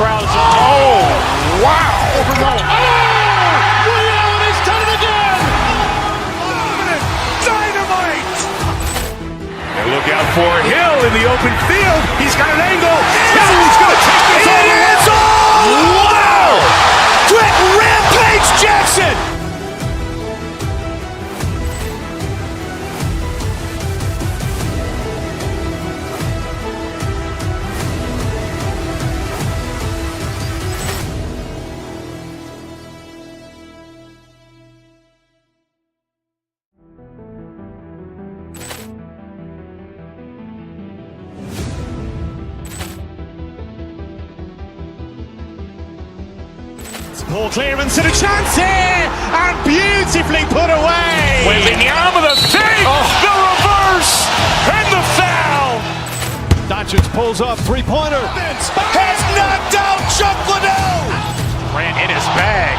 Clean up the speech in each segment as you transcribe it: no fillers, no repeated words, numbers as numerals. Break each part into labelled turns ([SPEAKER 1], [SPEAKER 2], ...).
[SPEAKER 1] crowd is, oh, wow!
[SPEAKER 2] Over the wall.
[SPEAKER 1] Oh! Reality's done it again!
[SPEAKER 2] Dynamite!
[SPEAKER 1] And look out for Hill in the open field. He's got an angle. He's going to take this all the way.
[SPEAKER 2] It is all!
[SPEAKER 1] Wow!
[SPEAKER 2] Quick Rampage Jackson!
[SPEAKER 1] Ball clearance and a chance here, and beautifully put away.
[SPEAKER 3] Waving the arm of the fake, the reverse, and the foul.
[SPEAKER 1] Doncic pulls up, three-pointer.
[SPEAKER 2] Has knocked out Chuck Liddell!
[SPEAKER 3] Ran in his bag.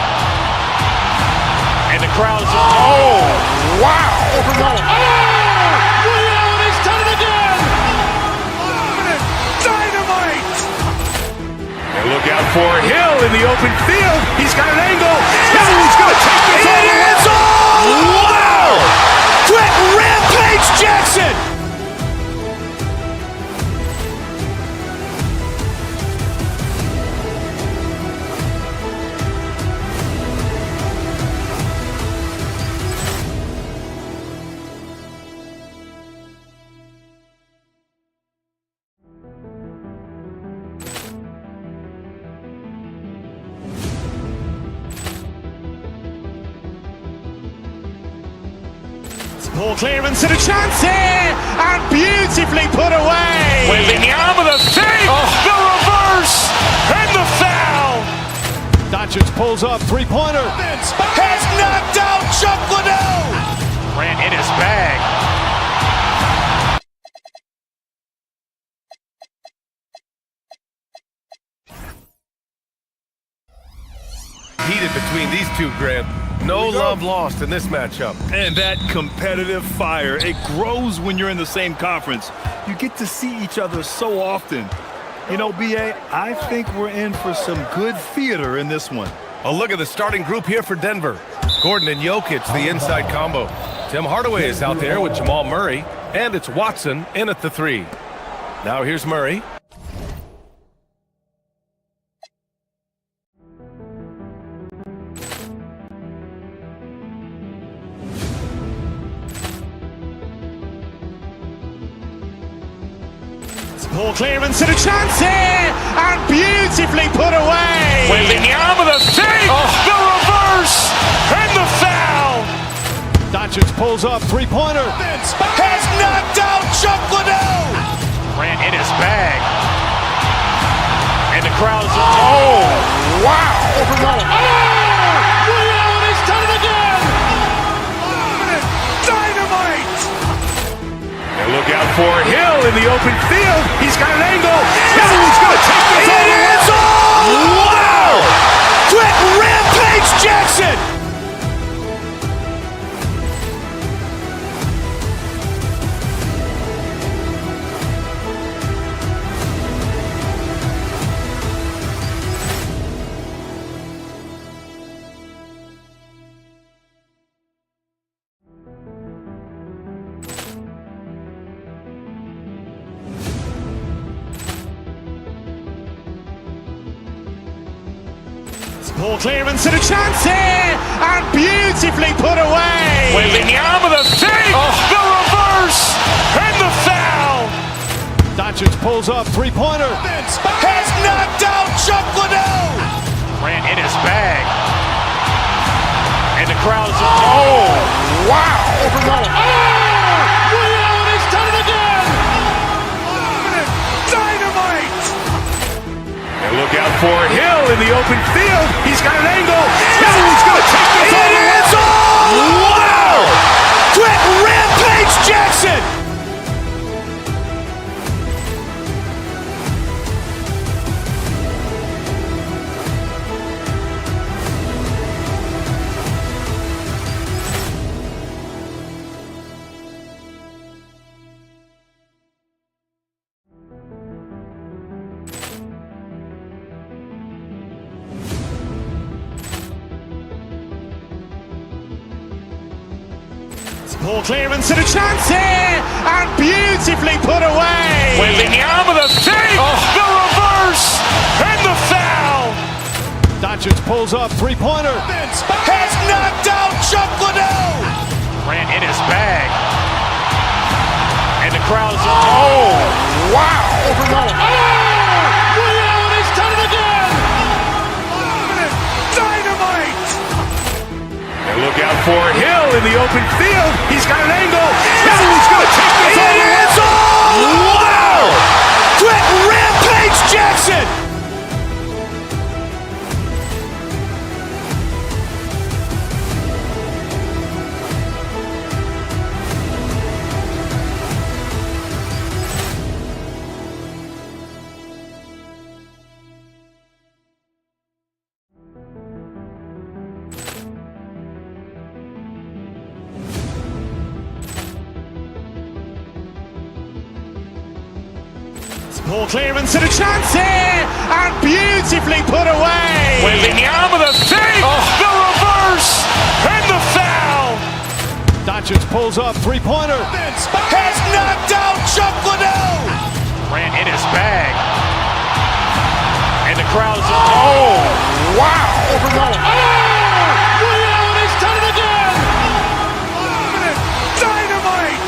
[SPEAKER 3] And the crowd is,
[SPEAKER 1] Oh, wow!
[SPEAKER 2] Over the wall.
[SPEAKER 1] Reality's done it again!
[SPEAKER 2] Dynamite!
[SPEAKER 1] And look out for Hill in the open field. He's got an angle. He's going to take this all the way.
[SPEAKER 2] It is all!
[SPEAKER 1] Wow!
[SPEAKER 2] Quick Rampage Jackson!
[SPEAKER 1] Ball clearance and a chance here, and beautifully put away.
[SPEAKER 3] waving the arm of the fake, the reverse, and the foul.
[SPEAKER 1] Doncic pulls up, three-pointer.
[SPEAKER 2] Has knocked out Chuck Liddell!
[SPEAKER 3] Ran in his bag.
[SPEAKER 4] Heated between these two, Grant. No love lost in this matchup.
[SPEAKER 5] And that competitive fire, it grows when you're in the same conference. You get to see each other so often. You know, B.A., I think we're in for some good theater in this one.
[SPEAKER 4] A look at the starting group here for Denver. Gordon and Jokic, the inside combo. Tim Hardaway is out there with Jamal Murray. And it's Watson in at the three. Now here's Murray.
[SPEAKER 1] Ball clearance and a chance here, and beautifully put away.
[SPEAKER 3] Waving the arm of the fake, the reverse, and the foul.
[SPEAKER 1] Doncic pulls up, three-pointer.
[SPEAKER 2] Has knocked out Chuck Liddell!
[SPEAKER 3] Ran in his bag. And the crowd is,
[SPEAKER 1] Oh, wow!
[SPEAKER 2] Over the wall.
[SPEAKER 1] Reality's done it again!
[SPEAKER 2] Dynamite!
[SPEAKER 1] And look out for Hill in the open field. He's got an angle. He's going to take this all the
[SPEAKER 2] It
[SPEAKER 1] way.
[SPEAKER 2] is all!
[SPEAKER 1] Wow!
[SPEAKER 2] Quick Rampage Jackson!
[SPEAKER 1] Ball clearance and a chance here, and beautifully put away.
[SPEAKER 3] waving the arm of the fake, the reverse, and the foul.
[SPEAKER 1] Doncic pulls up, three-pointer.
[SPEAKER 2] Has knocked out Chuck Liddell!
[SPEAKER 3] Ran in his bag. And the crowd is,
[SPEAKER 1] Wow!
[SPEAKER 2] Over the wall.
[SPEAKER 1] Reality's done it again!
[SPEAKER 2] Dynamite!
[SPEAKER 1] And look out for Hill in the open field. He's got an angle. He's going to take this all the way.
[SPEAKER 2] It is all!
[SPEAKER 1] Wow!
[SPEAKER 2] Quick Rampage Jackson! Ball clearance and a chance here, and beautifully put away.
[SPEAKER 3] Wembanyama, the fake, the reverse, and the foul.
[SPEAKER 2] Doncic pulls up, three-pointer. Has knocked out Chuck Liddell.
[SPEAKER 3] Ran in his bag. And the crowd is, oh, wow.
[SPEAKER 2] Ray Allen has done it again. Dynamite.
[SPEAKER 1] And look out for Hill in the open field. He's got an angle. Oh, he's going to take this all the way.
[SPEAKER 2] It is all! Wow! Quit Rampage Jackson. Ball clearance and a chance here, and beautifully put away.
[SPEAKER 3] Wembanyama, the fake, the reverse, and the foul.
[SPEAKER 2] Doncic pulls up, three-pointer. Has knocked out Chuck Liddell.
[SPEAKER 3] Ran in his bag. And the crowd is, oh, wow.
[SPEAKER 2] Ray Allen has done it again. Dynamite.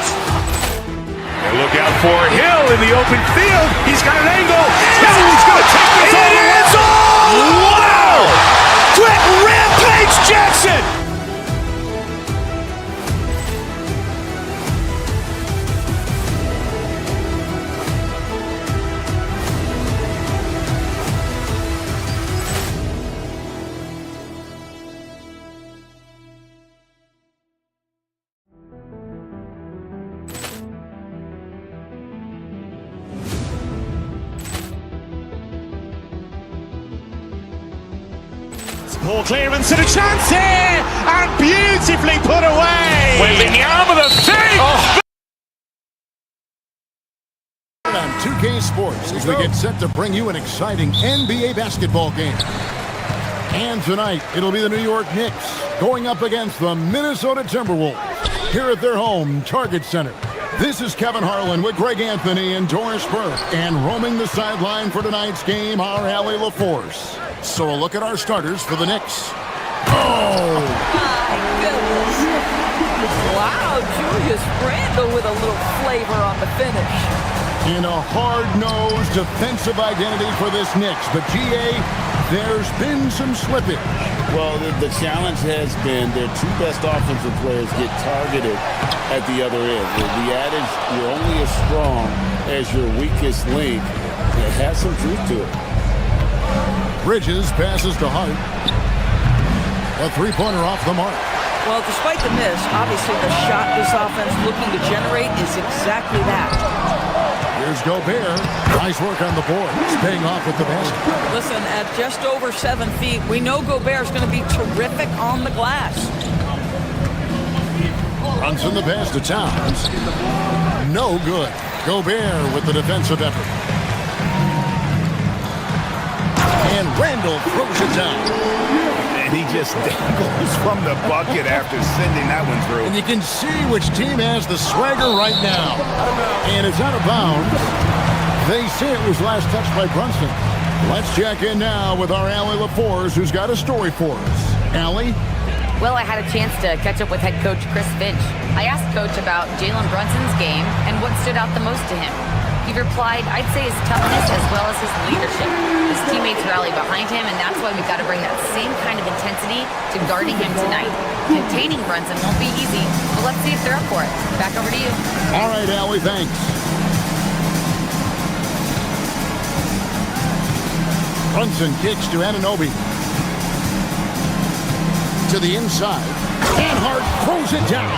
[SPEAKER 1] And look out for Hill in the open field. He's got an angle. Oh, he's going to take this all the way.
[SPEAKER 2] It is all! Wow! Quit Rampage Jackson. Ball clearance and a chance here, and beautifully put away.
[SPEAKER 3] Wembanyama, the fake.
[SPEAKER 6] On 2K Sports as we get set to bring you an exciting NBA basketball game. And tonight, it'll be the New York Knicks going up against the Minnesota Timberwolves here at their home Target Center. This is Kevin Harlan with Greg Anthony and Doris Burke, and roaming the sideline for tonight's game, our Allie LaForce. So a look at our starters for the Knicks. Oh!
[SPEAKER 7] My goodness. Wow, Julius Randle with a little flavor on the finish.
[SPEAKER 6] In a hard-nosed defensive identity for this Knicks, but GA, there's been some slippage.
[SPEAKER 8] Well, the challenge has been their two best offensive players get targeted at the other end. The adage, you're only as strong as your weakest link, it has some truth to it.
[SPEAKER 6] Bridges passes to Hart. A three-pointer off the mark.
[SPEAKER 7] Well, despite the miss, obviously the shot this offense looking to generate is exactly that.
[SPEAKER 6] Here's Gobert. Nice work on the board. It's paying off with the basket.
[SPEAKER 7] Listen, at just over 7 feet, we know Gobert's going to be terrific on the glass.
[SPEAKER 6] Runs in the pass to Towns. No good. Gobert with the defensive effort. And Randle throws it down.
[SPEAKER 5] And he just dangles from the bucket after sending that one through.
[SPEAKER 6] And you can see which team has the swagger right now. And it's out of bounds. They say it was last touched by Brunson. Let's check in now with our Allie LaForce, who's got a story for us. Allie?
[SPEAKER 9] Well, I had a chance to catch up with head coach Chris Finch. I asked Coach about Jalen Brunson's game and what stood out the most to him. He replied, I'd say his toughness as well as his leadership. His teammates rally behind him, and that's why we've got to bring that same kind of intensity to guarding him tonight. Containing Brunson won't be easy, but let's see if they're up for it. Back over to you.
[SPEAKER 6] All right, Allie, thanks. Brunson kicks to Anunoby. To the inside. And Hart throws it down.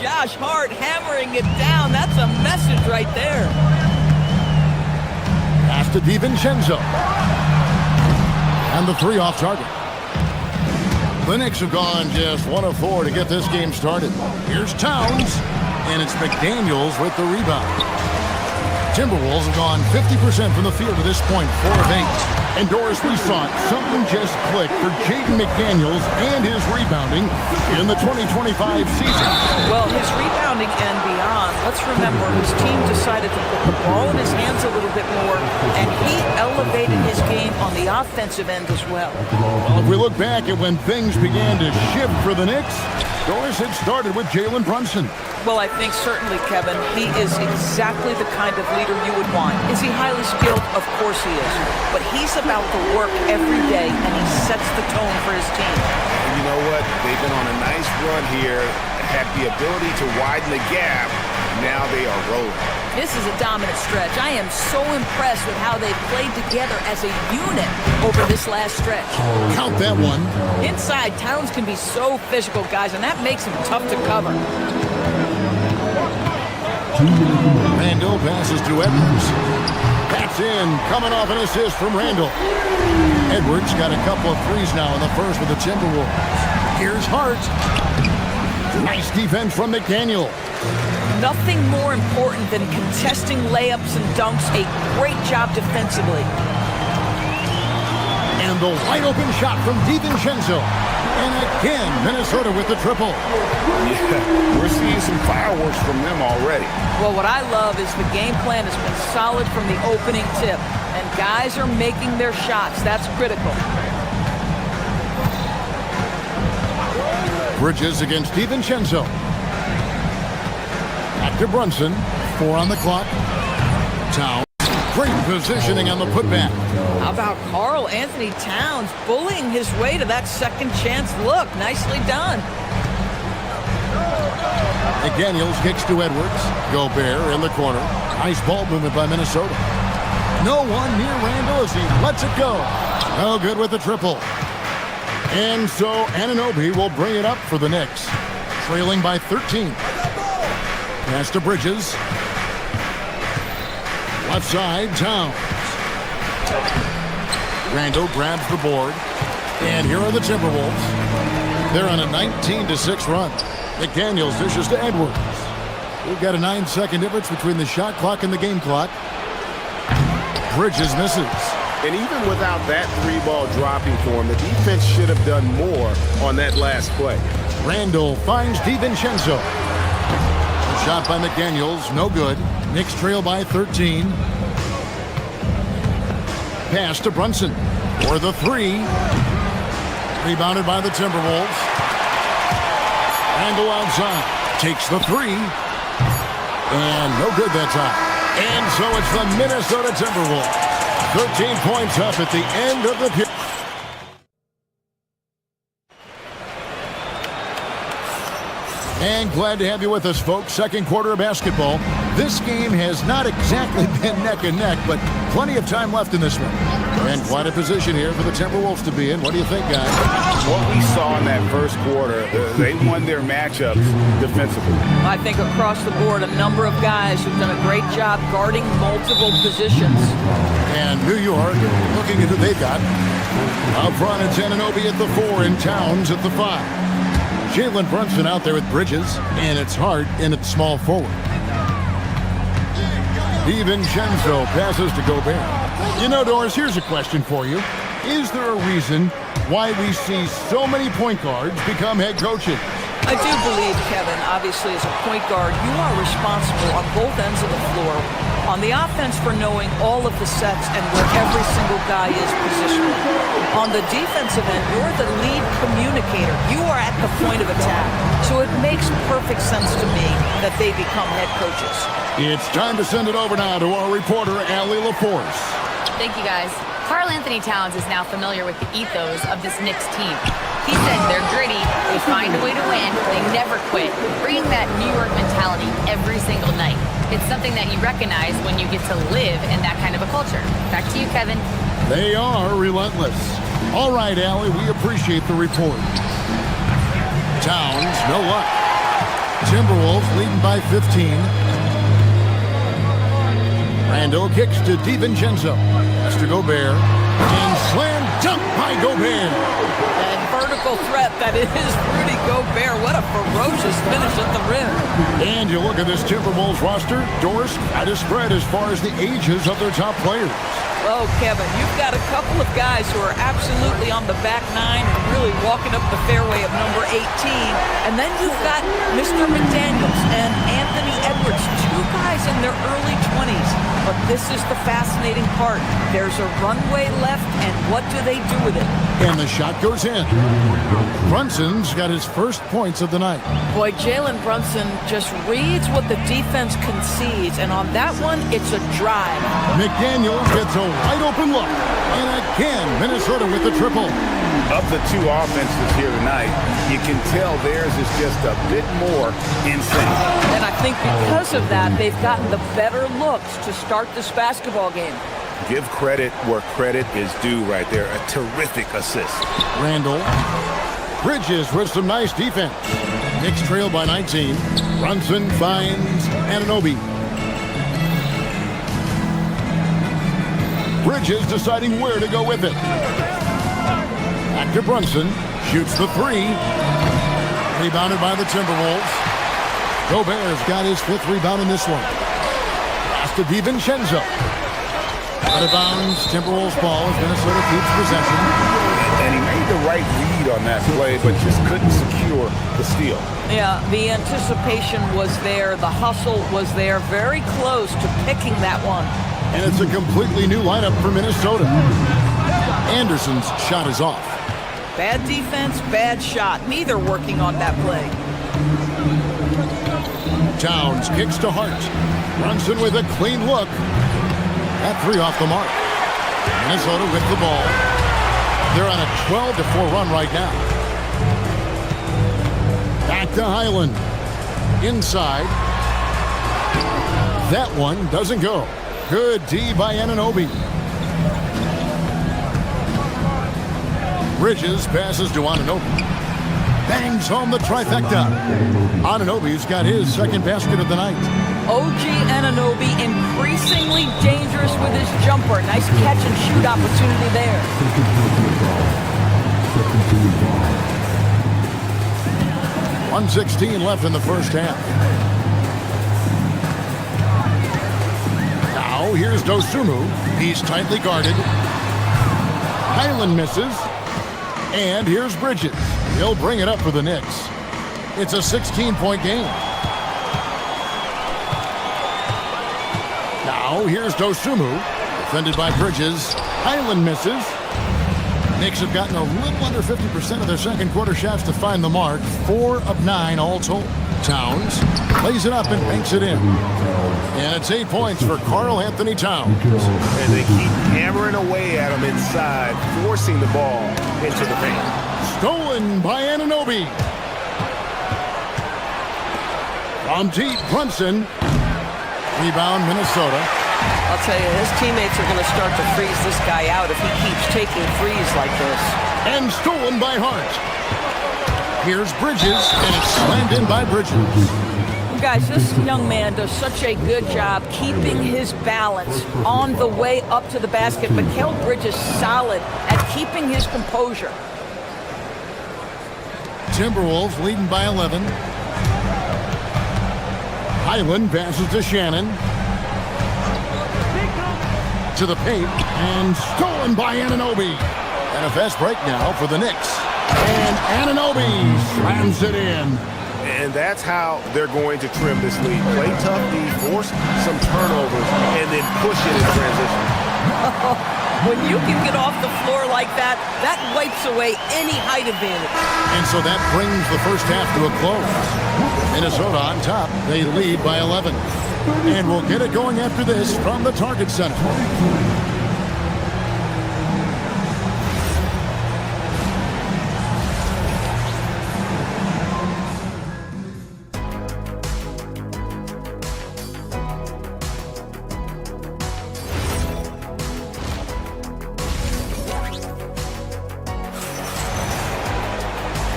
[SPEAKER 7] Josh Hart hammering it down. That's a message right there.
[SPEAKER 6] Pass to DiVincenzo. And the three off target. The Knicks have gone just 1 of 4 to get this game started. Here's Towns. And it's McDaniels with the rebound. Timberwolves have gone 50% from the field to this point, 4 of 8. And Doris, we saw it. Something just clicked for Jaden McDaniels and his rebounding in the 2025 season.
[SPEAKER 7] Well, his rebounding and beyond, let's remember his team decided to put the ball in his hands a little bit more, and he elevated his game on the offensive end as well.
[SPEAKER 6] Well, if we look back at when things began to shift for the Knicks, Doris had started with Jalen Brunson.
[SPEAKER 7] Well, I think certainly, Kevin, he is exactly the kind of leader you would want. Is he highly skilled? Of course he is. But he's about the work every day, and he sets the tone for his team.
[SPEAKER 10] And you know what? They've been on a nice run here, had the ability to widen the gap. Now they are rolling.
[SPEAKER 7] This is a dominant stretch. I am so impressed with how they've played together as a unit over this last stretch.
[SPEAKER 6] Count that one.
[SPEAKER 7] Inside, Towns can be so physical, guys, and that makes him tough to cover.
[SPEAKER 6] Randall passes to Edwards. That's in, coming off an assist from Randall. Edwards got a couple of threes now in the first with the Timberwolves. Here's Hart. Nice defense from McDaniel.
[SPEAKER 7] Nothing more important than contesting layups and dunks. A great job defensively.
[SPEAKER 6] And the wide open shot from DiVincenzo. And again, Minnesota with the triple.
[SPEAKER 10] Yeah, we're seeing some fireworks from them already.
[SPEAKER 7] Well, what I love is the game plan has been solid from the opening tip. And guys are making their shots. That's critical.
[SPEAKER 6] Bridges against DiVincenzo. Back to Brunson. 4 on the clock. Towns. Great positioning on the putback.
[SPEAKER 7] How about Karl Anthony Towns bullying his way to that second chance look? Nicely done.
[SPEAKER 6] McDaniels kicks to Edwards. Gobert in the corner. Nice ball movement by Minnesota. No one near Randall as he lets it go. No good with the triple. And so Anunoby will bring it up for the Knicks. Trailing by 13. Pass to Bridges. Left side, Towns. Randall grabs the board. And here are the Timberwolves. They're on a 19-6 run. McDaniels dishes to Edwards. We've got a 9-second difference between the shot clock and the game clock. Bridges misses.
[SPEAKER 10] And even without that 3-ball dropping for him, the defense should have done more on that last play.
[SPEAKER 6] Randall finds DiVincenzo. Shot by McDaniels, no good. Knicks trail by 13. Pass to Brunson for the 3. Rebounded by the Timberwolves. Randall outside. Takes the 3. And no good that time. And so it's the Minnesota Timberwolves. 13 points up at the end of the period. And glad to have you with us, folks. Second quarter of basketball. This game has not exactly been neck and neck, but plenty of time left in this one. And quite a position here for the Timberwolves to be in. What do you think, guys?
[SPEAKER 10] What we saw in that first quarter, they won their matchups defensively.
[SPEAKER 7] I think across the board, a number of guys have done a great job guarding multiple positions.
[SPEAKER 6] And New York, looking at who they've got. Up front, it's Anunoby at the 4 and Towns at the 5. Jalen Brunson out there with Bridges, and it's Hart in at small forward. DiVincenzo passes to Gobert. You know, Doris, here's a question for you. Is there a reason why we see so many point guards become head coaches?
[SPEAKER 7] I do believe, Kevin, obviously as a point guard, you are responsible on both ends of the floor. On the offense for knowing all of the sets and where every single guy is positioned. On the defensive end, you're the lead communicator. You are at the point of attack. So it makes perfect sense to me that they become head coaches.
[SPEAKER 6] It's time to send it over now to our reporter, Allie LaForce.
[SPEAKER 9] Thank you, guys. Karl Anthony Towns is now familiar with the ethos of this Knicks team. He said they're gritty, they find a way to win, they never quit, bringing that New York mentality every single night. It's something that you recognize when you get to live in that kind of a culture. Back to you, Kevin.
[SPEAKER 6] They are relentless. All right, Allie, we appreciate the report. Towns, no luck. Timberwolves leading by 15. Randall kicks to DiVincenzo. That's to Gobert. And slammed Dunk by Gobert.
[SPEAKER 7] And vertical threat that is Rudy Gobert. What a ferocious finish at the rim.
[SPEAKER 6] And you look at this Timberwolves roster, Doris, quite a spread as far as the ages of their top players.
[SPEAKER 7] Oh, Kevin, you've got a couple of guys who are absolutely on the back nine and really walking up the fairway of number 18. And then you've got Mr. McDaniels and Anthony Edwards, two guys in their early 20s. But this is the fascinating part. There's a runway left, and what do they do with it?
[SPEAKER 6] And the shot goes in. Brunson's got his first points of the night.
[SPEAKER 7] Boy, Jalen Brunson just reads what the defense concedes, and on that one, it's a drive.
[SPEAKER 6] McDaniels gets a wide-open look. And again, Minnesota with the triple.
[SPEAKER 10] Of the two offenses here tonight, you can tell theirs is just a bit more insane.
[SPEAKER 7] And I think because of that, they've gotten the better looks to start this basketball game.
[SPEAKER 10] Give credit where credit is due right there. A terrific assist.
[SPEAKER 6] Randall. Bridges with some nice defense. Knicks trail by 19. Brunson finds Anunoby. Bridges deciding where to go with it. Back to Brunson. Shoots the three. Rebounded by the Timberwolves. Gobert's got his fifth rebound in this one. Pass to DiVincenzo. Out of bounds. Timberwolves ball as Minnesota keeps possession.
[SPEAKER 10] And he made the right read on that play, but just couldn't secure the steal.
[SPEAKER 7] Yeah, the anticipation was there. The hustle was there. Very close to picking that one.
[SPEAKER 6] And it's a completely new lineup for Minnesota. Anderson's shot is off.
[SPEAKER 7] Bad defense, bad shot. Neither working on that play.
[SPEAKER 6] Towns kicks to Hart. Brunson with a clean look. That three off the mark. Minnesota with the ball. They're on a 12-4 run right now. Back to Highland. Inside. That one doesn't go. Good D by Anunoby. Bridges passes to Anunoby. Bangs home the trifecta. Anunoby's got his second basket of the night.
[SPEAKER 7] OG Anunoby increasingly dangerous with his jumper. Nice catch and shoot opportunity there.
[SPEAKER 6] 1:16 left in the first half. Now here's Dosunmu. He's tightly guarded. Highland misses. And here's Bridges. He'll bring it up for the Knicks. It's a 16-point game. Now here's Dosunmu. Defended by Bridges. Highland misses. Knicks have gotten a little under 50% of their second quarter shots to find the mark. 4 of 9 all told. Towns plays it up and banks it in. And it's 8 points for Karl Anthony Towns.
[SPEAKER 10] And they keep hammering away at him inside, forcing the ball into the paint.
[SPEAKER 6] Stolen by Anunoby. From deep, Brunson. Rebound, Minnesota.
[SPEAKER 7] I'll tell you, his teammates are going to start to freeze this guy out if he keeps taking threes like this.
[SPEAKER 6] And stolen by Hart. Here's Bridges, and it's slammed in by Bridges.
[SPEAKER 7] Guys, this young man does such a good job keeping his balance on the way up to the basket. But Mikal Bridges solid at keeping his composure.
[SPEAKER 6] Timberwolves leading by 11. Highland passes to Shannon. To the paint, and stolen by Anunoby. And a fast break now for the Knicks. And Anunoby slams it in.
[SPEAKER 10] And that's how they're going to trim this lead. Play tough D, force some turnovers, and then push it in transition.
[SPEAKER 7] When you can get off the floor like that, that wipes away any height advantage.
[SPEAKER 6] And so that brings the first half to a close. Minnesota on top. They lead by 11. And we'll get it going after this from the Target Center.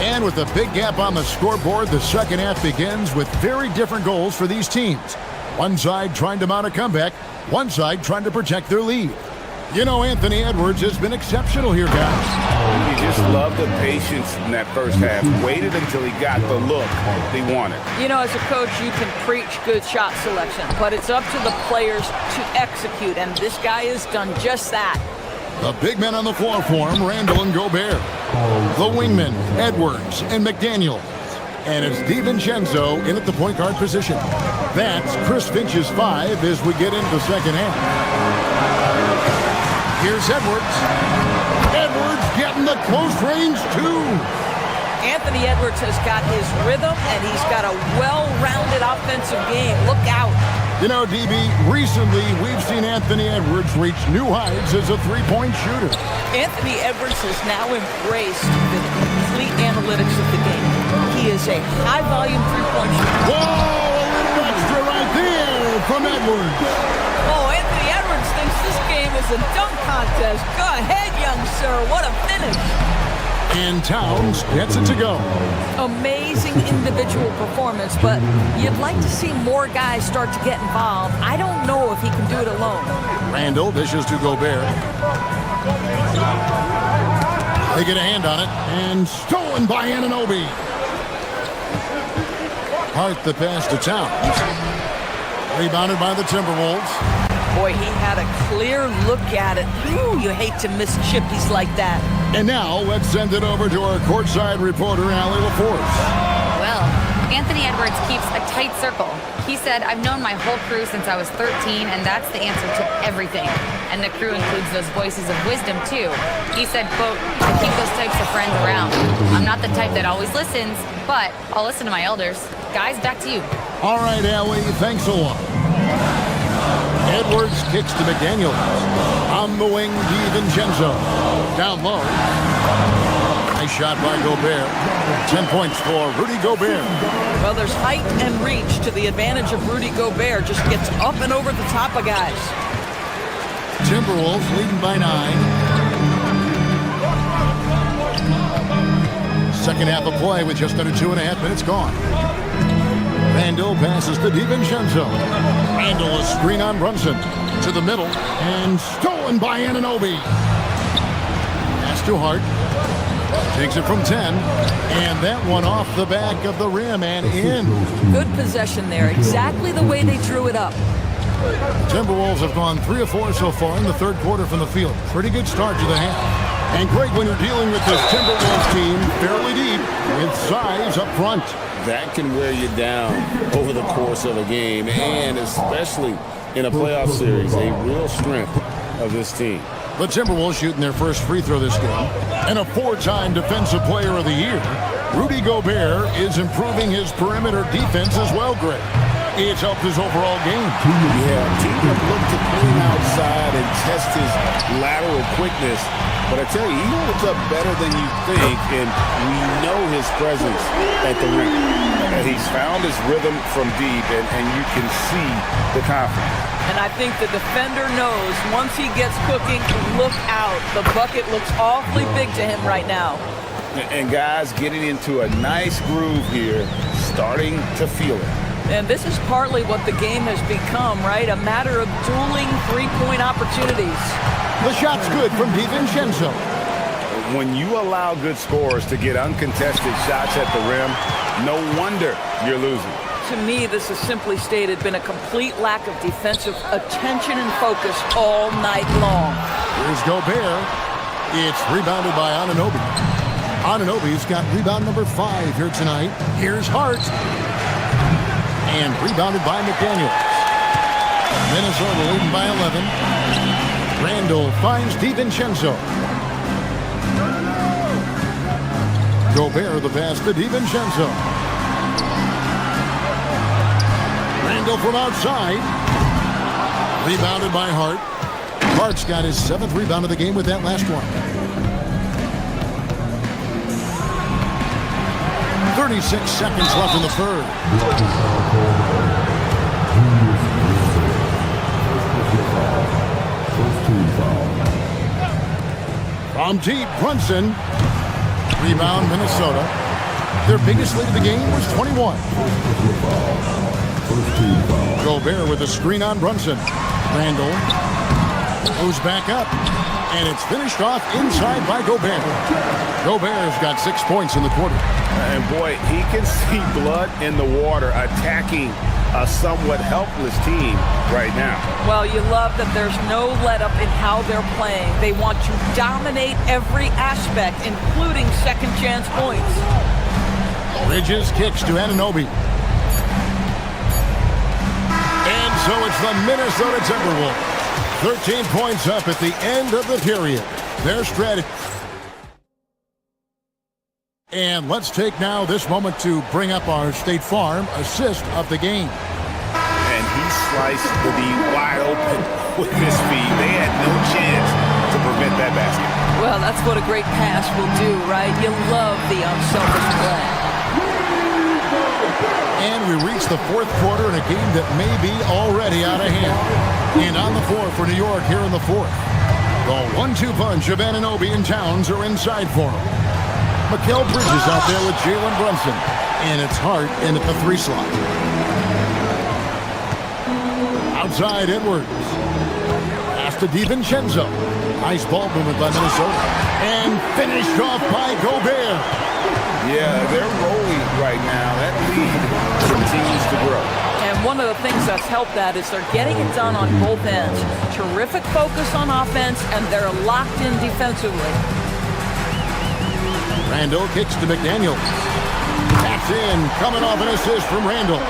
[SPEAKER 6] And with a big gap on the scoreboard, the second half begins with very different goals for these teams. One side trying to mount a comeback, one side trying to protect their lead. You know, Anthony Edwards has been exceptional here, guys.
[SPEAKER 10] You just love the patience in that first half. Waited until he got the look he wanted.
[SPEAKER 7] You know, as a coach, you can preach good shot selection, but it's up to the players to execute, and this guy has done just that.
[SPEAKER 6] The big men on the floor for him, Randall and Gobert. The wingmen, Edwards and McDaniel. And it's DiVincenzo in at the point guard position. That's Chris Finch's 5 as we get into the second half. Here's Edwards. Edwards getting the close range, too.
[SPEAKER 7] Anthony Edwards has got his rhythm, and he's got a well-rounded offensive game. Look out.
[SPEAKER 6] You know, DB, recently we've seen Anthony Edwards reach new heights as a three-point shooter.
[SPEAKER 7] Anthony Edwards has now embraced the complete analytics of the game. He is a high-volume three-point shooter.
[SPEAKER 6] Whoa, a little extra right there from Edwards.
[SPEAKER 7] Oh, Anthony Edwards thinks this game is a dunk contest. Go ahead, young sir. What a finish.
[SPEAKER 6] And Towns gets it to go.
[SPEAKER 7] Amazing individual performance, but you'd like to see more guys start to get involved. I don't know if he can do it alone.
[SPEAKER 6] Randall dishes to Gobert. They get a hand on it, and stolen by Anunoby. Hart the pass to Towns. Rebounded by the Timberwolves.
[SPEAKER 7] Boy, he had a clear look at it. Ooh, you hate to miss chippies like that.
[SPEAKER 6] And now, let's send it over to our courtside reporter, Allie LaForce.
[SPEAKER 9] Well, Anthony Edwards keeps a tight circle. He said, I've known my whole crew since I was 13, and that's the answer to everything. And the crew includes those voices of wisdom, too. He said, quote, I keep those types of friends around. I'm not the type that always listens, but I'll listen to my elders. Guys, back to you.
[SPEAKER 6] All right, Allie, thanks a lot. Edwards kicks to McDaniel. On the wing, DiVincenzo. Down low. Nice shot by Gobert. 10 points for Rudy Gobert.
[SPEAKER 7] Well, there's height and reach to the advantage of Rudy Gobert. Just gets up and over the top of guys.
[SPEAKER 6] Timberwolves leading by 9. Second half of play with just under 2.5 minutes gone. Randall passes to DiVincenzo. Randall a screen on Brunson. To the middle. And stolen by Anunoby. Pass to Hart. Takes it from 10. And that one off the back of the rim and in.
[SPEAKER 7] Good possession there. Exactly the way they drew it up.
[SPEAKER 6] Timberwolves have gone 3 of 4 so far in the third quarter from the field. Pretty good start to the half. And Greg, when you're dealing with this Timberwolves team, fairly deep, with size up front.
[SPEAKER 8] That can wear you down over the course of a game, and especially in a playoff series, a real strength of this team.
[SPEAKER 6] The Timberwolves shooting their first free throw this game. And a 4-time Defensive Player of the Year. Rudy Gobert is improving his perimeter defense as well, Greg. It's helped his overall game.
[SPEAKER 8] Yeah, team have looked to pull him outside and test his lateral quickness. But I tell you, he holds up better than you think, and we know his presence at the rim.
[SPEAKER 10] And he's found his rhythm from deep, and you can see the confidence.
[SPEAKER 7] And I think the defender knows once he gets cooking, look out. The bucket looks awfully big to him right now.
[SPEAKER 10] And guys getting into a nice groove here, starting to feel it.
[SPEAKER 7] And this is partly what the game has become, right? A matter of dueling three-point opportunities.
[SPEAKER 6] The shot's good from DiVincenzo.
[SPEAKER 10] When you allow good scorers to get uncontested shots at the rim, no wonder you're losing.
[SPEAKER 7] To me, this has simply stated been a complete lack of defensive attention and focus all night long.
[SPEAKER 6] Here's Gobert. It's rebounded by Anunoby. Anunoby's got rebound number 5 here tonight. Here's Hart. And rebounded by McDaniel. Minnesota leading by 11. Randall finds DiVincenzo. Gobert the pass to DiVincenzo. Randall from outside. Rebounded by Hart. Hart's got his 7th rebound of the game with that last one. 36 seconds left in the third. From deep, Brunson. Rebound, Minnesota. Their biggest lead of the game was 21. Gobert with a screen on Brunson. Randall. Goes back up. And it's finished off inside by Gobert. Gobert's got 6 points in the quarter.
[SPEAKER 10] And boy, he can see blood in the water attacking a somewhat helpless team right now.
[SPEAKER 7] Well, you love that there's no let-up in how they're playing. They want to dominate every aspect, including second-chance points.
[SPEAKER 6] Bridges kicks to Anunoby. And so it's the Minnesota Timberwolves. 13 points up at the end of the period. Their strategy. And let's take now this moment to bring up our State Farm assist of the game.
[SPEAKER 10] And he sliced the D wide open with his feet. They had no chance to prevent that basket.
[SPEAKER 7] Well, that's what a great pass will do, right? You love the unselfish play.
[SPEAKER 6] And we reach the fourth quarter in a game that may be already out of hand. And on the floor for New York here in the fourth. The 1-2 punch of Anunoby and Towns are inside for him. Mikal Bridges out there with Jalen Brunson. And it's Hart in at the 3 slot. Outside Edwards. Pass to DiVincenzo. Nice ball movement by Minnesota. And finished off by Gobert.
[SPEAKER 10] Yeah, they're rolling right now. That lead continues to grow.
[SPEAKER 7] And one of the things that's helped that is they're getting it done on both ends. Terrific focus on offense, and they're locked in defensively.
[SPEAKER 6] Randall kicks to McDaniel. That's in, coming off an assist from Randall.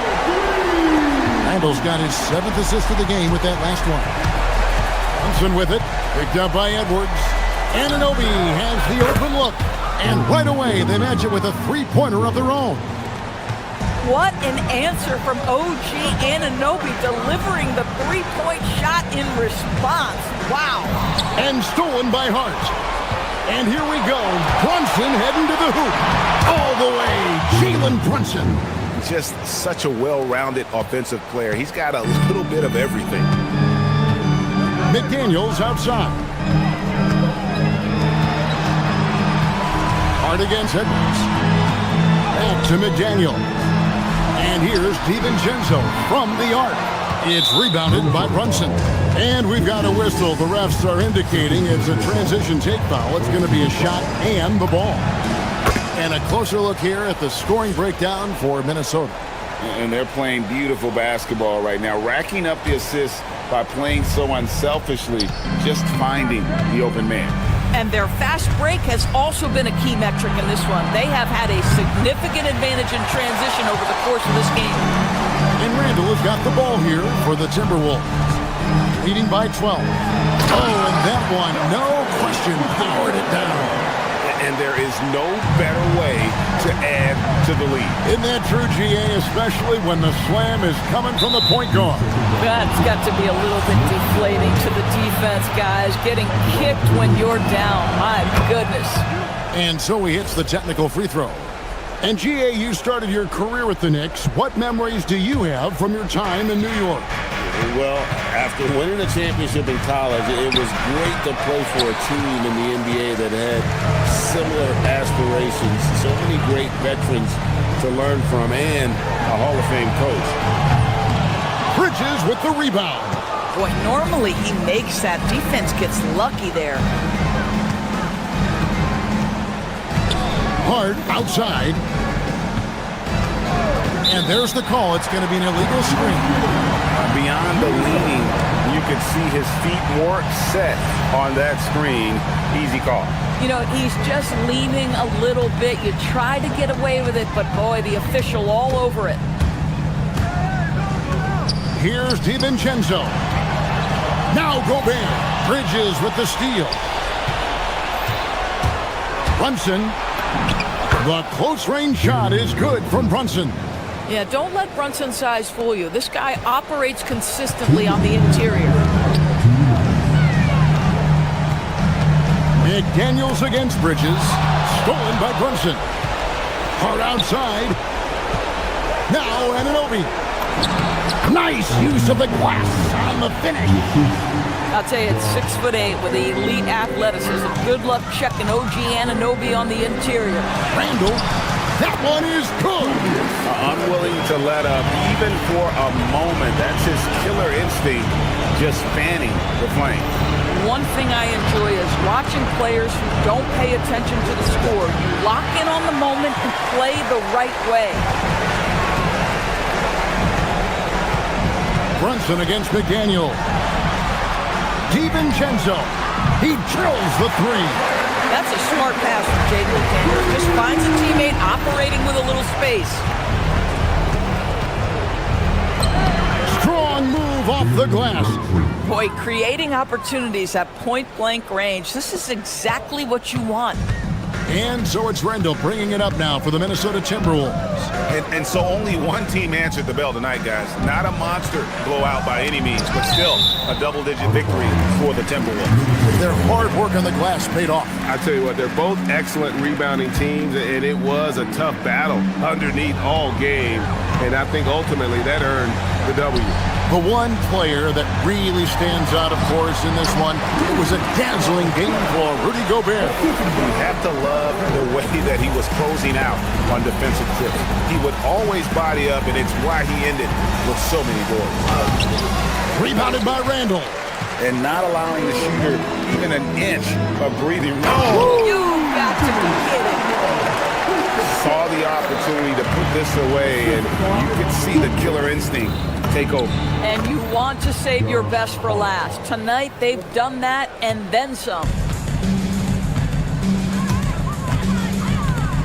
[SPEAKER 6] Randall's got his 7th assist of the game with that last one. Thompson with it, picked up by Edwards. Anunoby has the open look. And right away, they match it with a 3-pointer of their own.
[SPEAKER 7] What an answer from OG Anunoby, delivering the 3-point shot in response. Wow.
[SPEAKER 6] And stolen by Hart. And here we go. Brunson heading to the hoop. All the way, Jalen Brunson.
[SPEAKER 10] Just such a well-rounded offensive player. He's got a little bit of everything.
[SPEAKER 6] McDaniels outside. Hart against Edwards. Back to McDaniel. And here's DiVincenzo from the arc. It's rebounded by Brunson. And we've got a whistle. The refs are indicating it's a transition take foul. It's going to be a shot and the ball. And a closer look here at the scoring breakdown for Minnesota.
[SPEAKER 8] And they're playing beautiful basketball right now, racking up the assists by playing so unselfishly, just finding the open man.
[SPEAKER 7] And their fast break has also been a key metric in this one. They have had a significant advantage in transition over the course of this game.
[SPEAKER 6] And Randall has got the ball here for the Timberwolves. Leading by 12. Oh, and that one, no question, powered it down.
[SPEAKER 10] And there is no better way to add to the lead.
[SPEAKER 6] Isn't that true, GA, especially when the slam is coming from the point guard?
[SPEAKER 7] That's got to be a little bit deflating to the defense, guys. Getting kicked when you're down. My goodness.
[SPEAKER 6] And so he hits the technical free throw. And GA, you started your career with the Knicks. What memories do you have from your time in New York?
[SPEAKER 8] Well, after winning a championship in college, it was great to play for a team in the NBA that had similar aspirations. So many great veterans to learn from and a Hall of Fame coach.
[SPEAKER 6] Bridges with the rebound.
[SPEAKER 7] Boy, normally he makes that. Defense gets lucky there.
[SPEAKER 6] Hart outside. And there's the call. It's going to be an illegal screen.
[SPEAKER 10] Beyond the leaning, you can see his feet more set on that screen. Easy call.
[SPEAKER 7] You know, he's just leaning a little bit. You try to get away with it, but boy, the official all over it.
[SPEAKER 6] Here's DiVincenzo. Now Gobert. Bridges with the steal. Brunson. The close-range shot is good from Brunson.
[SPEAKER 7] Yeah, don't let Brunson's size fool you. This guy operates consistently on the interior.
[SPEAKER 6] McDaniels against Bridges. Stolen by Brunson. Hart outside. Now Anunoby. Nice use of the glass on the finish.
[SPEAKER 7] I'll tell you, it's 6'8" with elite athleticism. Good luck checking OG Anunoby on the interior.
[SPEAKER 6] Randall That one is good.
[SPEAKER 10] Unwilling to let up even for a moment. That's his killer instinct, just fanning the flame.
[SPEAKER 7] One thing I enjoy is watching players who don't pay attention to the score. You lock in on the moment and play the right way.
[SPEAKER 6] Brunson against McDaniel. DiVincenzo. He drills the three.
[SPEAKER 7] That's a smart pass from Jaden McDaniel. Just finds a teammate operating with a little space.
[SPEAKER 6] Strong move off the glass.
[SPEAKER 7] Boy, creating opportunities at point-blank range. This is exactly what you want.
[SPEAKER 6] And so it's Rendell bringing it up now for the Minnesota Timberwolves.
[SPEAKER 10] And so only one team answered the bell tonight, guys. Not a monster blowout by any means, but still a double-digit victory for the Timberwolves.
[SPEAKER 6] Their hard work on the glass paid off.
[SPEAKER 4] I tell you what, they're both excellent rebounding teams, and it was a tough battle underneath all game. And I think ultimately that earned the W.
[SPEAKER 6] The one player that really stands out, of course, in this one, it was a dazzling game for Rudy Gobert.
[SPEAKER 10] You have to love the way that he was closing out on defensive trips. He would always body up, and it's why he ended with so many goals.
[SPEAKER 6] Rebounded by Randall.
[SPEAKER 10] And not allowing the shooter even an inch of breathing room.
[SPEAKER 7] You got to be kidding.
[SPEAKER 10] Saw the opportunity to put this away, and you could see the killer instinct take over.
[SPEAKER 7] And you want to save your best for last. Tonight, they've done that and then some.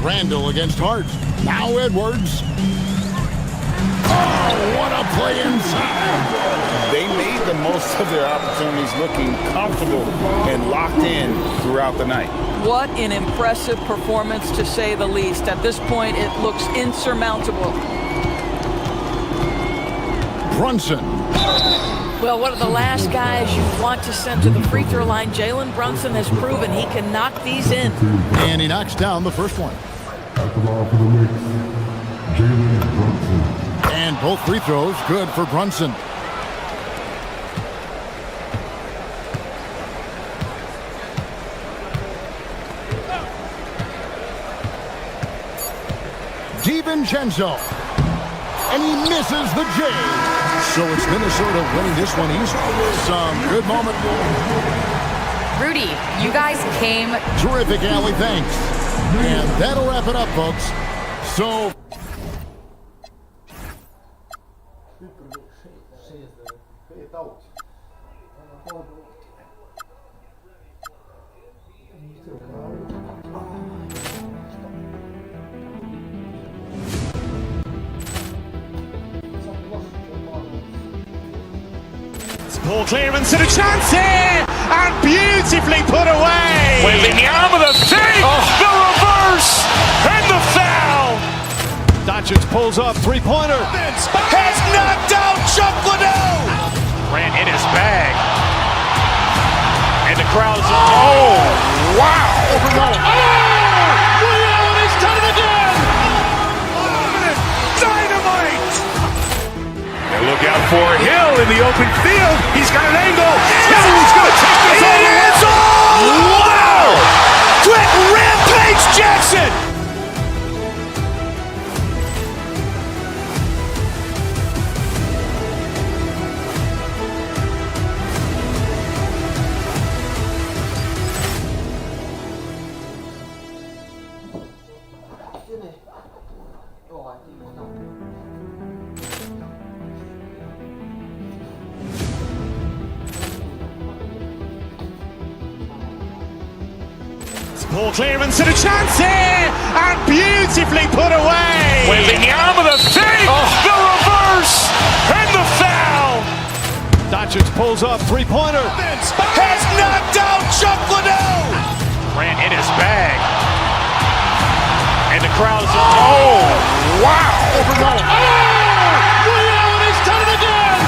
[SPEAKER 6] Randall against Hart. Now Edwards. Oh, what a play inside.
[SPEAKER 10] They made the most of their opportunities, looking comfortable and locked in throughout the night.
[SPEAKER 7] What an impressive performance, to say the least. At this point, it looks insurmountable.
[SPEAKER 6] Brunson.
[SPEAKER 7] Well, one of the last guys you want to send to the free throw line, Jalen Brunson has proven he can knock these in.
[SPEAKER 6] And he knocks down the first one.
[SPEAKER 11] At the ball for the Knicks, Jalen Brunson.
[SPEAKER 6] And both free throws good for Brunson. DiVincenzo. And he misses the J. So it's Minnesota winning this one easily. Some good moment.
[SPEAKER 9] Rudy, you guys came.
[SPEAKER 6] Terrific, Allie. Thanks. And that'll wrap it up, folks. So...
[SPEAKER 2] Ball clearance and a chance here, and beautifully put away.
[SPEAKER 3] Waving the arm of the fake, the reverse, and the foul.
[SPEAKER 2] Doncic pulls up, three-pointer. Has knocked out Chuck Liddell.
[SPEAKER 3] Ran in his bag. And the crowd's, oh, wow.
[SPEAKER 2] He's done it again. Dynamite.
[SPEAKER 1] And look out for Hill in the open field. He's got an angle. He's going to take this all the way.
[SPEAKER 2] Wow! Quick Rampage Jackson. Ball clearance and a chance here, and beautifully put away.
[SPEAKER 3] Waving the arm of the fake, the reverse, and the foul.
[SPEAKER 2] Doncic pulls up, three-pointer. Has knocked out Chuck Liddell.
[SPEAKER 3] Ran in his bag. And the crowd's, oh, wow.
[SPEAKER 2] He's done it again.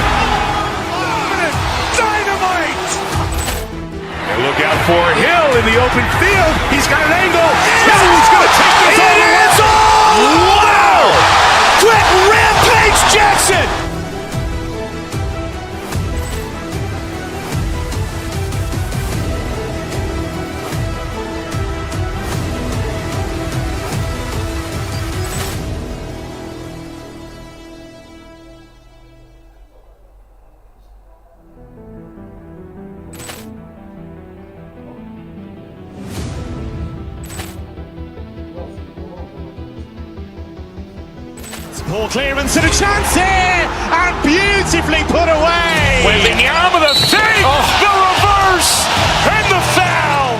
[SPEAKER 2] Dynamite.
[SPEAKER 1] And look out for Hill in the open field. He's got an angle. He's going to take this all the way.
[SPEAKER 2] Wow! Quick Rampage Jackson. Ball clearance and a chance here, and beautifully put away.
[SPEAKER 3] Wembanyama the fake, the reverse, and the foul.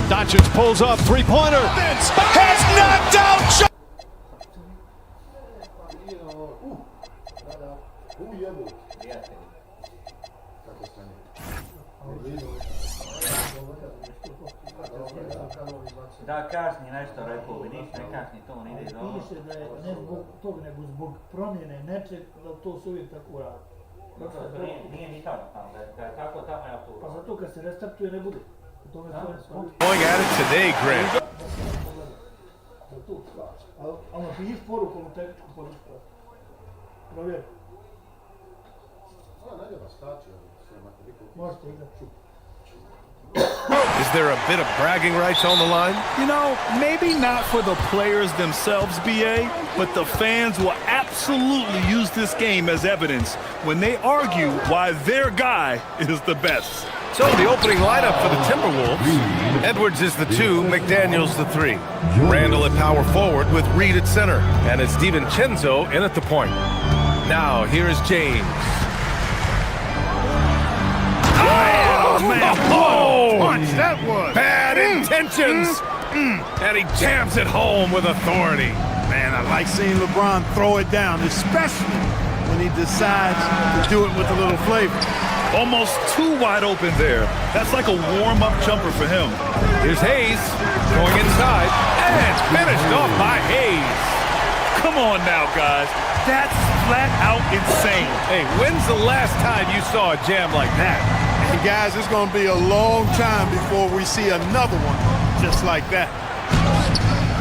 [SPEAKER 2] Doncic pulls up, three-pointer. Has knocked out.
[SPEAKER 12] Da, kasnije nešto rekao, vidiš, ne kasnije, to on ide za ovo.
[SPEAKER 13] Piše da je ne zbog toga, nego zbog promjene nečeg, da to se uvijek tako radi.
[SPEAKER 12] Nije ni tamo, da je tako tamo ja tu.
[SPEAKER 13] Pa zato kad se restartuje ne bude.
[SPEAKER 4] Going at it today, Grant.
[SPEAKER 13] Ali napiš poruku u tehničku podršku. Provjeri. Možete igrati.
[SPEAKER 4] Is there a bit of bragging rights on the line?
[SPEAKER 5] You know, maybe not for the players themselves, BA, but the fans will absolutely use this game as evidence when they argue why their guy is the best.
[SPEAKER 4] So the opening lineup for the Timberwolves. Edwards is the 2, McDaniels the 3. Randall at power forward with Reed at center. And it's DiVincenzo in at the point. Now, here is James.
[SPEAKER 5] Oh, man,
[SPEAKER 4] oh,
[SPEAKER 5] punch that was.
[SPEAKER 4] Bad intentions. And he jams it home with authority.
[SPEAKER 5] Man, I like seeing LeBron throw it down, especially when he decides to do it with a little flavor. Almost too wide open there. That's like a warm-up jumper for him.
[SPEAKER 4] Here's Hayes going inside and finished off by Hayes.
[SPEAKER 5] Come on now, guys. That's flat out insane.
[SPEAKER 4] Hey, when's the last time you saw a jam like that?
[SPEAKER 5] Hey, guys, it's going to be a long time before we see another one just like that.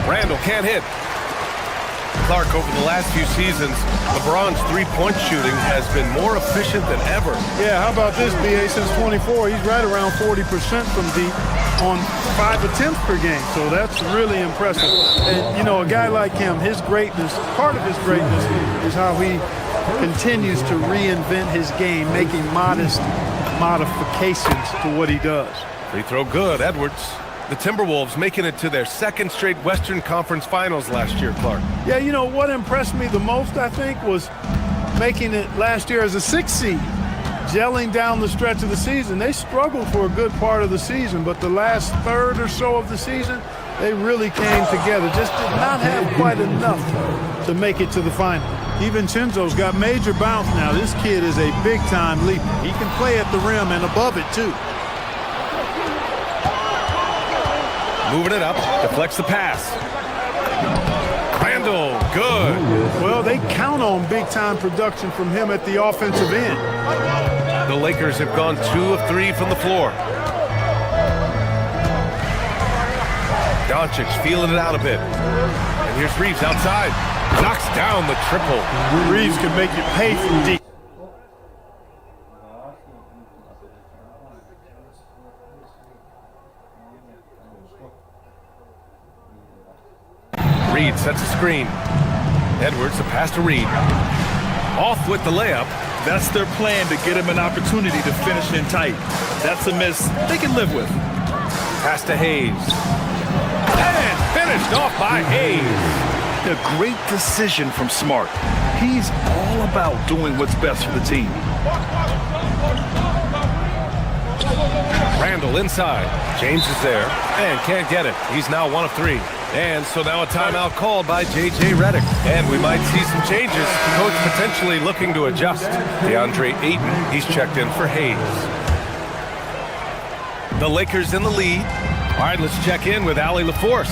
[SPEAKER 4] Randall can't hit. Clark, over the last few seasons, LeBron's three-point shooting has been more efficient than ever.
[SPEAKER 5] Yeah, how about this, BA? Since 24, he's right around 40% from deep on 5 attempts per game. So that's really impressive. And, you know, a guy like him, his greatness, part of his greatness is how he continues to reinvent his game, making modest modifications to what he does.
[SPEAKER 4] Free throw good, Edwards. The Timberwolves making it to their second straight Western Conference Finals last year, Clark.
[SPEAKER 5] Yeah, you know, what impressed me the most, I think, was making it last year as a 6th seed, gelling down the stretch of the season. They struggled for a good part of the season, but the last third or so of the season, they really came together. Just did not have quite enough to make it to the final. DiVincenzo's got major bounce now. This kid is a big-time leaper. He can play at the rim and above it, too.
[SPEAKER 4] Moving it up, deflects the pass. Randall, good.
[SPEAKER 5] Well, they count on big-time production from him at the offensive end.
[SPEAKER 4] The Lakers have gone 2 of 3 from the floor. Doncic feeling it out a bit. And here's Reeves outside. Knocks down the triple.
[SPEAKER 5] Reeves can make you pay from deep.
[SPEAKER 4] Reed sets a screen. Edwards, a pass to Reed. Off with the layup.
[SPEAKER 5] That's their plan, to get him an opportunity to finish in tight. That's a miss they can live with.
[SPEAKER 4] Pass to Hayes. And finished off by Hayes.
[SPEAKER 5] A great decision from Smart. He's all about doing what's best for the team.
[SPEAKER 4] Randall inside. James is there and can't get it. He's now 1 of 3. And so now a timeout called by J.J. Redick. And we might see some changes. Coach potentially looking to adjust. DeAndre Ayton, he's checked in for Hayes. The Lakers in the lead. All right, let's check in with Allie LaForce.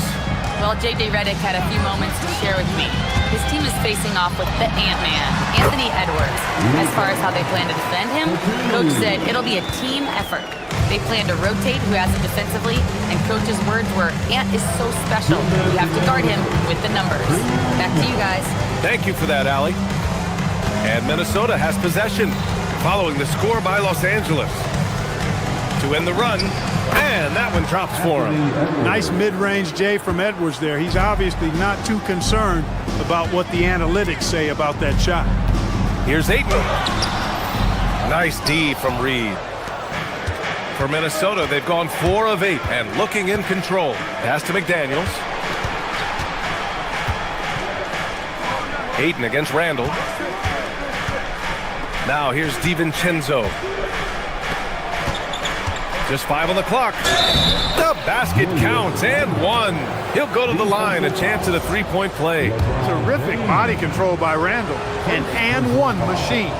[SPEAKER 9] Well, J.J. Redick had a few moments to share with me. His team is facing off with the Ant-Man, Anthony Edwards. As far as how they plan to defend him, Coach said it'll be a team effort. They plan to rotate who has it defensively, and Coach's words were, Ant is so special. We have to guard him with the numbers. Back to you guys.
[SPEAKER 4] Thank you for that, Allie. And Minnesota has possession, following the score by Los Angeles. To end the run, and that one drops for him.
[SPEAKER 5] Nice mid-range J from Edwards there. He's obviously not too concerned about what the analytics say about that shot.
[SPEAKER 4] Here's Ayton. Nice D from Reed. For Minnesota, they've gone 4 of 8 and looking in control. Pass to McDaniels. Ayton against Randall. Now here's DiVincenzo. Just 5 on the clock. The basket counts and one. He'll go to the line, a chance at a three-point play.
[SPEAKER 5] Terrific body control by Randall. An and one machine.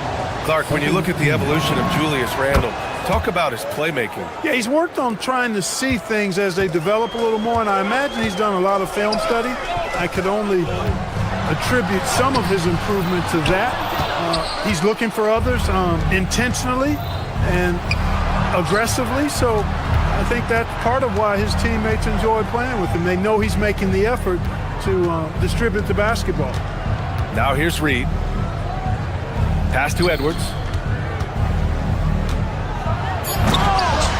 [SPEAKER 4] Clark, when you look at the evolution of Julius Randle, talk about his playmaking.
[SPEAKER 5] Yeah, he's worked on trying to see things as they develop a little more, and I imagine he's done a lot of film study. I could only attribute some of his improvement to that. He's looking for others intentionally and aggressively, so I think that's part of why his teammates enjoy playing with him. They know he's making the effort to distribute the basketball.
[SPEAKER 4] Now here's Reed. Pass to Edwards.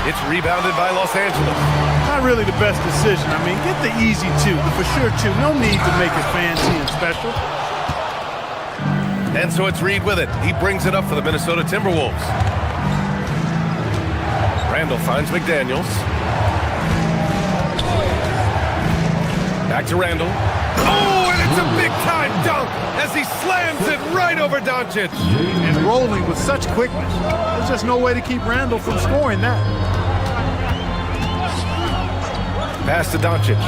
[SPEAKER 4] It's rebounded by Los Angeles.
[SPEAKER 5] Not really the best decision. I mean, get the easy two, the for sure two. No need to make it fancy and special.
[SPEAKER 4] And so it's Reed with it. He brings it up for the Minnesota Timberwolves. Randall finds McDaniels. Back to Randall. Oh, and it's a big-time dunk as he slams it right over Doncic.
[SPEAKER 5] And rolling with such quickness. There's just no way to keep Randall from scoring that.
[SPEAKER 4] Pass to Doncic.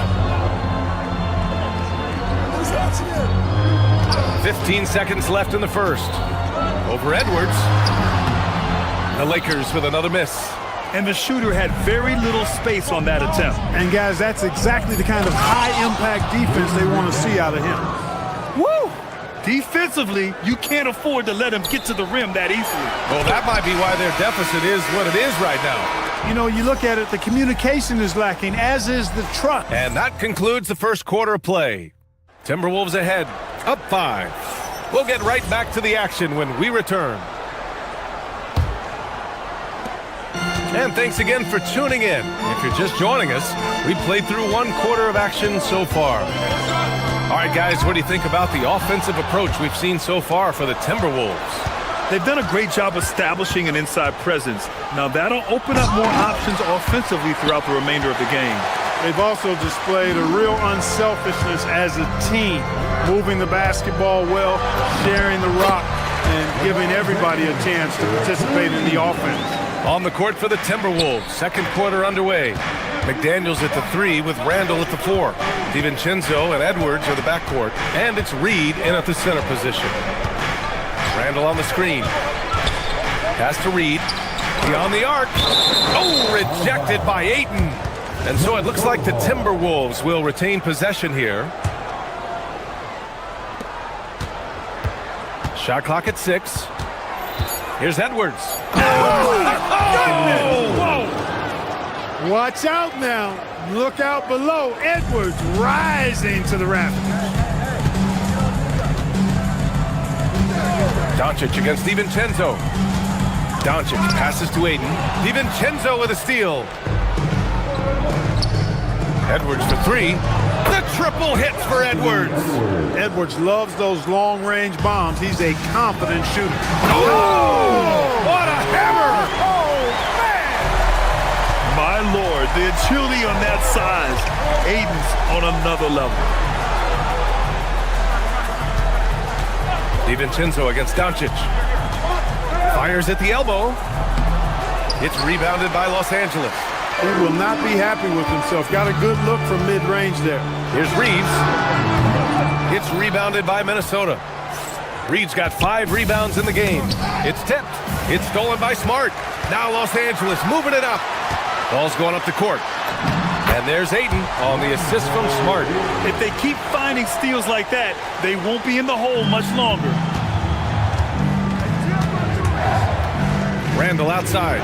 [SPEAKER 4] 15 seconds left in the first. Over Edwards. The Lakers with another miss.
[SPEAKER 5] And the shooter had very little space on that attempt. And guys, that's exactly the kind of high-impact defense they want to see out of him. Woo! Defensively, you can't afford to let him get to the rim that easily.
[SPEAKER 4] Well, that might be why their deficit is what it is right now.
[SPEAKER 5] You know, you look at it, the communication is lacking, as is the trust.
[SPEAKER 4] And that concludes the first quarter of play. Timberwolves ahead, up 5. We'll get right back to the action when we return. And thanks again for tuning in. If you're just joining us, we played through 1 quarter of action so far. All right, guys, what do you think about the offensive approach we've seen so far for the Timberwolves?
[SPEAKER 5] They've done a great job establishing an inside presence. Now, that'll open up more options offensively throughout the remainder of the game. They've also displayed a real unselfishness as a team, moving the basketball well, sharing the rock, and giving everybody a chance to participate in the offense.
[SPEAKER 4] On the court for the Timberwolves, second quarter underway. McDaniels at the 3 with Randall at the 4. DiVincenzo and Edwards are the backcourt, and it's Reed in at the center position. Randall on the screen. Pass to Reed. Beyond the arc. Oh, rejected by Ayton. And so it looks like the Timberwolves will retain possession here. Shot clock at 6. Here's Edwards.
[SPEAKER 5] Oh! Watch out now. Look out below. Edwards rising to the rafters.
[SPEAKER 4] Doncic against DiVincenzo. Doncic passes to Ayton. DiVincenzo with a steal. Edwards for 3. The triple hits for Edwards.
[SPEAKER 5] Edwards loves those long-range bombs. He's a confident shooter.
[SPEAKER 4] Oh! What a hammer!
[SPEAKER 5] Oh, man! My Lord, the agility on that size. Ayton's on another level.
[SPEAKER 4] DiVincenzo against Doncic. Fires at the elbow. It's rebounded by Los Angeles.
[SPEAKER 5] He will not be happy with himself. Got a good look from mid-range there.
[SPEAKER 4] Here's Reeves. It's rebounded by Minnesota. Reed's got 5 rebounds in the game. It's tipped. It's stolen by Smart. Now Los Angeles moving it up. Ball's going up the court. And there's Ayton on the assist from Smart.
[SPEAKER 5] If they keep finding steals like that, they won't be in the hole much longer.
[SPEAKER 4] Randall outside.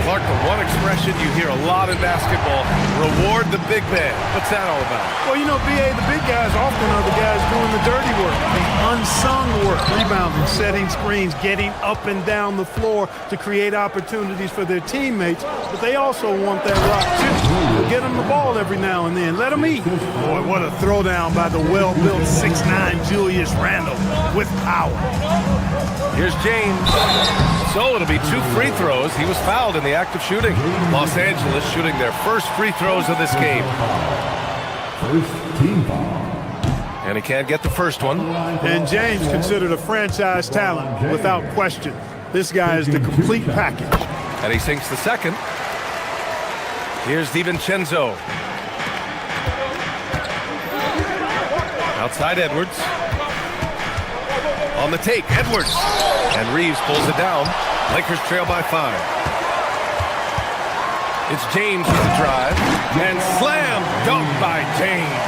[SPEAKER 4] Clark, the one expression you hear a lot in basketball, reward the big man. What's that all about?
[SPEAKER 5] Well, you know, B.A., the big guys often are the guys doing the dirty work, the unsung work, rebounding, setting screens, getting up and down the floor to create opportunities for their teammates. But they also want that rock, too. Get them the ball every now and then. Let them eat. Boy, what a throwdown by the well-built 6'9" Julius Randle with power.
[SPEAKER 4] Here's James. So it'll be 2 free throws. He was fouled in the act of shooting. Los Angeles shooting their first free throws of this game.
[SPEAKER 11] First team foul.
[SPEAKER 4] And he can't get the first one.
[SPEAKER 2] And James considered a franchise talent without question. This guy is the complete package.
[SPEAKER 4] And he sinks the second. Here's DiVincenzo. Outside Edwards. On the take, Edwards. And Reeves pulls it down. Lakers trail by 5. It's James with the drive. And slam dunk by James.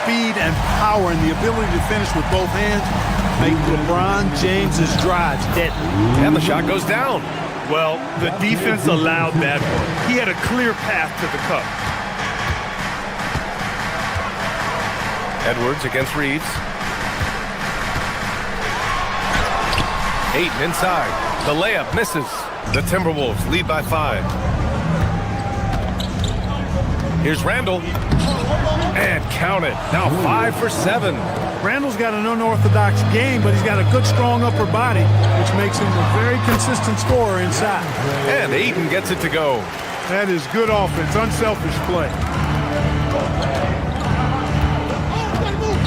[SPEAKER 2] Speed and power and the ability to finish with both hands make LeBron James's drives deadly.
[SPEAKER 4] And the shot goes down.
[SPEAKER 5] Well, the defense allowed that one. He had a clear path to the cup.
[SPEAKER 4] Edwards against Reeves. Ayton inside. The layup misses. The Timberwolves lead by 5. Here's Randall. And count it. Now 5 for 7.
[SPEAKER 2] Randall's got an unorthodox game, but he's got a good, strong upper body, which makes him a very consistent scorer inside.
[SPEAKER 4] And Ayton gets it to go.
[SPEAKER 2] That is good offense, unselfish play.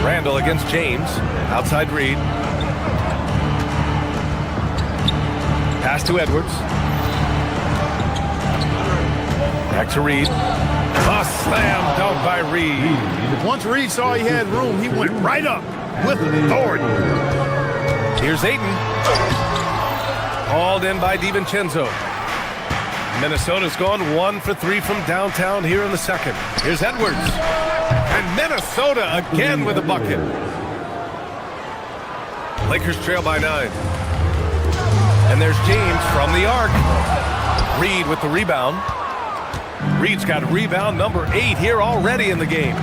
[SPEAKER 4] Randall against James. Outside Reed. Pass to Edwards. Back to Reed. A slam dunk by Reed.
[SPEAKER 2] Once Reed saw he had room, he went right up with authority.
[SPEAKER 4] Here's Ayton. Hauled in by DiVincenzo. Minnesota's gone 1 for 3 from downtown here in the second. Here's Edwards. And Minnesota again with a bucket. Lakers trail by 9. And there's James from the arc. Reed with the rebound. Reed's got rebound number 8 here already in the game.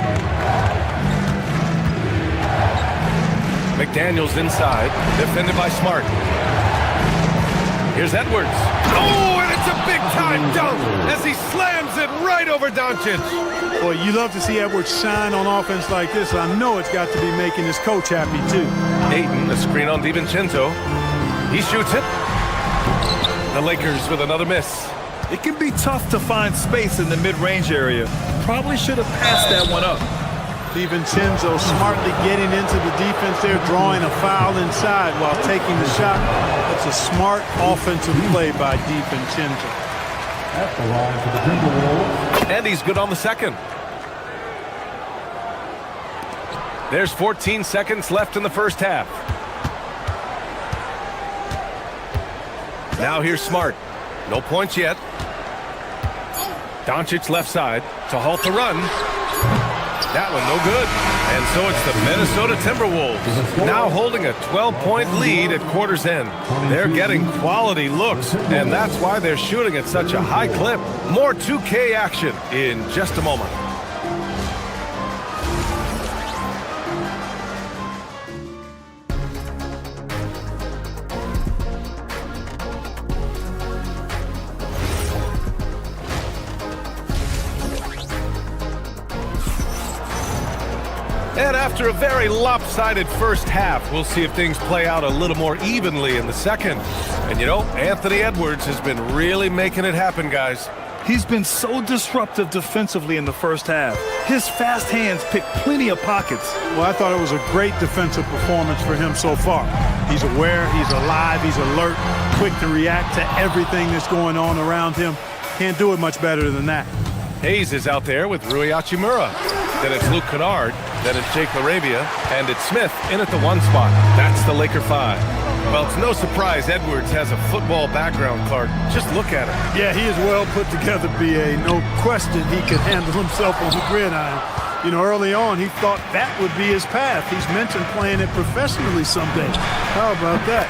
[SPEAKER 4] McDaniels inside, defended by Smart. Here's Edwards. Oh, and it's a big-time dunk as he slams it right over Doncic.
[SPEAKER 2] Boy, you love to see Edwards shine on offense like this. I know it's got to be making his coach happy, too.
[SPEAKER 4] Ayton, the screen on DiVincenzo. He shoots it. The Lakers with another miss.
[SPEAKER 5] It can be tough to find space in the mid-range area. Probably should have passed that one up.
[SPEAKER 2] DiVincenzo smartly getting into the defense there, drawing a foul inside while taking the shot. That's a smart offensive play by DiVincenzo.
[SPEAKER 11] At the line for the Timberwolves.
[SPEAKER 4] And he's good on the second. There's 14 seconds left in the first half. Now here's Smart. No points yet. Doncic left side to halt the run. That one no good. And so it's the Minnesota Timberwolves now holding a 12-point lead at quarter's end. They're getting quality looks, and that's why they're shooting at such a high clip. More 2K action in just a moment. And after a very lopsided first half, we'll see if things play out a little more evenly in the second. And you know, Anthony Edwards has been really making it happen, guys.
[SPEAKER 5] He's been so disruptive defensively in the first half. His fast hands pick plenty of pockets.
[SPEAKER 2] Well, I thought it was a great defensive performance for him so far. He's aware, he's alive, he's alert, quick to react to everything that's going on around him. Can't do it much better than that.
[SPEAKER 4] Hayes is out there with Rui Hachimura. Then it's Luke Kennard. Then it's Jake LaRavia. And it's Smith in at the 1 spot. That's the Laker 5. Well, it's no surprise Edwards has a football background, Clark. Just look at him.
[SPEAKER 2] Yeah, he is well put together, B.A. No question he could handle himself on the gridiron. You know, early on, he thought that would be his path. He's mentioned playing it professionally someday. How about that?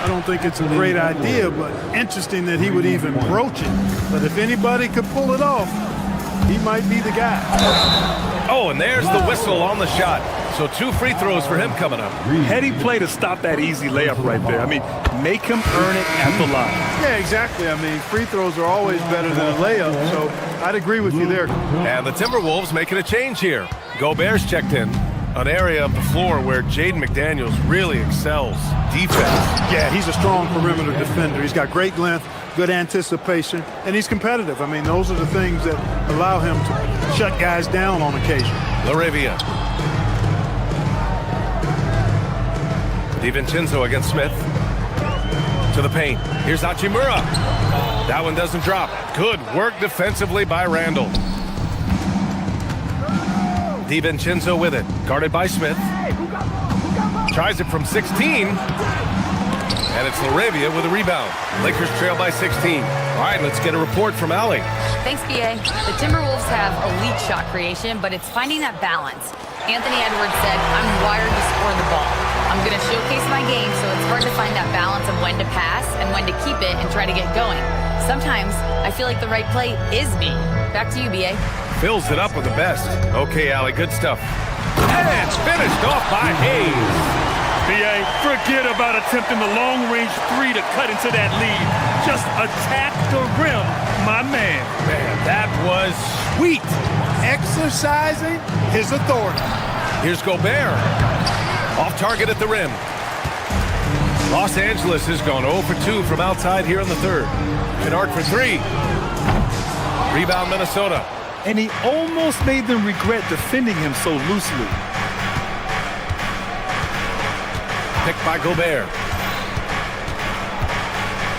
[SPEAKER 2] I don't think it's a great idea, but interesting that he would even broach it. But if anybody could pull it off, he might be the guy.
[SPEAKER 4] Oh, and there's the whistle on the shot. So 2 free throws for him coming up.
[SPEAKER 5] Heady play to stop that easy layup right there. I mean, make him earn it at the line.
[SPEAKER 2] Yeah, exactly. I mean, free throws are always better than a layup, so I'd agree with you there.
[SPEAKER 4] And the Timberwolves making a change here. Gobert's checked in. An area of the floor where Jaden McDaniels really excels. Defense.
[SPEAKER 2] Yeah, he's a strong perimeter defender. He's got great length, good anticipation, and he's competitive. I mean, those are the things that allow him to shut guys down on occasion.
[SPEAKER 4] LaRavia. DiVincenzo against Smith. To the paint. Here's Hachimura. That one doesn't drop. Good work defensively by Randall. DiVincenzo with it. Guarded by Smith. Tries it from 16. And it's LaRavia with a rebound. Lakers trail by 16. All right, let's get a report from Allie.
[SPEAKER 9] Thanks, BA. The Timberwolves have elite shot creation, but it's finding that balance. Anthony Edwards said, I'm wired to score the ball. I'm going to showcase my game, so it's hard to find that balance of when to pass and when to keep it and try to get going. Sometimes I feel like the right play is me. Back to you, BA.
[SPEAKER 4] Fills it up with the best. Okay, Allie, good stuff. And it's finished off by Hayes.
[SPEAKER 5] BA, forget about attempting the long-range three to cut into that lead. Just attack the rim, my man.
[SPEAKER 4] Man, that was sweet.
[SPEAKER 2] Exercising his authority.
[SPEAKER 4] Here's Gobert. Off target at the rim. Los Angeles has gone 0 for 2 from outside here in the third. Kennard for 3. Rebound Minnesota.
[SPEAKER 5] And he almost made them regret defending him so loosely.
[SPEAKER 4] Picked by Gobert.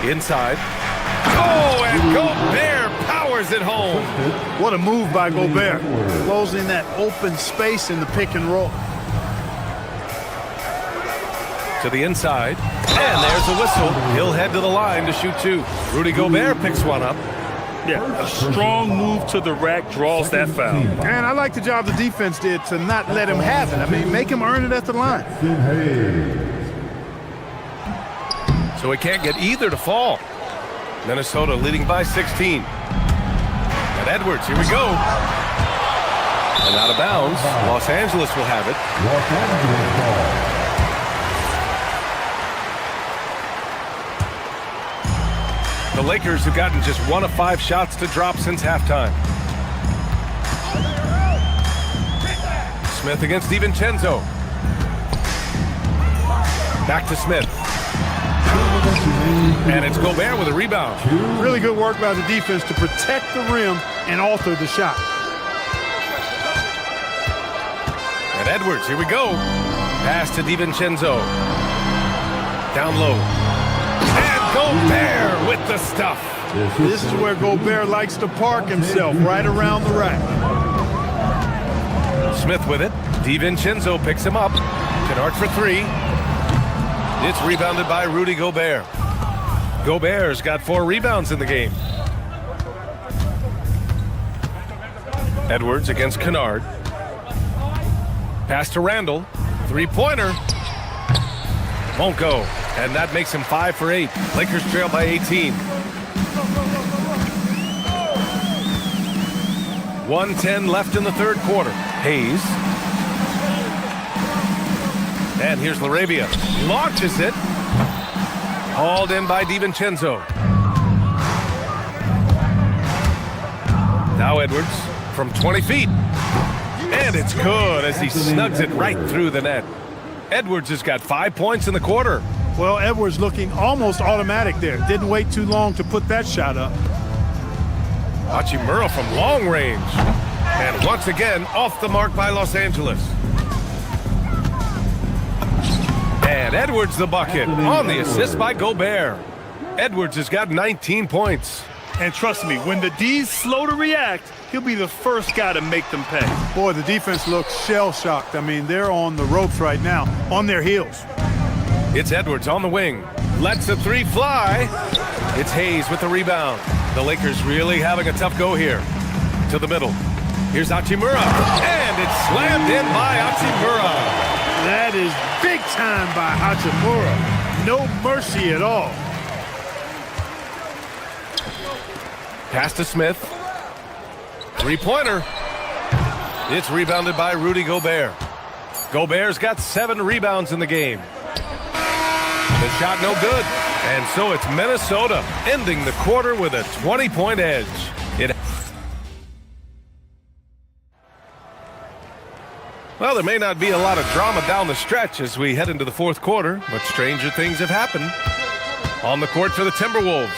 [SPEAKER 4] Inside. Oh, and Gobert powers it home.
[SPEAKER 2] What a move by Gobert. Closing that open space in the pick and roll.
[SPEAKER 4] To the inside. And there's the whistle. He'll head to the line to shoot 2. Rudy Gobert picks one up.
[SPEAKER 5] Yeah, a strong move to the rack draws that foul.
[SPEAKER 2] And I like the job the defense did to not let him have it. I mean, make him earn it at the line.
[SPEAKER 4] So he can't get either to fall. Minnesota leading by 16. And Edwards, here we go. And out of bounds. Los Angeles will have it.
[SPEAKER 11] Los Angeles ball.
[SPEAKER 4] The Lakers have gotten just 1 of 5 shots to drop since halftime. Smith against DiVincenzo. Back to Smith. And it's Gobert with a rebound.
[SPEAKER 2] Really good work by the defense to protect the rim and alter the shot.
[SPEAKER 4] And Edwards, here we go. Pass to DiVincenzo. Down low. And Gobert with the stuff.
[SPEAKER 2] This is where Gobert likes to park himself, right around the rack.
[SPEAKER 4] Smith with it. DiVincenzo picks him up. Kennard for 3. It's rebounded by Rudy Gobert. Gobert's got 4 rebounds in the game. Edwards against Kennard. Pass to Randall. 3-pointer. Won't go. And that makes him 5 for 8. Lakers trail by 18. 1:10 left in the third quarter. Hayes. And here's LaRavia. Launches it. Hauled in by DiVincenzo. Now Edwards from 20 feet. And it's good as he snugs it right through the net. Edwards has got 5 points in the quarter.
[SPEAKER 2] Well, Edwards looking almost automatic there. Didn't wait too long to put that shot up.
[SPEAKER 4] Hachimura from long range. And once again, off the mark by Los Angeles. And Edwards the bucket on the assist by Gobert. Edwards has got 19 points.
[SPEAKER 5] And trust me, when the D's slow to react, he'll be the first guy to make them pay.
[SPEAKER 2] Boy, the defense looks shell-shocked. I mean, they're on the ropes right now, on their heels.
[SPEAKER 4] It's Edwards on the wing. Lets the 3 fly. It's Hayes with the rebound. The Lakers really having a tough go here. To the middle. Here's Hachimura. And it's slammed in by Hachimura.
[SPEAKER 2] That is big time by Hachimura. No mercy at all.
[SPEAKER 4] Pass to Smith. 3-pointer. It's rebounded by Rudy Gobert. Gobert's got 7 rebounds in the game. The shot no good. And so it's Minnesota ending the quarter with a 20-point edge. Well, there may not be a lot of drama down the stretch as we head into the fourth quarter, but stranger things have happened. On the court for the Timberwolves.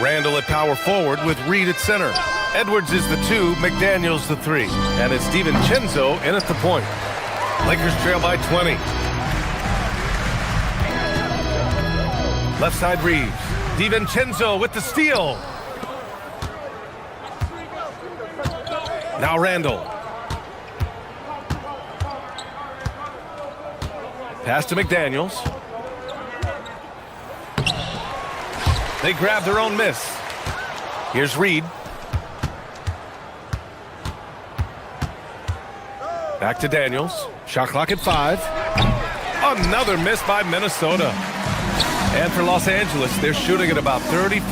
[SPEAKER 4] Randall at power forward with Reed at center. Edwards is the 2, McDaniels the 3. And it's DiVincenzo in at the point. Lakers trail by 20. Left side Reeves. DiVincenzo with the steal. Now Randall. Pass to McDaniels. They grab their own miss. Here's Reed. Back to Daniels. Shot clock at 5. Another miss by Minnesota. And for Los Angeles, they're shooting at about 34%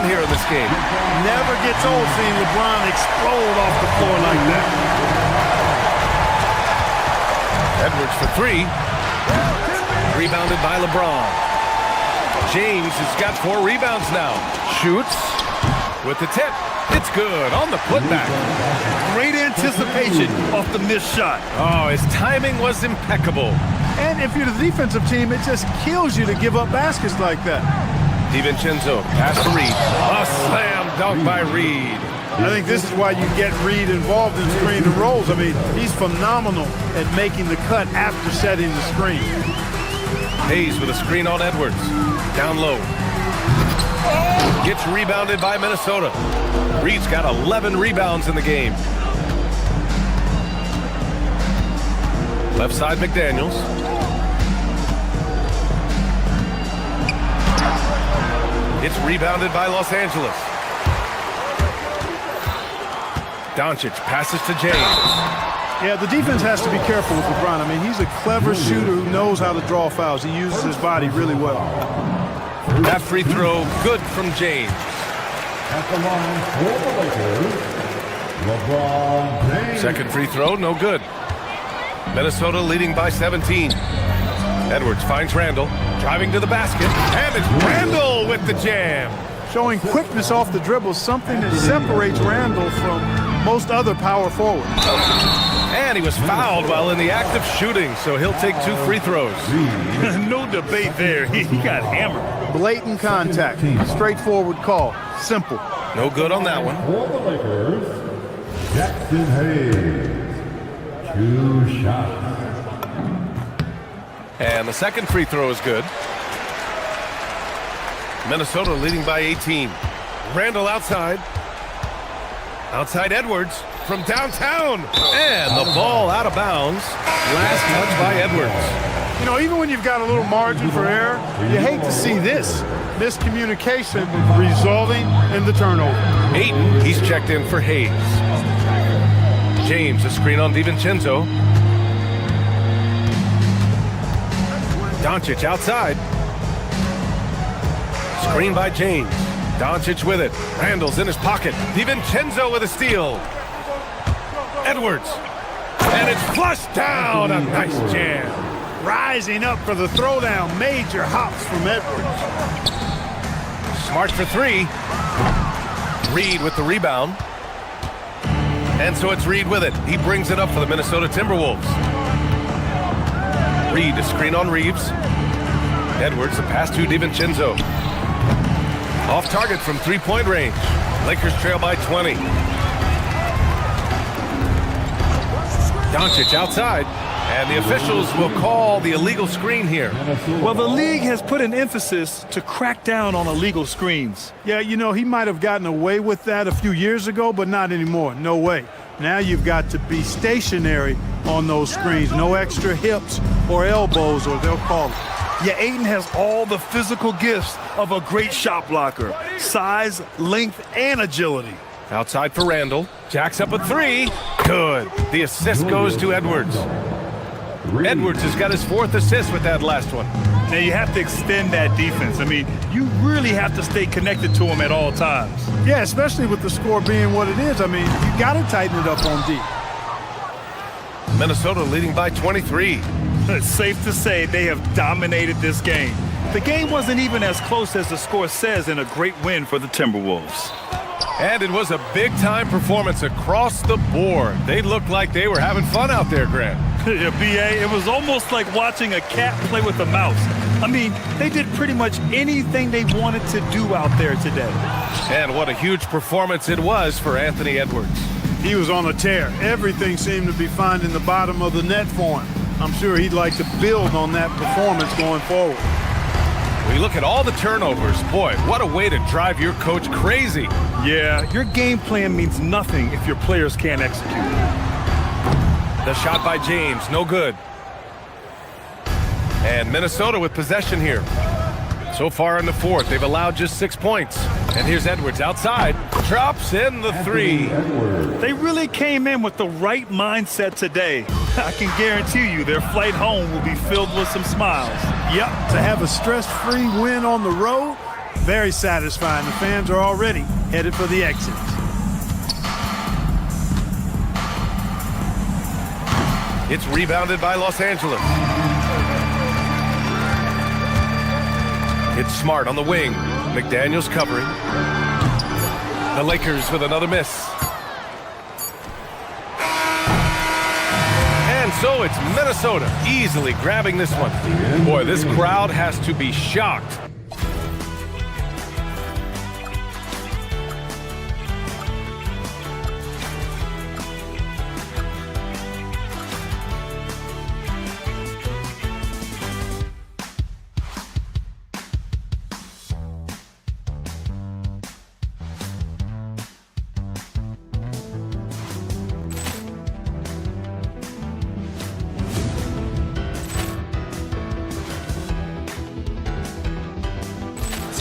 [SPEAKER 4] here in this game.
[SPEAKER 2] Never gets old seeing LeBron explode off the floor like that.
[SPEAKER 4] Edwards for 3. Rebounded by LeBron. James has got 4 rebounds now. Shoots with the tip. It's good on the putback.
[SPEAKER 5] Great anticipation off the missed shot.
[SPEAKER 4] Oh, his timing was impeccable.
[SPEAKER 2] And if you're the defensive team, it just kills you to give up baskets like that.
[SPEAKER 4] DiVincenzo, pass to Reed. A slam dunk by Reed.
[SPEAKER 2] I think this is why you get Reed involved in screen and rolls. I mean, he's phenomenal at making the cut after setting the screen.
[SPEAKER 4] Hayes with a screen on Edwards. Down low. Gets rebounded by Minnesota. Reed's got 11 rebounds in the game. Left side McDaniels. It's rebounded by Los Angeles. Doncic passes to James.
[SPEAKER 2] Yeah, the defense has to be careful with LeBron. I mean, he's a clever shooter who knows how to draw fouls. He uses his body really well.
[SPEAKER 4] That free throw, good from James.
[SPEAKER 11] At the line for the Lakers, LeBron James.
[SPEAKER 4] Second free throw, no good. Minnesota leading by 17. Edwards finds Randall, driving to the basket, and it's Randall with the jam.
[SPEAKER 2] Showing quickness off the dribble, something that separates Randall from most other power forwards.
[SPEAKER 4] And he was fouled while in the act of shooting, so he'll take 2 free throws.
[SPEAKER 5] No debate there. He got hammered.
[SPEAKER 2] Blatant contact. Straightforward call. Simple.
[SPEAKER 4] No good on that one.
[SPEAKER 11] For the Lakers, Jackson Hayes. 2 shots.
[SPEAKER 4] And the second free throw is good. Minnesota leading by 18. Randall outside. Outside Edwards from downtown. And the ball out of bounds. Last touch by Edwards.
[SPEAKER 2] You know, even when you've got a little margin for error, you hate to see this miscommunication resulting in the turnover.
[SPEAKER 4] Ayton, he's checked in for Hayes. James, a screen on DiVincenzo. Doncic outside. Screen by James. Doncic with it. Randall's in his pocket. DiVincenzo with a steal. Edwards. And it's flushed down. A nice jam.
[SPEAKER 2] Rising up for the throwdown. Major hops from Edwards.
[SPEAKER 4] Smart for 3. Reed with the rebound. And so it's Reed with it. He brings it up for the Minnesota Timberwolves. Reed, a screen on Reeves. Edwards, a pass to DiVincenzo. Off target from 3-point range. Lakers trail by 20. Doncic outside. And the officials will call the illegal screen here.
[SPEAKER 5] Well, the league has put an emphasis to crack down on illegal screens.
[SPEAKER 2] Yeah, you know, he might have gotten away with that a few years ago, but not anymore. No way. Now you've got to be stationary on those screens. No extra hips or elbows, or they'll call it.
[SPEAKER 5] Yeah, Ayton has all the physical gifts of a great shot blocker. Size, length, and agility.
[SPEAKER 4] Outside for Randall. Jacks up a 3. Good. The assist goes to Edwards. Edwards has got his 4th assist with that last one.
[SPEAKER 5] Now you have to extend that defense. I mean, you really have to stay connected to him at all times.
[SPEAKER 2] Yeah, especially with the score being what it is. I mean, you got to tighten it up on D.
[SPEAKER 4] Minnesota leading by 23.
[SPEAKER 5] It's safe to say they have dominated this game. The game wasn't even as close as the score says in a great win for the Timberwolves.
[SPEAKER 4] And it was a big-time performance across the board. They looked like they were having fun out there, Grant.
[SPEAKER 5] Yeah, B.A., it was almost like watching a cat play with a mouse. I mean, they did pretty much anything they wanted to do out there today.
[SPEAKER 4] And what a huge performance it was for Anthony Edwards.
[SPEAKER 2] He was on a tear. Everything seemed to be finding the bottom of the net for him. I'm sure he'd like to build on that performance going forward.
[SPEAKER 4] We look at all the turnovers. Boy, what a way to drive your coach crazy.
[SPEAKER 5] Yeah, your game plan means nothing if your players can't execute.
[SPEAKER 4] The shot by James, no good. And Minnesota with possession here. So far in the fourth, they've allowed just 6 points. And here's Edwards outside, drops in the three.
[SPEAKER 5] They really came in with the right mindset today. I can guarantee you their flight home will be filled with some smiles.
[SPEAKER 2] Yep, to have a stress-free win on the road, very satisfying. The fans are already headed for the exits.
[SPEAKER 4] It's rebounded by Los Angeles. It's Smart on the wing. McDaniels covering. The Lakers with another miss. And so it's Minnesota easily grabbing this one. Boy, this crowd has to be shocked.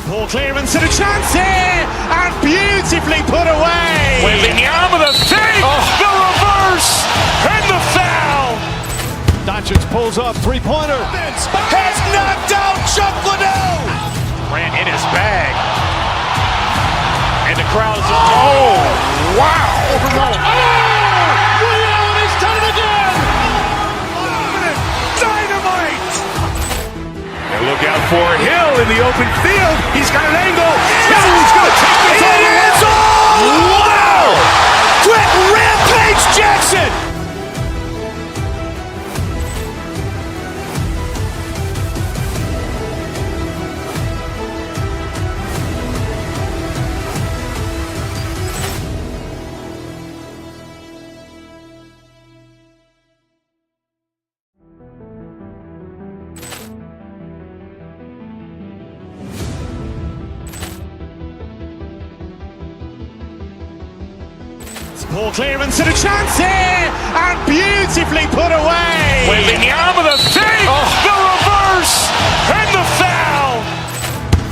[SPEAKER 1] Ball clearance and a chance here, and beautifully put away. Wembanyama the save, the reverse, and the foul.
[SPEAKER 3] Doncic pulls up, three-pointer.
[SPEAKER 1] Has knocked out Chuck Liddell. Ran in his bag. And the crowd is, oh, wow. Liddell, he's done it again. Dynamite. And look out for Hill in the open field. He's got an angle. He's going to take this all the way. Wow! Quick Rampage Jackson. Ball clearance and a chance here, and beautifully put away. Wembanyama the save, the reverse, and the foul.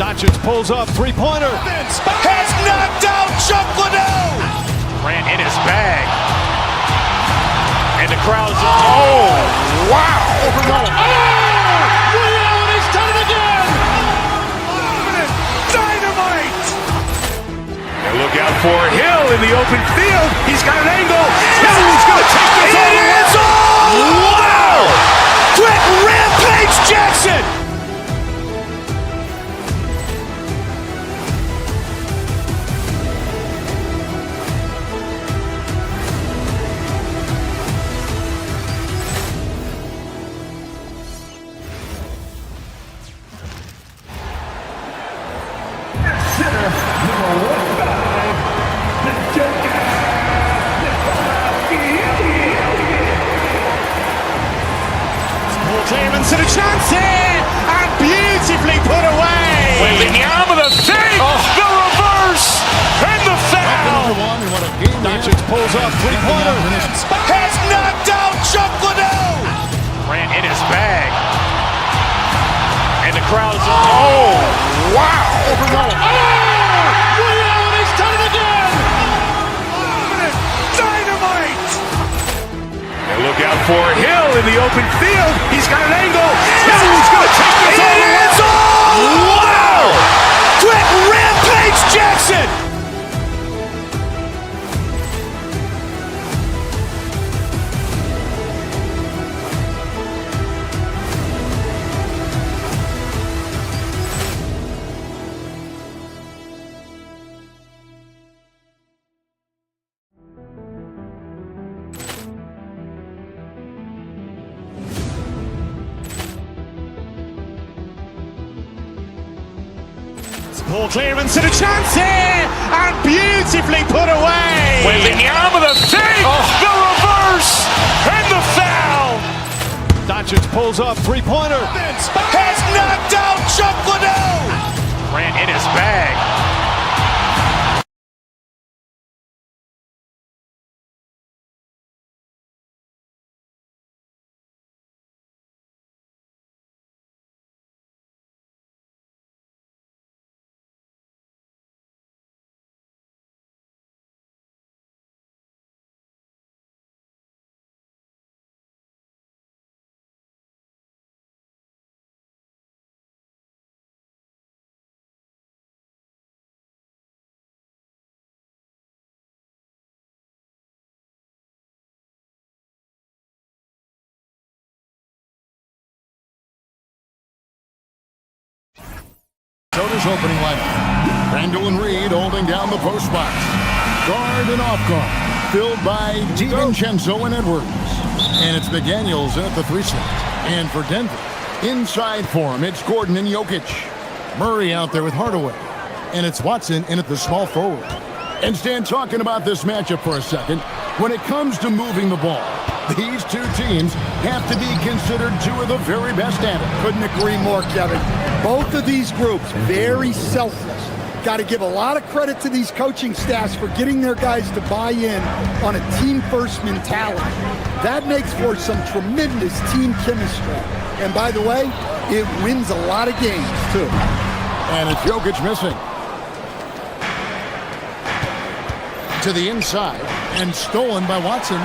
[SPEAKER 3] Doncic pulls up, three-pointer.
[SPEAKER 1] Has knocked out Chuck Liddell. Ran in his bag. And the crowd is, oh, wow. Liddell, he's done it again. Dynamite. And look out for Hill in the open field. He's got an angle. He's going to take this all the way. Wow! Quick Rampage Jackson. Clearance and a chance here, and beautifully put away. Wembanyama the save, the reverse, and the foul.
[SPEAKER 3] Doncic pulls up, three-pointer.
[SPEAKER 1] Has knocked out Chuck Liddell. Ran in his bag. And the crowd is, oh, wow. Liddell, he's done it again. Dynamite. And look out for Hill in the open field. He's got an angle. He's going to take this all the way. Wow! Quick Rampage Jackson. Poor clearance and a chance here, and beautifully put away.
[SPEAKER 3] Wembanyama the fake, the reverse, and the foul.
[SPEAKER 1] Doncic pulls up, three-pointer. Has knocked out Chuck Liddell.
[SPEAKER 3] Ran in his bag.
[SPEAKER 6] Minnesota's opening lineup. Randall and Reed holding down the post box. Guard and off guard. Filled by DiVincenzo and Edwards. And it's McDaniels at the 3 slot. And for Denver, inside for him, it's Gordon and Jokic. Murray out there with Hardaway. And it's Watson in at the small forward. And Stan, talking about this matchup for a second, when it comes to moving the ball, these two teams have to be considered two of the very best at it.
[SPEAKER 14] Couldn't agree more, Kevin. Both of these groups, very selfless. Got to give a lot of credit to these coaching staffs for getting their guys to buy in on a team-first mentality. That makes for some tremendous team chemistry. And by the way, it wins a lot of games, too.
[SPEAKER 6] And it's Jokic missing. To the inside, and stolen by Watson.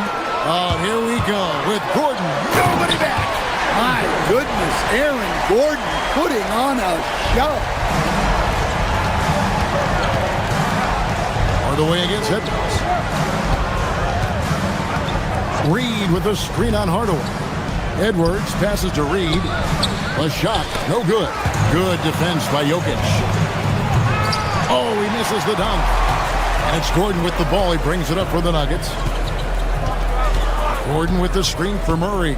[SPEAKER 6] Oh, here we go with Gordon. Nobody back.
[SPEAKER 14] My goodness, Aaron Gordon putting on a show.
[SPEAKER 6] Hardaway against Edwards. Reed with a screen on Hardaway. Edwards passes to Reed. A shot, no good. Good defense by Jokic. Oh, he misses the dunk. And it's Gordon with the ball. He brings it up for the Nuggets. Gordon with the screen for Murray.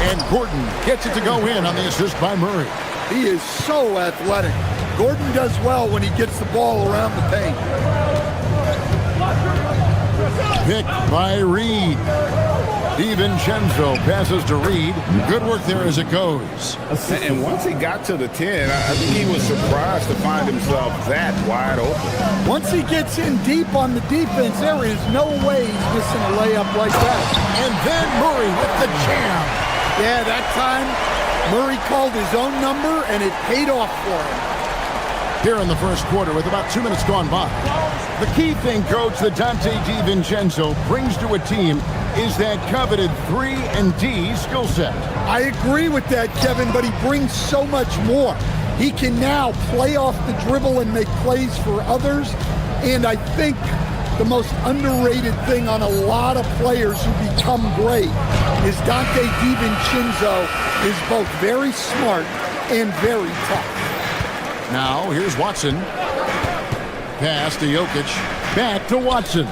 [SPEAKER 6] And Gordon gets it to go in on the assist by Murray.
[SPEAKER 14] He is so athletic. Gordon does well when he gets the ball around the paint.
[SPEAKER 6] Picked by Reed. DiVincenzo passes to Reed. Good work there as it goes.
[SPEAKER 10] And once he got to the 10, I think he was surprised to find himself that wide open.
[SPEAKER 14] Once he gets in deep on the defense, there is no way he's missing a layup like that.
[SPEAKER 6] And then Murray with the jam.
[SPEAKER 14] Yeah, that time Murray called his own number, and it paid off for him.
[SPEAKER 6] Here in the first quarter with about 2 minutes gone by. The key thing, Coach, that Dante DiVincenzo brings to a team is that coveted 3-and-D skill set.
[SPEAKER 14] I agree with that, Kevin, but he brings so much more. He can now play off the dribble and make plays for others, and I think the most underrated thing on a lot of players who become great is Dante DiVincenzo is both very smart and very tough.
[SPEAKER 6] Now, here's Watson. Pass to Jokic. Back to Watson.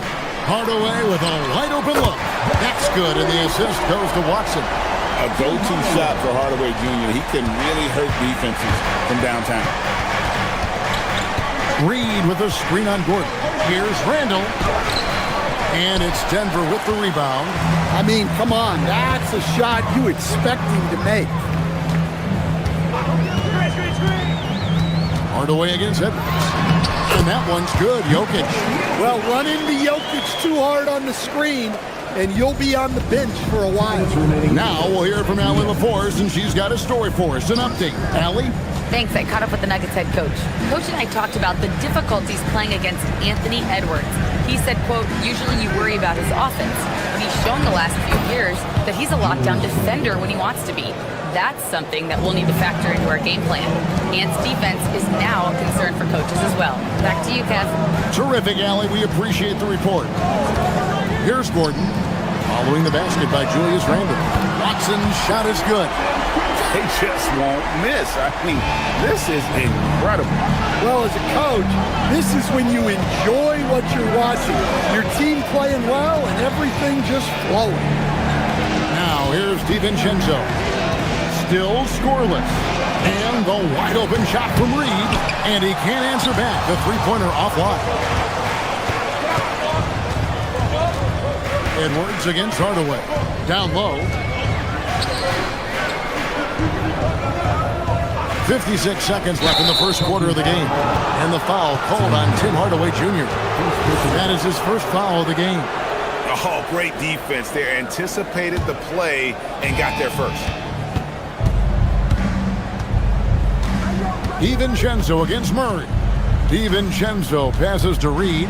[SPEAKER 6] Hardaway with a wide open look. That's good, and the assist goes to Watson.
[SPEAKER 8] A go-to shot for Hardaway Jr. He can really hurt defenses from downtown.
[SPEAKER 6] Reed with a screen on Gordon. Here's Randall. And it's Denver with the rebound.
[SPEAKER 14] I mean, come on. That's a shot you expect him to make.
[SPEAKER 6] Hardaway against Edwards. And that one's good. Jokic.
[SPEAKER 14] Well, run into Jokic too hard on the screen, and you'll be on the bench for a while.
[SPEAKER 6] Now we'll hear from Allie LaForce, and she's got a story for us. An update. Allie?
[SPEAKER 9] Thanks. I caught up with the Nuggets head coach. Coach and I talked about the difficulties playing against Anthony Edwards. He said, quote, usually you worry about his offense, but he's shown the last few years that he's a lockdown defender when he wants to be. That's something that we'll need to factor into our game plan. Ant's defense is now a concern for coaches as well. Back to you, Kev.
[SPEAKER 6] Terrific, Allie. We appreciate the report. Here's Gordon. Following the basket by Julius Randle. Watson's shot is good.
[SPEAKER 10] They just won't miss. I mean, this is incredible.
[SPEAKER 14] Well, as a coach, this is when you enjoy what you're watching. Your team playing well and everything just flowing.
[SPEAKER 6] Now, here's DiVincenzo. still scoreless. And the wide open shot from Reed. And he can't answer back. The three-pointer offline. Edwards against Hardaway. Down low. 56 seconds left in the first quarter of the game. And the foul called on Tim Hardaway Jr. That is his first foul of the game.
[SPEAKER 10] Oh, great defense there. Anticipated the play and got there first.
[SPEAKER 6] DiVincenzo against Murray. DiVincenzo passes to Reed.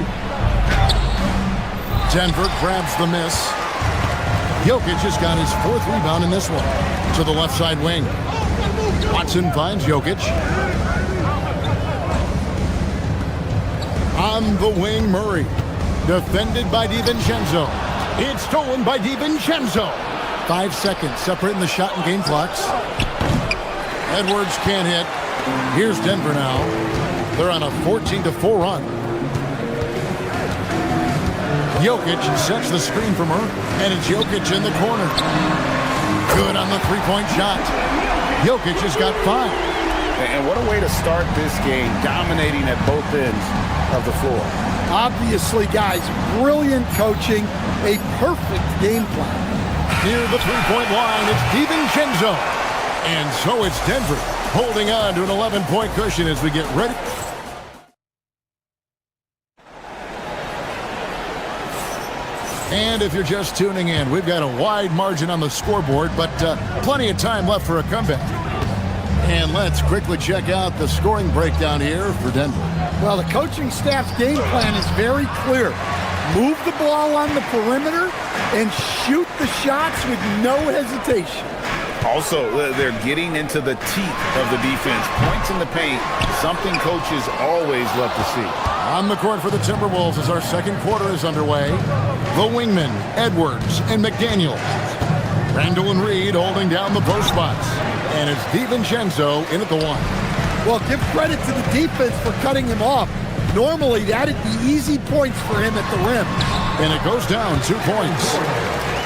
[SPEAKER 6] Denver grabs the miss. Jokic has got his fourth rebound in this one. To the left side wing. Watson finds Jokic. On the wing, Murray. Defended by DiVincenzo. It's stolen by DiVincenzo. 5 seconds separating the shot and game clocks. Edwards can't hit. Here's Denver now. They're on a 14-4 run. Jokic sets the screen from her, and it's Jokic in the corner. Good on the three-point shot. Jokic has got 5.
[SPEAKER 8] And what a way to start this game, dominating at both ends of the floor.
[SPEAKER 14] Obviously, guys, brilliant coaching, a perfect game plan.
[SPEAKER 6] Near the three-point line, it's DiVincenzo. And so it's Denver holding on to an 11-point cushion as we get ready. And if you're just tuning in, we've got a wide margin on the scoreboard, but plenty of time left for a comeback. And let's quickly check out the scoring breakdown here for Denver.
[SPEAKER 14] Well, the coaching staff's game plan is very clear. Move the ball on the perimeter and shoot the shots with no hesitation.
[SPEAKER 10] Also, they're getting into the teeth of the defense. Points in the paint, something coaches always love to see.
[SPEAKER 6] On the court for the Timberwolves as our second quarter is underway. The wingmen, Edwards and McDaniel. Randall and Reed holding down the post spots. And it's DiVincenzo in at the one.
[SPEAKER 14] Well, give credit to the defense for cutting him off. Normally, that'd be easy points for him at the rim.
[SPEAKER 6] And it goes down 2 points.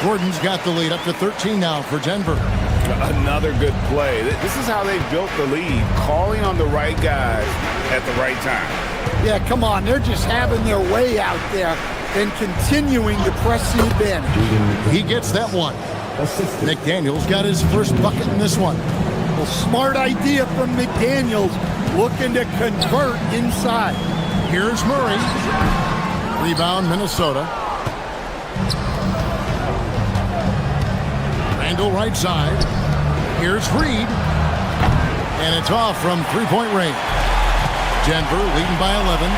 [SPEAKER 6] Gordon's got the lead up to 13 now for Denver.
[SPEAKER 10] Another good play. This is how they built the lead, calling on the right guys at the right time.
[SPEAKER 14] Yeah, come on. They're just having their way out there and continuing to press the advantage.
[SPEAKER 6] He gets that one. McDaniel's got his first bucket in this one.
[SPEAKER 14] Well, smart idea from McDaniels, looking to convert inside.
[SPEAKER 6] Here's Murray. Rebound, Minnesota. Randall right side. Here's Reed. And it's off from three-point range. Denver leading by 11.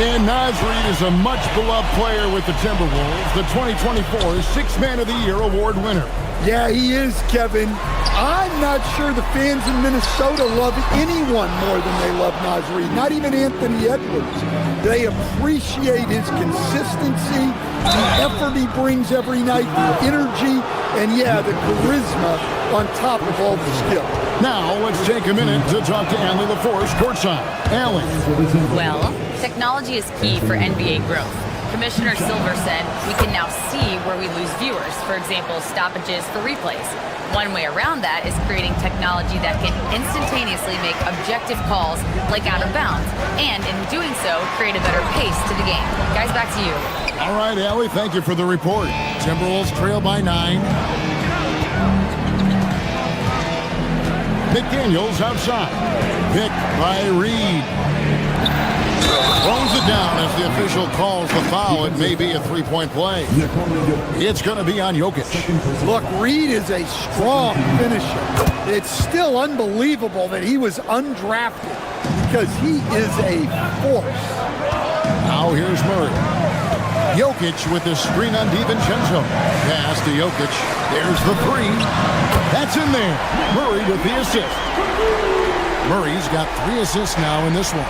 [SPEAKER 6] And Naz Reid is a much-beloved player with the Timberwolves, the 2024 Sixth Man of the Year award winner.
[SPEAKER 14] Yeah, he is, Kevin. I'm not sure the fans in Minnesota love anyone more than they love Naz Reid, not even Anthony Edwards. They appreciate his consistency, the effort he brings every night, the energy, and yeah, the charisma on top of all the skill.
[SPEAKER 6] Now, let's take a minute to talk to Allie LaForce courtside. Allie.
[SPEAKER 9] Well, technology is key for NBA growth. Commissioner Silver said we can now see where we lose viewers, for example, stoppages for replays. One way around that is creating technology that can instantaneously make objective calls like out of bounds, and in doing so, create a better pace to the game. Guys, back to you.
[SPEAKER 6] All right, Allie, thank you for the report. Timberwolves trail by 9. McDaniels outside. Picked by Reed. Throws it down as the official calls the foul. It may be a three-point play. It's going to be on Jokic.
[SPEAKER 14] Look, Reed is a strong finisher. It's still unbelievable that he was undrafted because he is a force.
[SPEAKER 6] Now here's Murray. Jokic with the screen on DiVincenzo. Pass to Jokic. There's the three. That's in there. Murray with the assist. Murray's got 3 assists now in this one.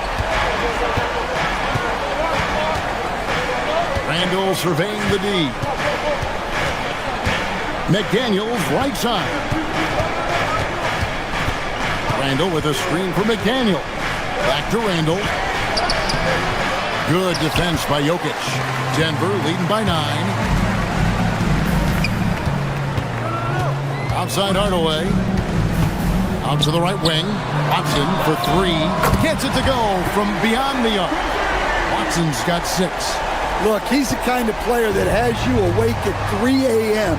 [SPEAKER 6] Randall surveying the D. McDaniels right side. Randall with a screen for McDaniel. Back to Randall. Good defense by Jokic. Denver leading by 9. Outside Hardaway. Out to the right wing. Watson for three. Gets it to go from beyond the arc. Watson's got 6.
[SPEAKER 14] Look, he's the kind of player that has you awake at 3 a.m.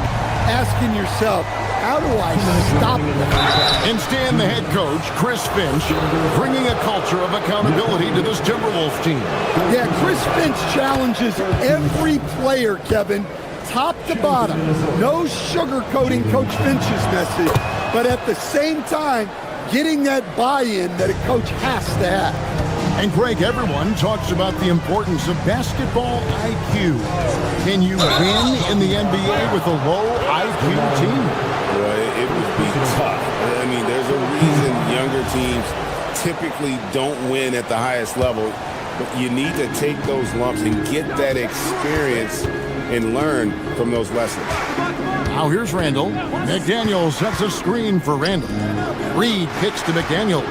[SPEAKER 14] asking yourself, how do I stop that?
[SPEAKER 6] Instead, the head coach, Chris Finch, bringing a culture of accountability to this Timberwolves team.
[SPEAKER 14] Yeah, Chris Finch challenges every player, Kevin, top to bottom. No sugarcoating Coach Finch's message, but at the same time, getting that buy-in that a coach has to have.
[SPEAKER 6] And Greg, everyone talks about the importance of basketball IQ. Can you win in the NBA with a low IQ team?
[SPEAKER 10] Well, it would be tough. I mean, there's a reason younger teams typically don't win at the highest level. But you need to take those lumps and get that experience and learn from those lessons.
[SPEAKER 6] Now here's Randall. McDaniels sets a screen for Randall. Reed kicks to McDaniels.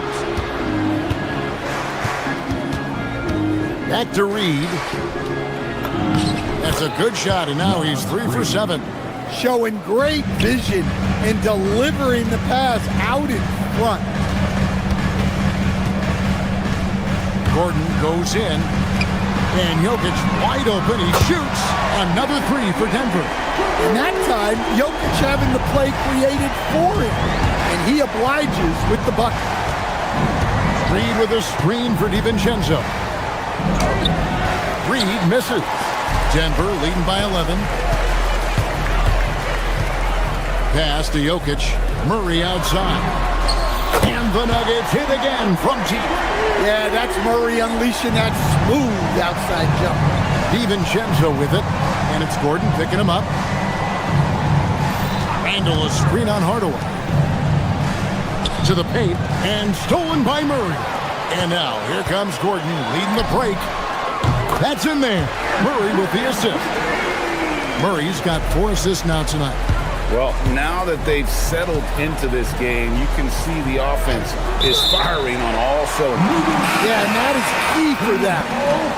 [SPEAKER 6] Back to Reed. That's a good shot, and now he's 3 for 7.
[SPEAKER 14] Showing great vision and delivering the pass out in front.
[SPEAKER 6] Gordon goes in, and Jokic wide open. He shoots another 3 for Denver.
[SPEAKER 14] And that time, Jokic having the play created for him, and he obliges with the bucket.
[SPEAKER 6] Reed with a screen for DiVincenzo. Reed misses. Denver leading by 11. Pass to Jokic. Murray outside. And the Nuggets hit again from deep.
[SPEAKER 14] Yeah, that's Murray unleashing that smooth outside jumper.
[SPEAKER 6] DiVincenzo with it. And it's Gordon picking him up. Randall a screen on Hardaway. To the paint. And stolen by Murray. And now here comes Gordon leading the break. That's in there. Murray with the assist. Murray's got 4 assists now tonight.
[SPEAKER 10] Well, now that they've settled into this game, you can see the offense is firing on all cylinders.
[SPEAKER 14] Yeah, and that is key for them.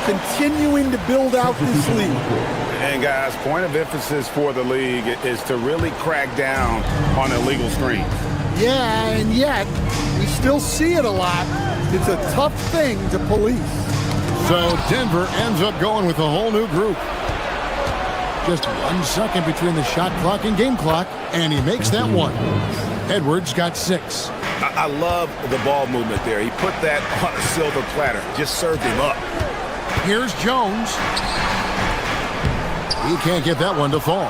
[SPEAKER 14] Continuing to build out this league.
[SPEAKER 10] And guys, point of emphasis for the league is to really crack down on illegal screens.
[SPEAKER 14] Yeah, and yet, we still see it a lot. It's a tough thing to police.
[SPEAKER 6] So Denver ends up going with a whole new group. Just 1 second between the shot clock and game clock, and he makes that one. Edwards got 6.
[SPEAKER 10] I love the ball movement there. He put that on a silver platter. Just served him up.
[SPEAKER 6] Here's Jones. He can't get that one to fall.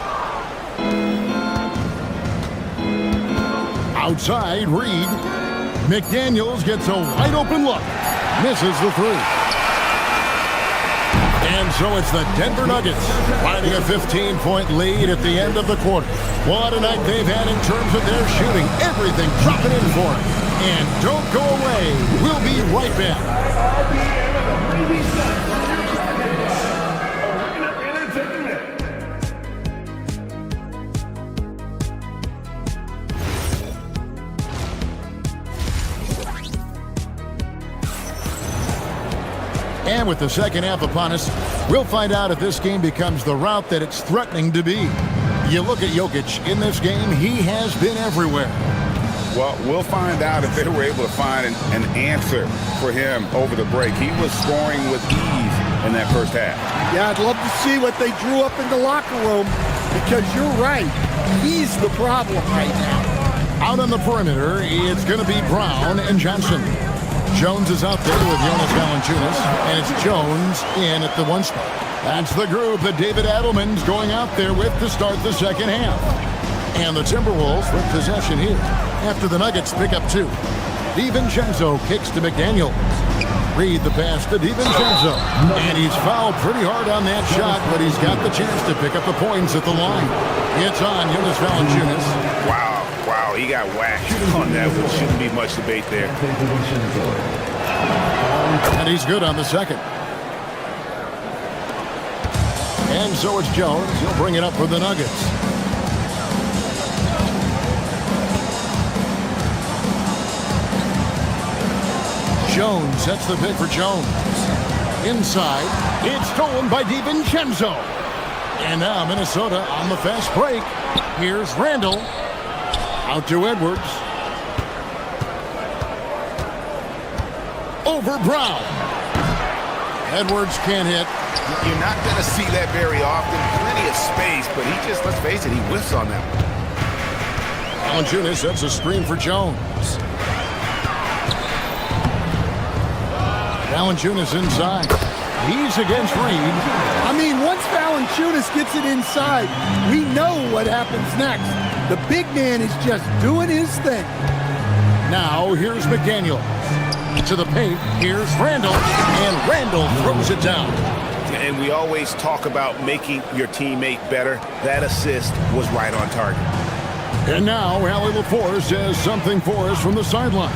[SPEAKER 6] Outside, Reed. McDaniels gets a wide open look. Misses the 3. And so it's the Denver Nuggets riding a 15-point lead at the end of the quarter. What a night they've had in terms of their shooting. Everything dropping in for them. And don't go away. We'll be right back. And with the second half upon us, we'll find out if this game becomes the route that it's threatening to be. You look at Jokic in this game, he has been everywhere.
[SPEAKER 10] Well, we'll find out if they were able to find an answer for him over the break. He was scoring with ease in that first half.
[SPEAKER 14] Yeah, I'd love to see what they drew up in the locker room, because you're right. He's the problem right now.
[SPEAKER 6] Out on the perimeter, it's going to be Brown and Johnson. Jones is out there with Jonas Valanciunas, and it's Jones in at the 1 spot. That's the group that David Adelman's going out there with to start the second half. And the Timberwolves with possession here after the Nuggets pick up 2. DiVincenzo kicks to McDaniels. Reed the pass to DiVincenzo. And he's fouled pretty hard on that shot, but he's got the chance to pick up the points at the line. It's on Jonas Valanciunas.
[SPEAKER 10] Wow, he got whacked on that. There shouldn't be much debate there.
[SPEAKER 6] And he's good on the second. And so it's Jones. He'll bring it up for the Nuggets. Jones sets the pick for Jones. Inside, it's stolen by DiVincenzo. And now Minnesota on the fast break. Here's Randall. Out to Edwards. over Brown. Edwards can't hit.
[SPEAKER 10] You're not going to see that very often. Plenty of space, but he just, let's face it, he whiffs on that one.
[SPEAKER 6] Valanciunas sets a screen for Jones. Valanciunas inside. He's against Reed.
[SPEAKER 14] I mean, once Valanciunas gets it inside, we know what happens next. The big man is just doing his thing.
[SPEAKER 6] Now, here's McDaniel. To the paint, here's Randall, and Randall throws it down.
[SPEAKER 10] And we always talk about making your teammate better. That assist was right on target.
[SPEAKER 6] And now, Allie LaForce has something for us from the sideline.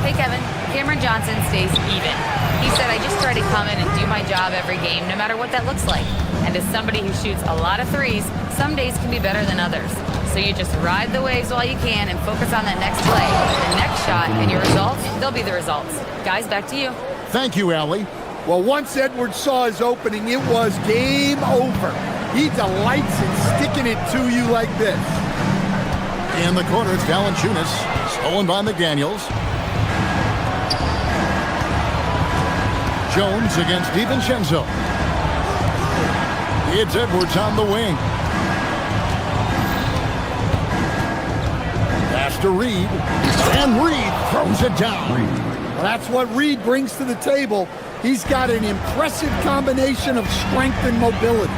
[SPEAKER 9] Hey, Kevin. Cameron Johnson stays even. He said, I just try to come in and do my job every game, no matter what that looks like. And as somebody who shoots a lot of threes, some days can be better than others. So you just ride the waves while you can and focus on that next play. The next shot and your results, they'll be the results. Guys, back to you.
[SPEAKER 6] Thank you, Allie.
[SPEAKER 14] Well, once Edwards saw his opening, it was game over. He delights in sticking it to you like this.
[SPEAKER 6] In the corner, it's Valanciunas, stolen by McDaniels. Jones against DiVincenzo. It's Edwards on the wing. Pass to Reed, and Reed throws it down.
[SPEAKER 14] Well, that's what Reed brings to the table. He's got an impressive combination of strength and mobility.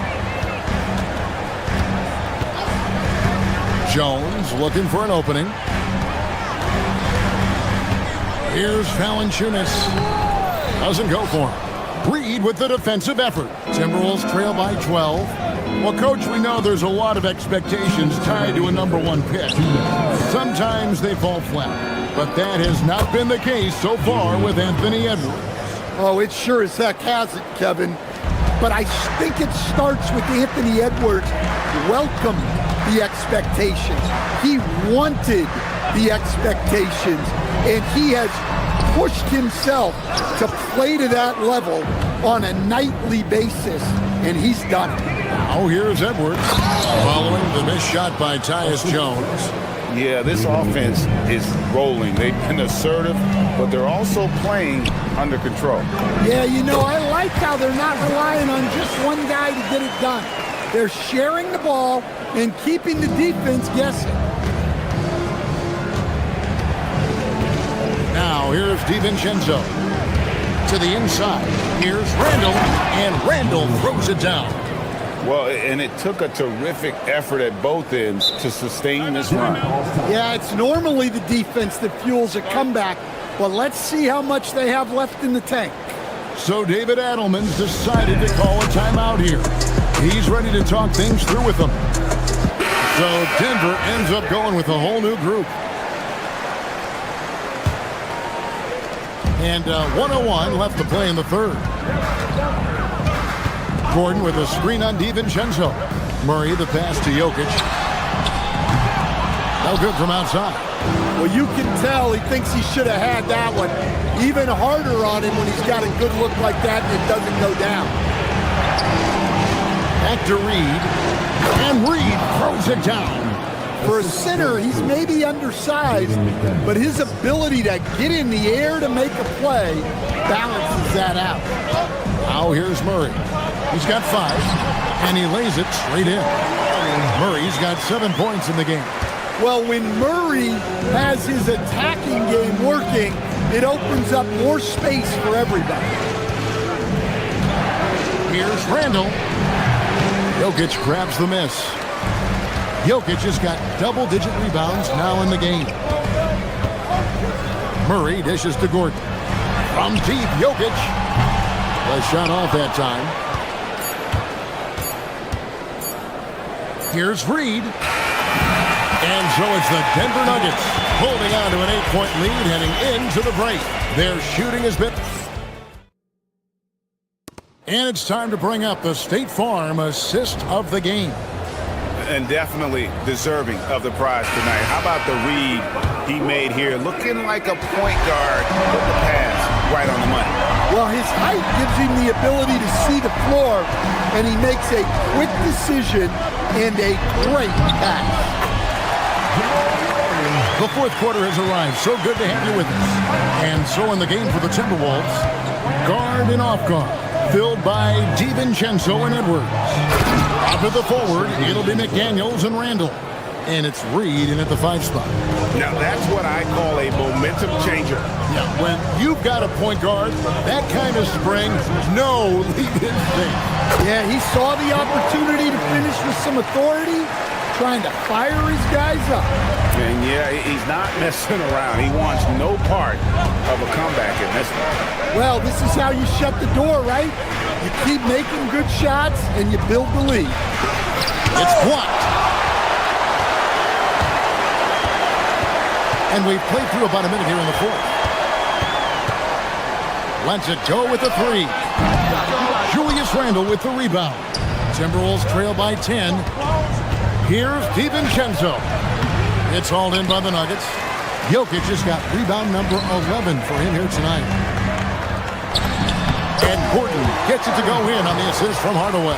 [SPEAKER 6] Jones looking for an opening. Here's Valanciunas. Doesn't go for him. Reed with the defensive effort. Timberwolves trail by 12. Well, Coach, we know there's a lot of expectations tied to a #1 pick. Sometimes they fall flat, but that has not been the case so far with Anthony Edwards.
[SPEAKER 14] Oh, it sure as heck hasn't, Kevin. But I think it starts with Anthony Edwards welcome the expectations. He wanted the expectations, and he has pushed himself to play to that level on a nightly basis, and he's done it.
[SPEAKER 6] Now here's Edwards following the missed shot by Tyus Jones.
[SPEAKER 10] Yeah, this offense is rolling. They've been assertive, but they're also playing under control.
[SPEAKER 14] Yeah, you know, I like how they're not relying on just one guy to get it done. They're sharing the ball and keeping the defense guessing.
[SPEAKER 6] Now here's DiVincenzo to the inside. Here's Randall, and Randall throws it down.
[SPEAKER 10] Well, and it took a terrific effort at both ends to sustain this run.
[SPEAKER 14] Yeah, it's normally the defense that fuels a comeback, but let's see how much they have left in the tank.
[SPEAKER 6] So David Adelman's decided to call a timeout here. He's ready to talk things through with them. So Denver ends up going with a whole new group. And 1:01 left to play in the third. Gordon with a screen on DiVincenzo. Murray the pass to Jokic. No good from outside.
[SPEAKER 14] Well, you can tell he thinks he should have had that one. Even harder on him when he's got a good look like that and it doesn't go down.
[SPEAKER 6] Back to Reed. And Reed throws it down.
[SPEAKER 14] For a center, he's maybe undersized, but his ability to get in the air to make a play balances that out.
[SPEAKER 6] Now here's Murray. He's got 5, and he lays it straight in. Murray's got 7 points in the game.
[SPEAKER 14] Well, when Murray has his attacking game working, it opens up more space for everybody.
[SPEAKER 6] Here's Randall. Jokic grabs the miss. Jokic has got double-digit rebounds now in the game. Murray dishes to Gordon. From deep, Jokic. The shot off that time. Here's Reed. And so it's the Denver Nuggets holding on to an 8-point lead heading into the break. Their shooting has been... And it's time to bring up the State Farm assist of the game.
[SPEAKER 10] And definitely deserving of the prize tonight. How about the read he made here? Looking like a point guard with the pass right on the money.
[SPEAKER 14] Well, his height gives him the ability to see the floor, and he makes a quick decision and a great pass.
[SPEAKER 6] The fourth quarter has arrived. So good to have you with us. And so in the game for the Timberwolves, guard and off guard, filled by DiVincenzo and Edwards. Out to the forward, it'll be McDaniels and Randall. And it's Reed in at the 5 spot.
[SPEAKER 10] Now that's what I call a momentum changer.
[SPEAKER 6] Yeah, when you've got a point guard, that kind of spring, no lead-in thing.
[SPEAKER 14] Yeah, he saw the opportunity to finish with some authority, trying to fire his guys up.
[SPEAKER 10] And yeah, he's not messing around. He wants no part of a comeback in this one.
[SPEAKER 14] Well, this is how you shut the door, right? You keep making good shots and you build the lead.
[SPEAKER 6] It's blocked. And we've played through about a minute here in the fourth. Lets it go with the 3. Julius Randle with the rebound. Timberwolves trail by 10. Here's DiVincenzo. It's hauled in by the Nuggets. Jokic just got rebound number 11 for him here tonight. And Gordon gets it to go in on the assist from Hardaway.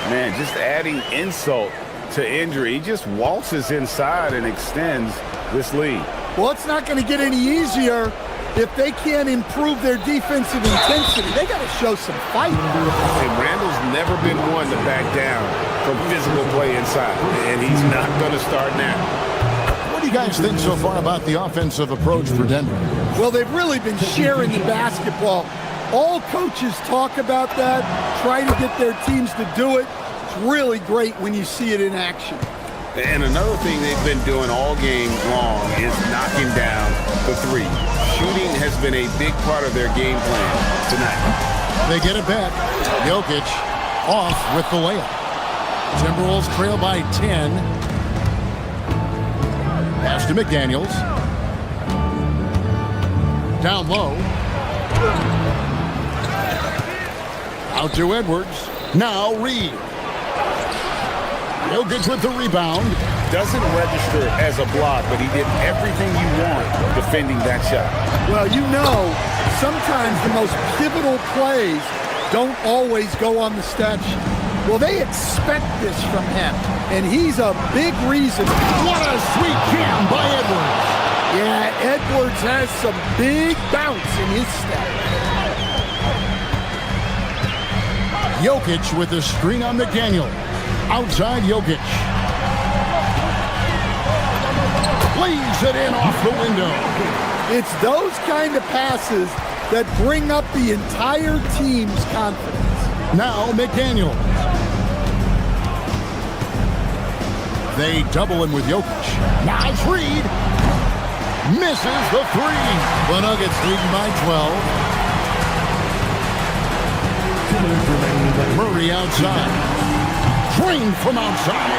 [SPEAKER 10] Man, just adding insult to injury. He just waltzes inside and extends this lead.
[SPEAKER 14] Well, it's not going to get any easier if they can't improve their defensive intensity. They got to show some fight.
[SPEAKER 10] And Randall's never been one to back down from physical play inside, and he's not going to start now.
[SPEAKER 6] What do you guys think so far about the offensive approach for Denver?
[SPEAKER 14] Well, they've really been sharing the basketball. All coaches talk about that, try to get their teams to do it. It's really great when you see it in action.
[SPEAKER 10] And another thing they've been doing all game long is knocking down the 3. Shooting has been a big part of their game plan tonight.
[SPEAKER 6] They get it back. Jokic off with the layup. Timberwolves trail by 10. Pass to McDaniels. Down low. Out to Edwards. Now Reed. Jokic with the rebound.
[SPEAKER 10] Doesn't register as a block, but he did everything you want defending that shot.
[SPEAKER 14] Well, you know, sometimes the most pivotal plays don't always go on the stat sheet. Well, they expect this from him, and he's a big reason.
[SPEAKER 6] What a sweet jam by Edwards.
[SPEAKER 14] Yeah, Edwards has some big bounce in his step.
[SPEAKER 6] Jokic with the screen on McDaniel. Outside Jokic. Lays it in off the window.
[SPEAKER 14] It's those kind of passes that bring up the entire team's confidence.
[SPEAKER 6] Now McDaniel. They double him with Jokic. Now it's Reed. Misses the 3. The Nuggets leading by 12. Murray outside. Drained from outside.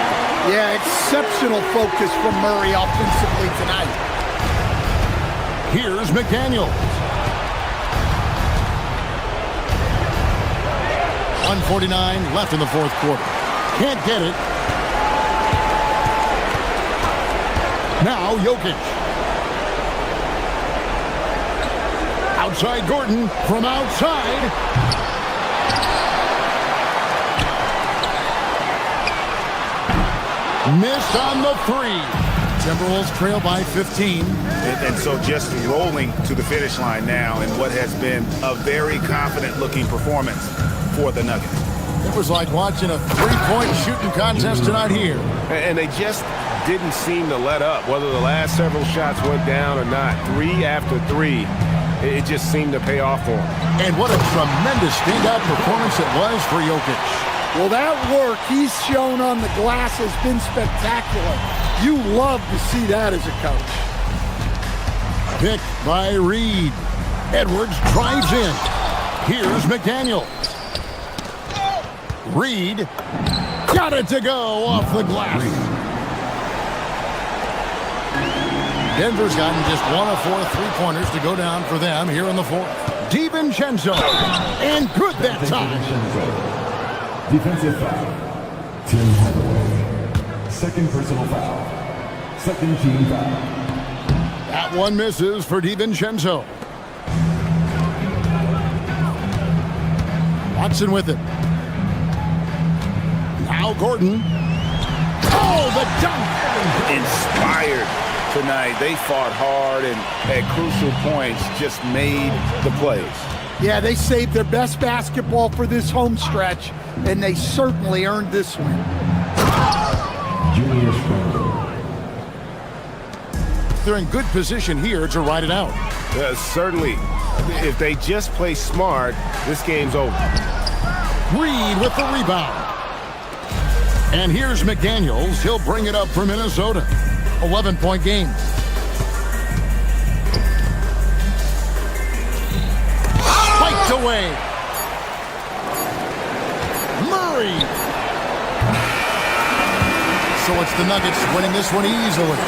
[SPEAKER 14] Yeah, exceptional focus from Murray offensively tonight.
[SPEAKER 6] Here's McDaniel. 1:49 left in the fourth quarter. Can't get it. Now Jokic. Outside Gordon from outside. Missed on the 3. Timberwolves trail by 15.
[SPEAKER 10] And so just rolling to the finish line now in what has been a very confident-looking performance for the Nuggets.
[SPEAKER 6] It was like watching a three-point shooting contest tonight here.
[SPEAKER 4] And they just didn't seem to let up, whether the last several shots went down or not. 3 after 3, it just seemed to pay off for them.
[SPEAKER 6] And what a tremendous standout performance it was for Jokic.
[SPEAKER 14] Well, that work he's shown on the glass has been spectacular. You love to see that as a coach.
[SPEAKER 6] Picked by Reed. Edwards drives in. Here's McDaniel. Reed got it to go off the glass. Denver's gotten just 1 of 4 three-pointers to go down for them here in the fourth. DiVincenzo. And good that time.
[SPEAKER 11] Defensive foul. Tim Hardaway. Second personal foul. Second team foul.
[SPEAKER 6] That one misses for DiVincenzo. Watson with it. Now Gordon. Oh, the dunk!
[SPEAKER 10] Inspired tonight. They fought hard and at crucial points just made the plays.
[SPEAKER 14] Yeah, they saved their best basketball for this home stretch, and they certainly earned this win.
[SPEAKER 11] Julius Randle.
[SPEAKER 6] They're in good position here to ride it out.
[SPEAKER 10] Certainly. If they just play smart, this game's over.
[SPEAKER 6] Reed with the rebound. And here's McDaniels. He'll bring it up for Minnesota. 11-point game. Spiked away. Murray. So it's the Nuggets winning this one easily.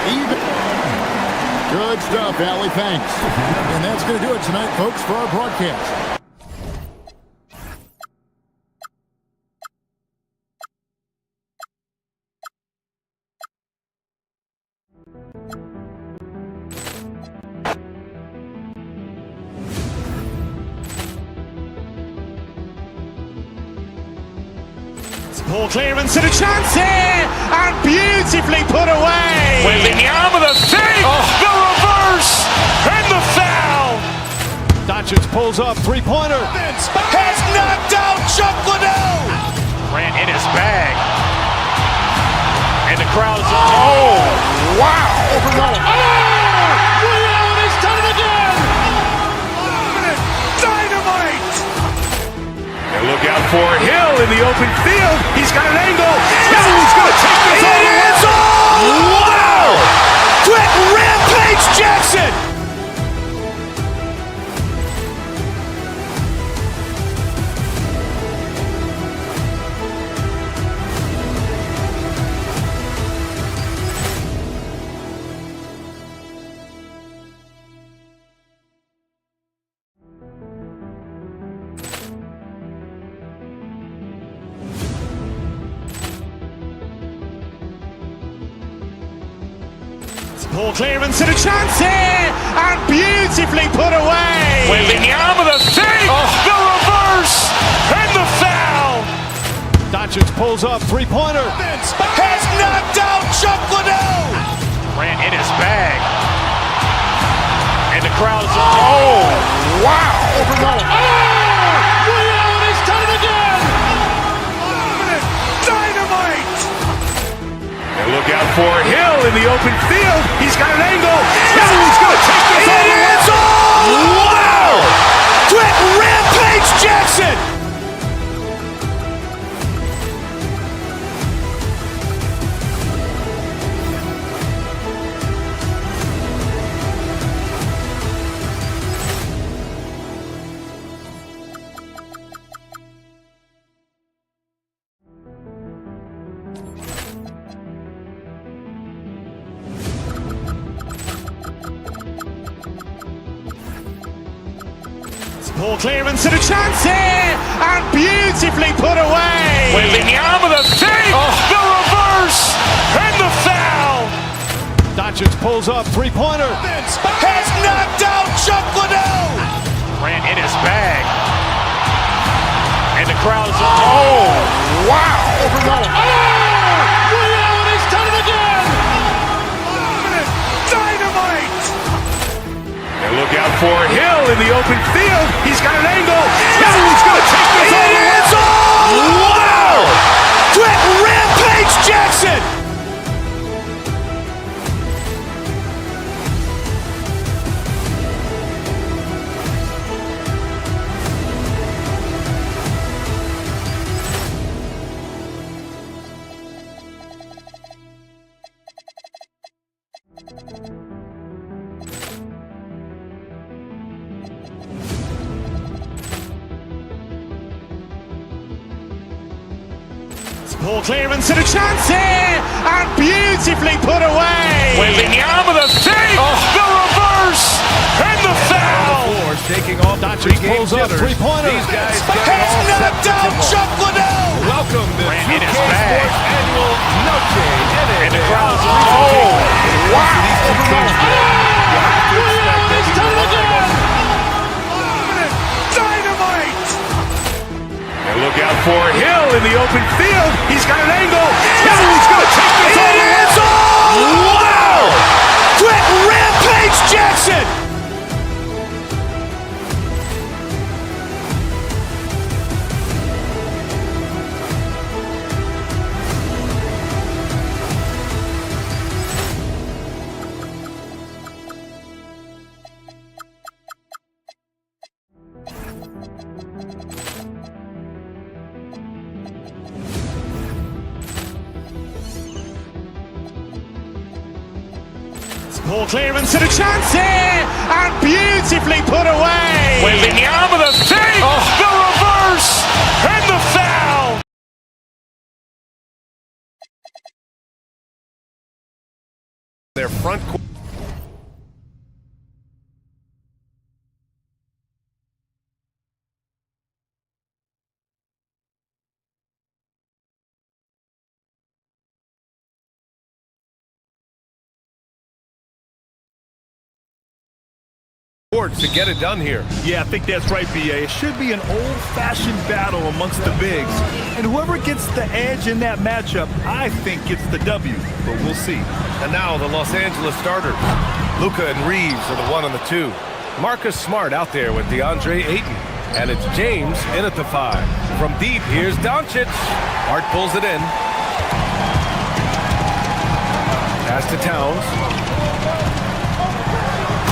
[SPEAKER 6] Even. Good stuff, Allie. Thanks. And that's going to do it tonight, folks, for our broadcast.
[SPEAKER 1] Ball clearance and a chance here, and beautifully put away. Waving the arm of the fake, the reverse, and the foul.
[SPEAKER 3] Doncic pulls up, three-pointer.
[SPEAKER 1] Has knocked out Chuck Liddell. Ran in his bag. And the crowd is, oh, wow. Liddell has done it again. Dynamite. And look out for Hill in the open field. He's got an angle. He's going to take this all the way. Wow! Quick rampage Jackson. Ball clearance and a chance here, and beautifully put away. Waving the arm of the fake, the reverse, and the foul.
[SPEAKER 3] Doncic pulls up, three-pointer.
[SPEAKER 1] Has knocked out Chuck Liddell. Ran in his bag. And the crowd is, oh, wow. Liddell has done it again. Dynamite. And look out for Hill in the open field. He's got an angle. He's going to take this all the way. Wow! Quick rampage Jackson. Ball clearance and a chance here, and beautifully put away. Waving the arm of the fake, the reverse, and the foul.
[SPEAKER 3] Doncic pulls up, three-pointer.
[SPEAKER 1] Has knocked out Chuck Liddell. Ran in his bag. And the crowd is, oh, wow. Liddell has done it again. Dynamite. And look out for Hill in the open field. He's got an angle. He's going to take this all the way. Wow! Quick rampage Jackson. Ball clearance and a chance here, and beautifully put away. Waving the arm of the fake, the reverse, and the foul.
[SPEAKER 4] Shaking off
[SPEAKER 3] Doncic pulls up, three-pointer.
[SPEAKER 4] These guys
[SPEAKER 1] Has knocked out Chuck Liddell.
[SPEAKER 4] Welcome to
[SPEAKER 1] Ran in
[SPEAKER 4] 2K
[SPEAKER 1] his bag.
[SPEAKER 4] Sports Annual Noche.
[SPEAKER 1] And the crowd is, oh, wow. Liddell has done it again. Dynamite. And look out for Hill in the open field. He's got an angle. He's going to take this all the way. Wow! Jackson! Ball clearance and a chance here, and beautifully put away.
[SPEAKER 3] With the arm of the fake, the reverse, and the foul.
[SPEAKER 4] Their front court. To get it done here.
[SPEAKER 5] Yeah, I think that's right, BA. It should be an old-fashioned battle amongst the bigs. And whoever gets the edge in that matchup, I think gets the W. But we'll see.
[SPEAKER 4] And now the Los Angeles starters. Luka and Reeves are the 1 and the 2. Marcus Smart out there with DeAndre Ayton. And it's James in at the 5. From deep, here's Doncic. Hart pulls it in. Pass to Towns.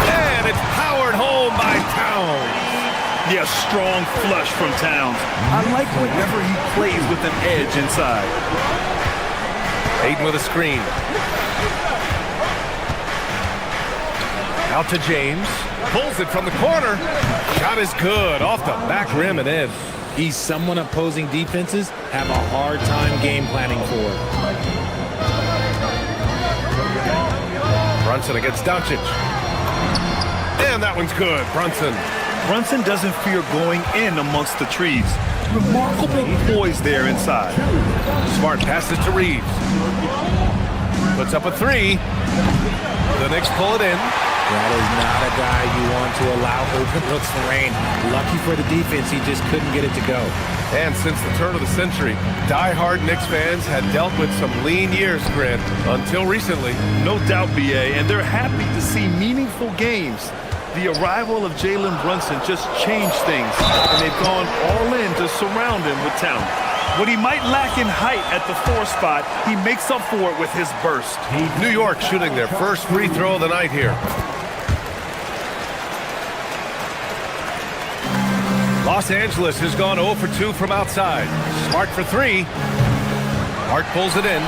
[SPEAKER 4] And it's powered home by Towns.
[SPEAKER 5] Yeah, strong flush from Towns. I like whenever he plays with an edge inside.
[SPEAKER 4] Ayton with a screen. Out to James. Pulls it from the corner. Shot is good. Off the back rim and in.
[SPEAKER 15] He's someone opposing defenses have a hard time game planning for.
[SPEAKER 4] Brunson against Doncic. And that one's good.
[SPEAKER 5] Brunson doesn't fear going in amongst the trees. Remarkable poise there inside.
[SPEAKER 4] Smart passes to Reeves. Puts up a 3. The Knicks pull it in.
[SPEAKER 15] That is not a guy you want to allow open looks for rain. Lucky for the defense, he just couldn't get it to go.
[SPEAKER 4] And since the turn of the century, die-hard Knicks fans had dealt with some lean years, Grant, until recently.
[SPEAKER 5] No doubt, BA, and they're happy to see meaningful games. The arrival of Jalen Brunson just changed things, and they've gone all in to surround him with talent. What he might lack in height at the 4 spot, he makes up for it with his burst.
[SPEAKER 4] New York shooting their first free throw of the night here. Los Angeles has gone 0 for 2 from outside. Smart for 3. Hart pulls it in.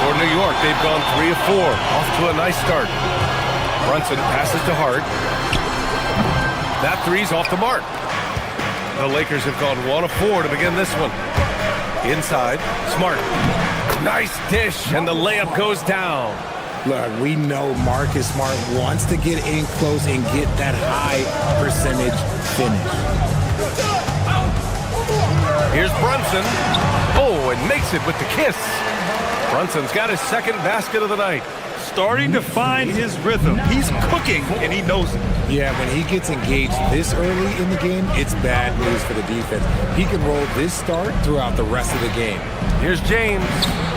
[SPEAKER 4] For New York, they've gone 3 of 4. Off to a nice start. Brunson passes to Hart. That 3's off the mark. The Lakers have gone 1 of 4 to begin this one. Inside, Smart. Nice dish, and the layup goes down.
[SPEAKER 15] Look, we know Marcus Smart wants to get in close and get that high percentage finish.
[SPEAKER 4] Here's Brunson. Oh, and makes it with the kiss. Brunson's got his second basket of the night.
[SPEAKER 5] Starting to find his rhythm. He's cooking, and he knows it.
[SPEAKER 15] Yeah, when he gets engaged this early in the game, it's bad news for the defense. He can roll this start throughout the rest of the game.
[SPEAKER 4] Here's James.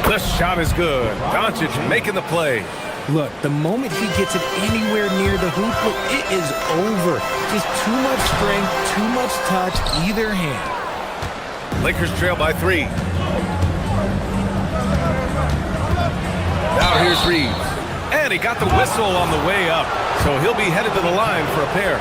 [SPEAKER 4] The shot is good. Doncic making the play.
[SPEAKER 15] Look, the moment he gets it anywhere near the hoop, look, it is over. Just too much strength, too much touch, either hand.
[SPEAKER 4] Lakers trail by 3. Now here's Reeves. And he got the whistle on the way up, so he'll be headed to the line for a pair.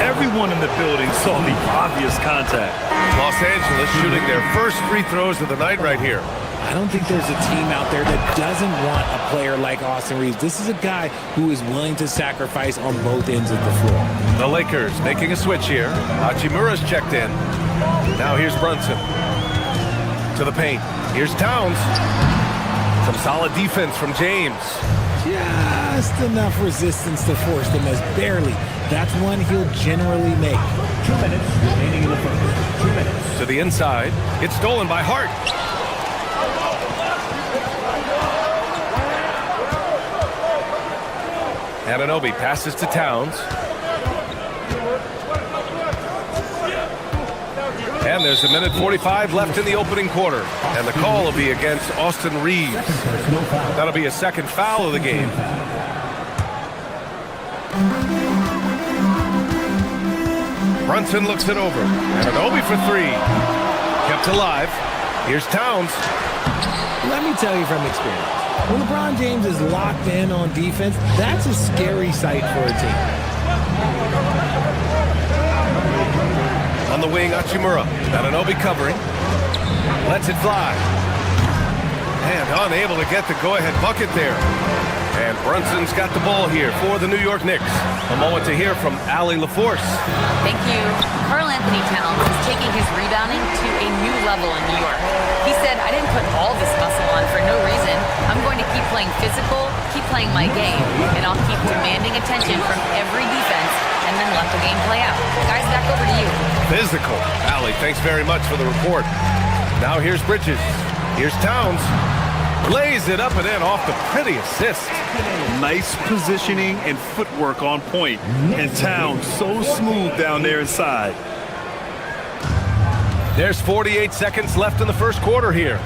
[SPEAKER 5] Everyone in the building saw the obvious contact.
[SPEAKER 4] Los Angeles shooting their first free throws of the night right here.
[SPEAKER 15] I don't think there's a team out there that doesn't want a player like Austin Reeves. This is a guy who is willing to sacrifice on both ends of the floor.
[SPEAKER 4] The Lakers making a switch here. Hachimura's checked in. Now here's Brunson. To the paint. Here's Towns. Some solid defense from James.
[SPEAKER 15] Just enough resistance to force them as barely. That's one he'll generally make.
[SPEAKER 11] 2 minutes remaining in the first. 2 minutes.
[SPEAKER 4] To the inside. It's stolen by Hart. Anunoby passes to Towns. And there's a minute 45 left in the opening quarter. And the call will be against Austin Reeves. That'll be a second foul of the game. Brunson looks it over. And Anunoby for three. Kept alive. Here's Towns.
[SPEAKER 15] Let me tell you from experience, when LeBron James is locked in on defense, that's a scary sight for a team.
[SPEAKER 4] On the wing, Hachimura. Anunoby covering. Lets it fly. And unable to get the go-ahead bucket there. And Brunson's got the ball here for the New York Knicks. A moment to hear from Allie LaForce.
[SPEAKER 9] Thank you. Karl Anthony Towns is taking his rebounding to a new level in New York. He said, I didn't put all this muscle on for no reason. I'm going to keep playing physical, keep playing my game, and I'll keep demanding attention from every defense and then let the game play out. Guys, back over to you.
[SPEAKER 4] Physical. Allie, thanks very much for the report. Now here's Bridges. Here's Towns. Lays it up and in off the pretty assist.
[SPEAKER 5] Nice positioning and footwork on point. And Towns so smooth down there inside.
[SPEAKER 4] There's 48 seconds left in the first quarter here.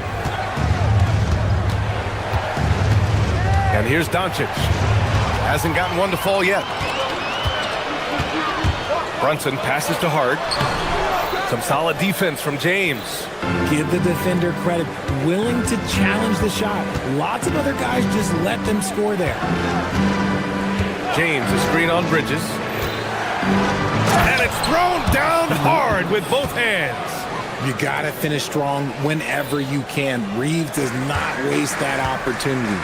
[SPEAKER 4] And here's Doncic. Hasn't gotten one to fall yet. Brunson passes to Hart. Some solid defense from James.
[SPEAKER 15] Give the defender credit. Willing to challenge the shot. Lots of other guys just let them score there.
[SPEAKER 4] James, a screen on Bridges. And it's thrown down hard with both hands.
[SPEAKER 15] You got to finish strong whenever you can. Reeves does not waste that opportunity.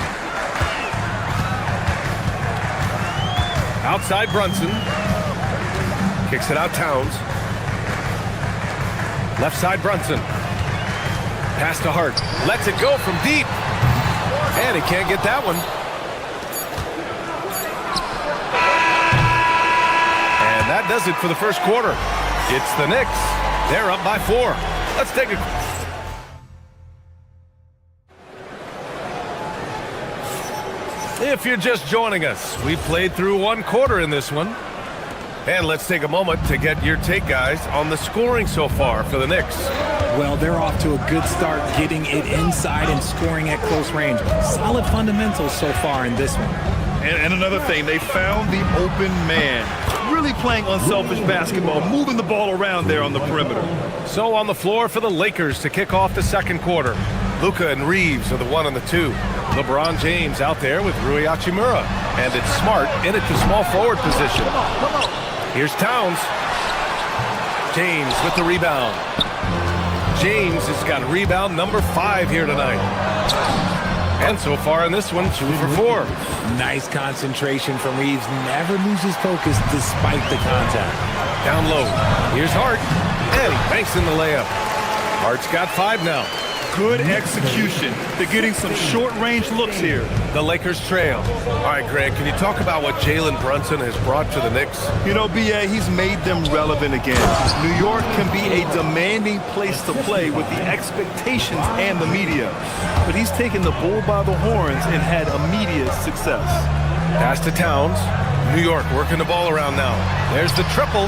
[SPEAKER 4] Outside Brunson. Kicks it out Towns. Left side Brunson. Pass to Hart. Lets it go from deep. And he can't get that one. And that does it for the first quarter. It's the Knicks. They're up by 4. Let's take a... If you're just joining us, we played through one quarter in this one. And let's take a moment to get your take, guys, on the scoring so far for the Knicks.
[SPEAKER 15] Well, they're off to a good start getting it inside and scoring at close range. Solid fundamentals so far in this one.
[SPEAKER 5] And another thing, they found the open man. Really playing unselfish basketball, moving the ball around there on the perimeter.
[SPEAKER 4] So on the floor for the Lakers to kick off the second quarter. Luka and Reeves are the 1 and the 2. LeBron James out there with Rui Hachimura. And it's Smart in at the small forward position.
[SPEAKER 5] Come on.
[SPEAKER 4] Here's Towns. James with the rebound. James has got rebound number 5 here tonight. And so far in this one, 2 for 4.
[SPEAKER 15] Nice concentration from Reeves. Never loses focus despite the contact.
[SPEAKER 4] Down low. Here's Hart. And he banks in the layup. Hart's got 5 now.
[SPEAKER 5] Good execution. They're getting some short-range looks here.
[SPEAKER 4] The Lakers trail. All right, Greg, can you talk about what Jalen Brunson has brought to the Knicks?
[SPEAKER 5] You know, B.A., he's made them relevant again. New York can be a demanding place to play with the expectations and the media. But he's taken the bull by the horns and had immediate success.
[SPEAKER 4] Pass to Towns. New York working the ball around now. There's the triple.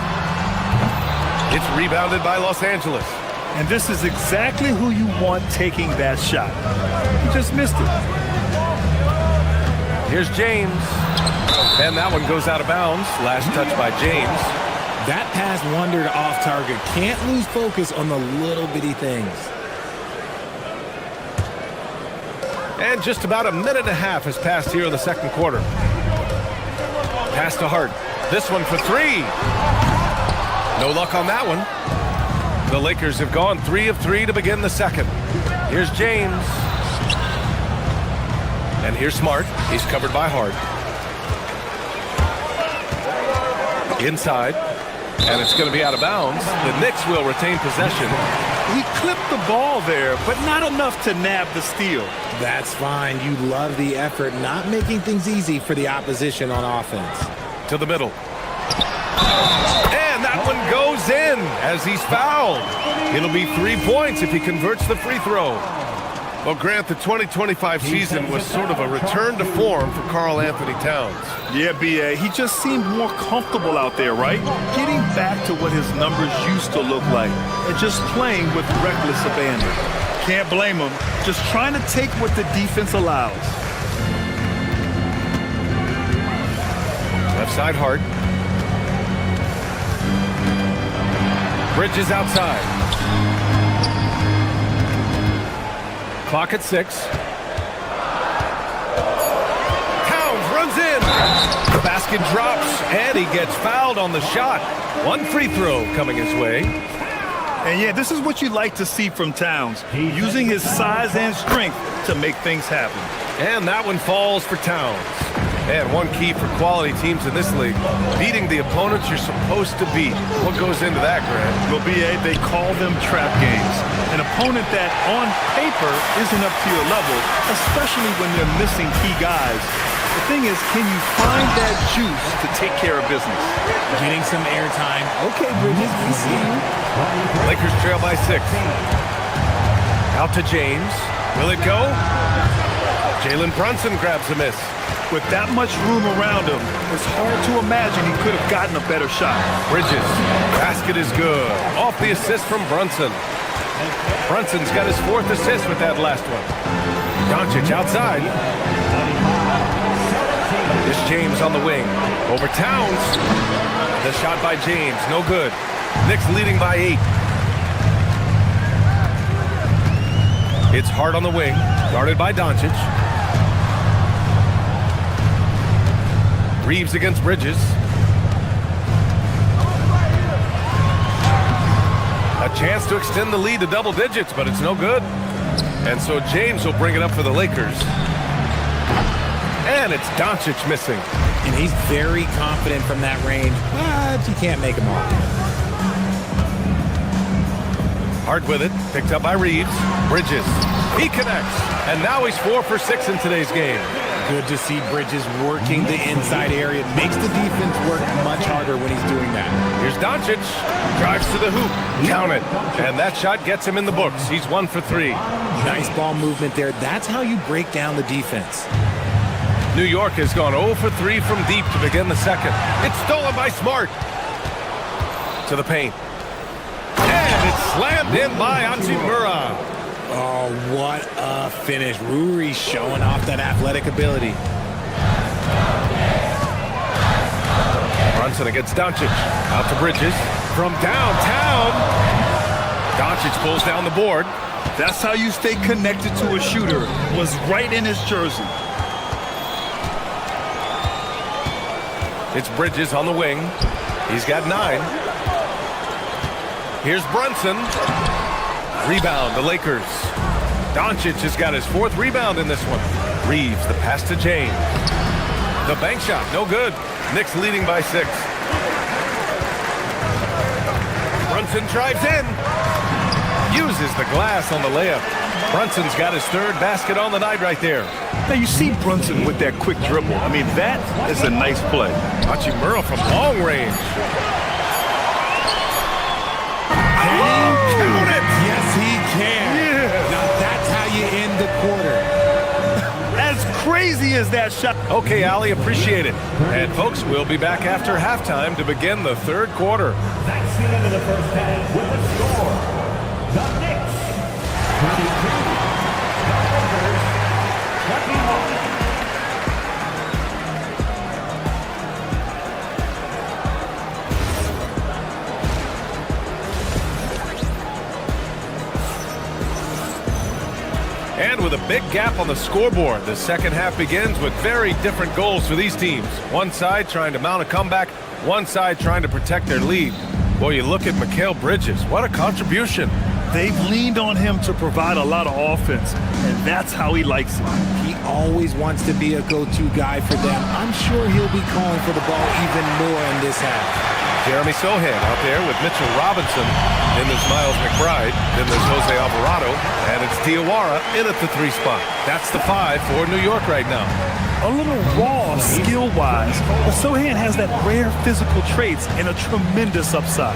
[SPEAKER 4] It's rebounded by Los Angeles.
[SPEAKER 5] And this is exactly who you want taking that shot. He just missed it.
[SPEAKER 4] Here's James. And that one goes out of bounds. Last touch by James.
[SPEAKER 15] That pass wandered off target. Can't lose focus on the little bitty things.
[SPEAKER 4] And just about a minute and a half has passed here in the second quarter. Pass to Hart. This one for 3. No luck on that one. The Lakers have gone 3 of 3 to begin the second. Here's James. And here's Smart. He's covered by Hart. Inside. And it's going to be out of bounds. The Knicks will retain possession.
[SPEAKER 5] He clipped the ball there, but not enough to nab the steal.
[SPEAKER 15] That's fine. You love the effort, not making things easy for the opposition on offense.
[SPEAKER 4] To the middle. And that one goes in as he's fouled. It'll be 3 points if he converts the free throw. Well, Grant, the 2025 season was sort of a return to form for Karl Anthony Towns.
[SPEAKER 5] Yeah, B.A., he just seemed more comfortable out there, right? Getting back to what his numbers used to look like and just playing with reckless abandon. Can't blame him. Just trying to take what the defense allows.
[SPEAKER 4] Left side Hart. Bridges outside. Clock at 6. Towns runs in. The basket drops, and he gets fouled on the shot. One free throw coming his way.
[SPEAKER 5] And yeah, this is what you like to see from Towns, using his size and strength to make things happen.
[SPEAKER 4] And that one falls for Towns. And one key for quality teams in this league, beating the opponents you're supposed to beat. What goes into that, Grant?
[SPEAKER 5] Well, B.A., they call them trap games. An opponent that, on paper, isn't up to your level, especially when they're missing key guys. The thing is, can you find that juice to take care of business?
[SPEAKER 15] Getting some airtime. Okay, Bridges, we see you.
[SPEAKER 4] Lakers trail by 6. Out to James. Will it go? Jalen Brunson grabs a miss.
[SPEAKER 5] With that much room around him, it's hard to imagine he could have gotten a better shot.
[SPEAKER 4] Bridges. Basket is good. Off the assist from Brunson. Brunson's got his 4th assist with that last one. Doncic outside. This James on the wing. Over Towns. The shot by James. No good. Knicks leading by 8. It's Hart on the wing. Guarded by Doncic. Reeves against Bridges. A chance to extend the lead to double digits, but it's no good. And so James will bring it up for the Lakers. And it's Doncic missing.
[SPEAKER 15] And he's very confident from that range, but you can't make him off.
[SPEAKER 4] Hart with it, picked up by Reeves. Bridges, he connects. And now he's 4 for 6 in today's game.
[SPEAKER 15] Good to see Bridges working the inside area. It makes the defense work much harder when he's doing that.
[SPEAKER 4] Here's Doncic. Drives to the hoop. Count it. And that shot gets him in the books. He's 1 for 3.
[SPEAKER 15] Nice ball movement there. That's how you break down the defense.
[SPEAKER 4] New York has gone 0 for 3 from deep to begin the second. It's stolen by Smart. To the paint. And it's slammed in by Hachimura.
[SPEAKER 15] Oh, what a finish. Ruri showing off that athletic ability.
[SPEAKER 4] Brunson against Doncic. Out to Bridges. From downtown. Doncic pulls down the board.
[SPEAKER 5] That's how you stay connected to a shooter. Was right in his jersey.
[SPEAKER 4] It's Bridges on the wing. He's got 9. Here's Brunson. Rebound, the Lakers. Doncic has got his 4th rebound in this one. Reeves, the pass to James. The bank shot, no good. Knicks leading by 6. Brunson drives in. Uses the glass on the layup. Brunson's got his 3rd basket on the night right there.
[SPEAKER 5] Now you see Brunson with that quick dribble. I mean, that is a nice play.
[SPEAKER 4] Hachimura from long range. Count it!
[SPEAKER 15] Yes, he can.
[SPEAKER 5] Yeah.
[SPEAKER 15] Now that's how you end the quarter.
[SPEAKER 5] As crazy as that shot.
[SPEAKER 4] Okay, Ali, appreciate it. And folks, we'll be back after halftime to begin the 3rd quarter.
[SPEAKER 11] That's the end of the first half with the score. The Knicks 22, the Lakers 21.
[SPEAKER 4] And with a big gap on the scoreboard, the second half begins with very different goals for these teams. One side trying to mount a comeback, one side trying to protect their lead. Boy, you look at Mikal Bridges. What a contribution.
[SPEAKER 5] They've leaned on him to provide a lot of offense, and that's how he likes it.
[SPEAKER 15] He always wants to be a go-to guy for them. I'm sure he'll be calling for the ball even more in this half.
[SPEAKER 4] Jeremy Sohan out there with Mitchell Robinson. Then there's Miles McBride. Then there's Jose Alvarado. And it's Diawara in at the 3 spot. That's the 5 for New York right now.
[SPEAKER 5] A little raw skill-wise, but Sohan has that rare physical traits and a tremendous upside.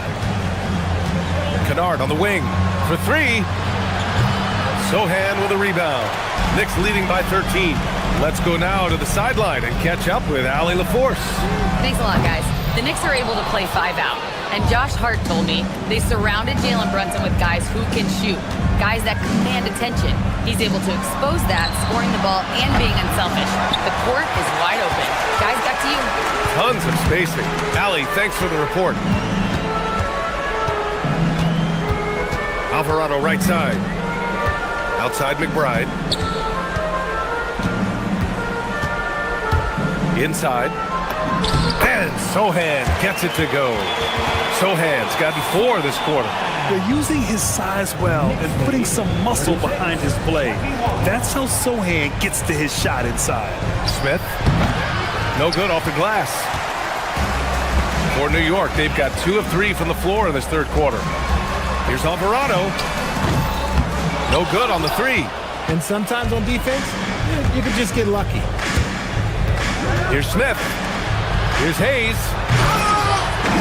[SPEAKER 4] Kennard on the wing for 3. Sohan with a rebound. Knicks leading by 13. Let's go now to the sideline and catch up with Allie LaForce.
[SPEAKER 9] Thanks a lot, guys. The Knicks are able to play 5 out. And Josh Hart told me they surrounded Jalen Brunson with guys who can shoot, guys that command attention. He's able to expose that, scoring the ball and being unselfish. The court is wide open. Guys, back to you.
[SPEAKER 4] Tons of spacing. Allie, thanks for the report. Alvarado right side. Outside McBride. Inside. And Sohan gets it to go. Sohan's gotten 4 this quarter.
[SPEAKER 5] They're using his size well and putting some muscle behind his play. That's how Sohan gets to his shot inside.
[SPEAKER 4] Smith. No good off the glass. For New York, they've got 2 of 3 from the floor in this third quarter. Here's Alvarado. No good on the 3.
[SPEAKER 15] And sometimes on defense, you can just get lucky.
[SPEAKER 4] Here's Smith. Here's Hayes.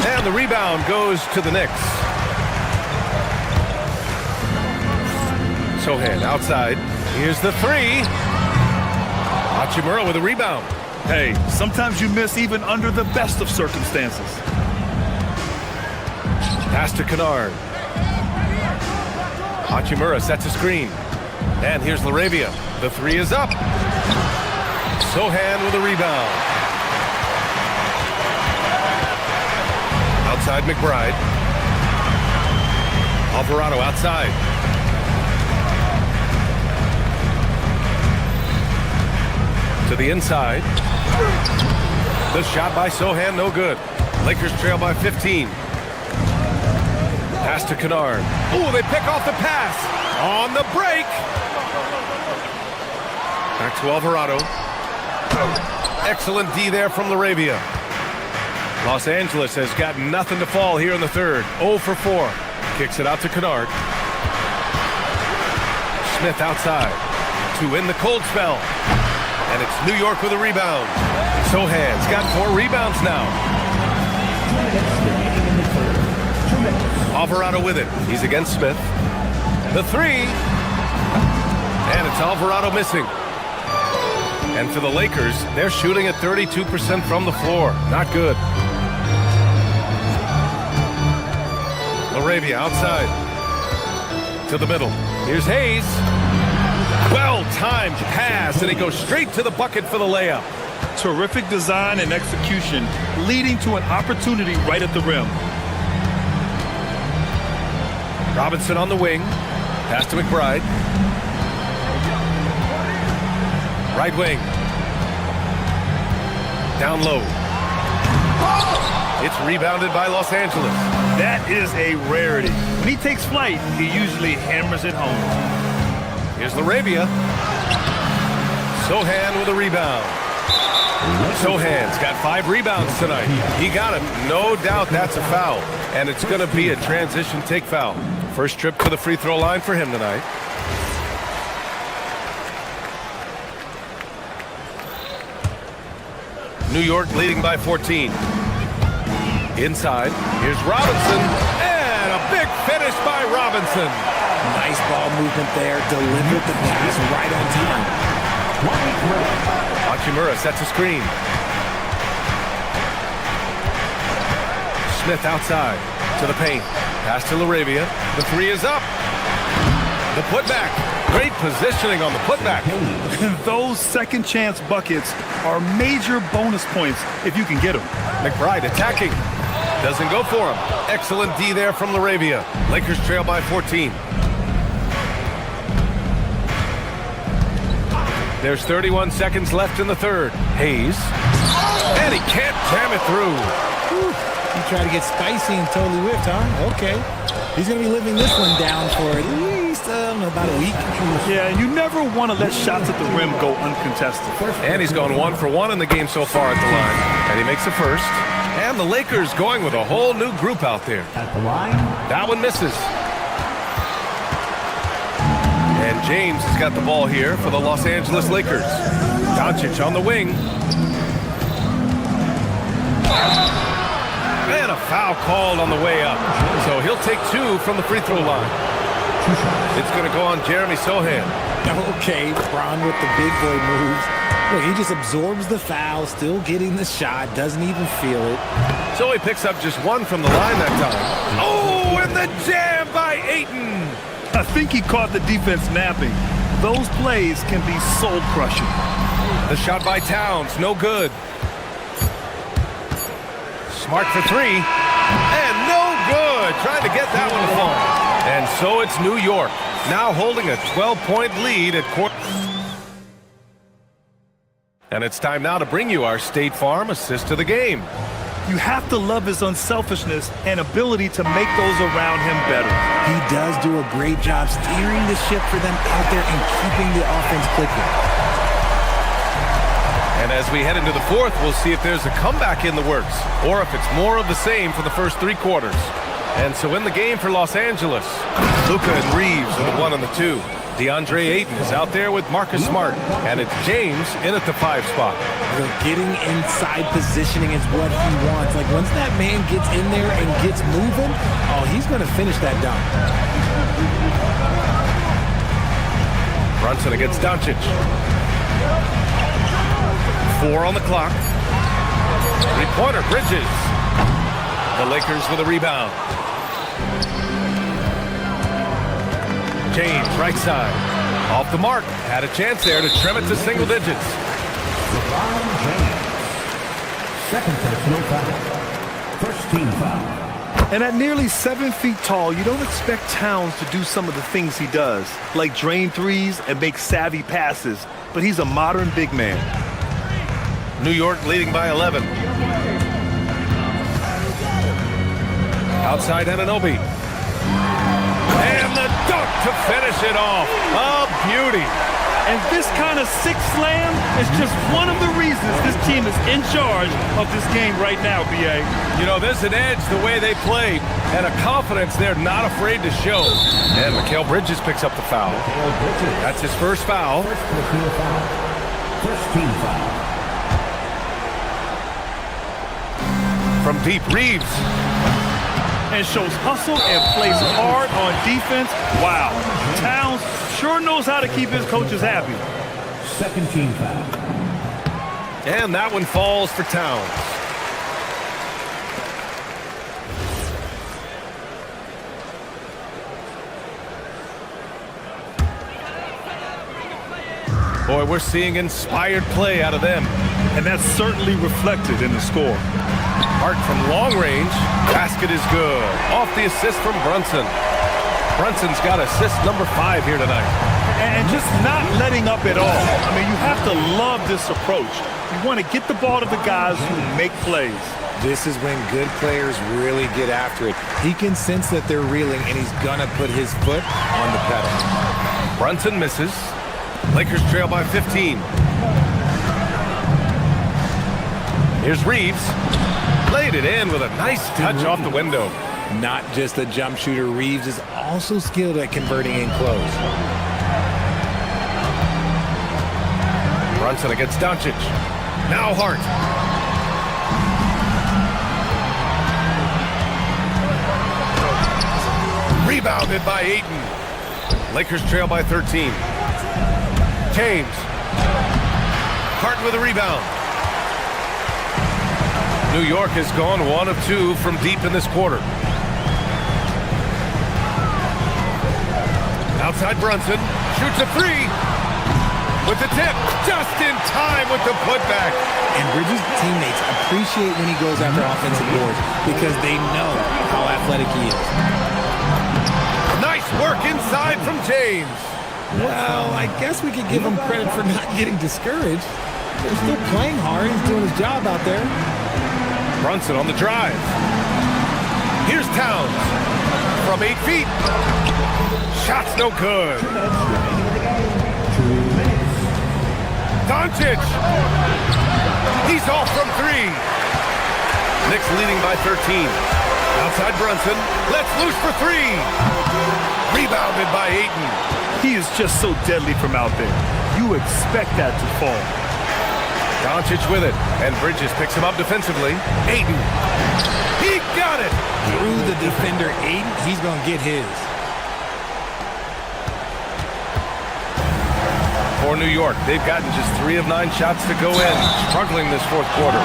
[SPEAKER 4] And the rebound goes to the Knicks. Sohan outside. Here's the 3. Hachimura with a rebound.
[SPEAKER 5] Hey, sometimes you miss even under the best of circumstances.
[SPEAKER 4] Pass to Kennard. Hachimura sets a screen. And here's LaRavia. The 3 is up. Sohan with a rebound. Outside McBride. Alvarado outside. To the inside. The shot by Sohan, no good. Lakers trail by 15. Pass to Kennard. Oh, they pick off the pass. On the break. Back to Alvarado. Excellent D there from LaRavia. Los Angeles has got nothing to fall here in the third. 0 for 4. Kicks it out to Kennard. Smith outside. To end the cold spell. And it's New York with a rebound. Sohan's got 4 rebounds now. Alvarado with it. He's against Smith. The 3. And it's Alvarado missing. And for the Lakers, they're shooting at 32% from the floor. Not good. LaRavia outside. To the middle. Here's Hayes. Well-timed pass, and he goes straight to the bucket for the layup.
[SPEAKER 5] Terrific design and execution, leading to an opportunity right at the rim.
[SPEAKER 4] Robinson on the wing. Pass to McBride. Right wing. Down low. It's rebounded by Los Angeles.
[SPEAKER 5] That is a rarity. When he takes flight, he usually hammers it home.
[SPEAKER 4] Here's LaRavia. Sohan with a rebound. Sohan's got 5 rebounds tonight. He got him. No doubt that's a foul. And it's going to be a transition take foul. First trip to the free throw line for him tonight. New York leading by 14. Inside, here's Robinson, and a big finish by Robinson.
[SPEAKER 15] Nice ball movement there, delivered the pass right on time.
[SPEAKER 4] Hachimura sets a screen. Smith outside, to the paint. Pass to LaRavia, the 3 is up. The putback, great positioning on the putback.
[SPEAKER 5] Those second chance buckets are major bonus points if you can get them.
[SPEAKER 4] McBride attacking. Doesn't go for him. Excellent D there from LaRavia. Lakers trail by 14. There's 31 seconds left in the third. Hayes. And he can't jam it through.
[SPEAKER 15] Whew. He tried to get spicy and totally whipped, huh? Okay. He's going to be living this one down for at least, about a week.
[SPEAKER 5] Yeah, and you never want to let shots at the rim go uncontested.
[SPEAKER 4] And he's gone 1 for 1 in the game so far at the line. And he makes the first. And the Lakers going with a whole new group out there.
[SPEAKER 11] At the line.
[SPEAKER 4] That one misses. And James has got the ball here for the Los Angeles Lakers. Doncic on the wing. And a foul called on the way up. So he'll take 2 from the free throw line. It's going to go on Jeremy Sohan.
[SPEAKER 15] Okay, Braun with the big boy moves. Look, he just absorbs the foul, still getting the shot, doesn't even feel it.
[SPEAKER 4] So he picks up just one from the line that time. Oh, and the jam by Ayton.
[SPEAKER 5] I think he caught the defense napping. Those plays can be soul-crushing.
[SPEAKER 4] The shot by Towns, no good. Smart for three, and no good. Trying to get that one to fall. And so it's New York, now holding a 12-point lead at quarter. And it's time now to bring you our State Farm assist of the game.
[SPEAKER 5] You have to love his unselfishness and ability to make those around him better.
[SPEAKER 15] He does do a great job steering the ship for them out there and keeping the offense clicking.
[SPEAKER 4] And as we head into the fourth, we'll see if there's a comeback in the works or if it's more of the same for the first three quarters. And so in the game for Los Angeles, Luka and Reeves are the 1 and the 2. DeAndre Ayton is out there with Marcus Smart, and it's James in at the 5 spot.
[SPEAKER 15] Getting inside positioning is what he wants. Like, once that man gets in there and gets moving, oh, he's going to finish that dunk.
[SPEAKER 4] Brunson against Doncic. 4 on the clock. Three-pointer, Bridges. The Lakers with a rebound. James, right side. Off the mark. Had a chance there to trim it to single digits.
[SPEAKER 11] LeBron James. Second personal foul. First team foul.
[SPEAKER 5] And at nearly 7 feet tall, you don't expect Towns to do some of the things he does, like drain threes and make savvy passes. But he's a modern big man.
[SPEAKER 4] New York leading by 11. Outside Anunoby. And the dunk to finish it off. A beauty.
[SPEAKER 5] And this kind of six slam is just one of the reasons this team is in charge of this game right now, B.A.
[SPEAKER 4] You know, there's an edge the way they played and a confidence they're not afraid to show. And Mikal Bridges picks up the foul. That's his first foul.
[SPEAKER 11] First team foul.
[SPEAKER 4] From deep, Reeves.
[SPEAKER 5] And shows hustle and plays hard on defense. Wow. Towns sure knows how to keep his coaches happy.
[SPEAKER 11] Second team foul.
[SPEAKER 4] And that one falls for Towns. Boy, we're seeing inspired play out of them.
[SPEAKER 5] And that's certainly reflected in the score.
[SPEAKER 4] Hart from long range. Basket is good. Off the assist from Brunson. Brunson's got assist number 5 here tonight.
[SPEAKER 5] And just not letting up at all. I mean, you have to love this approach. You want to get the ball to the guys who make plays.
[SPEAKER 15] This is when good players really get after it. He can sense that they're reeling, and he's going to put his foot on the pedal.
[SPEAKER 4] Brunson misses. Lakers trail by 15. Here's Reeves. Laid it in with a nice touch off the window.
[SPEAKER 15] Not just a jump shooter, Reeves is also skilled at converting in close.
[SPEAKER 4] Brunson against Doncic. Now Hart. Rebounded by Ayton. Lakers trail by 13. James. Hart with a rebound. New York has gone 1 of 2 from deep in this quarter. Outside Brunson. Shoots a 3. With the tip. Just in time with the putback.
[SPEAKER 15] And Bridges' teammates appreciate when he goes after offensive boards because they know how athletic he is.
[SPEAKER 4] Nice work inside from James.
[SPEAKER 15] Well, I guess we could give him credit for not getting discouraged. They're still playing hard. He's doing his job out there.
[SPEAKER 4] Brunson on the drive. Here's Towns. From 8 feet. Shot's no good. Doncic. He's off from 3. Knicks leading by 13. Outside Brunson. Let's loose for 3. Rebounded by Ayton.
[SPEAKER 5] He is just so deadly from out there. You expect that to fall.
[SPEAKER 4] Doncic with it, and Bridges picks him up defensively. Ayton. He got it!
[SPEAKER 15] Through the defender, Ayton, he's going to get his.
[SPEAKER 4] for New York. They've gotten just 3 of 9 shots to go in, struggling this fourth quarter.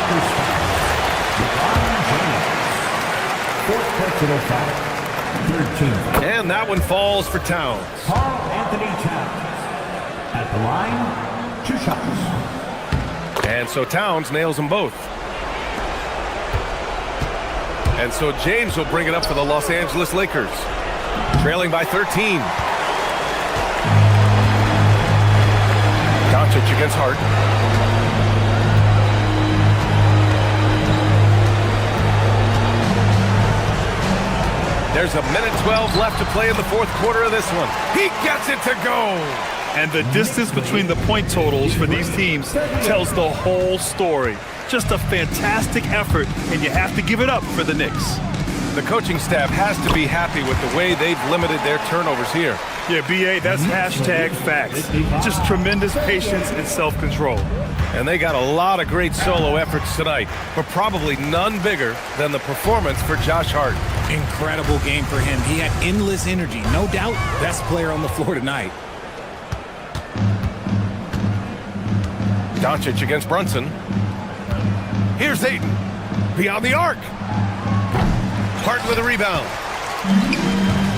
[SPEAKER 11] Fourth personal foul, 13.
[SPEAKER 4] And that one falls for Towns.
[SPEAKER 11] Carl Anthony Towns. At the line, 2 shots.
[SPEAKER 4] And so Towns nails them both. And so James will bring it up for the Los Angeles Lakers, trailing by 13. Doncic against Hart. There's a minute 12 left to play in the fourth quarter of this one. He gets it to go.
[SPEAKER 5] And the distance between the point totals for these teams tells the whole story. Just a fantastic effort, and you have to give it up for the Knicks.
[SPEAKER 4] The coaching staff has to be happy with the way they've limited their turnovers here.
[SPEAKER 5] Yeah, BA, that's hashtag facts. Just tremendous patience and self-control.
[SPEAKER 4] And they got a lot of great solo efforts tonight, but probably none bigger than the performance for Josh Hart.
[SPEAKER 15] Incredible game for him. He had endless energy. No doubt, best player on the floor tonight.
[SPEAKER 4] Doncic against Brunson. Here's Ayton. Beyond the arc. Hart with a rebound.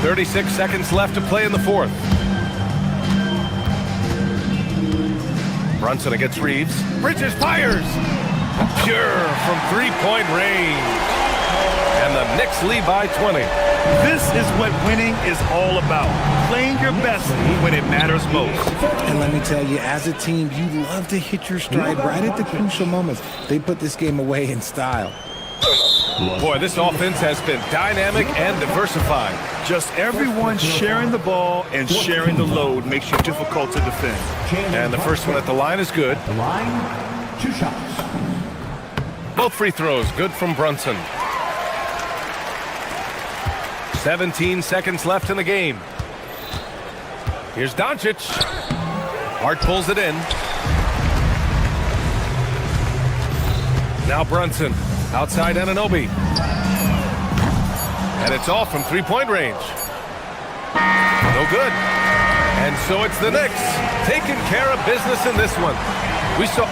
[SPEAKER 4] 36 seconds left to play in the fourth. Brunson against Reeves. Bridges fires. Pure from three-point range. And the Knicks lead by 20.
[SPEAKER 5] This is what winning is all about. Playing your best when it matters most.
[SPEAKER 15] And let me tell you, as a team, you love to hit your stride right at the crucial moments. They put this game away in style.
[SPEAKER 4] Boy, this offense has been dynamic and diversified.
[SPEAKER 5] Just everyone sharing the ball and sharing the load makes you difficult to defend.
[SPEAKER 4] And the first one at the line is good.
[SPEAKER 11] The line, 2 shots.
[SPEAKER 4] Both free throws good from Brunson. 17 seconds left in the game. Here's Doncic. Hart pulls it in. Now Brunson. Outside Anunoby. And it's off from three-point range. No good. And so it's the Knicks taking care of business in this one. We saw...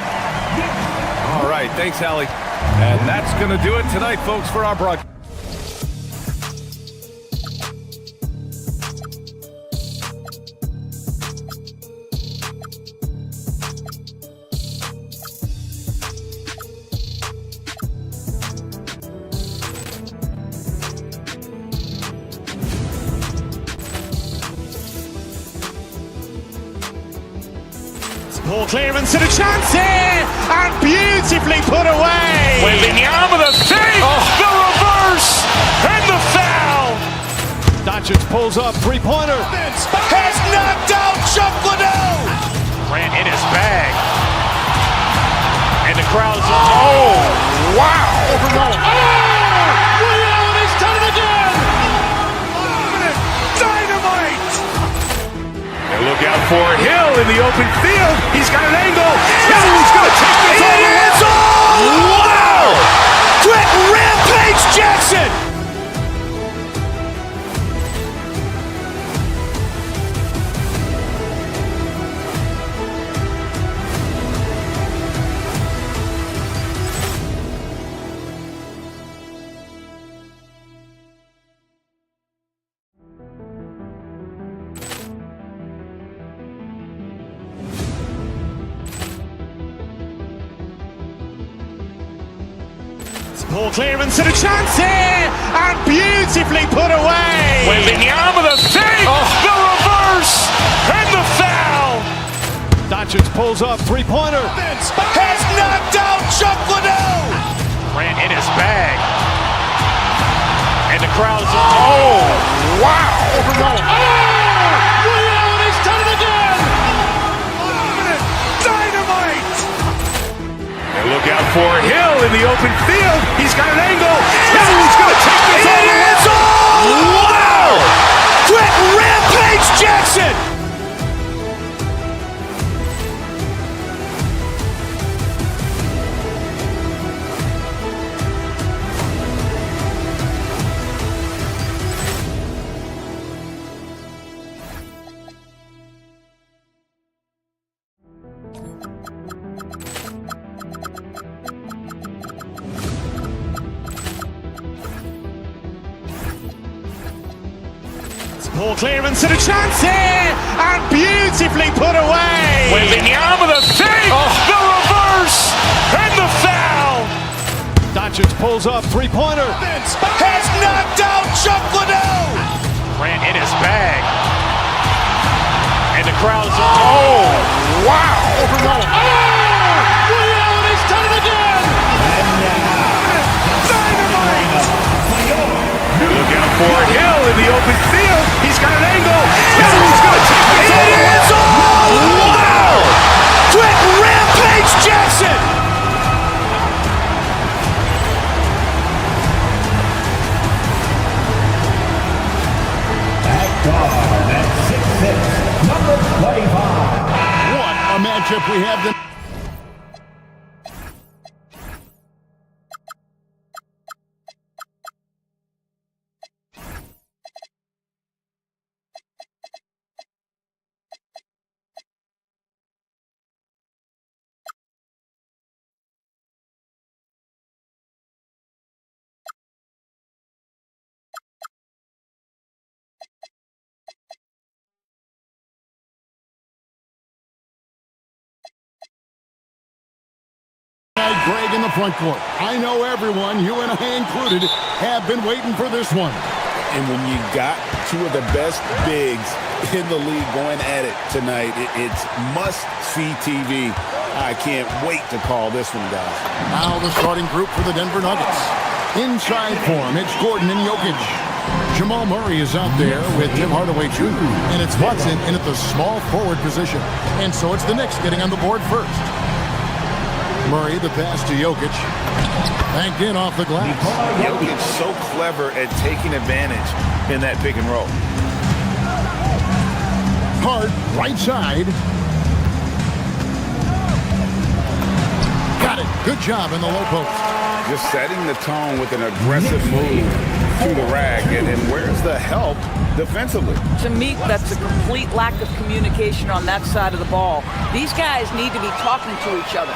[SPEAKER 4] All right, thanks, Allie. And that's going to do it tonight, folks, for our broadcast.
[SPEAKER 1] Ball clearance and a chance here, and beautifully put away. Wembanyama the save, the reverse, and the foul.
[SPEAKER 16] Doncic pulls up, three-pointer.
[SPEAKER 1] Has knocked out Chuck Liddell. Ran in his bag, and the crowd's oh wow! He's done it again. Dynamite! And look out for Hill in the open field. He's got an angle. He's going to take this all the way. Wow! Quick Rampage Jackson! Ball clearance and a chance here, and beautifully put away. Wembanyama the save, the reverse, and the foul.
[SPEAKER 16] Doncic pulls up, three-pointer.
[SPEAKER 1] Has knocked out Chuck Liddell. Ran in his bag, and the crowd's oh wow! He's done it again. Dynamite! And look out for Hill in the open field. He's got an angle. He's going to take this all the way. Wow! Quick Rampage Jackson!
[SPEAKER 16] Poor clearance and a chance here, and beautifully put away.
[SPEAKER 3] Wembanyama the fake, the reverse, and the foul.
[SPEAKER 16] Doncic pulls up, three-pointer.
[SPEAKER 3] Has knocked out Chuck Liddell. Ran in his bag. And the crowd's, oh, wow.
[SPEAKER 16] He's done it again.
[SPEAKER 1] Look out for Hill in the open field. He's got an angle. Hill's going to take this all the way.
[SPEAKER 3] Wow! Quick rampage Jackson.
[SPEAKER 11] At guard at 6'6", number 25.
[SPEAKER 6] What a matchup we have tonight. Greg in the front court. I know everyone, you and I included, have been waiting for this one.
[SPEAKER 10] And when you got two of the best bigs in the league going at it tonight, it's must-see TV. I can't wait to call this one, guys.
[SPEAKER 6] Now the starting group for the Denver Nuggets. Inside form, it's Gordon and Jokic. Jamal Murray is out there with Tim Hardaway Jr. And it's Watson in at the small forward position. And so it's the Knicks getting on the board first. Murray, the pass to Jokic. Banked in off the glass.
[SPEAKER 5] Jokic so clever at taking advantage in that pick and roll.
[SPEAKER 6] Hart, right side. Got it. Good job in the low post.
[SPEAKER 10] Just setting the tone with an aggressive move to the rack. And where's the help defensively?
[SPEAKER 7] To me, that's a complete lack of communication on that side of the ball. These guys need to be talking to each other.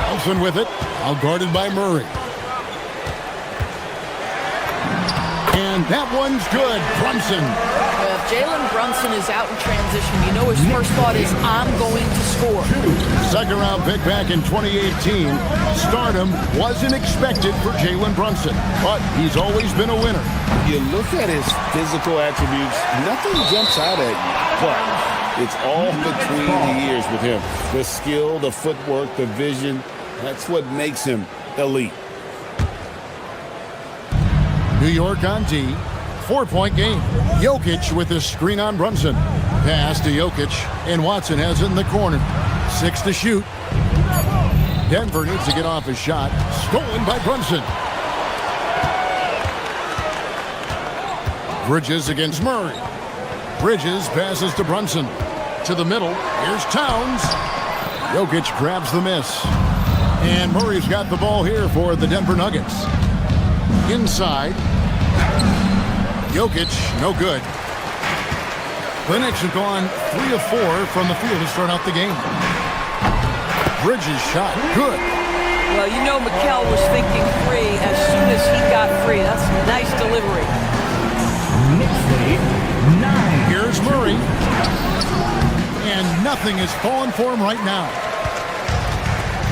[SPEAKER 6] Thompson with it, all guarded by Murray. And that one's good. Brunson.
[SPEAKER 7] If Jalen Brunson is out in transition, you know his first thought is, I'm going to score.
[SPEAKER 6] Second round pick back in 2018. Stardom wasn't expected for Jalen Brunson, but he's always been a winner.
[SPEAKER 10] You look at his physical attributes, nothing jumps out at you, but it's all between the ears with him. The skill, the footwork, the vision, that's what makes him elite.
[SPEAKER 6] New York on D. 4-point game. Jokic with a screen on Brunson. Pass to Jokic, and Watson has it in the corner. 6 to shoot. Denver needs to get off his shot. Stolen by Brunson. Bridges against Murray. Bridges passes to Brunson. To the middle. Here's Towns. Jokic grabs the miss. And Murray's got the ball here for the Denver Nuggets. Inside. Jokic, no good. The Knicks have gone 3 of 4 from the field to start out the game. Bridges shot, good.
[SPEAKER 7] Well, you know Mikal was thinking free as soon as he got free. That's a nice delivery.
[SPEAKER 11] Knicks lead 9.
[SPEAKER 6] Here's Murray. And nothing is falling for him right now.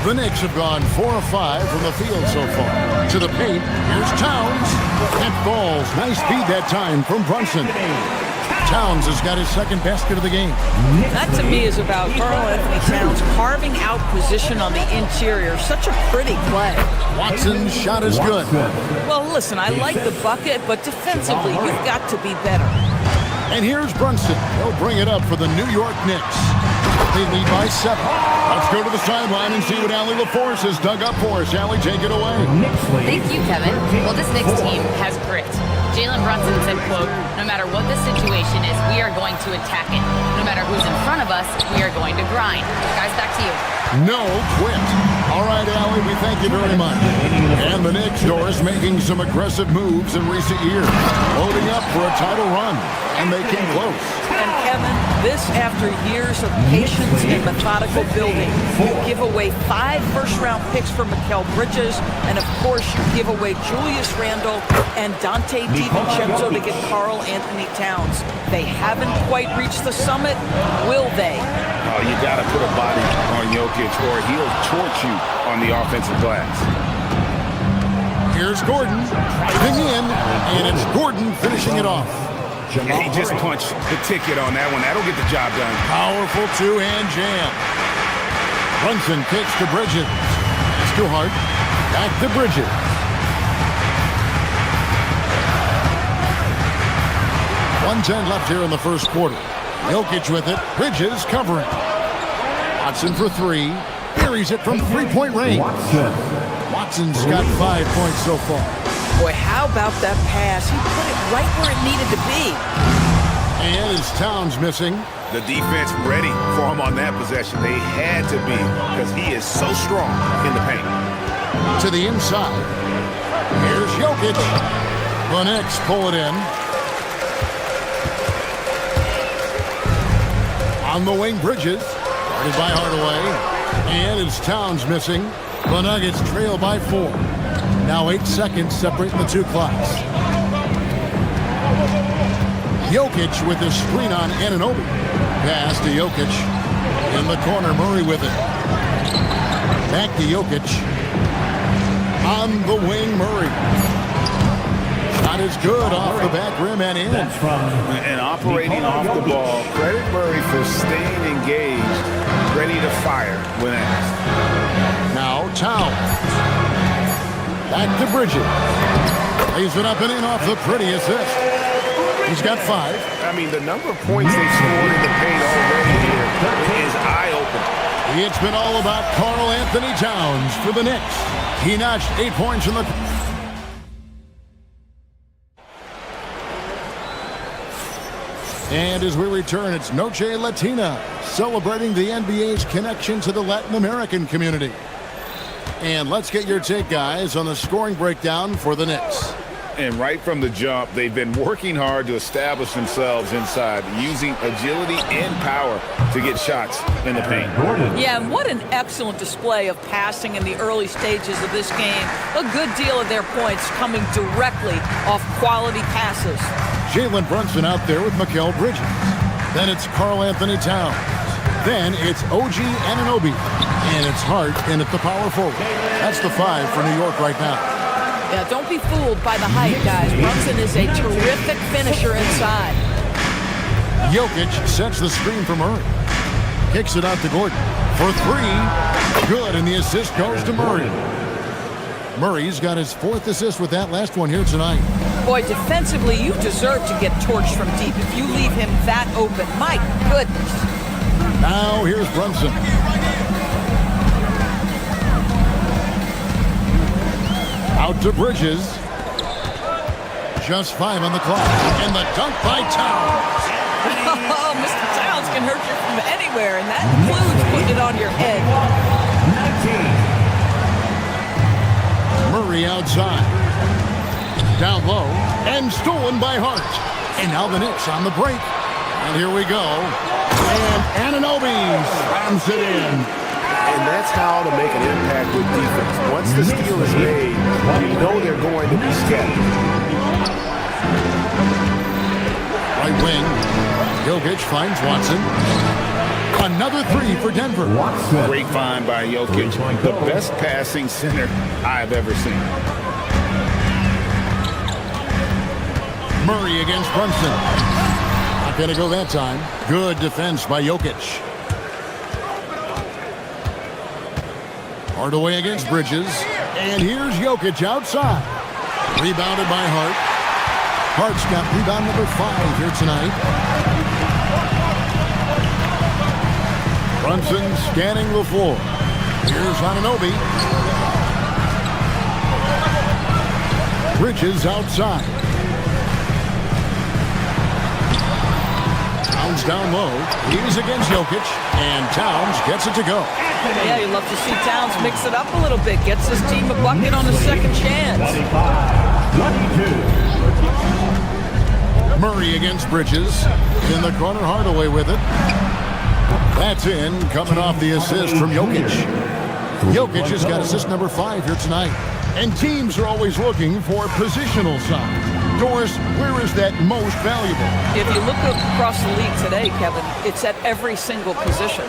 [SPEAKER 6] The Knicks have gone 4 of 5 from the field so far. To the paint, here's Towns. That falls. Nice feed that time from Brunson. Towns has got his second basket of the game.
[SPEAKER 7] That to me is about Karl-Anthony Towns carving out position on the interior. Such a pretty play.
[SPEAKER 6] Watson's shot is good.
[SPEAKER 7] Well, listen, I like the bucket, but defensively, you've got to be better.
[SPEAKER 6] And here's Brunson. He'll bring it up for the New York Knicks. They lead by 7. Let's go to the sideline and see what Allie LaForce has dug up for us. Allie, take it away.
[SPEAKER 9] Thank you, Kevin. Well, this Knicks team has grit. Jalen Brunson said, quote, no matter what the situation is, we are going to attack it. No matter who's in front of us, we are going to grind. Guys, back to you.
[SPEAKER 6] No quit. All right, Allie, we thank you very much. And the Knicks, Doris, making some aggressive moves in recent years, loading up for a title run. and they came close.
[SPEAKER 7] And Kevin, this after years of patience and methodical building. You give away 5 first-round picks for Mikal Bridges, and of course you give away Julius Randle and Dante DiVincenzo to get Karl Anthony Towns. They haven't quite reached the summit, will they?
[SPEAKER 10] Oh, you got to put a body on Jokic or he'll torch you on the offensive glass.
[SPEAKER 6] Here's Gordon driving in, and it's Gordon finishing it off.
[SPEAKER 10] Yeah, he just punched the ticket on that one. That'll get the job done.
[SPEAKER 6] Powerful two-hand jam. Brunson kicks to Bridges. It's too hard. Back to Bridges. .110 left here in the first quarter. Jokic with it. Bridges covering. Watson for 3. Buries it from three-point range. Watson's got 5 points so far.
[SPEAKER 7] Boy, how about that pass? He put it right where it needed to be.
[SPEAKER 6] And is Towns missing?
[SPEAKER 10] The defense ready for him on that possession. They had to be because he is so strong in the paint.
[SPEAKER 6] To the inside. Here's Jokic. The Knicks pull it in. On the wing, Bridges. Guarded by Hardaway. And it's Towns missing. The Nuggets trail by 4. Now 8 seconds separating the two clocks. Jokic with the screen on Anunoby. Pass to Jokic. In the corner, Murray with it. Back to Jokic. On the wing, Murray. Shot is good off the back rim and in.
[SPEAKER 10] And operating off the ball. Credit Murray for staying engaged, ready to fire when asked.
[SPEAKER 6] Now Towns. Back to Bridges. Lays it up and in off the pretty assist. He's got 5.
[SPEAKER 10] I mean, the number of points they've scored in the paint already here is eye-opening.
[SPEAKER 6] It's been all about Karl Anthony Towns for the Knicks. He notched 8 points in the... And as we return, it's Noche Latina, celebrating the NBA's connection to the Latin American community. And let's get your take, guys, on the scoring breakdown for the Knicks.
[SPEAKER 10] And right from the jump, they've been working hard to establish themselves inside, using agility and power to get shots in the paint.
[SPEAKER 7] Yeah, and what an excellent display of passing in the early stages of this game. A good deal of their points coming directly off quality passes.
[SPEAKER 6] Jalen Brunson out there with Mikal Bridges. Then it's Karl Anthony Towns. Then it's OG Anunoby. And it's Hart in at the power forward. That's the 5 for New York right now.
[SPEAKER 7] Yeah, don't be fooled by the height, guys. Brunson is a terrific finisher inside.
[SPEAKER 6] Jokic sets the screen for Murray. Kicks it out to Gordon. For 3. Good, and the assist goes to Murray. Murray's got his 4th assist with that last one here tonight.
[SPEAKER 7] Boy, defensively, you deserve to get torched from deep if you leave him that open. My goodness.
[SPEAKER 6] Now here's Brunson. Out to Bridges. Just 5 on the clock. And the dunk by Towns.
[SPEAKER 7] Oh, Mr. Towns can hurt you from anywhere, and that includes putting it on your head.
[SPEAKER 6] Murray outside. Down low. And stolen by Hart. And now the Knicks on the break. And here we go. And Anunoby slams it in.
[SPEAKER 10] And that's how to make an impact with defense. Once the steal is made, you know they're going to be scattered.
[SPEAKER 6] Right wing. Jokic finds Watson. Another 3 for Denver.
[SPEAKER 10] Great find by Jokic. The best passing center I've ever seen.
[SPEAKER 6] Murray against Brunson. Not going to go that time. Good defense by Jokic. Hardaway against Bridges. And here's Jokic outside. Rebounded by Hart. Hart's got rebound number 5 here tonight. Brunson scanning the floor. Here's Anunoby. Bridges outside. Towns down low. He's against Jokic. And Towns gets it to go.
[SPEAKER 7] Yeah, you love to see Towns mix it up a little bit. Gets his team a bucket on a second chance.
[SPEAKER 6] Murray against Bridges. In the corner, Hardaway with it. That's in, coming off the assist from Jokic. Jokic has got assist number 5 here tonight. And teams are always looking for positional size. Doris, where is that most valuable?
[SPEAKER 7] If you look across the league today, Kevin, it's at every single position.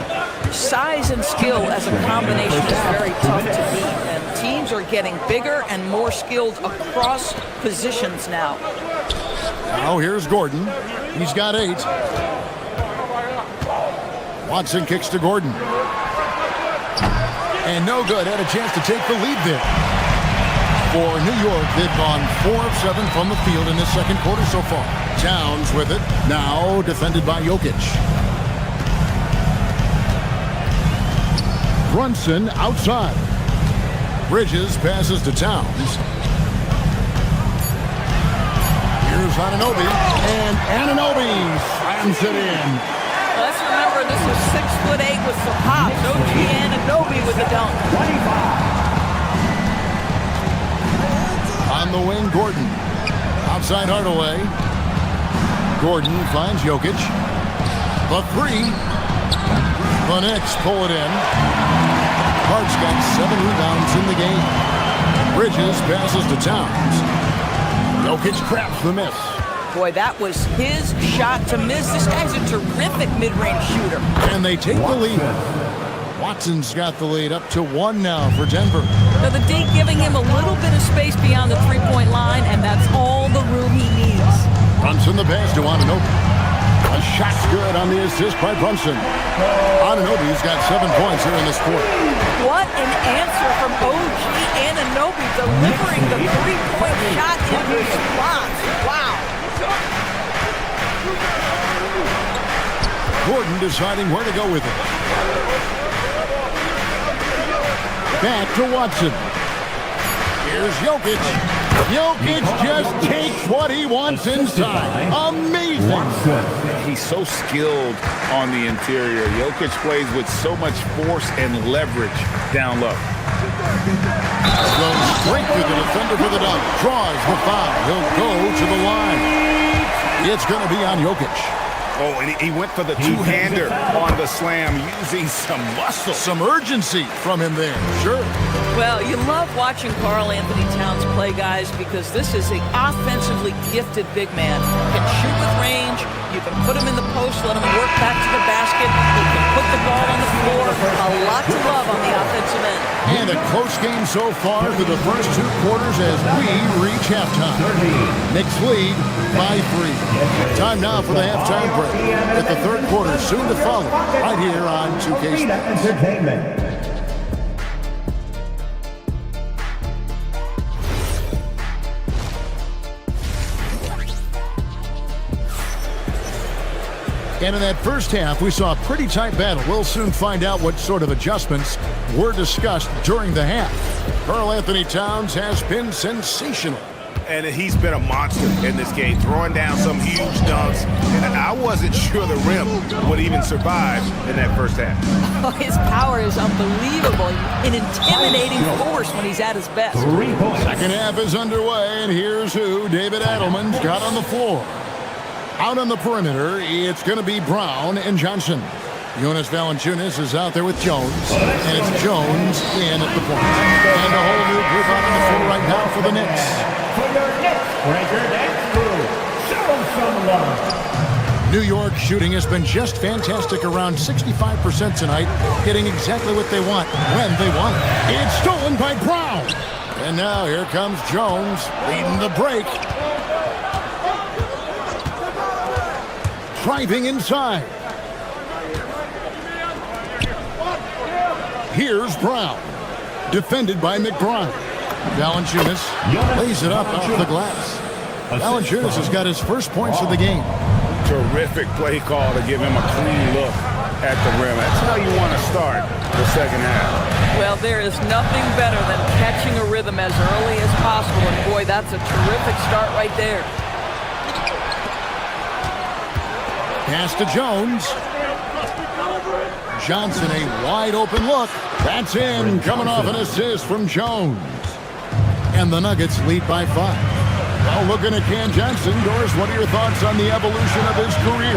[SPEAKER 7] Size and skill as a combination is very tough to beat, and teams are getting bigger and more skilled across positions now.
[SPEAKER 6] Now here's Gordon. He's got 8. Watson kicks to Gordon. And no good. Had a chance to take the lead there. For New York, they've gone 4 of 7 from the field in this second quarter so far. Towns with it. Now defended by Jokic. Brunson outside. Bridges passes to Towns. Here's Anunoby. And Anunoby slams it in.
[SPEAKER 7] Let's remember this is 6'8" with some hops. OG Anunoby with the dunk.
[SPEAKER 11] 25.
[SPEAKER 6] On the wing, Gordon. Outside Hardaway. Gordon finds Jokic. The 3. The Knicks pull it in. Hart's got 7 rebounds in the game. Bridges passes to Towns. Jokic craps the miss.
[SPEAKER 7] Boy, that was his shot to miss. This guy's a terrific mid-range shooter.
[SPEAKER 6] And they take the lead. Watson's got the lead up to 1 now for Denver.
[SPEAKER 7] Now the D giving him a little bit of space beyond the three-point line, and that's all the room he needs.
[SPEAKER 6] Brunson the pass to Anunoby. A shot's good on the assist by Brunson. Anunoby's got 7 points here in this quarter.
[SPEAKER 7] What an answer from OG Anunoby, delivering the three-point shot in response. Wow.
[SPEAKER 6] Gordon deciding where to go with it. Back to Watson. Here's Jokic. Jokic just takes what he wants inside. Amazing.
[SPEAKER 10] He's so skilled on the interior. Jokic plays with so much force and leverage down low.
[SPEAKER 6] Goes straight to the defender for the dunk. Draws the foul. He'll go to the line. It's going to be on Jokic.
[SPEAKER 10] Oh, and he went for the two-hander on the slam, using some muscle.
[SPEAKER 6] Some urgency from him there, sure.
[SPEAKER 7] Well, you love watching Karl Anthony Towns play, guys, because this is an offensively gifted big man. He can shoot with range. You can put him in the post, let him work back to the basket. He can put the ball on the floor. A lot to love on the offensive end.
[SPEAKER 6] And a close game so far through the first 2 quarters as we reach halftime. Knicks lead by 3. Time now for the halftime break. With the third quarter soon to follow, right here on 2K Sports.
[SPEAKER 11] Entertainment.
[SPEAKER 6] And in that first half, we saw a pretty tight battle. We'll soon find out what sort of adjustments were discussed during the half. Karl Anthony Towns has been sensational.
[SPEAKER 10] And he's been a monster in this game, throwing down some huge dunks. And I wasn't sure the rim would even survive in that first half.
[SPEAKER 7] Oh, his power is unbelievable. An intimidating force when he's at his best.
[SPEAKER 6] Second half is underway, and here's who David Adelman's got on the floor. Out on the perimeter, it's going to be Brown and Johnson. Jonas Valanciunas is out there with Jones, and it's Jones in at the point. And a whole new group out on the floor right now for the Knicks.
[SPEAKER 11] For your Knicks record and crew, show some love.
[SPEAKER 6] New York shooting has been just fantastic, around 65% tonight, getting exactly what they want when they want it. It's stolen by Brown. And now here comes Jones leading the break. Driving inside. Here's Brown. Defended by McBride. Valanciunas lays it up off the glass. Valanciunas has got his first points of the game.
[SPEAKER 10] Terrific play call to give him a clean look at the rim. That's how you want to start the second half.
[SPEAKER 7] Well, there is nothing better than catching a rhythm as early as possible. And boy, that's a terrific start right there.
[SPEAKER 6] Pass to Jones. Johnson, a wide open look. That's in, coming off an assist from Jones. And the Nuggets lead by 5. Well, looking at Cam Johnson, Doris, what are your thoughts on the evolution of his career?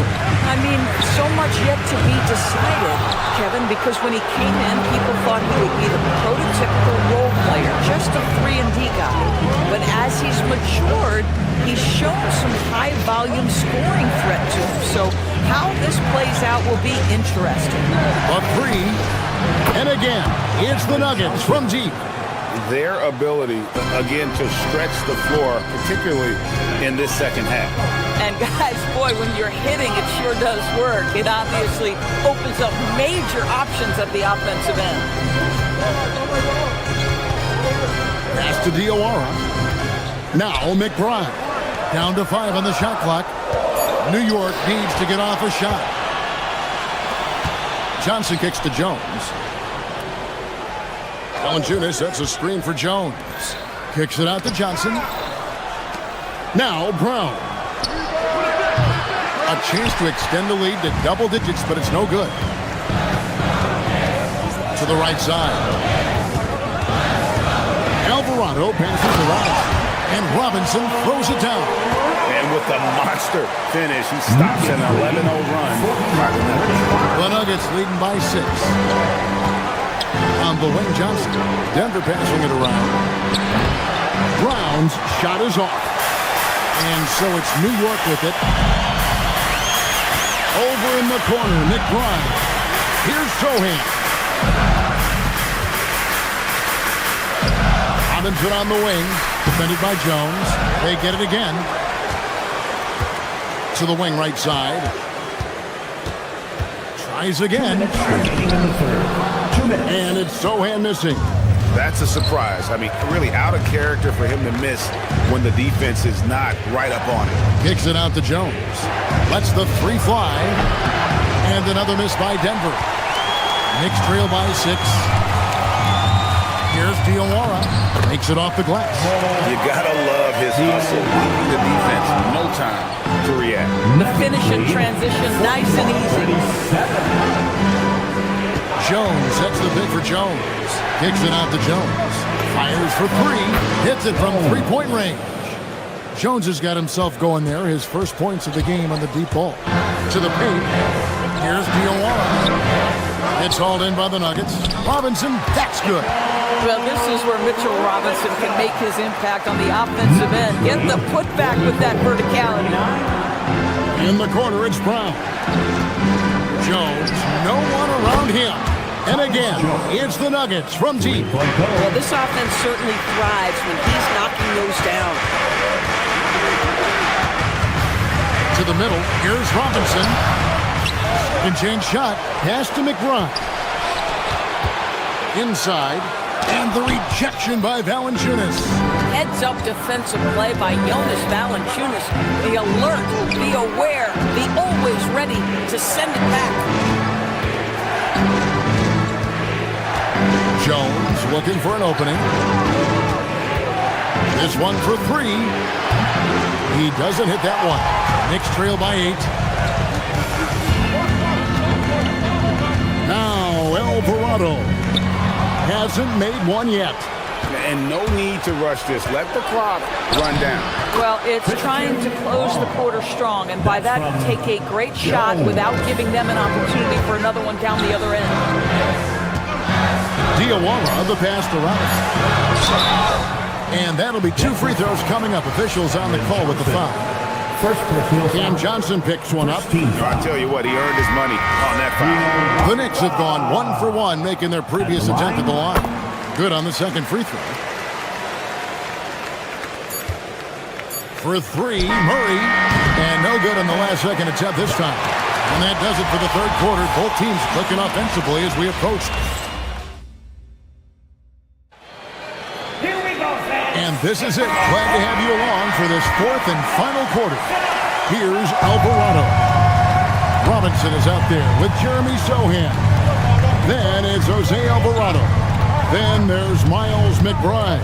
[SPEAKER 7] I mean, so much yet to be decided, Kevin, because when he came in, people thought he would be the prototypical role player, just a 3-and-D guy. But as he's matured, he's shown some high-volume scoring threat to him. So how this plays out will be interesting.
[SPEAKER 6] A three, and again, it's the Nuggets from deep.
[SPEAKER 10] Their ability, again, to stretch the floor, particularly in this second half.
[SPEAKER 7] And guys, boy, when you're hitting, it sure does work. It obviously opens up major options at the offensive end.
[SPEAKER 6] Pass to Diawara. Now McBride. Down to 5 on the shot clock. New York needs to get off a shot. Johnson kicks to Jones. Valanciunas sets a screen for Jones. Kicks it out to Johnson. Now Brown. A chance to extend the lead to double digits, but it's no good. To the right side. Alvarado passes to Robinson. And Robinson throws it down.
[SPEAKER 10] And with the monster finish, he stops an 11-0 run by the Nuggets.
[SPEAKER 6] The Nuggets leading by 6. On the wing, Johnson. Denver passing it around. Brown's shot is off. And so it's New York with it. Over in the corner, McBride. Here's Sohan. Robinson on the wing. Defended by Jones. They get it again. To the wing right side. Tries again. And it's Sohan missing.
[SPEAKER 10] That's a surprise. I mean, really out of character for him to miss when the defense is not right up on it.
[SPEAKER 6] Kicks it out to Jones. Lets the 3 fly. And another miss by Denver. Knicks trail by 6. Here's Diawara. Makes it off the glass.
[SPEAKER 10] You gotta love his hustle. Leaving the defense no time to react.
[SPEAKER 7] The finish in transition, nice and easy.
[SPEAKER 6] Jones sets the pick for Jones. Kicks it out to Jones. Fires for 3. Hits it from 3-point range. Jones has got himself going there. His first points of the game on the deep ball. To the paint. Here's Diawara. It's hauled in by the Nuggets. Robinson, that's good.
[SPEAKER 7] Well, this is where Mitchell Robinson can make his impact on the offensive end. Get the putback with that verticality.
[SPEAKER 6] In the corner, it's Brown. Jones, no one around him. And again, it's the Nuggets from deep.
[SPEAKER 7] Well, this offense certainly thrives when he's knocking those down.
[SPEAKER 6] To the middle, here's Robinson. And change shot, pass to McBride. Inside, and the rejection by Valanciunas.
[SPEAKER 7] Heads up defensive play by Jonas Valanciunas. Be alert, be aware, be always ready to send it back.
[SPEAKER 6] Jones looking for an opening. This one for 3. He doesn't hit that one. Knicks trail by 8. Now Alvarado hasn't made one yet.
[SPEAKER 10] And no need to rush this. Let the clock run down.
[SPEAKER 7] Well, it's trying to close the quarter strong, and by that, take a great shot without giving them an opportunity for another one down the other end.
[SPEAKER 6] Diawara, the pass to Robinson. And that'll be 2 free throws coming up. Officials on the call with the foul. Cam Johnson picks one up.
[SPEAKER 10] I tell you what, he earned his money on that foul.
[SPEAKER 6] The Knicks have gone 1 for 1, making their previous attempt at the line. Good on the second free throw. For 3, Murray. And no good on the last second attempt this time. And that does it for the third quarter. Both teams clicking offensively as we approach. And this is it. Glad to have you along for this 4th and final quarter. Here's Alvarado. Robinson is out there with Jeremy Sohan. Then it's Jose Alvarado. Then there's Miles McBride.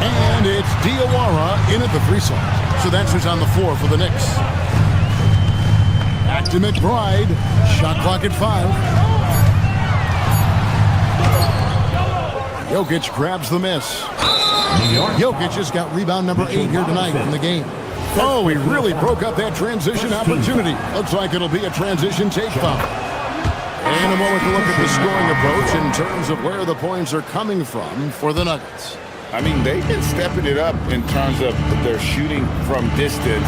[SPEAKER 6] And it's Diawara in at the 3 slot. So that's who's on the floor for the Knicks. Back to McBride. Shot clock at 5. Jokic grabs the miss. Jokic has got rebound number 8 here tonight in the game. Oh, he really broke up that transition opportunity. Looks like it'll be a transition take foul. In a moment to look at the scoring approach in terms of where the points are coming from for the Nuggets.
[SPEAKER 10] I mean, they've been stepping it up in terms of their shooting from distance,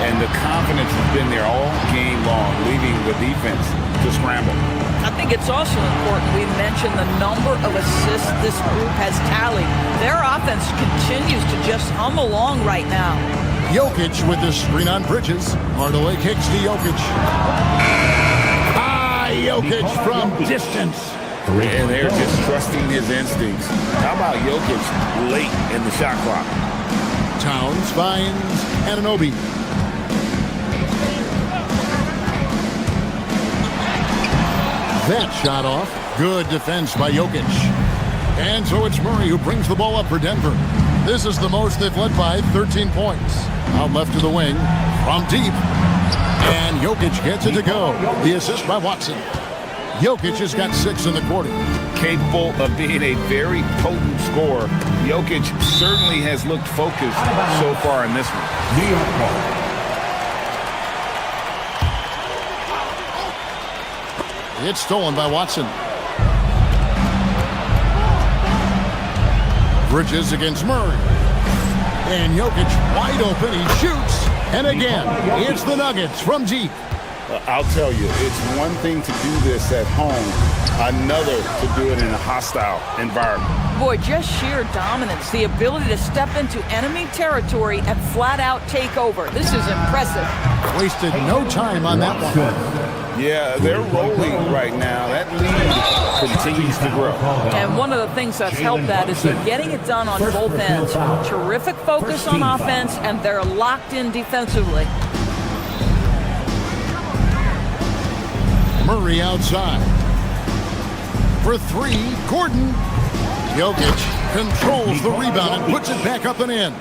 [SPEAKER 10] and the confidence has been there all game long, leaving the defense to scramble.
[SPEAKER 7] I think it's also important we mention the number of assists this group has tallied. Their offense continues to just hum along right now.
[SPEAKER 6] Jokic with the screen on Bridges. Hardaway kicks to Jokic. Jokic from distance.
[SPEAKER 10] And they're just trusting his instincts. How about Jokic late in the shot clock?
[SPEAKER 6] Towns finds Anunoby. That shot off. Good defense by Jokic. And so it's Murray who brings the ball up for Denver. This is the most they've led by 13 points. Out left to the wing from deep. And Jokic gets it to go. The assist by Watson. Jokic has got 6 in the quarter.
[SPEAKER 10] Capable of being a very potent scorer, Jokic certainly has looked focused so far in this one.
[SPEAKER 11] New York ball.
[SPEAKER 6] It's stolen by Watson. Bridges against Murray. And Jokic wide open. He shoots. And again, it's the Nuggets from deep.
[SPEAKER 10] I'll tell you, it's one thing to do this at home, another to do it in a hostile environment.
[SPEAKER 7] Boy, just sheer dominance, the ability to step into enemy territory and flat out take over. This is impressive.
[SPEAKER 6] Wasted no time on that one.
[SPEAKER 10] Yeah, they're rolling right now. That lead continues to grow.
[SPEAKER 7] And one of the things that's helped that is they're getting it done on both ends. Terrific focus on offense, and they're locked in defensively.
[SPEAKER 6] Murray outside. For 3, Gordon. Jokic controls the rebound and puts it back up and in.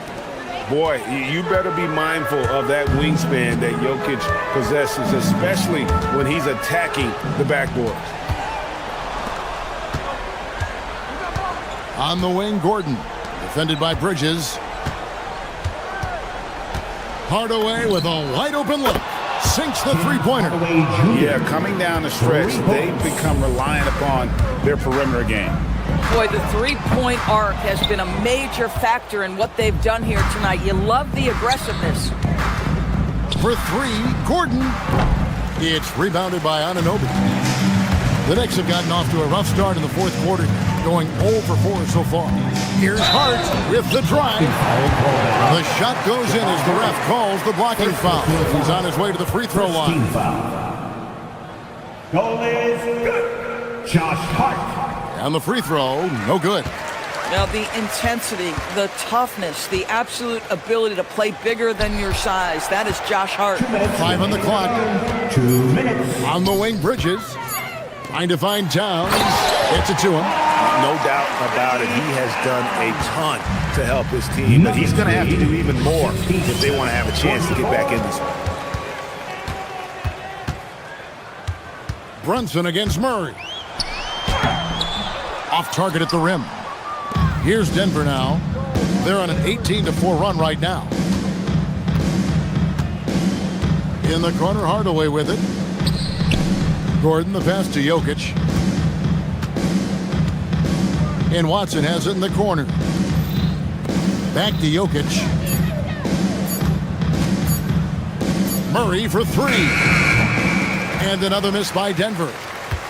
[SPEAKER 10] Boy, you better be mindful of that wingspan that Jokic possesses, especially when he's attacking the backboard.
[SPEAKER 6] On the wing, Gordon. Defended by Bridges. Hardaway with a wide open look. Sinks the three-pointer.
[SPEAKER 10] Yeah, coming down the stretch, they've become reliant upon their perimeter game.
[SPEAKER 7] Boy, the three-point arc has been a major factor in what they've done here tonight. You love the aggressiveness.
[SPEAKER 6] For 3, Gordon. It's rebounded by Anunoby. The Knicks have gotten off to a rough start in the fourth quarter, going 0 for 4 so far. Here's Hart with the drive. The shot goes in as the ref calls the blocking foul. He's on his way to the free throw line.
[SPEAKER 11] Goal is good. Josh Hart.
[SPEAKER 6] And the free throw, no good.
[SPEAKER 7] Now, the intensity, the toughness, the absolute ability to play bigger than your size, that is Josh Hart.
[SPEAKER 6] 5 on the clock.
[SPEAKER 11] 2 minutes.
[SPEAKER 6] On the wing, Bridges. Trying to find Towns. Gets it to him.
[SPEAKER 1] No doubt about it. He has done a ton to help his team, but he's going to have to do even more if they want to have a chance to get back in this one.
[SPEAKER 6] Brunson against Murray. Off target at the rim. Here's Denver now. They're on an 18-4 run right now. In the corner, Hardaway with it. Gordon, the pass to Jokic. And Watson has it in the corner. Back to Jokic. Murray for 3. And another miss by Denver.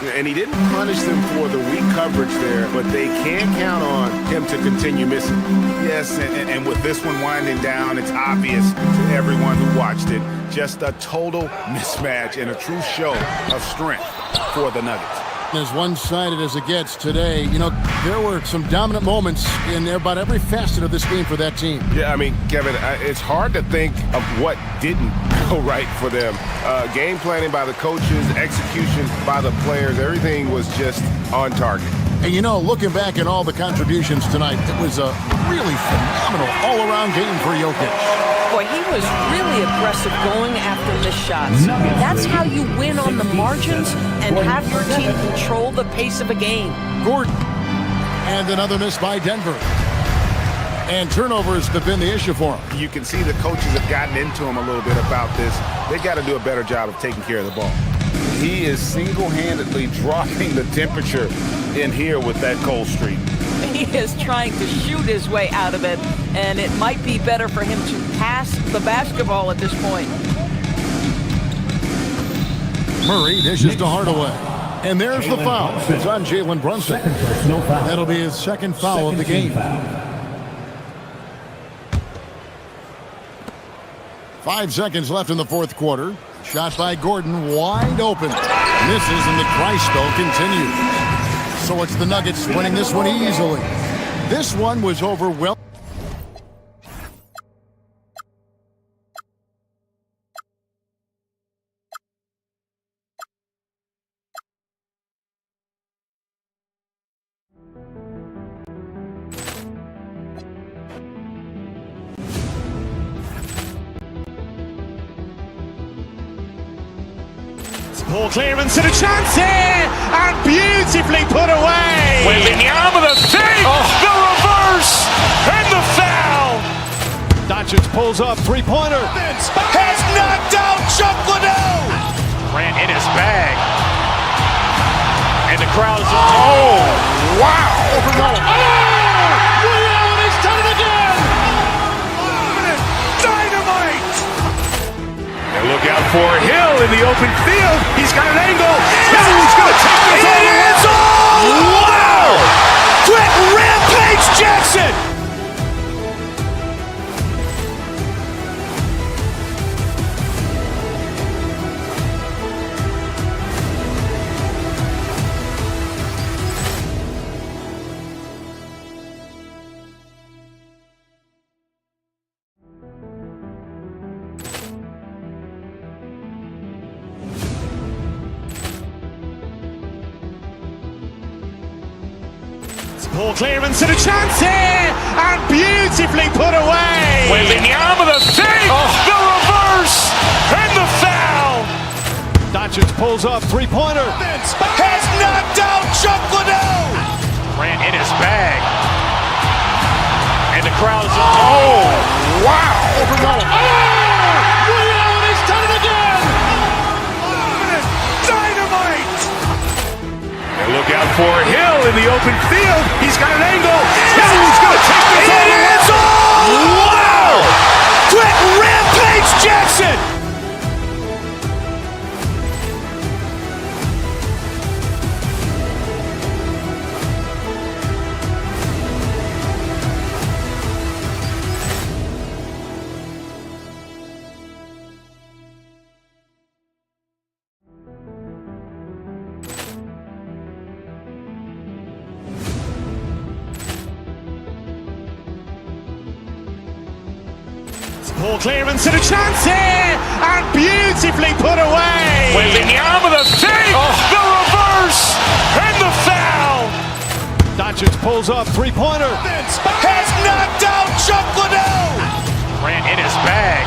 [SPEAKER 1] And he didn't punish them for the weak coverage there, but they can count on him to continue missing. Yes, and with this one winding down, it's obvious to everyone who watched it. Just a total mismatch and a true show of strength for the Nuggets.
[SPEAKER 6] As one-sided as it gets today, you know, there were some dominant moments in about every facet of this game for that team.
[SPEAKER 1] Yeah, I mean, Kevin, it's hard to think of what didn't go right for them. Game planning by the coaches, execution by the players, everything was just on target.
[SPEAKER 6] And you know, looking back at all the contributions tonight, it was a really phenomenal all-around game for Jokic.
[SPEAKER 7] Boy, he was really aggressive going after missed shots. That's how you win on the margins and have your team control the pace of a game.
[SPEAKER 6] Gordon And another miss by Denver. And turnovers have been the issue for him.
[SPEAKER 17] You can see the coaches have gotten into him a little bit about this. They got to do a better job of taking care of the ball.
[SPEAKER 10] He is single-handedly dropping the temperature in here with that cold streak.
[SPEAKER 7] He is trying to shoot his way out of it, and it might be better for him to pass the basketball at this point.
[SPEAKER 6] Murray dishes to Hardaway. And there's the foul. It's on Jalen Brunson. That'll be his second foul of the game. 5 seconds left in the fourth quarter. Shot by Gordon, wide open. Misses, and the dry spell continues. So it's the Nuggets winning this one easily. This one was overwhelming.
[SPEAKER 16] Poor clearance and a chance here, and beautifully put away.
[SPEAKER 3] Wembanyama the fake, the reverse, and the foul.
[SPEAKER 1] Doncic pulls up, three-pointer.
[SPEAKER 3] Has knocked out Chuck Liddell. Grant in his bag. And the crowd is, oh, wow.
[SPEAKER 16] Allen has done it again.
[SPEAKER 3] Dynamite. And look out for Hill in the open field. He's got an angle. He's going to take this all the way. Wow. Quick rampage Jackson.
[SPEAKER 16] Poor clearance and a chance here, and beautifully put away.
[SPEAKER 3] Wembanyama the fake, the reverse, and the foul.
[SPEAKER 1] Doncic pulls up, three-pointer.
[SPEAKER 3] Has knocked out Chuck Liddell. Grant in his bag. And the crowd is, oh, wow.
[SPEAKER 16] Allen has done it again.
[SPEAKER 3] Dynamite. And look out for Hill in the open field. He's got an angle. He's going to take this all the way. Wow. Quick rampage Jackson.
[SPEAKER 16] Poor clearance and a chance here, and beautifully put away.
[SPEAKER 3] Wembanyama the fake, the reverse, and the foul.
[SPEAKER 1] Doncic pulls up, three-pointer.
[SPEAKER 3] Has knocked out Chuck Liddell. Grant in his bag.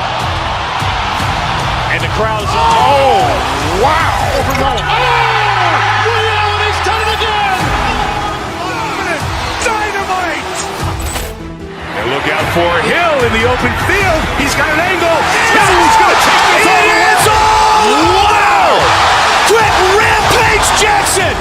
[SPEAKER 3] And the crowd is, oh, wow.
[SPEAKER 16] Allen has done it again.
[SPEAKER 3] Dynamite. And look out for Hill in the open field. He's got an angle. He's going to take this all the way. Wow. Quick rampage Jackson.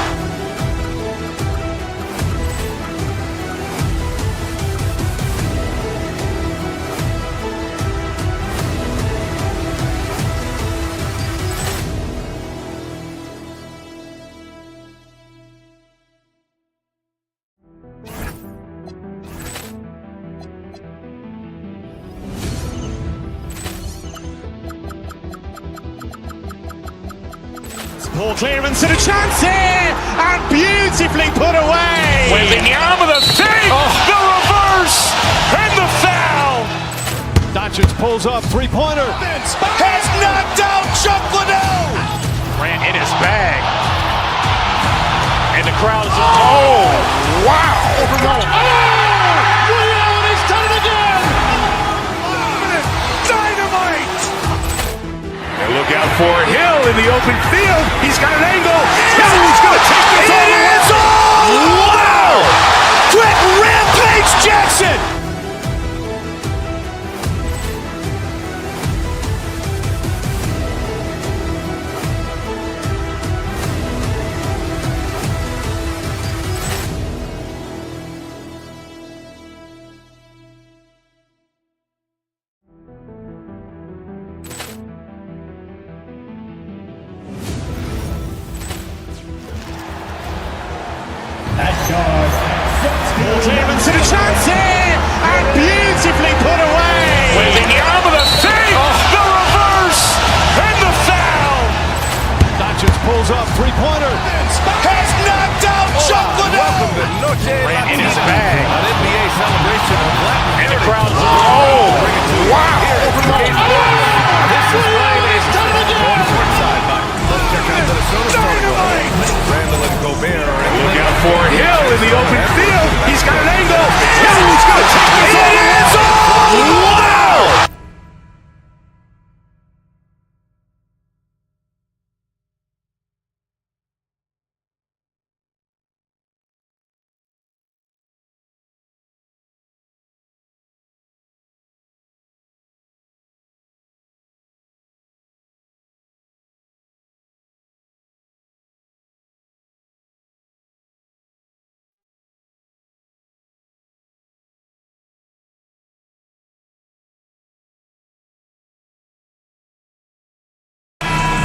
[SPEAKER 16] Poor clearance and a chance here, and beautifully put away.
[SPEAKER 3] Wembanyama the fake, the reverse, and the foul.
[SPEAKER 1] Doncic pulls up, three-pointer.
[SPEAKER 3] Has knocked out Chuck Liddell. Grant in his bag. And the crowd is, oh, wow.
[SPEAKER 16] Allen has done it again.
[SPEAKER 3] Dynamite. And look out for Hill in the open field. He's got an angle. He's going to take this all the way. Wow. makes Jackson!
[SPEAKER 16] Clemens and a chance here, and beautifully put away.
[SPEAKER 3] With the arm of the fake, the reverse, and the foul.
[SPEAKER 1] Doncic pulls up, three-pointer.
[SPEAKER 3] Has knocked out Chocolate.
[SPEAKER 4] Welcome to Noche
[SPEAKER 3] In his bag.
[SPEAKER 4] An NBA celebration of Latin.
[SPEAKER 3] And the crowd.
[SPEAKER 4] Bring it to
[SPEAKER 3] Wow.
[SPEAKER 4] Here at 2K Sports. This is Ryan Anderson. On court side by. Let's check out Minnesota starting line. Randall and Gobert are in.
[SPEAKER 3] Look out for Hill in the open field. He's got an angle. Hill's going to take this all the way. Wow!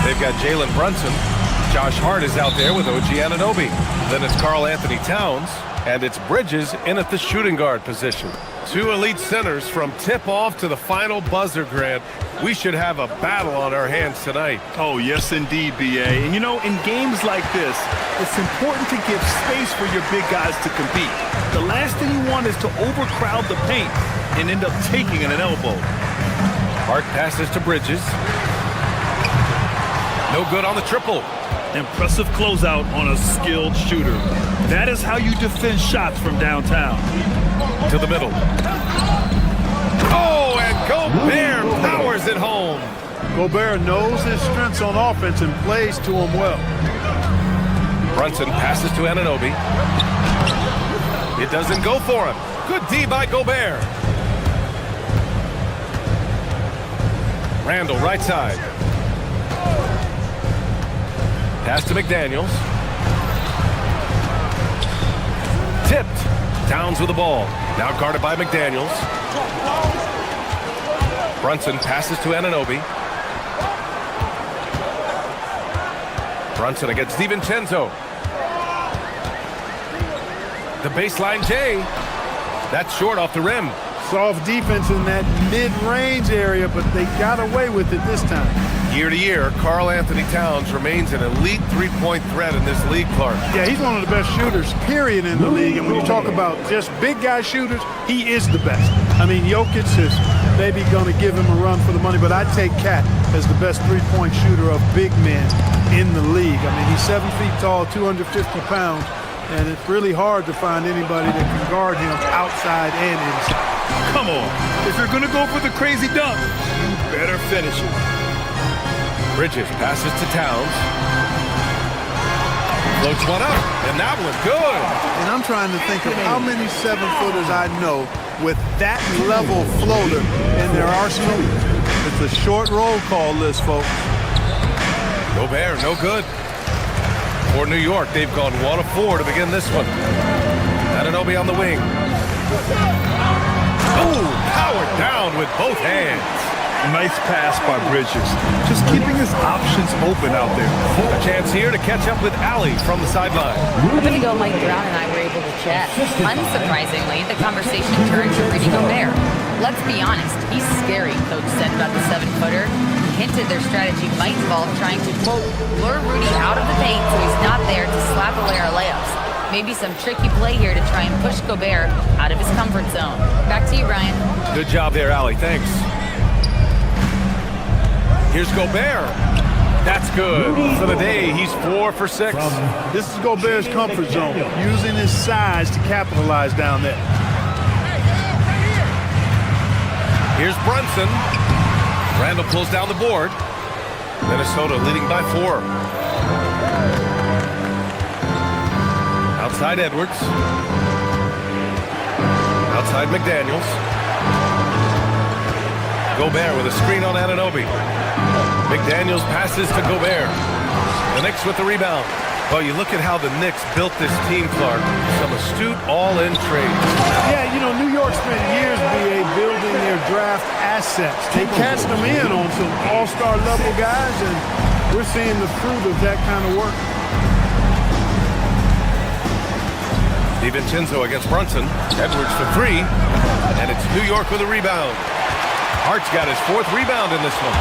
[SPEAKER 4] They've got Jalen Brunson. Josh Hart is out there with OG Anunoby. Then it's Karl Anthony Towns, and it's Bridges in at the shooting guard position. Two elite centers from tip-off to the final buzzer, Grant. We should have a battle on our hands tonight.
[SPEAKER 5] Oh, yes, indeed, B.A. And, you know, in games like this, it's important to give space for your big guys to compete. The last thing you want is to overcrowd the paint and end up taking an elbow.
[SPEAKER 4] Hart passes to Bridges. No good on the triple.
[SPEAKER 5] Impressive closeout on a skilled shooter. That is how you defend shots from downtown.
[SPEAKER 4] To the middle. Oh, and Gobert powers it home.
[SPEAKER 2] Gobert knows his strengths on offense and plays to them well.
[SPEAKER 4] Brunson passes to Anunoby. It doesn't go for him. Good D by Gobert. Randall, right side. Pass to McDaniels. Tipped. Towns with the ball. Now guarded by McDaniels. Brunson passes to Anunoby. Brunson against DiVincenzo. The baseline J. That's short off the rim.
[SPEAKER 2] Soft defense in that mid-range area, but they got away with it this time.
[SPEAKER 4] Year to year, Karl Anthony Towns remains an elite three-point threat in this league, Clark.
[SPEAKER 2] Yeah, he's one of the best shooters, period, in the league. And when you talk about just big guy shooters, he is the best. I mean, Jokic is maybe going to give him a run for the money, but I take Cat as the best three-point shooter of big men in the league. I mean, he's 7 feet tall, 250 pounds, and it's really hard to find anybody that can guard him outside and inside.
[SPEAKER 5] Come on. If you're going to go for the crazy dunk, you better finish it.
[SPEAKER 4] Bridges passes to Towns. Floats one up, and that one good.
[SPEAKER 2] And I'm trying to think of how many 7-footers I know with that level floater in their arsenal. It's a short roll call list, folks.
[SPEAKER 4] Gobert, no good. For New York, they've gone 1 of 4 to begin this one. Anunoby on the wing. Oh, powered down with both hands.
[SPEAKER 5] Nice pass by Bridges. Just keeping his options open out there.
[SPEAKER 4] A chance here to catch up with Allie from the sideline.
[SPEAKER 9] A minute ago, Mike Brown and I were able to chat. Unsurprisingly, the conversation turned to Rudy Gobert. Let's be honest, he's scary, Coach said about the 7-footer. He hinted their strategy might involve trying to, quote, lure Rudy out of the paint so he's not there to slap away our layups. Maybe some tricky play here to try and push Gobert out of his comfort zone. Back to you, Ryan.
[SPEAKER 4] Good job there, Allie. Thanks. Here's Gobert. That's good. For the day, he's 4 for 6.
[SPEAKER 2] This is Gobert's comfort zone, using his size to capitalize down there.
[SPEAKER 4] Here's Brunson. Randall pulls down the board. Minnesota leading by 4. Outside Edwards. Outside McDaniels. Gobert with a screen on Anunoby. McDaniels passes to Gobert. The Knicks with the rebound. Well, you look at how the Knicks built this team, Clark. Some astute all-in trades.
[SPEAKER 2] Yeah, you know, New York spent years, BA, building their draft assets. They cashed them in on some all-star level guys, and we're seeing the fruit of that kind of work.
[SPEAKER 4] DiVincenzo against Brunson. Edwards for three. And it's New York with a rebound. Hart's got his fourth rebound in this one.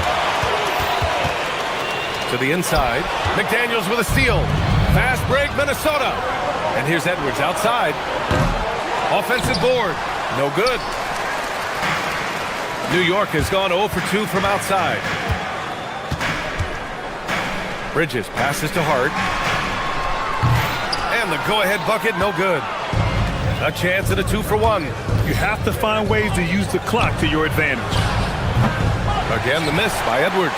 [SPEAKER 4] To the inside. McDaniels with a steal. Fast break, Minnesota. And here's Edwards outside. Offensive board. No good. New York has gone 0 for 2 from outside. Bridges passes to Hart. And the go-ahead bucket, no good. A chance at a 2 for 1.
[SPEAKER 5] You have to find ways to use the clock to your advantage.
[SPEAKER 4] Again, the miss by Edwards.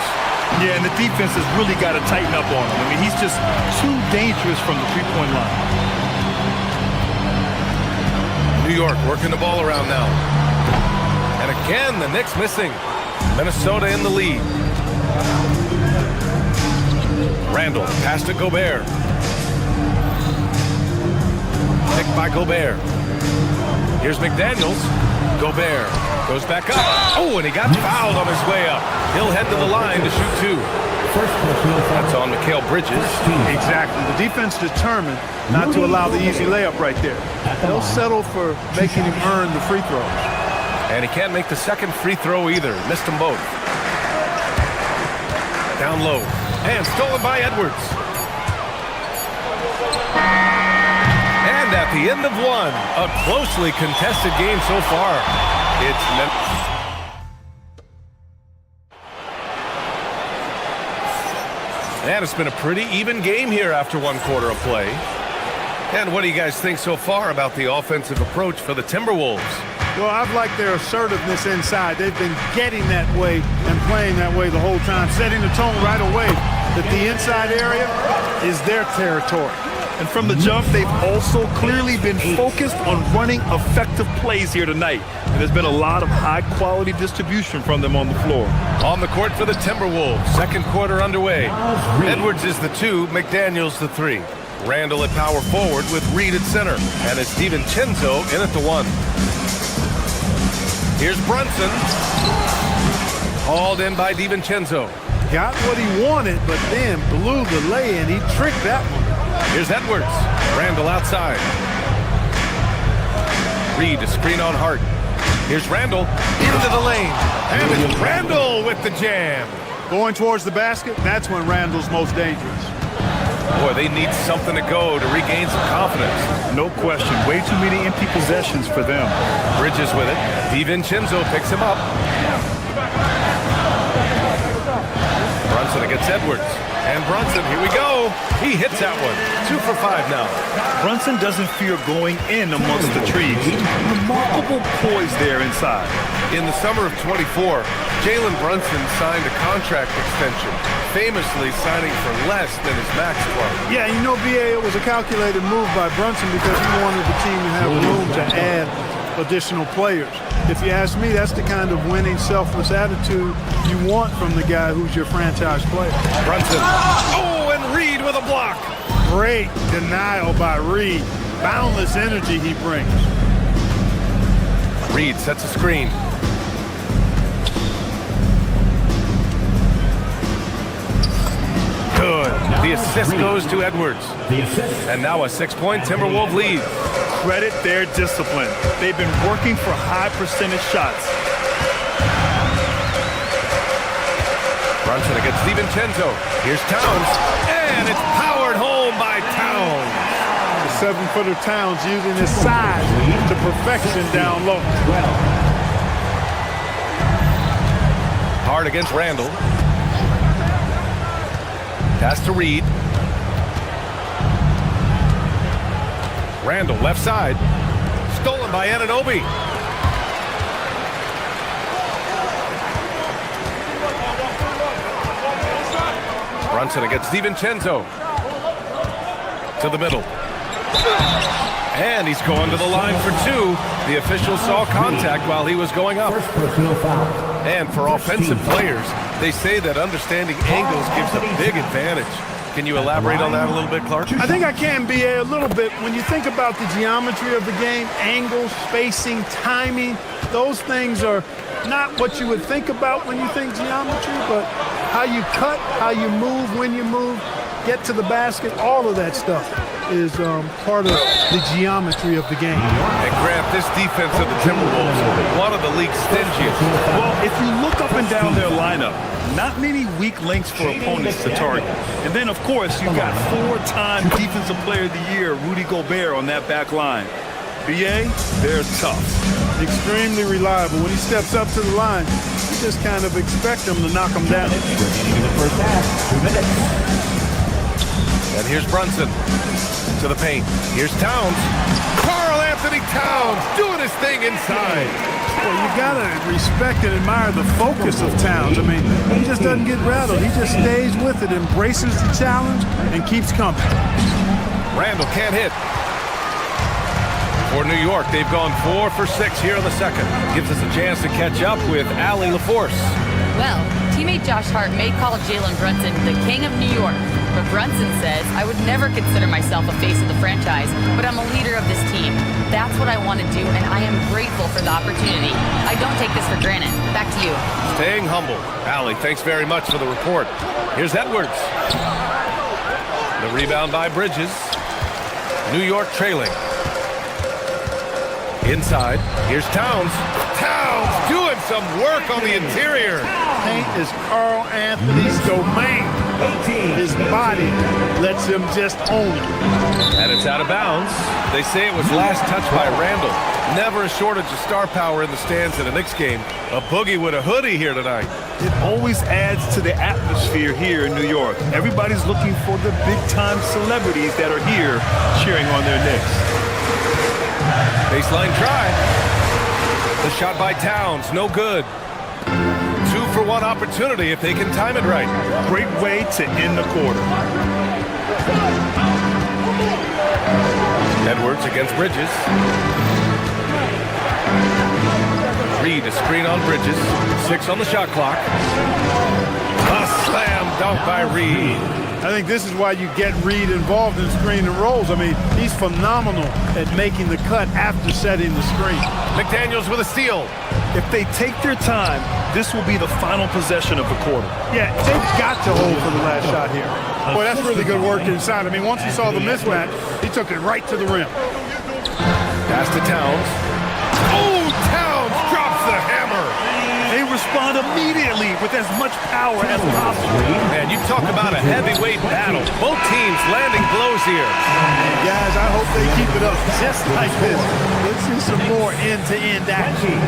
[SPEAKER 5] Yeah, and the defense has really got to tighten up on him. I mean, he's just too dangerous from the three-point line.
[SPEAKER 4] New York working the ball around now. And again, the Knicks missing. Minnesota in the lead. Randall, pass to Gobert. Picked by Gobert. Here's McDaniels. Gobert goes back up. Oh, and he got fouled on his way up. He'll head to the line to shoot 2. That's on Mikal Bridges.
[SPEAKER 2] Exactly. The defense determined not to allow the easy layup right there. They'll settle for making him earn the free throws.
[SPEAKER 4] And he can't make the second free throw either. Missed them both. Down low. And stolen by Edwards. And at the end of one, a closely contested game so far. It's and it's been a pretty even game here after 1 quarter of play. And what do you guys think so far about the offensive approach for the Timberwolves?
[SPEAKER 2] Well, I've liked their assertiveness inside. They've been getting that way and playing that way the whole time, setting the tone right away that the inside area is their territory.
[SPEAKER 5] And from the jump, they've also clearly been focused on running effective plays here tonight. And there's been a lot of high-quality distribution from them on the floor.
[SPEAKER 4] On the court for the Timberwolves, second quarter underway. Edwards is the 2, McDaniels the 3. Randall at power forward with Reed at center. And it's DiVincenzo in at the 1. Here's Brunson. Hauled in by DiVincenzo.
[SPEAKER 2] Got what he wanted, but then blew the lay-in. He tricked that one.
[SPEAKER 4] Here's Edwards. Randall outside. Reed to screen on Hart. Here's Randall into the lane. And it's Randall with the jam.
[SPEAKER 2] Going towards the basket, that's when Randall's most dangerous.
[SPEAKER 4] Boy, they need something to go to regain some confidence.
[SPEAKER 5] No question. Way too many empty possessions for them.
[SPEAKER 4] Bridges with it. DiVincenzo picks him up. Brunson against Edwards. And Brunson, here we go. He hits that one. 2 for 5 now.
[SPEAKER 5] Brunson doesn't fear going in amongst the trees. Remarkable poise there inside.
[SPEAKER 4] In the summer of 24, Jalen Brunson signed a contract extension, famously signing for less than his max quote.
[SPEAKER 2] Yeah, you know, BA, it was a calculated move by Brunson because he wanted the team to have room to add additional players. If you ask me, that's the kind of winning, selfless attitude you want from the guy who's your franchise player.
[SPEAKER 4] Brunson. Oh, and Reed with a block.
[SPEAKER 2] Great denial by Reed. Boundless energy he brings.
[SPEAKER 4] Reed sets a screen. Good. The assist goes to Edwards. And now a 6-point Timberwolves lead.
[SPEAKER 5] Credit their discipline. They've been working for high percentage shots.
[SPEAKER 4] Brunson against DiVincenzo. Here's Towns. And it's powered home by Towns.
[SPEAKER 2] The 7-footer Towns using his size to perfection down low.
[SPEAKER 4] Hard against Randall. Pass to Reed. Randall left side. Stolen by Anunoby. Brunson against DiVincenzo. To the middle. And he's going to the line for two. The official saw contact while he was going up. And for offensive players, they say that understanding angles gives a big advantage. Can you elaborate on that a little bit, Clark?
[SPEAKER 2] I think I can, B.A., a little bit. When you think about the geometry of the game, angles, spacing, timing, those things are not what you would think about when you think geometry, but how you cut, how you move, when you move, get to the basket, all of that stuff is part of the geometry of the game.
[SPEAKER 4] And Grant, this defense of the Timberwolves, one of the league's stingiest.
[SPEAKER 5] Well, if you look up and down their lineup, not many weak links for opponents to target. And then, of course, you've got four-time Defensive Player of the Year, Rudy Gobert, on that back line. BA, they're tough.
[SPEAKER 2] Extremely reliable. When he steps up to the line, you just kind of expect him to knock him down.
[SPEAKER 4] And here's Brunson to the paint. Here's Towns. Karl Anthony Towns doing his thing inside.
[SPEAKER 2] Well, you gotta respect and admire the focus of Towns. I mean, he just doesn't get rattled. He just stays with it, embraces the challenge, and keeps coming.
[SPEAKER 4] Randall can't hit. For New York, they've gone 4 for 6 here in the second. Gives us a chance to catch up with Allie LaForce.
[SPEAKER 9] Well, teammate Josh Hart may call Jalen Brunson the king of New York, but Brunson says, I would never consider myself a face of the franchise, but I'm a leader of this team. That's what I want to do, and I am grateful for the opportunity. I don't take this for granted. Back to you.
[SPEAKER 4] Staying humble. Allie, thanks very much for the report. Here's Edwards. The rebound by Bridges. New York trailing. Inside, here's Towns. Towns doing some work on the interior.
[SPEAKER 2] Paint is Karl Anthony's domain. His body lets him just own it.
[SPEAKER 4] And it's out of bounds. They say it was last touched by Randall. Never a shortage of star power in the stands at a Knicks game. A boogie with a hoodie here tonight.
[SPEAKER 5] It always adds to the atmosphere here in New York. Everybody's looking for the big-time celebrities that are here cheering on their Knicks.
[SPEAKER 4] Baseline try. The shot by Towns, no good. 2-for-1 opportunity if they can time it right.
[SPEAKER 5] Great way to end the quarter.
[SPEAKER 4] Edwards against Bridges. Reed a screen on Bridges. 6 on the shot clock. A slam dunk by Reed.
[SPEAKER 2] I think this is why you get Reed involved in screen and rolls. I mean, he's phenomenal at making the cut after setting the screen.
[SPEAKER 4] McDaniels with a steal.
[SPEAKER 5] If they take their time, this will be the final possession of the quarter.
[SPEAKER 2] Yeah, they've got to hold for the last shot here. Boy, that's really good work inside. I mean, once he saw the mismatch, he took it right to the rim.
[SPEAKER 4] Pass to Towns. Oh, Towns drops the hammer.
[SPEAKER 5] They respond immediately with as much power as possible.
[SPEAKER 4] Man, you talk about a heavyweight battle. Both teams landing blows here.
[SPEAKER 2] Guys, I hope they keep it up just like this. Let's see some more end-to-end action.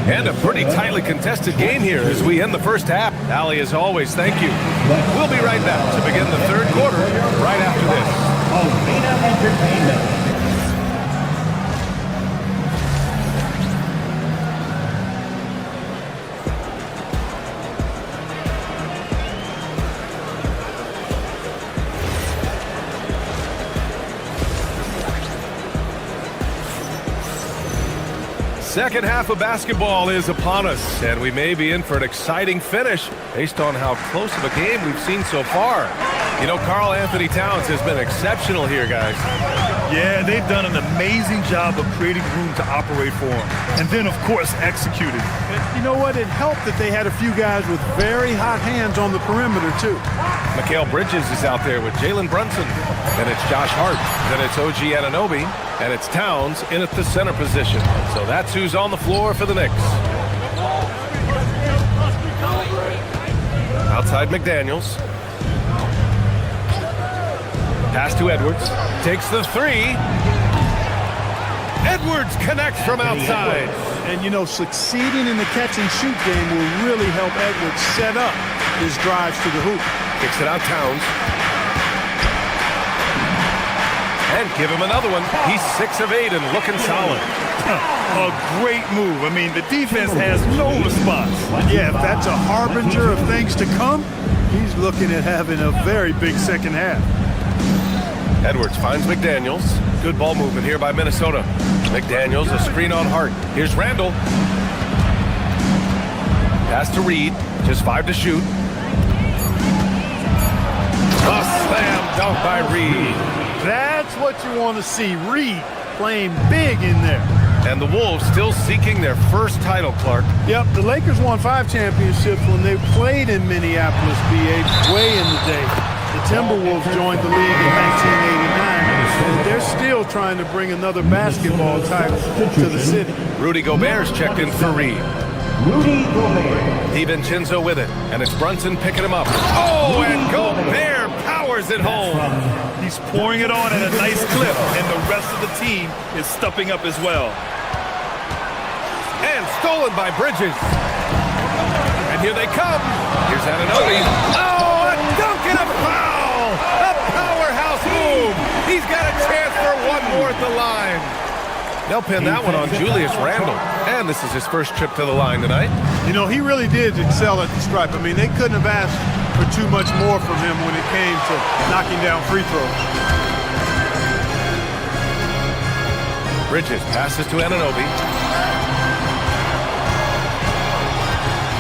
[SPEAKER 4] And a pretty tightly contested game here as we end the first half. Allie, as always, thank you. We'll be right back to begin the third quarter right after this.
[SPEAKER 11] Arena Entertainment.
[SPEAKER 4] Second half of basketball is upon us, and we may be in for an exciting finish based on how close of a game we've seen so far. You know, Karl Anthony Towns has been exceptional here, guys.
[SPEAKER 5] Yeah, they've done an amazing job of creating room to operate for him. And then, of course, executing.
[SPEAKER 2] You know what? It helped that they had a few guys with very hot hands on the perimeter, too.
[SPEAKER 4] Mikal Bridges is out there with Jalen Brunson. Then it's Josh Hart. Then it's OG Anunoby. And it's Towns in at the center position. So that's who's on the floor for the Knicks. Outside McDaniels. Pass to Edwards. Takes the three. Edwards connects from outside.
[SPEAKER 2] And, you know, succeeding in the catch-and-shoot game will really help Edwards set up his drives to the hoop.
[SPEAKER 4] Kicks it out Towns. And give him another one. He's 6 of 8 and looking solid.
[SPEAKER 5] A great move. I mean, the defense has no response.
[SPEAKER 2] Yeah, if that's a harbinger of things to come, he's looking at having a very big second half.
[SPEAKER 4] Edwards finds McDaniels. Good ball movement here by Minnesota. McDaniels, a screen on Hart. Here's Randall. Pass to Reed. Just 5 to shoot. A slam dunk by Reed.
[SPEAKER 2] That's what you want to see. Reed playing big in there.
[SPEAKER 4] And the Wolves still seeking their first title, Clark.
[SPEAKER 2] Yep, the Lakers won 5 championships when they played in Minneapolis, BA, way in the day. The Timberwolves joined the league in 1989, and they're still trying to bring another basketball title to the city.
[SPEAKER 4] Rudy Gobert's checked in for Reed.
[SPEAKER 11] Rudy Gobert.
[SPEAKER 4] DiVincenzo with it, and it's Brunson picking him up. Oh, and Gobert powers it home.
[SPEAKER 5] He's pouring it on at a nice clip, and the rest of the team is stepping up as well.
[SPEAKER 4] And stolen by Bridges. And here they come. Here's Anunoby. Oh, a dunk and a foul! A powerhouse move. He's got a chance for one more at the line. They'll pin that one on Julius Randle. And this is his first trip to the line tonight.
[SPEAKER 2] You know, he really did excel at the stripe. I mean, they couldn't have asked for too much more from him when it came to knocking down free throws.
[SPEAKER 4] Bridges passes to Anunoby.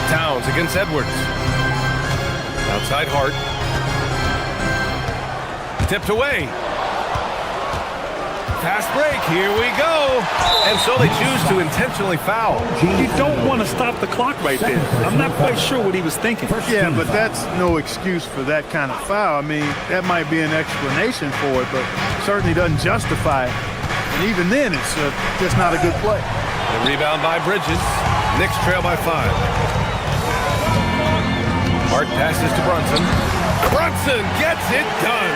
[SPEAKER 4] Towns against Edwards. Outside Hart. Tipped away. Fast break, here we go. And so they choose to intentionally foul.
[SPEAKER 5] You don't want to stop the clock right there. I'm not quite sure what he was thinking.
[SPEAKER 2] Yeah, but that's no excuse for that kind of foul. I mean, that might be an explanation for it, but certainly doesn't justify it. And even then, it's just not a good play.
[SPEAKER 4] The rebound by Bridges. Knicks trail by 5. Hart passes to Brunson. Brunson gets it done.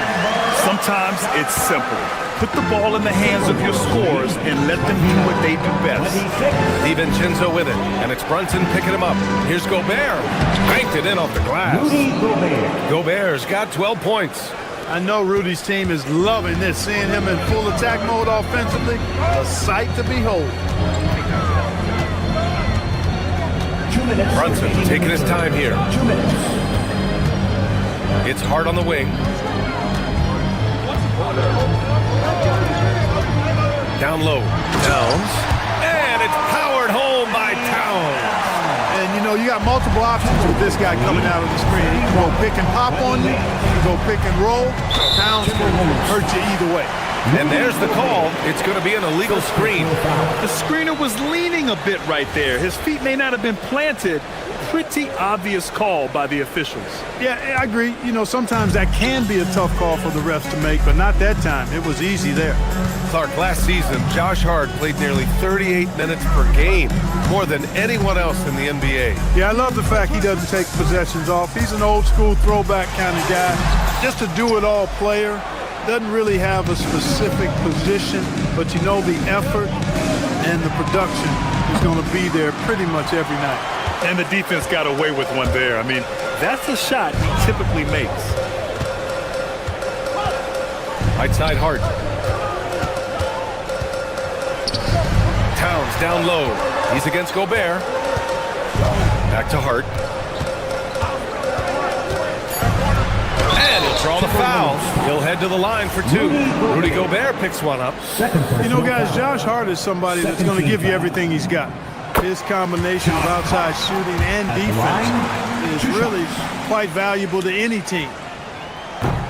[SPEAKER 5] Sometimes it's simple. Put the ball in the hands of your scorers and let them do what they do best.
[SPEAKER 4] DiVincenzo with it, and it's Brunson picking him up. Here's Gobert. Banked it in off the glass.
[SPEAKER 11] Rudy Gobert.
[SPEAKER 4] Gobert's got 12 points.
[SPEAKER 2] I know Rudy's team is loving this, seeing him in full attack mode offensively. A sight to behold.
[SPEAKER 4] Brunson taking his time here.
[SPEAKER 11] 2 minutes.
[SPEAKER 4] It's Hart on the wing. Down low. Towns. And it's powered home by Towns.
[SPEAKER 2] And, you know, you got multiple options with this guy coming out of the screen. He can go pick and pop on you. He can go pick and roll. Towns can hurt you either way.
[SPEAKER 4] And there's the call. It's going to be an illegal screen.
[SPEAKER 5] The screener was leaning a bit right there. His feet may not have been planted. Pretty obvious call by the officials.
[SPEAKER 2] Yeah, I agree. You know, sometimes that can be a tough call for the refs to make, but not that time. It was easy there.
[SPEAKER 4] Clark, last season, Josh Hart played nearly 38 minutes per game, more than anyone else in the NBA.
[SPEAKER 2] Yeah, I love the fact he doesn't take possessions off. He's an old-school throwback kind of guy. Just a do-it-all player. Doesn't really have a specific position, but you know the effort and the production is going to be there pretty much every night.
[SPEAKER 5] And the defense got away with one there. I mean, that's a shot he typically makes.
[SPEAKER 4] Right side Hart. Towns down low. He's against Gobert. Back to Hart. And he'll draw the foul. He'll head to the line for 2. Rudy Gobert picks one up.
[SPEAKER 2] You know, guys, Josh Hart is somebody that's going to give you everything he's got. His combination of outside shooting and defense is really quite valuable to any team.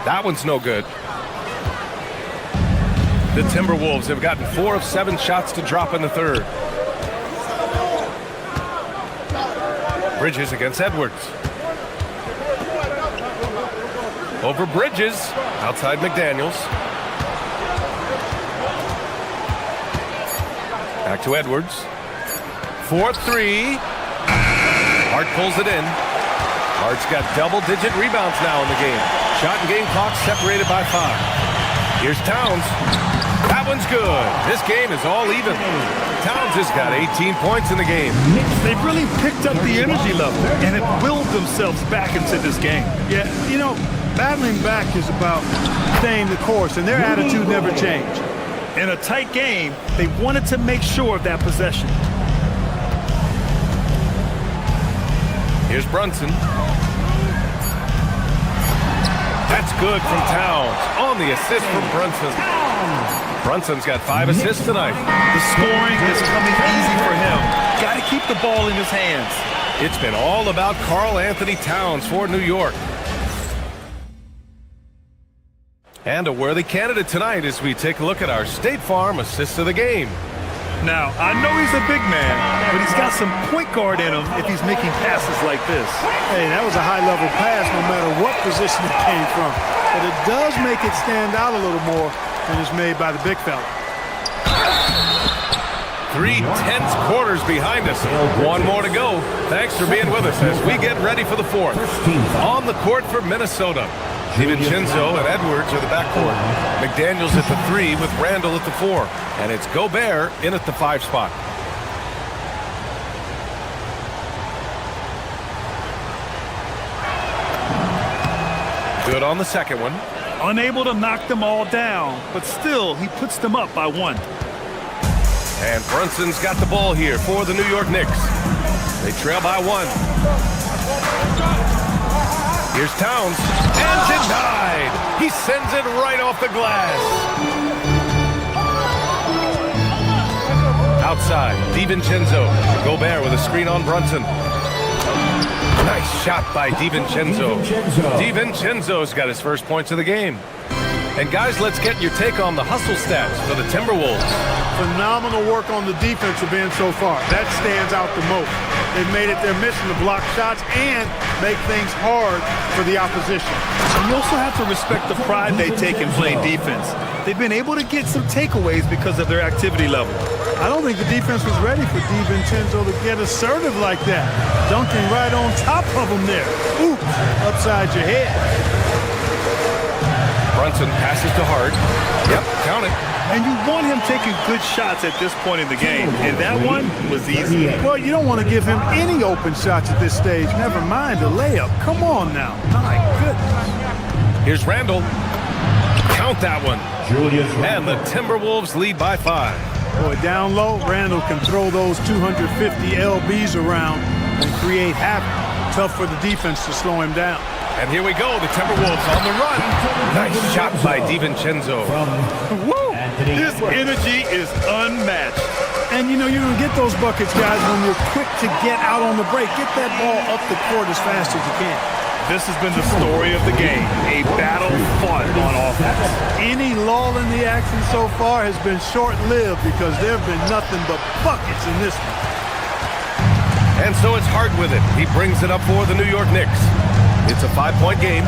[SPEAKER 4] That one's no good. The Timberwolves have gotten 4 of 7 shots to drop in the third. Bridges against Edwards. Over Bridges. Outside McDaniels. Back to Edwards. 4-3. Hart pulls it in. Hart's got double-digit rebounds now in the game. Shot and game clock separated by 5. Here's Towns. That one's good. This game is all even. Towns has got 18 points in the game.
[SPEAKER 5] They've really picked up the energy level and have willed themselves back into this game.
[SPEAKER 2] Yeah, you know, battling back is about staying the course, and their attitude never changed.
[SPEAKER 5] In a tight game, they wanted to make sure of that possession.
[SPEAKER 4] Here's Brunson. That's good from Towns. On the assist from Brunson. Brunson's got 5 assists tonight.
[SPEAKER 5] The scoring is coming easy for him. Got to keep the ball in his hands.
[SPEAKER 4] It's been all about Karl Anthony Towns for New York. And a worthy candidate tonight as we take a look at our State Farm assist of the game.
[SPEAKER 5] Now, I know he's a big man, but he's got some point guard in him if he's making passes like this.
[SPEAKER 2] Hey, that was a high-level pass no matter what position it came from. But it does make it stand out a little more when it's made by the big fella.
[SPEAKER 4] 3 tense quarters behind us. One more to go. Thanks for being with us as we get ready for the 4th. On the court for Minnesota, DiVincenzo and Edwards are the backcourt. McDaniels at the 3 with Randall at the 4. And it's Gobert in at the 5 spot. Good on the second one.
[SPEAKER 5] Unable to knock them all down, but still, he puts them up by 1.
[SPEAKER 4] And Brunson's got the ball here for the New York Knicks. They trail by 1. Here's Towns, and denied. He sends it right off the glass. Outside, DiVincenzo. Gobert with a screen on Brunson. Nice shot by DiVincenzo. DiVincenzo's got his first points of the game. And guys, let's get your take on the hustle stats for the Timberwolves.
[SPEAKER 2] Phenomenal work on the defensive end so far. That stands out the most. They've made it their mission to block shots and make things hard for the opposition.
[SPEAKER 5] And you also have to respect the pride they take in playing defense. They've been able to get some takeaways because of their activity level.
[SPEAKER 2] I don't think the defense was ready for DiVincenzo to get assertive like that. Dunking right on top of him there. Oops, upside your head.
[SPEAKER 4] Brunson passes to Hart. Yep, count it.
[SPEAKER 5] And you want him taking good shots at this point in the game. And that one was easy.
[SPEAKER 2] Well, you don't want to give him any open shots at this stage. Never mind a layup. Come on now. My goodness.
[SPEAKER 4] Here's Randall. Count that one. And the Timberwolves lead by 5.
[SPEAKER 2] Boy, down low, Randall can throw those 250 LBs around and create havoc. Tough for the defense to slow him down.
[SPEAKER 4] And here we go, the Timberwolves on the run. Nice shot by DiVincenzo.
[SPEAKER 5] Woo! His energy is unmatched.
[SPEAKER 2] And you know, you're going to get those buckets, guys, when you're quick to get out on the break. Get that ball up the court as fast as you can.
[SPEAKER 5] This has been the story of the game, a battle fought on offense.
[SPEAKER 2] Any lull in the action so far has been short-lived because there have been nothing but buckets in this one.
[SPEAKER 4] And so it's Hart with it. He brings it up for the New York Knicks. It's a 5-point game.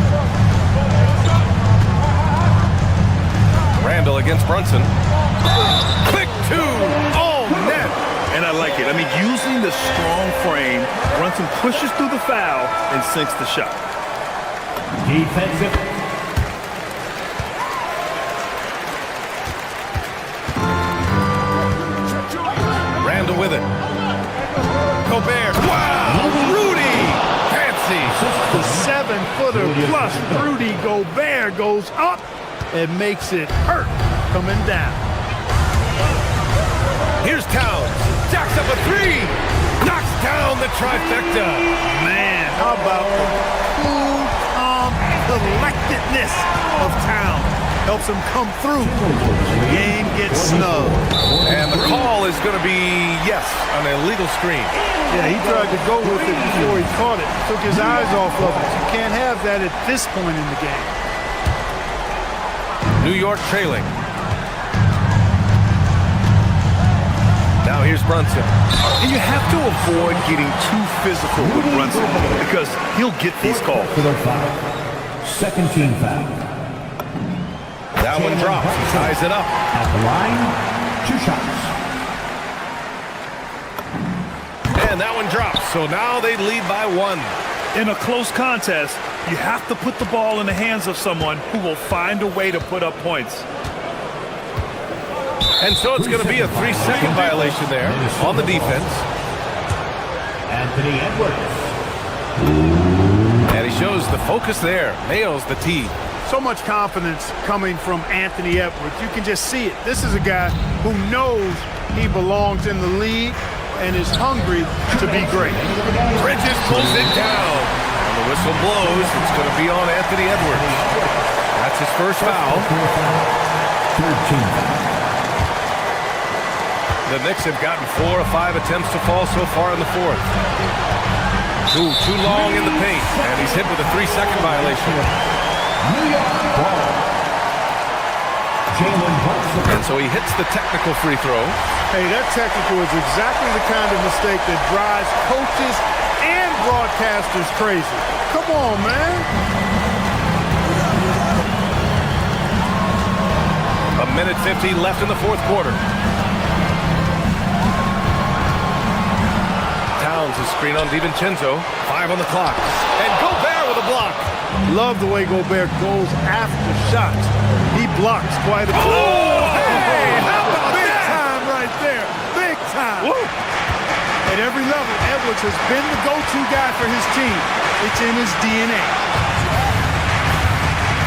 [SPEAKER 4] Randall against Brunson. Quick 2. Oh, net.
[SPEAKER 5] And I like it. I mean, using the strong frame, Brunson pushes through the foul and sinks the shot.
[SPEAKER 11] Defensive.
[SPEAKER 4] Randall with it. Gobert. Wow! Rudy! Fancy!
[SPEAKER 2] The 7-footer plus Rudy Gobert goes up and makes it hurt coming down.
[SPEAKER 4] Here's Towns. Jacks up a 3. Knocks down the trifecta.
[SPEAKER 2] Man, how about the cool, calm collectedness of Towns? Helps him come through. The game gets snug.
[SPEAKER 4] And the call is going to be, yes, an illegal screen.
[SPEAKER 2] Yeah, he tried to go with it before he caught it. Took his eyes off of it. You can't have that at this point in the game.
[SPEAKER 4] New York trailing. Now here's Brunson.
[SPEAKER 5] And you have to avoid getting too physical with Brunson because he'll get these calls.
[SPEAKER 11] For their foul. Second team foul.
[SPEAKER 4] That one drops. He ties it up.
[SPEAKER 11] At the line, 2 shots.
[SPEAKER 4] And that one drops. So now they lead by 1.
[SPEAKER 5] In a close contest, you have to put the ball in the hands of someone who will find a way to put up points.
[SPEAKER 4] And so it's going to be a 3-second violation there on the defense.
[SPEAKER 11] Anthony Edwards.
[SPEAKER 4] And he shows the focus there. Nails the tee.
[SPEAKER 2] So much confidence coming from Anthony Edwards. You can just see it. This is a guy who knows he belongs in the league and is hungry to be great.
[SPEAKER 4] Bridges pulls it down. And the whistle blows. It's going to be on Anthony Edwards. That's his first foul.
[SPEAKER 11] Third team foul.
[SPEAKER 4] The Knicks have gotten 4 of 5 attempts to fall so far in the fourth. Too long in the paint, and he's hit with a 3-second violation.
[SPEAKER 11] New York ball. Jalen Brunson.
[SPEAKER 4] And so he hits the technical free throw.
[SPEAKER 2] Hey, that technical is exactly the kind of mistake that drives coaches and broadcasters crazy. Come on, man.
[SPEAKER 4] A minute 50 left in the fourth quarter. Towns is screen on DiVincenzo. 5 on the clock. And Gobert with a block.
[SPEAKER 2] Love the way Gobert goes after shots. He blocks quite a bit.
[SPEAKER 4] Oh, hey, how about
[SPEAKER 2] Big
[SPEAKER 4] that?
[SPEAKER 2] time right there. Big time.
[SPEAKER 4] Woo.
[SPEAKER 2] At every level, Edwards has been the go-to guy for his team. It's in his DNA.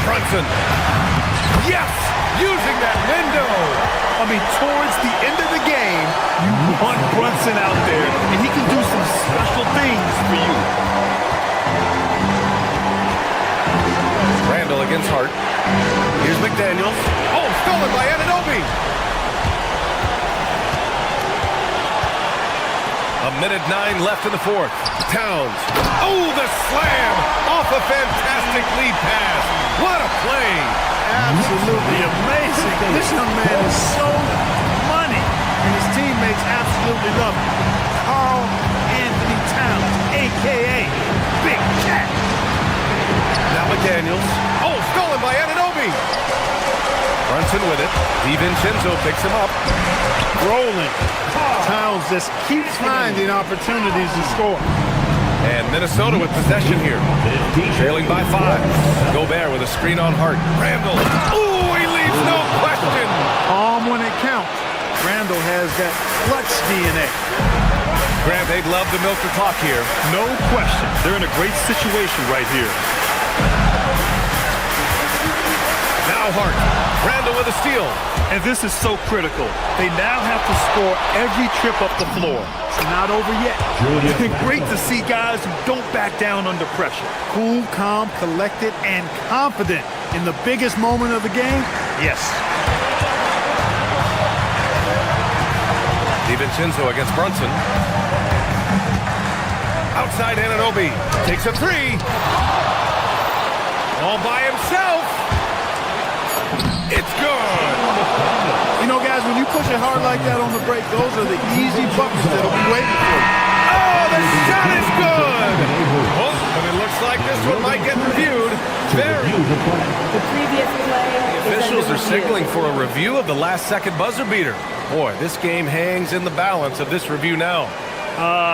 [SPEAKER 4] Brunson. Yes! Using that window.
[SPEAKER 5] I mean, towards the end of the game, you want Brunson out there, and he can do some special things for you.
[SPEAKER 4] Randall against Hart. Here's McDaniels. Oh, stolen by Anunoby. A minute 9 left in the fourth. Towns. Oh, the slam off a fantastic lead pass. What a play.
[SPEAKER 2] Absolutely amazing. This young man is so money, and his teammates absolutely love him. Karl Anthony Towns, a.k.a. Big Cat.
[SPEAKER 4] Now McDaniels. Oh, stolen by Anunoby. Brunson with it. DiVincenzo picks him up.
[SPEAKER 2] Rolling. Towns just keeps finding opportunities to score.
[SPEAKER 4] And Minnesota with possession here. Trailing by 5. Gobert with a screen on Hart. Randall. Ooh, he leaves no question.
[SPEAKER 2] Calm when it counts. Randall has that clutch DNA.
[SPEAKER 4] Grant, they'd love to milk the clock here.
[SPEAKER 5] No question. They're in a great situation right here.
[SPEAKER 4] Now Hart. Randall with a steal.
[SPEAKER 5] And this is so critical. They now have to score every trip up the floor.
[SPEAKER 2] It's not over yet.
[SPEAKER 5] Great to see guys who don't back down under pressure.
[SPEAKER 2] Cool, calm, collected, and confident in the biggest moment of the game. Yes.
[SPEAKER 4] DiVincenzo against Brunson. Outside Anunoby. Takes a 3. All by himself. It's good.
[SPEAKER 2] You know, guys, when you push it hard like that on the break, those are the easy buckets that'll be waiting for you.
[SPEAKER 4] Oh, the shot is good. Oh, but it looks like this one might get reviewed.
[SPEAKER 9] The previous play.
[SPEAKER 4] The officials are signaling for a review of the last-second buzzer beater. Boy, this game hangs in the balance of this review now.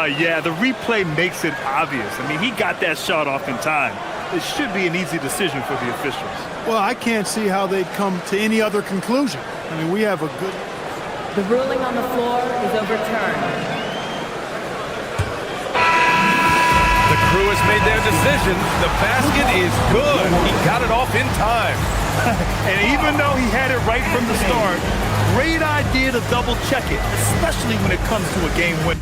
[SPEAKER 5] Yeah, the replay makes it obvious. I mean, he got that shot off in time. It should be an easy decision for the officials.
[SPEAKER 2] Well, I can't see how they'd come to any other conclusion. I mean, we have a good...
[SPEAKER 9] The ruling on the floor is overturned.
[SPEAKER 4] The crew has made their decision. The basket is good. He got it off in time.
[SPEAKER 5] And even though he had it right from the start, great idea to double-check it, especially when it comes to a game win.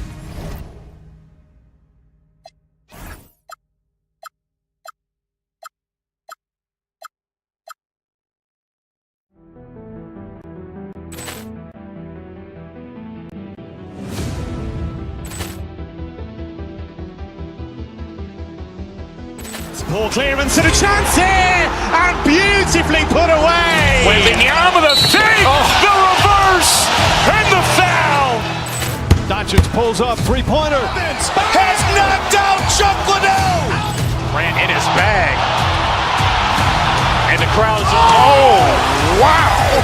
[SPEAKER 16] Ball clearance and a chance here, and beautifully put away.
[SPEAKER 1] Wembanyama the fake, the reverse, and the foul.
[SPEAKER 16] Doncic pulls up, three-pointer. Has knocked out Chuck Liddell.
[SPEAKER 1] Grant in his bag. And the crowd's, oh, wow.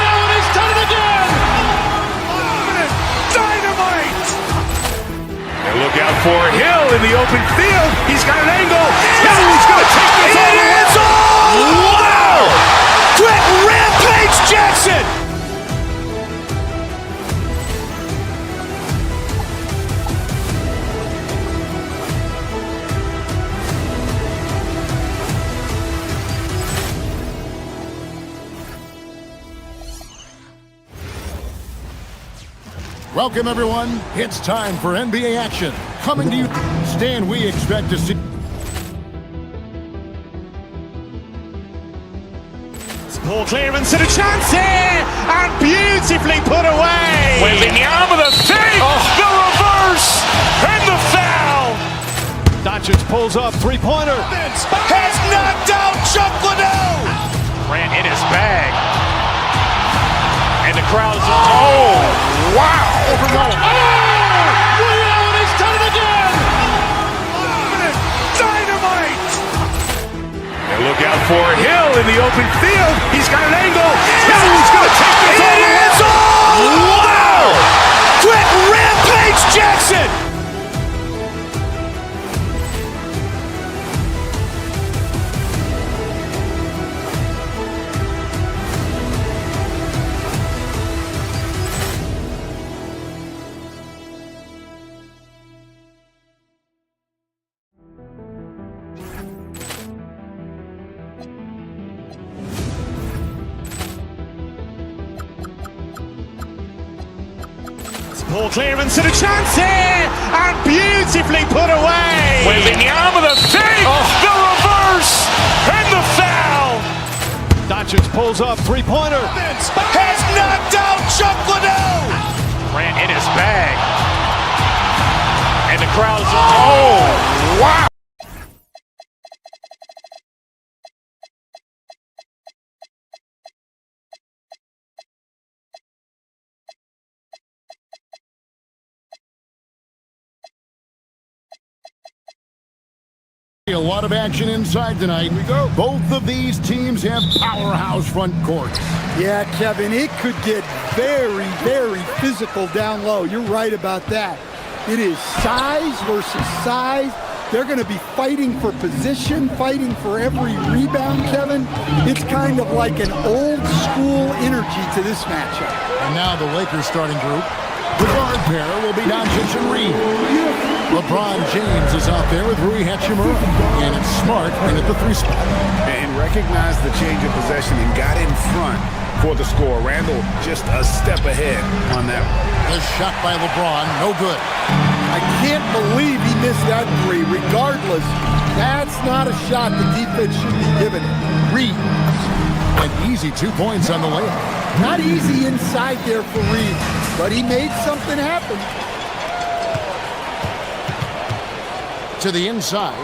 [SPEAKER 16] Allen has done it again.
[SPEAKER 1] Dynamite. And look out for Hill in the open field. He's got an angle. Hill's going to take this all the way. Wow. Quick rampage Jackson.
[SPEAKER 6] Welcome, everyone. It's time for NBA action. Coming to you, Stan, we expect to see...
[SPEAKER 16] Poor clearance and a chance here, and beautifully put away.
[SPEAKER 1] Wembanyama the fake, the reverse, and the foul.
[SPEAKER 16] Doncic pulls up, three-pointer. Has knocked out Chuck Liddell.
[SPEAKER 1] Ran in his bag. And the crowd is, oh, wow.
[SPEAKER 16] Ray Allen has done it again.
[SPEAKER 1] Dynamite. And look out for Hill in the open field. He's got an angle. Hill's going to take this all the way. Wow. Quick rampage Jackson.
[SPEAKER 16] Poor clearance and a chance here, and beautifully put away.
[SPEAKER 1] Wembanyama the fake, the reverse, and the foul.
[SPEAKER 16] Doncic pulls up, three-pointer. Has knocked out Chuck Liddell.
[SPEAKER 1] Ran in his bag. And the crowd is, oh, wow.
[SPEAKER 6] A lot of action inside tonight. We go. Both of these teams have powerhouse front courts.
[SPEAKER 14] Yeah, Kevin, it could get very, very physical down low. You're right about that. It is size versus size. They're going to be fighting for position, fighting for every rebound, Kevin. It's kind of like an old school energy to this matchup.
[SPEAKER 6] And now the Lakers starting group. The guard pair will be Doncic and Reed. LeBron James is out there with Rui Hachimura. And it's Smart in at the 3 spot.
[SPEAKER 17] And recognized the change of possession and got in front for the score. Randall just a step ahead on that one.
[SPEAKER 6] The shot by LeBron, no good.
[SPEAKER 14] I can't believe he missed that three. Regardless, that's not a shot the defense should be giving it.
[SPEAKER 6] Reed. An easy 2 points on the layup.
[SPEAKER 14] Not easy inside there for Reed, but he made something happen.
[SPEAKER 6] To the inside.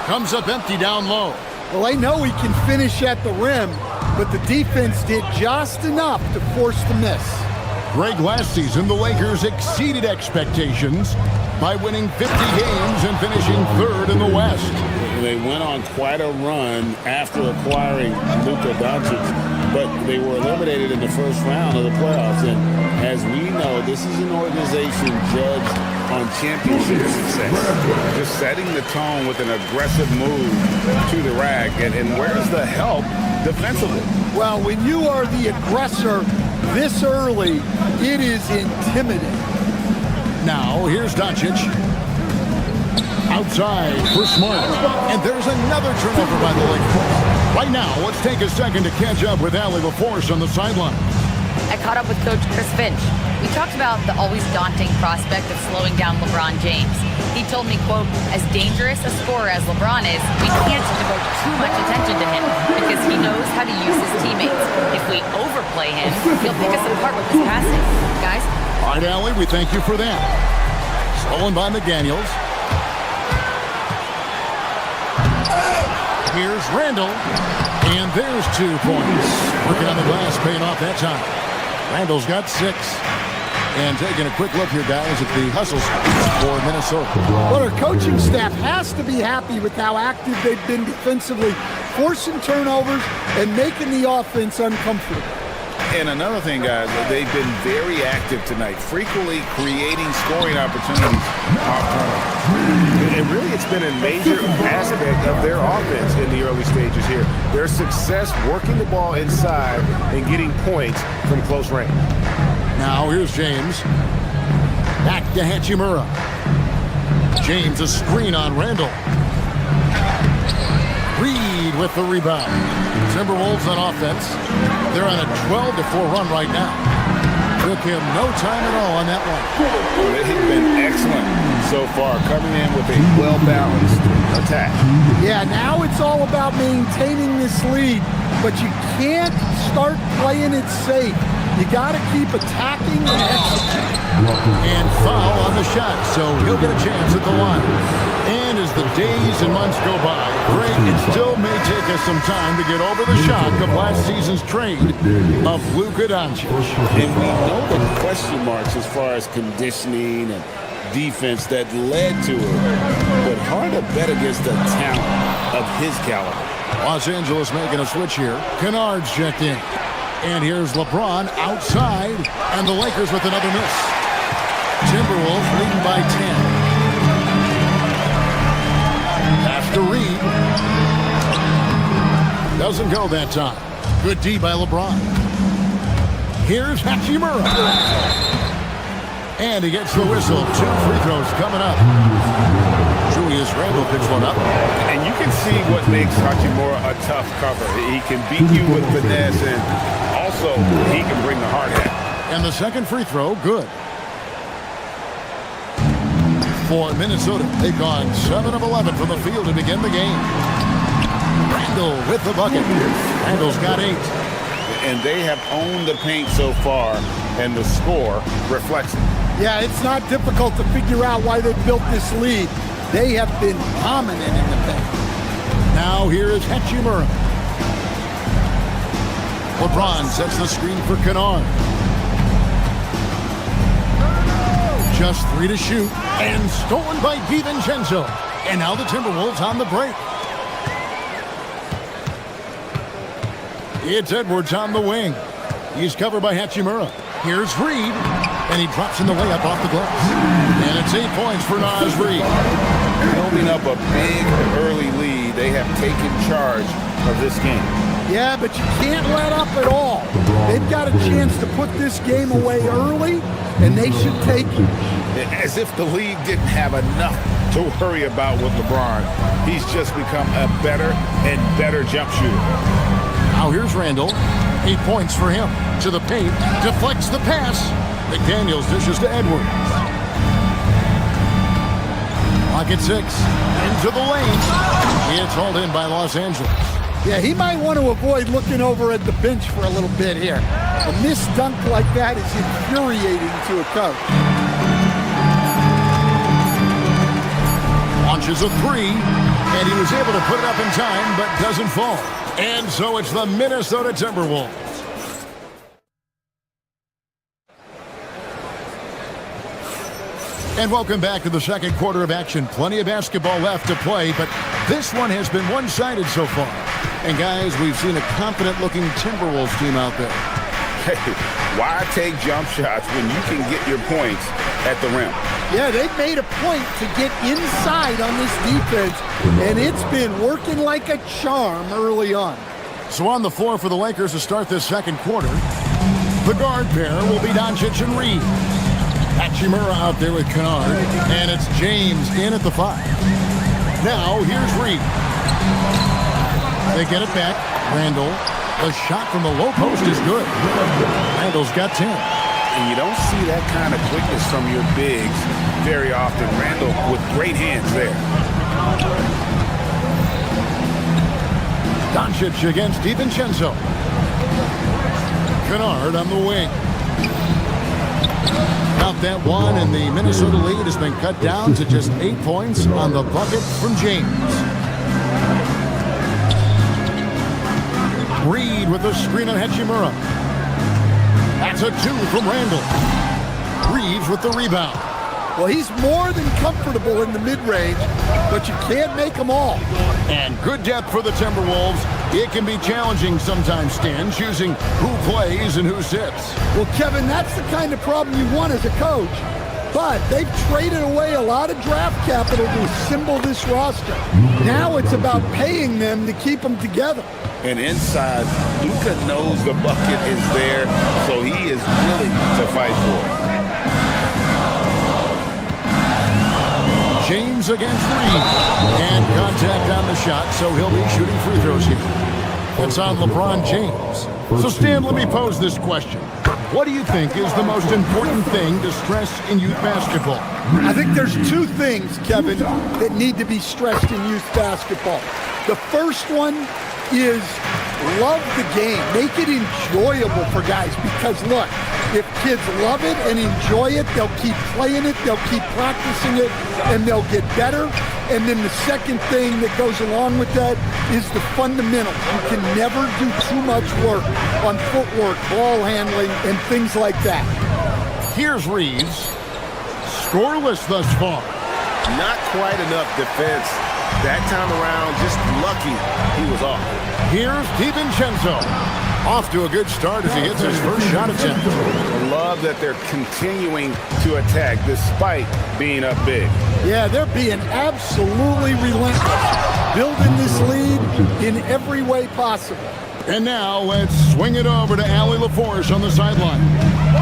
[SPEAKER 6] Comes up empty down low.
[SPEAKER 14] Well, I know he can finish at the rim, but the defense did just enough to force the miss.
[SPEAKER 6] Greg, last season, the Lakers exceeded expectations by winning 50 games and finishing 3rd in the West.
[SPEAKER 8] They went on quite a run after acquiring Luka Doncic, but they were eliminated in the first round of the playoffs. And as we know, this is an organization judged on championship success.
[SPEAKER 17] Just setting the tone with an aggressive move to the rack. And where's the help defensively?
[SPEAKER 14] Well, when you are the aggressor this early, it is intimidating.
[SPEAKER 6] Now, here's Doncic. Outside for Smart. And there's another turnover by the Lakers. Right now, let's take a second to catch up with Allie LaForce on the sideline.
[SPEAKER 9] I caught up with Coach Chris Finch. We talked about the always daunting prospect of slowing down LeBron James. He told me, quote, as dangerous a scorer as LeBron is, we can't devote too much attention to him because he knows how to use his teammates. If we overplay him, he'll pick us apart with his passing. Guys?
[SPEAKER 6] All right, Allie, we thank you for that. Stolen by McDaniels. Here's Randall. And there's 2 points. Working on the glass, paying off that time. Randall's got 6. And taking a quick look here, guys, at the hustle for Minnesota.
[SPEAKER 14] Well, our coaching staff has to be happy with how active they've been defensively, forcing turnovers and making the offense uncomfortable.
[SPEAKER 17] And another thing, guys, they've been very active tonight, frequently creating scoring opportunities off turnovers. And really, it's been a major aspect of their offense in the early stages here. Their success working the ball inside and getting points from close range.
[SPEAKER 6] Now here's James. Back to Hachimura. James a screen on Randall. Reed with the rebound. Timberwolves on offense. They're on a 12-4 run right now. Took him no time at all on that one.
[SPEAKER 17] They have been excellent so far, coming in with a well-balanced attack.
[SPEAKER 14] Yeah, now it's all about maintaining this lead, but you can't start playing it safe. You got to keep attacking and executing.
[SPEAKER 6] And foul on the shot, so he'll get a chance at the line. And as the days and months go by, Greg, it still may take us some time to get over the shock of last season's trade of Luka Doncic.
[SPEAKER 8] And we know the question marks as far as conditioning and defense that led to it. But hard to bet against the talent of his caliber.
[SPEAKER 6] Los Angeles making a switch here. Kennard's checked in. And here's LeBron outside, and the Lakers with another miss. Timberwolves leading by 10. Pass to Reed. Doesn't go that time. Good D by LeBron. Here's Hachimura. And he gets the whistle. 2 free throws coming up. Julius Randle picks one up.
[SPEAKER 17] And you can see what makes Hachimura a tough cover. He can beat you with finesse, and also he can bring the hard hat.
[SPEAKER 6] And the second free throw, good. For Minnesota, they've gone 7 of 11 from the field to begin the game. Randle with the bucket. Randle's got 8.
[SPEAKER 8] And they have owned the paint so far, and the score reflects it.
[SPEAKER 14] Yeah, it's not difficult to figure out why they built this lead. They have been dominant in the paint.
[SPEAKER 6] Now here is Hachimura. LeBron sets the screen for Kennard. Just 3 to shoot, and stolen by DiVincenzo. And now the Timberwolves on the break. It's Edwards on the wing. He's covered by Hachimura. Here's Reed, and he drops in the layup off the glass. And it's 8 points for Naz Reed.
[SPEAKER 8] Building up a big early lead, they have taken charge of this game.
[SPEAKER 14] Yeah, but you can't let up at all. They've got a chance to put this game away early, and they should take it.
[SPEAKER 8] As if the league didn't have enough to worry about with LeBron. He's just become a better and better jump shooter.
[SPEAKER 6] Now here's Randle. 8 points for him. To the paint. Deflects the pass. McDaniels dishes to Edwards. Pocket 6. Into the lane. It's hauled in by Los Angeles.
[SPEAKER 14] Yeah, he might want to avoid looking over at the bench for a little bit here. A missed dunk like that is infuriating to a coach.
[SPEAKER 6] Launches a 3, and he was able to put it up in time, but doesn't fall. And so it's the Minnesota Timberwolves. And welcome back to the second quarter of action. Plenty of basketball left to play, but this one has been one-sided so far. And guys, we've seen a confident-looking Timberwolves team out there.
[SPEAKER 8] Hey, why take jump shots when you can get your points at the rim?
[SPEAKER 14] Yeah, they've made a point to get inside on this defense, and it's been working like a charm early on.
[SPEAKER 6] So on the floor for the Lakers to start this second quarter, the guard pair will be Doncic and Reed. Hachimura out there with Kennard, and it's James in at the 5. Now, here's Reed. They get it back. Randle. The shot from the low post is good. Randle's got 10.
[SPEAKER 8] And you don't see that kind of quickness from your bigs very often. Randle with great hands there.
[SPEAKER 6] Doncic against DiVincenzo. Kennard on the wing. Out that one, and the Minnesota lead has been cut down to just 8 points on the bucket from James. Reed with the screen on Hachimura. That's a 2 from Randle. Reeves with the rebound.
[SPEAKER 14] Well, he's more than comfortable in the mid-range, but you can't make them all.
[SPEAKER 6] And good depth for the Timberwolves. It can be challenging sometimes, Stan, choosing who plays and who sits.
[SPEAKER 14] Well, Kevin, that's the kind of problem you want as a coach. But they've traded away a lot of draft capital to assemble this roster. Now it's about paying them to keep them together.
[SPEAKER 8] And inside, Luka knows the bucket is there, so he is willing to fight for it.
[SPEAKER 6] James against Reed. And contact on the shot, so he'll be shooting free throws here. It's on LeBron James. So, Stan, let me pose this question. What do you think is the most important thing to stress in youth basketball?
[SPEAKER 14] I think there's 2 things, Kevin, that need to be stressed in youth basketball. The first one is love the game. Make it enjoyable for guys because, look, if kids love it and enjoy it, they'll keep playing it, they'll keep practicing it, and they'll get better. And then the second thing that goes along with that is the fundamentals. You can never do too much work on footwork, ball handling, and things like that.
[SPEAKER 6] Here's Reeves. Scoreless thus far.
[SPEAKER 17] Not quite enough defense. That time around, just lucky he was off.
[SPEAKER 6] Here's DiVincenzo. Off to a good start as he hits his first shot attempt.
[SPEAKER 17] I love that they're continuing to attack despite being up big.
[SPEAKER 14] Yeah, they're being absolutely relentless, building this lead in every way possible.
[SPEAKER 6] And now let's swing it over to Allie LaForce on the sideline.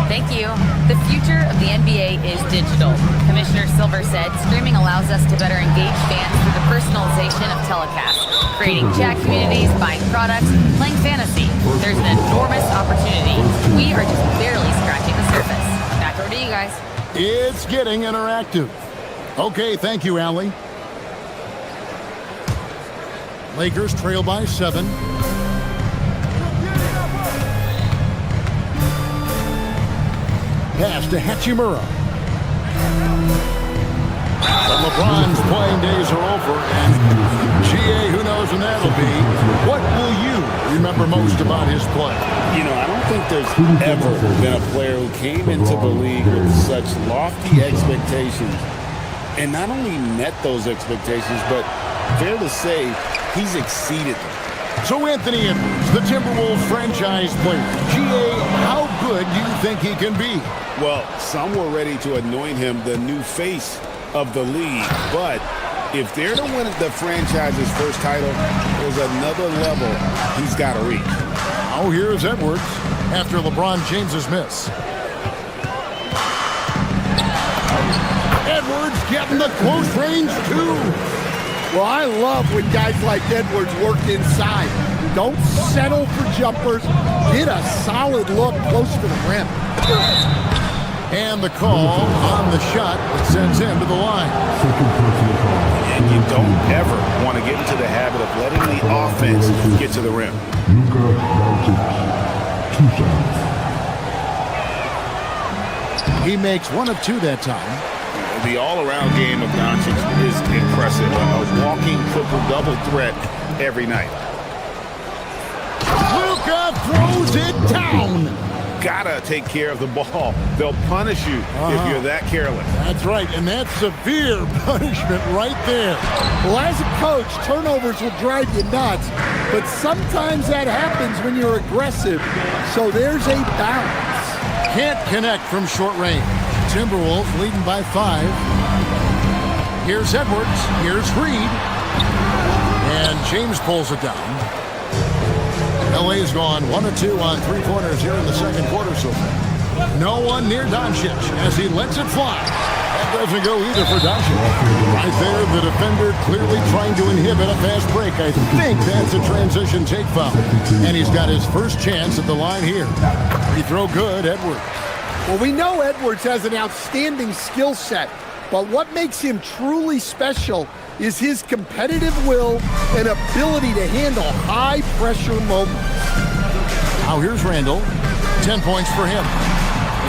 [SPEAKER 9] Thank you. The future of the NBA is digital. Commissioner Silver said streaming allows us to better engage fans through the personalization of telecasts, creating chat communities, buying products, playing fantasy. There's an enormous opportunity. We are just barely scratching the surface. Back over to you guys.
[SPEAKER 6] It's getting interactive. Okay, thank you, Allie. Lakers trail by 7. Pass to Hachimura. But LeBron's playing days are over, and GA, who knows when that'll be. What will you remember most about his play?
[SPEAKER 8] You know, I don't think there's ever been a player who came into the league with such lofty expectations and not only met those expectations, but fair to say, he's exceeded them.
[SPEAKER 6] So Anthony Edwards, the Timberwolves franchise player. GA, how good do you think he can be?
[SPEAKER 8] Well, some were ready to anoint him the new face of the league, but if they're to win the franchise's first title, there's another level he's got to reach.
[SPEAKER 6] Now here's Edwards after LeBron James's miss. Edwards getting the close range too.
[SPEAKER 14] Well, I love when guys like Edwards work inside. Don't settle for jumpers. Get a solid look close to the rim.
[SPEAKER 6] And the call on the shot that sends him to the line.
[SPEAKER 17] And you don't ever want to get into the habit of letting the offense get to the rim.
[SPEAKER 6] He makes 1 of 2 that time.
[SPEAKER 17] The all-around game of Doncic is impressive. A walking triple-double threat every night.
[SPEAKER 6] Luka throws it down.
[SPEAKER 17] Gotta take care of the ball. They'll punish you if you're that careless.
[SPEAKER 6] That's right, and that's severe punishment right there.
[SPEAKER 14] Well, as a coach, turnovers will drive you nuts, but sometimes that happens when you're aggressive. So there's a balance.
[SPEAKER 6] Can't connect from short range. Timberwolves leading by 5. Here's Edwards. Here's Reed. And James pulls it down. LA's gone 1 of 2 on 3-pointers here in the second quarter so far. No one near Doncic as he lets it fly. That doesn't go either for Doncic. Right there, the defender clearly trying to inhibit a fast break. I think that's a transition take foul. And he's got his first chance at the line here. Free throw good, Edwards.
[SPEAKER 14] Well, we know Edwards has an outstanding skill set, but what makes him truly special is his competitive will and ability to handle high-pressure moments.
[SPEAKER 6] Now here's Randall. 10 points for him.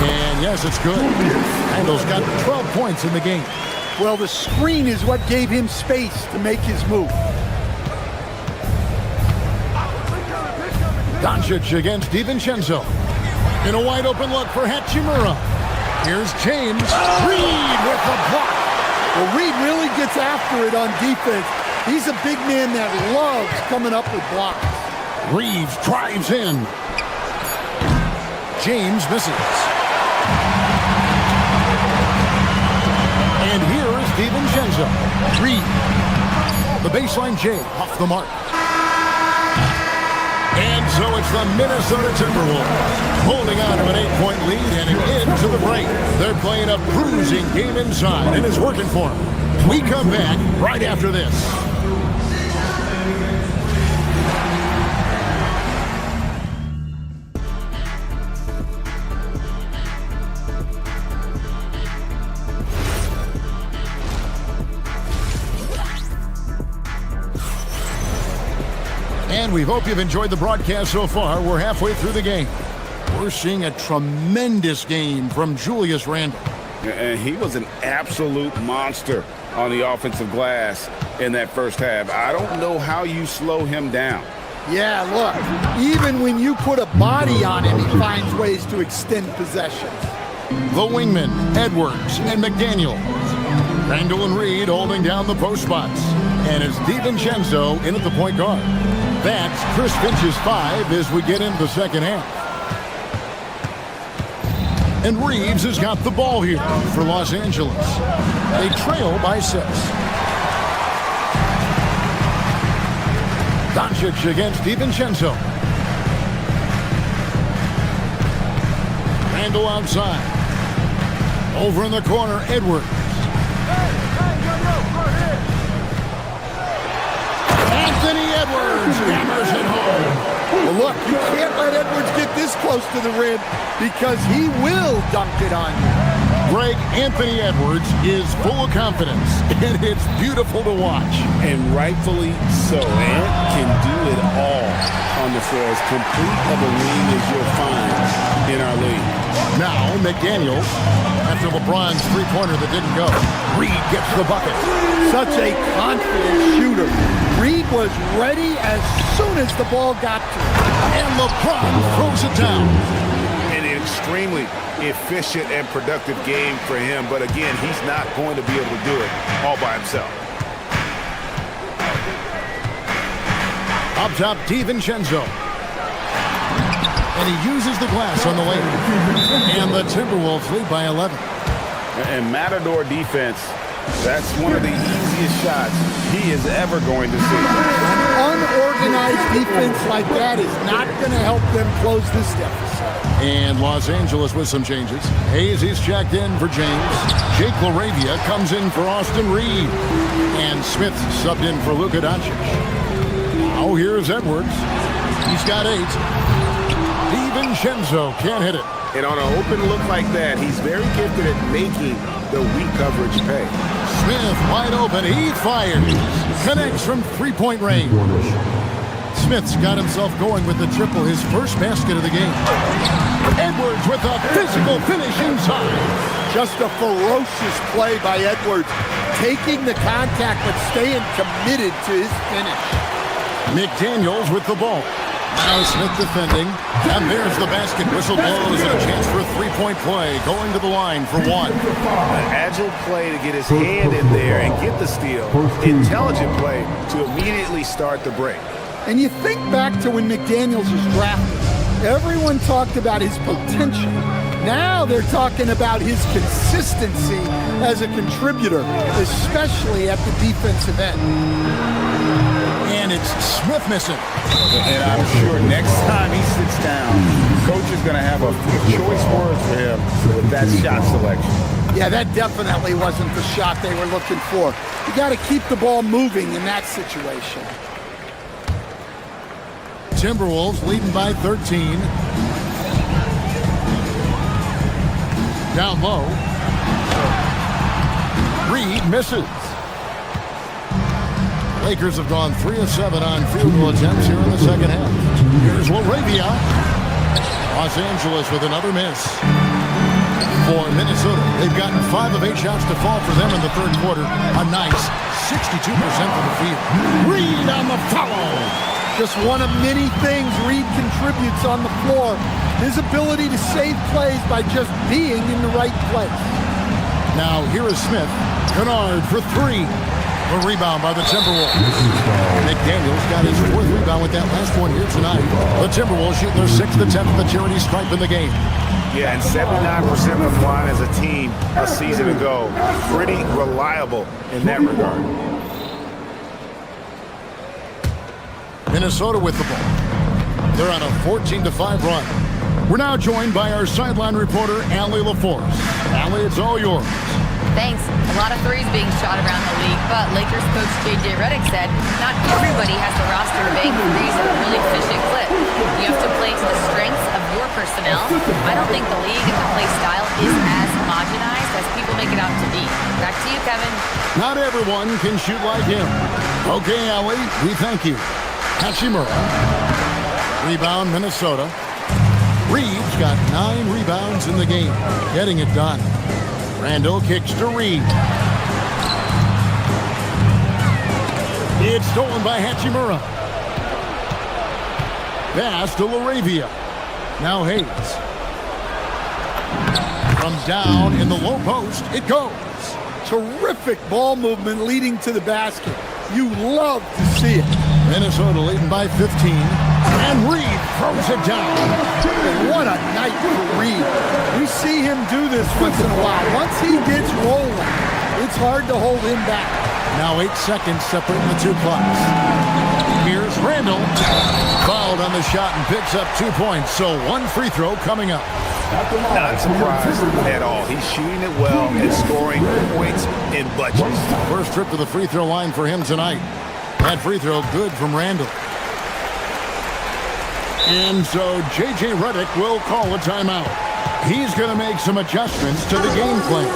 [SPEAKER 6] And yes, it's good. Randall's got 12 points in the game.
[SPEAKER 14] Well, the screen is what gave him space to make his move.
[SPEAKER 6] Doncic against DiVincenzo. In a wide open look for Hachimura. Here's James. Reed with the block.
[SPEAKER 14] Well, Reed really gets after it on defense. He's a big man that loves coming up with blocks.
[SPEAKER 6] Reeves drives in. James misses. And here is DiVincenzo. Reed. The baseline J off the mark. And so it's the Minnesota Timberwolves holding on to an 8-point lead and into the break. They're playing a bruising game inside, and it's working for them. We come back right after this. And we hope you've enjoyed the broadcast so far. We're halfway through the game. We're seeing a tremendous game from Julius Randle.
[SPEAKER 17] And he was an absolute monster on the offensive glass in that first half. I don't know how you slow him down.
[SPEAKER 14] Yeah, look, even when you put a body on him, he finds ways to extend possession.
[SPEAKER 6] The wingmen, Edwards and McDaniel. Randle and Reed holding down the post spots. And it's DiVincenzo in at the point guard. That's Chris Finch's 5 as we get into the second half. And Reeves has got the ball here for Los Angeles. They trail by 6. Doncic against DiVincenzo. Randle outside. Over in the corner, Edwards. Anthony Edwards hammers it home.
[SPEAKER 14] Well, look, you can't let Edwards get this close to the rim because he will dunk it on you.
[SPEAKER 6] Greg, Anthony Edwards is full of confidence, and it's beautiful to watch.
[SPEAKER 17] And rightfully so. Ant can do it all on the floor. As complete of a wing as you'll find in our league.
[SPEAKER 6] Now, McDaniel, after LeBron's three-pointer that didn't go, Reed gets the bucket.
[SPEAKER 14] Such a confident shooter. Reed was ready as soon as the ball got to him.
[SPEAKER 6] And LeBron throws it down.
[SPEAKER 17] An extremely efficient and productive game for him, but again, he's not going to be able to do it all by himself.
[SPEAKER 6] Up top, DiVincenzo. And he uses the glass on the layup. And the Timberwolves lead by 11.
[SPEAKER 17] And Matador defense, that's one of the easiest shots he is ever going to see.
[SPEAKER 14] An unorganized defense like that is not going to help them close this deficit.
[SPEAKER 6] And Los Angeles with some changes. Hayes is checked in for James. Jake LaRavia comes in for Austin Reed. And Smith subbed in for Luka Doncic. Now here's Edwards. He's got 8. DiVincenzo can't hit it.
[SPEAKER 17] And on an open look like that, he's very gifted at making the weak coverage pay.
[SPEAKER 6] Smith wide open. He fires. Connects from three-point range. Smith's got himself going with the triple, his first basket of the game. Edwards with a physical finish inside.
[SPEAKER 14] Just a ferocious play by Edwards. Taking the contact but staying committed to his finish.
[SPEAKER 6] McDaniels with the ball. Now Smith defending. And there's the basket. Whistle blows and a chance for a three-point play. Going to the line for 1.
[SPEAKER 17] An agile play to get his hand in there and get the steal. Intelligent play to immediately start the break.
[SPEAKER 14] And you think back to when McDaniels was drafted. Everyone talked about his potential. Now they're talking about his consistency as a contributor, especially at the defensive end.
[SPEAKER 6] And it's Smith missing.
[SPEAKER 17] And I'm sure next time he sits down, coach is going to have a few choice words for him with that shot selection.
[SPEAKER 14] Yeah, that definitely wasn't the shot they were looking for. You got to keep the ball moving in that situation.
[SPEAKER 6] Timberwolves leading by 13. Down low. Reed misses. Lakers have gone 3 of 7 on field goal attempts here in the second half. Here's LaRavia. Los Angeles with another miss. For Minnesota, they've gotten 5 of 8 shots to fall for them in the third quarter. A nice 62% from the field. Reed on the foul.
[SPEAKER 14] Just one of many things Reed contributes on the floor. His ability to save plays by just being in the right place.
[SPEAKER 6] Now here is Smith. Kennard for 3. The rebound by the Timberwolves. McDaniels got his 4th rebound with that last one here tonight. The Timberwolves shooting their 6th attempt at the charity stripe in the game.
[SPEAKER 17] Yeah, and 79% from the line as a team a season ago. Pretty reliable in that regard.
[SPEAKER 6] Minnesota with the ball. They're on a 14-5 run. We're now joined by our sideline reporter, Allie LaForce. Allie, it's all yours.
[SPEAKER 9] Thanks. A lot of threes being shot around the league, but Lakers coach J.J. Redick said not everybody has the roster to bang threes at a really efficient clip. You have to play to the strengths of your personnel. I don't think the league and the play style is as homogenized as people make it out to be. Back to you, Kevin.
[SPEAKER 6] Not everyone can shoot like him. Okay, Allie, we thank you. Hachimura. Rebound, Minnesota. Reeves got 9 rebounds in the game, getting it done. Randall kicks to Reed. It's stolen by Hachimura. Pass to Laravia. Now Hayes. From down in the low post, it goes.
[SPEAKER 14] Terrific ball movement leading to the basket. You love to see it.
[SPEAKER 6] Minnesota leading by 15. And Reed throws it down.
[SPEAKER 14] What a night for Reed. We see him do this once in a while. Once he gets rolling, it's hard to hold him back.
[SPEAKER 6] Now 8 seconds separating the two clocks. Here's Randall. Fouled on the shot and picks up 2 points. So 1 free throw coming up.
[SPEAKER 17] Not surprised at all. He's shooting it well and scoring points in bunches.
[SPEAKER 6] First trip to the free throw line for him tonight. That free throw good from Randall. And so J.J. Redick will call a timeout. He's going to make some adjustments to the game plan.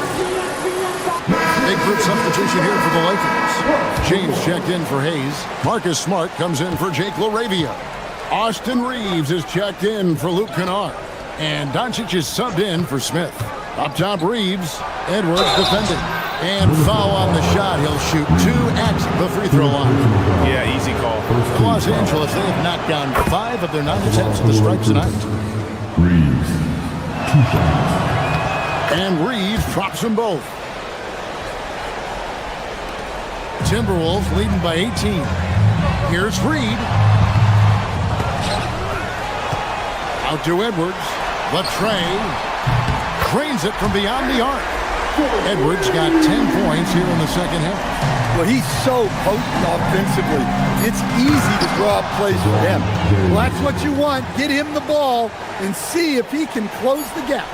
[SPEAKER 6] Big group substitution here for the Lakers. James checked in for Hayes. Marcus Smart comes in for Jake LaRavia. Austin Reeves is checked in for Luke Kennard. And Doncic is subbed in for Smith. Up top, Reeves. Edwards defending. And foul on the shot. He'll shoot 2 at the free throw line.
[SPEAKER 17] Yeah, easy call.
[SPEAKER 6] For Los Angeles, they have knocked down 5 of their 9 attempts at the stripe tonight.
[SPEAKER 18] Reeves, 2 shots.
[SPEAKER 6] And Reeves drops them both. Timberwolves leading by 18. Here's Reed. Out to Edwards. Latrey cranes it from beyond the arc. Edwards got 10 points here in the second half.
[SPEAKER 14] Well, he's so potent offensively. It's easy to draw up plays for him. Well, that's what you want. Get him the ball and see if he can close the gap.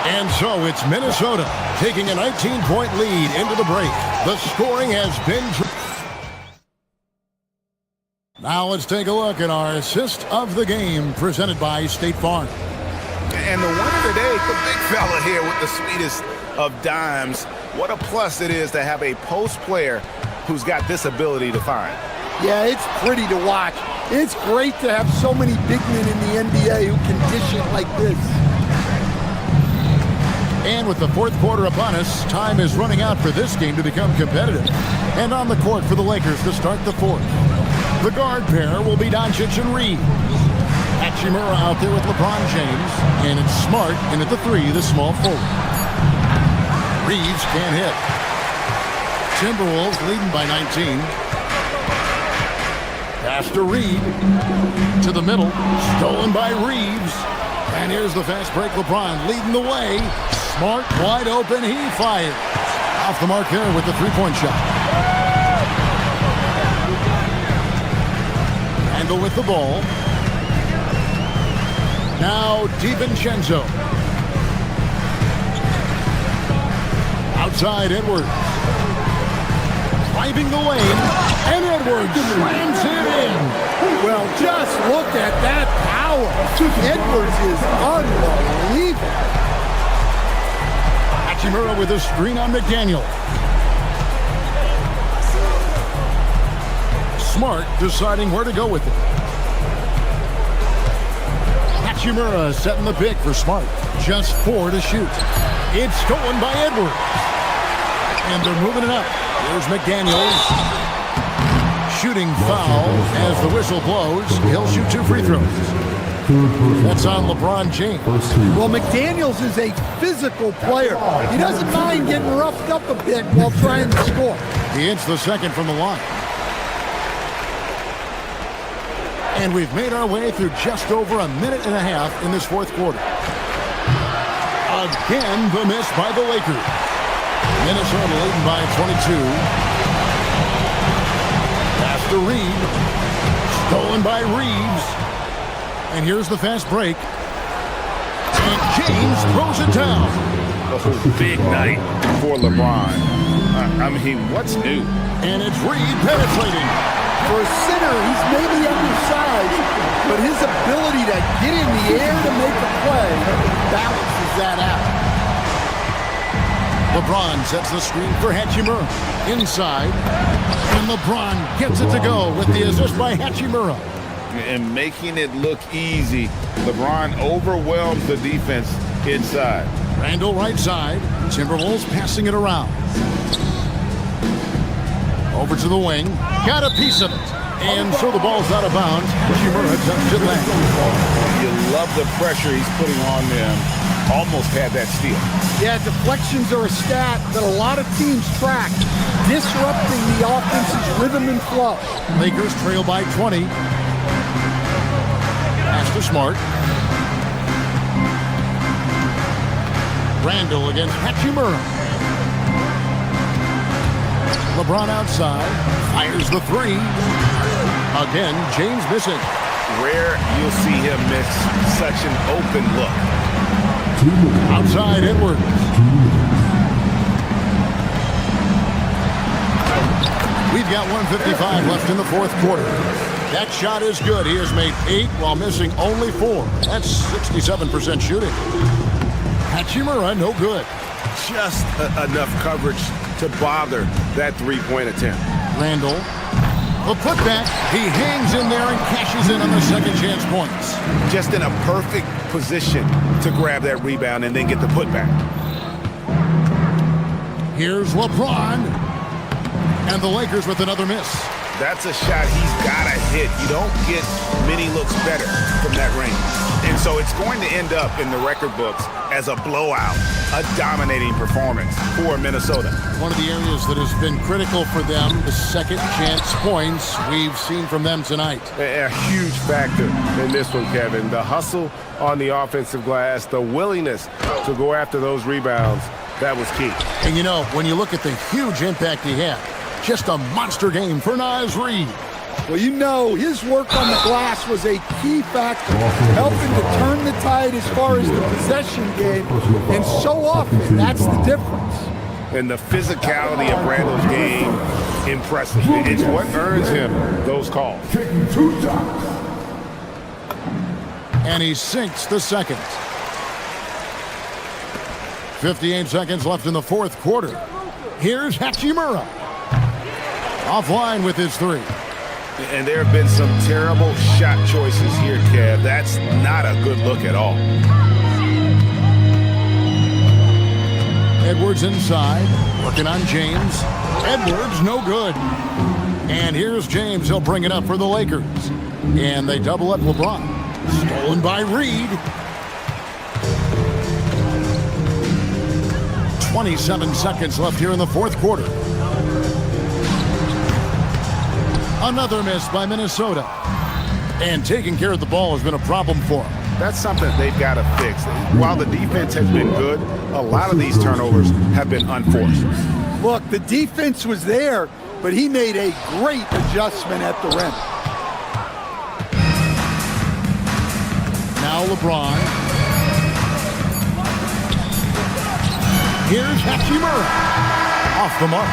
[SPEAKER 6] And so it's Minnesota taking a 19-point lead into the break. The scoring has been... Now let's take a look at our assist of the game presented by State Farm.
[SPEAKER 17] And the winner today, the big fella here with the sweetest of dimes. What a plus it is to have a post player who's got this ability to find.
[SPEAKER 14] Yeah, it's pretty to watch. It's great to have so many big men in the NBA who can dish it like this.
[SPEAKER 6] And with the fourth quarter upon us, time is running out for this game to become competitive. And on the court for the Lakers to start the fourth. The guard pair will be Doncic and Reed. Hachimura out there with LeBron James. And it's Smart in at the 3, the small forward. Reeves can't hit. Timberwolves leading by 19. Pass to Reed. To the middle. Stolen by Reeves. And here's the fast break. LeBron leading the way. Smart wide open. He fires. Off the mark there with the three-point shot. Randall with the ball. Now DiVincenzo. Outside Edwards. Driving the lane. And Edwards slams it in.
[SPEAKER 14] Well, just look at that power. Edwards is unbelievable.
[SPEAKER 6] Hachimura with a screen on McDaniel. Smart deciding where to go with it. Hachimura setting the pick for Smart. Just 4 to shoot. It's stolen by Edwards. And they're moving it up. Here's McDaniels. Shooting foul as the whistle blows. He'll shoot 2 free throws. That's on LeBron James.
[SPEAKER 14] Well, McDaniels is a physical player. He doesn't mind getting roughed up a bit while trying to score.
[SPEAKER 6] He hits the second from the line. And we've made our way through just over a minute and a half in this fourth quarter. Again, the miss by the Lakers. Minnesota leading by 22. Pass to Reed. Stolen by Reeves. And here's the fast break. And James throws it down.
[SPEAKER 17] Oh, big night for LeBron. I mean, what's new?
[SPEAKER 6] And it's Reed penetrating.
[SPEAKER 14] For a center, he's maybe undersized, but his ability to get in the air to make a play balances that out.
[SPEAKER 6] LeBron sets the screen for Hachimura. Inside. And LeBron gets it to go with the assist by Hachimura.
[SPEAKER 17] And making it look easy, LeBron overwhelms the defense inside.
[SPEAKER 6] Randall right side. Timberwolves passing it around. Over to the wing. Got a piece of it. And so the ball's out of bounds. Hachimura touched it last.
[SPEAKER 17] You love the pressure he's putting on them. Almost had that steal.
[SPEAKER 14] Yeah, deflections are a stat that a lot of teams track, disrupting the offense's rhythm and flow.
[SPEAKER 6] Lakers trail by 20. Pass to Smart. Randall against Hachimura. LeBron outside. Fires the three. Again, James missing.
[SPEAKER 17] Rare you'll see him miss such an open look.
[SPEAKER 6] Outside Edwards. We've got 1:55 left in the fourth quarter. That shot is good. He has made 8 while missing only 4. That's 67% shooting. Hachimura, no good.
[SPEAKER 17] Just enough coverage to bother that three-point attempt.
[SPEAKER 6] Randall. The putback. He hangs in there and cashes in on the second chance points.
[SPEAKER 17] Just in a perfect position to grab that rebound and then get the putback.
[SPEAKER 6] Here's LeBron. And the Lakers with another miss.
[SPEAKER 17] That's a shot he's got to hit. You don't get many looks better from that range. And so it's going to end up in the record books as a blowout, a dominating performance for Minnesota.
[SPEAKER 6] One of the areas that has been critical for them, the second chance points we've seen from them tonight.
[SPEAKER 17] A huge factor in this one, Kevin. The hustle on the offensive glass, the willingness to go after those rebounds, that was key.
[SPEAKER 6] And you know, when you look at the huge impact he had, just a monster game for Naz Reid.
[SPEAKER 14] Well, you know, his work on the glass was a key factor, helping to turn the tide as far as the possession game, and so often, that's the difference.
[SPEAKER 17] And the physicality of Randall's game, impressive. It's what earns him those calls.
[SPEAKER 6] And he sinks the second. 58 seconds left in the fourth quarter. Here's Hachimura. Offline with his three.
[SPEAKER 17] And there have been some terrible shot choices here, Kev. That's not a good look at all.
[SPEAKER 6] Edwards inside, working on James. Edwards, no good. And here's James. He'll bring it up for the Lakers. And they double up LeBron. Stolen by Reid. 27 seconds left here in the fourth quarter. Another miss by Minnesota. And taking care of the ball has been a problem for them.
[SPEAKER 17] That's something they've got to fix. While the defense has been good, a lot of these turnovers have been unforced.
[SPEAKER 14] Look, the defense was there, but he made a great adjustment at the rim.
[SPEAKER 6] Now LeBron. Here's Hachimura. Off the mark.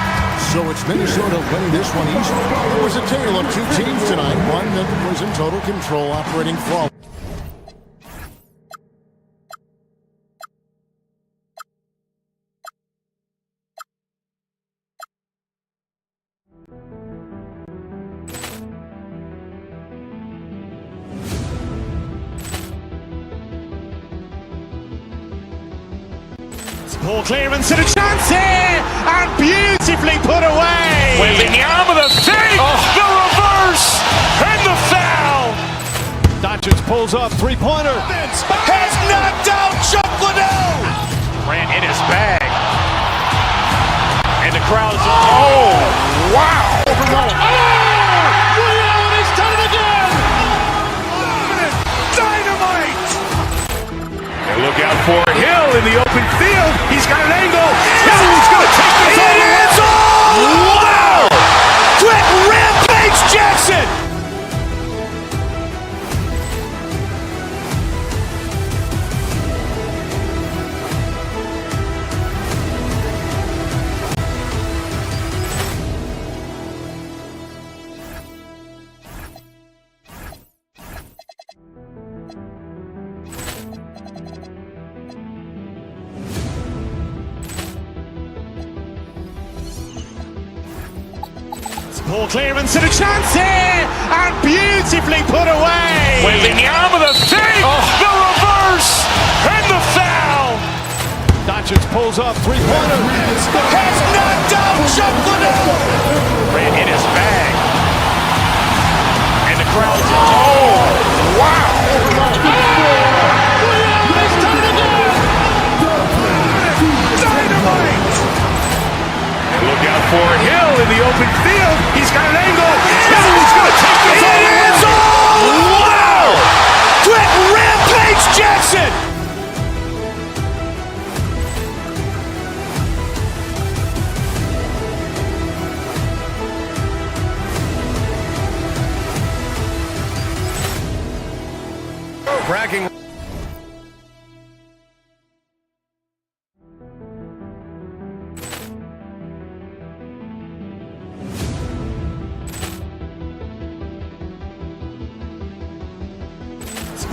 [SPEAKER 6] So it's Minnesota winning this one easily. It was a tale of two teams tonight. One that was in total control, operating flawless.
[SPEAKER 1] Poor clearance and a chance here, and beautifully put away. Wembanyama the fake, the reverse, and the foul.
[SPEAKER 16] Doncic pulls up, three-pointer.
[SPEAKER 1] Has knocked out Chuck Liddell. Ran in his bag, and the crowd's oh wow! He's done it again. Dynamite! And look out for Hill in the open field. He's got an angle. Hill's going to take this all the way. Wow! Quick rampage Jackson!
[SPEAKER 16] Poor clearance and a chance here, and beautifully put away.
[SPEAKER 3] Waving the arm of the fake, the reverse, and the foul.
[SPEAKER 16] Doncic pulls up, three-pointer. Has knocked out Chocolate.
[SPEAKER 3] Ran in his bag. And the crowd, oh, wow. Dynamite. And look out for Hill in the open field. He's got an angle. He's going to take this all away.
[SPEAKER 16] Wow! Quick rampage Jackson!
[SPEAKER 4] Bragging.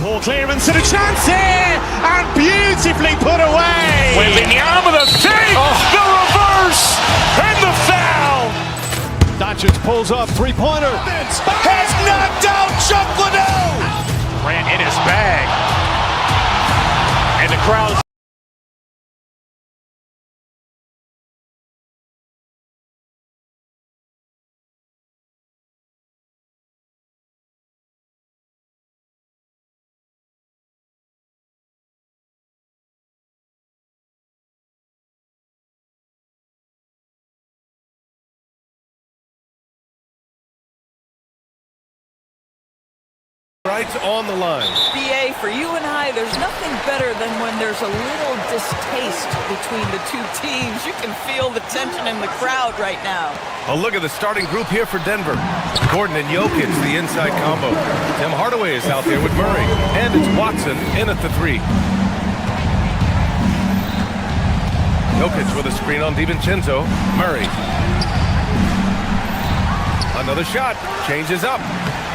[SPEAKER 16] Poor clearance and a chance here, and beautifully put away.
[SPEAKER 3] Waving the arm of the fake, the reverse, and the foul.
[SPEAKER 16] Doncic pulls up, three-pointer. Has knocked out Chocolate.
[SPEAKER 3] Ran in his bag. And the crowd.
[SPEAKER 4] Right on the line.
[SPEAKER 7] BA, for you and I, there's nothing better than when there's a little distaste between the two teams. You can feel the tension in the crowd right now.
[SPEAKER 4] A look at the starting group here for Denver. Gordon and Jokic, the inside combo. Tim Hardaway is out there with Murray. And it's Watson in at the three. Jokic with a screen on DiVincenzo. Murray. Another shot. Changes up.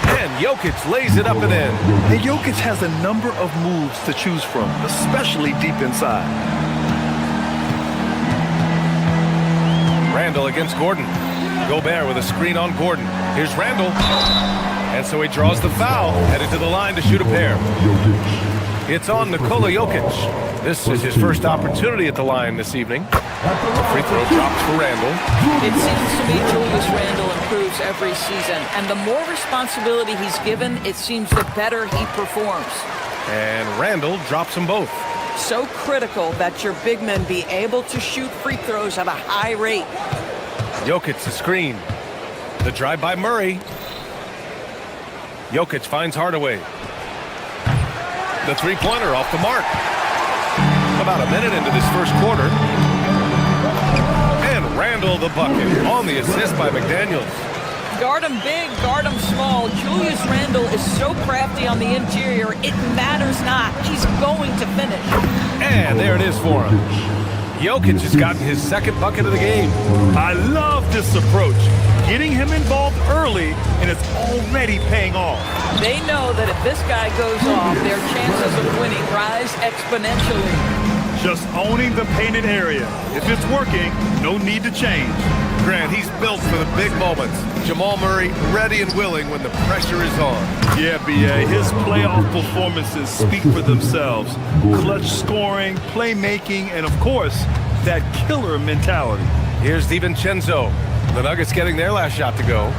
[SPEAKER 4] And Jokic lays it up and in.
[SPEAKER 5] And Jokic has a number of moves to choose from, especially deep inside.
[SPEAKER 4] Randall against Gordon. Gobert with a screen on Gordon. Here's Randall. And so he draws the foul, headed to the line to shoot a pair. It's on Nikola Jokic. This is his first opportunity at the line this evening. The free throw drops for Randall.
[SPEAKER 7] It seems to me Julius Randle improves every season, and the more responsibility he's given, it seems the better he performs.
[SPEAKER 4] And Randall drops them both.
[SPEAKER 7] So critical that your big men be able to shoot free throws at a high rate.
[SPEAKER 4] Jokic the screen. The drive by Murray. Jokic finds Hardaway. The three-pointer off the mark. About a minute into this first quarter. And Randall the bucket on the assist by McDaniels.
[SPEAKER 7] Guard him big, guard him small. Julius Randle is so crafty on the interior, it matters not. He's going to finish.
[SPEAKER 4] And there it is for him. Jokic has gotten his second bucket of the game.
[SPEAKER 5] I love this approach. Getting him involved early, and it's already paying off.
[SPEAKER 7] They know that if this guy goes off, their chances of winning rise exponentially.
[SPEAKER 5] Just owning the painted area. If it's working, no need to change.
[SPEAKER 4] Grant, he's built for the big moments. Jamal Murray ready and willing when the pressure is on.
[SPEAKER 5] Yeah, B.A., his playoff performances speak for themselves. Clutch scoring, playmaking, and of course, that killer mentality.
[SPEAKER 4] Here's DiVincenzo. The Nuggets getting their last shot to go.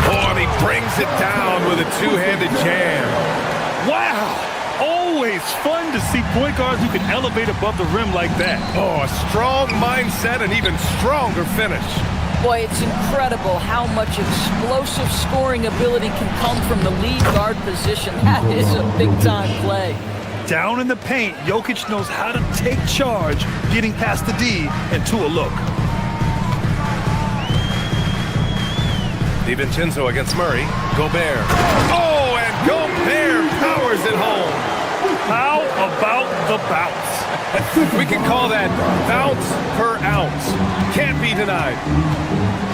[SPEAKER 4] Oh, and he brings it down with a two-handed jam.
[SPEAKER 5] Wow! Always fun to see point guards who can elevate above the rim like that.
[SPEAKER 4] Oh, a strong mindset and even stronger finish.
[SPEAKER 7] Boy, it's incredible how much explosive scoring ability can come from the lead guard position. That is a big-time play.
[SPEAKER 5] Down in the paint, Jokic knows how to take charge, getting past the D and to a look.
[SPEAKER 4] DiVincenzo against Murray. Gobert. Oh, and Gobert powers it home.
[SPEAKER 5] How about the bounce?
[SPEAKER 4] We can call that bounce per ounce. Can't be denied.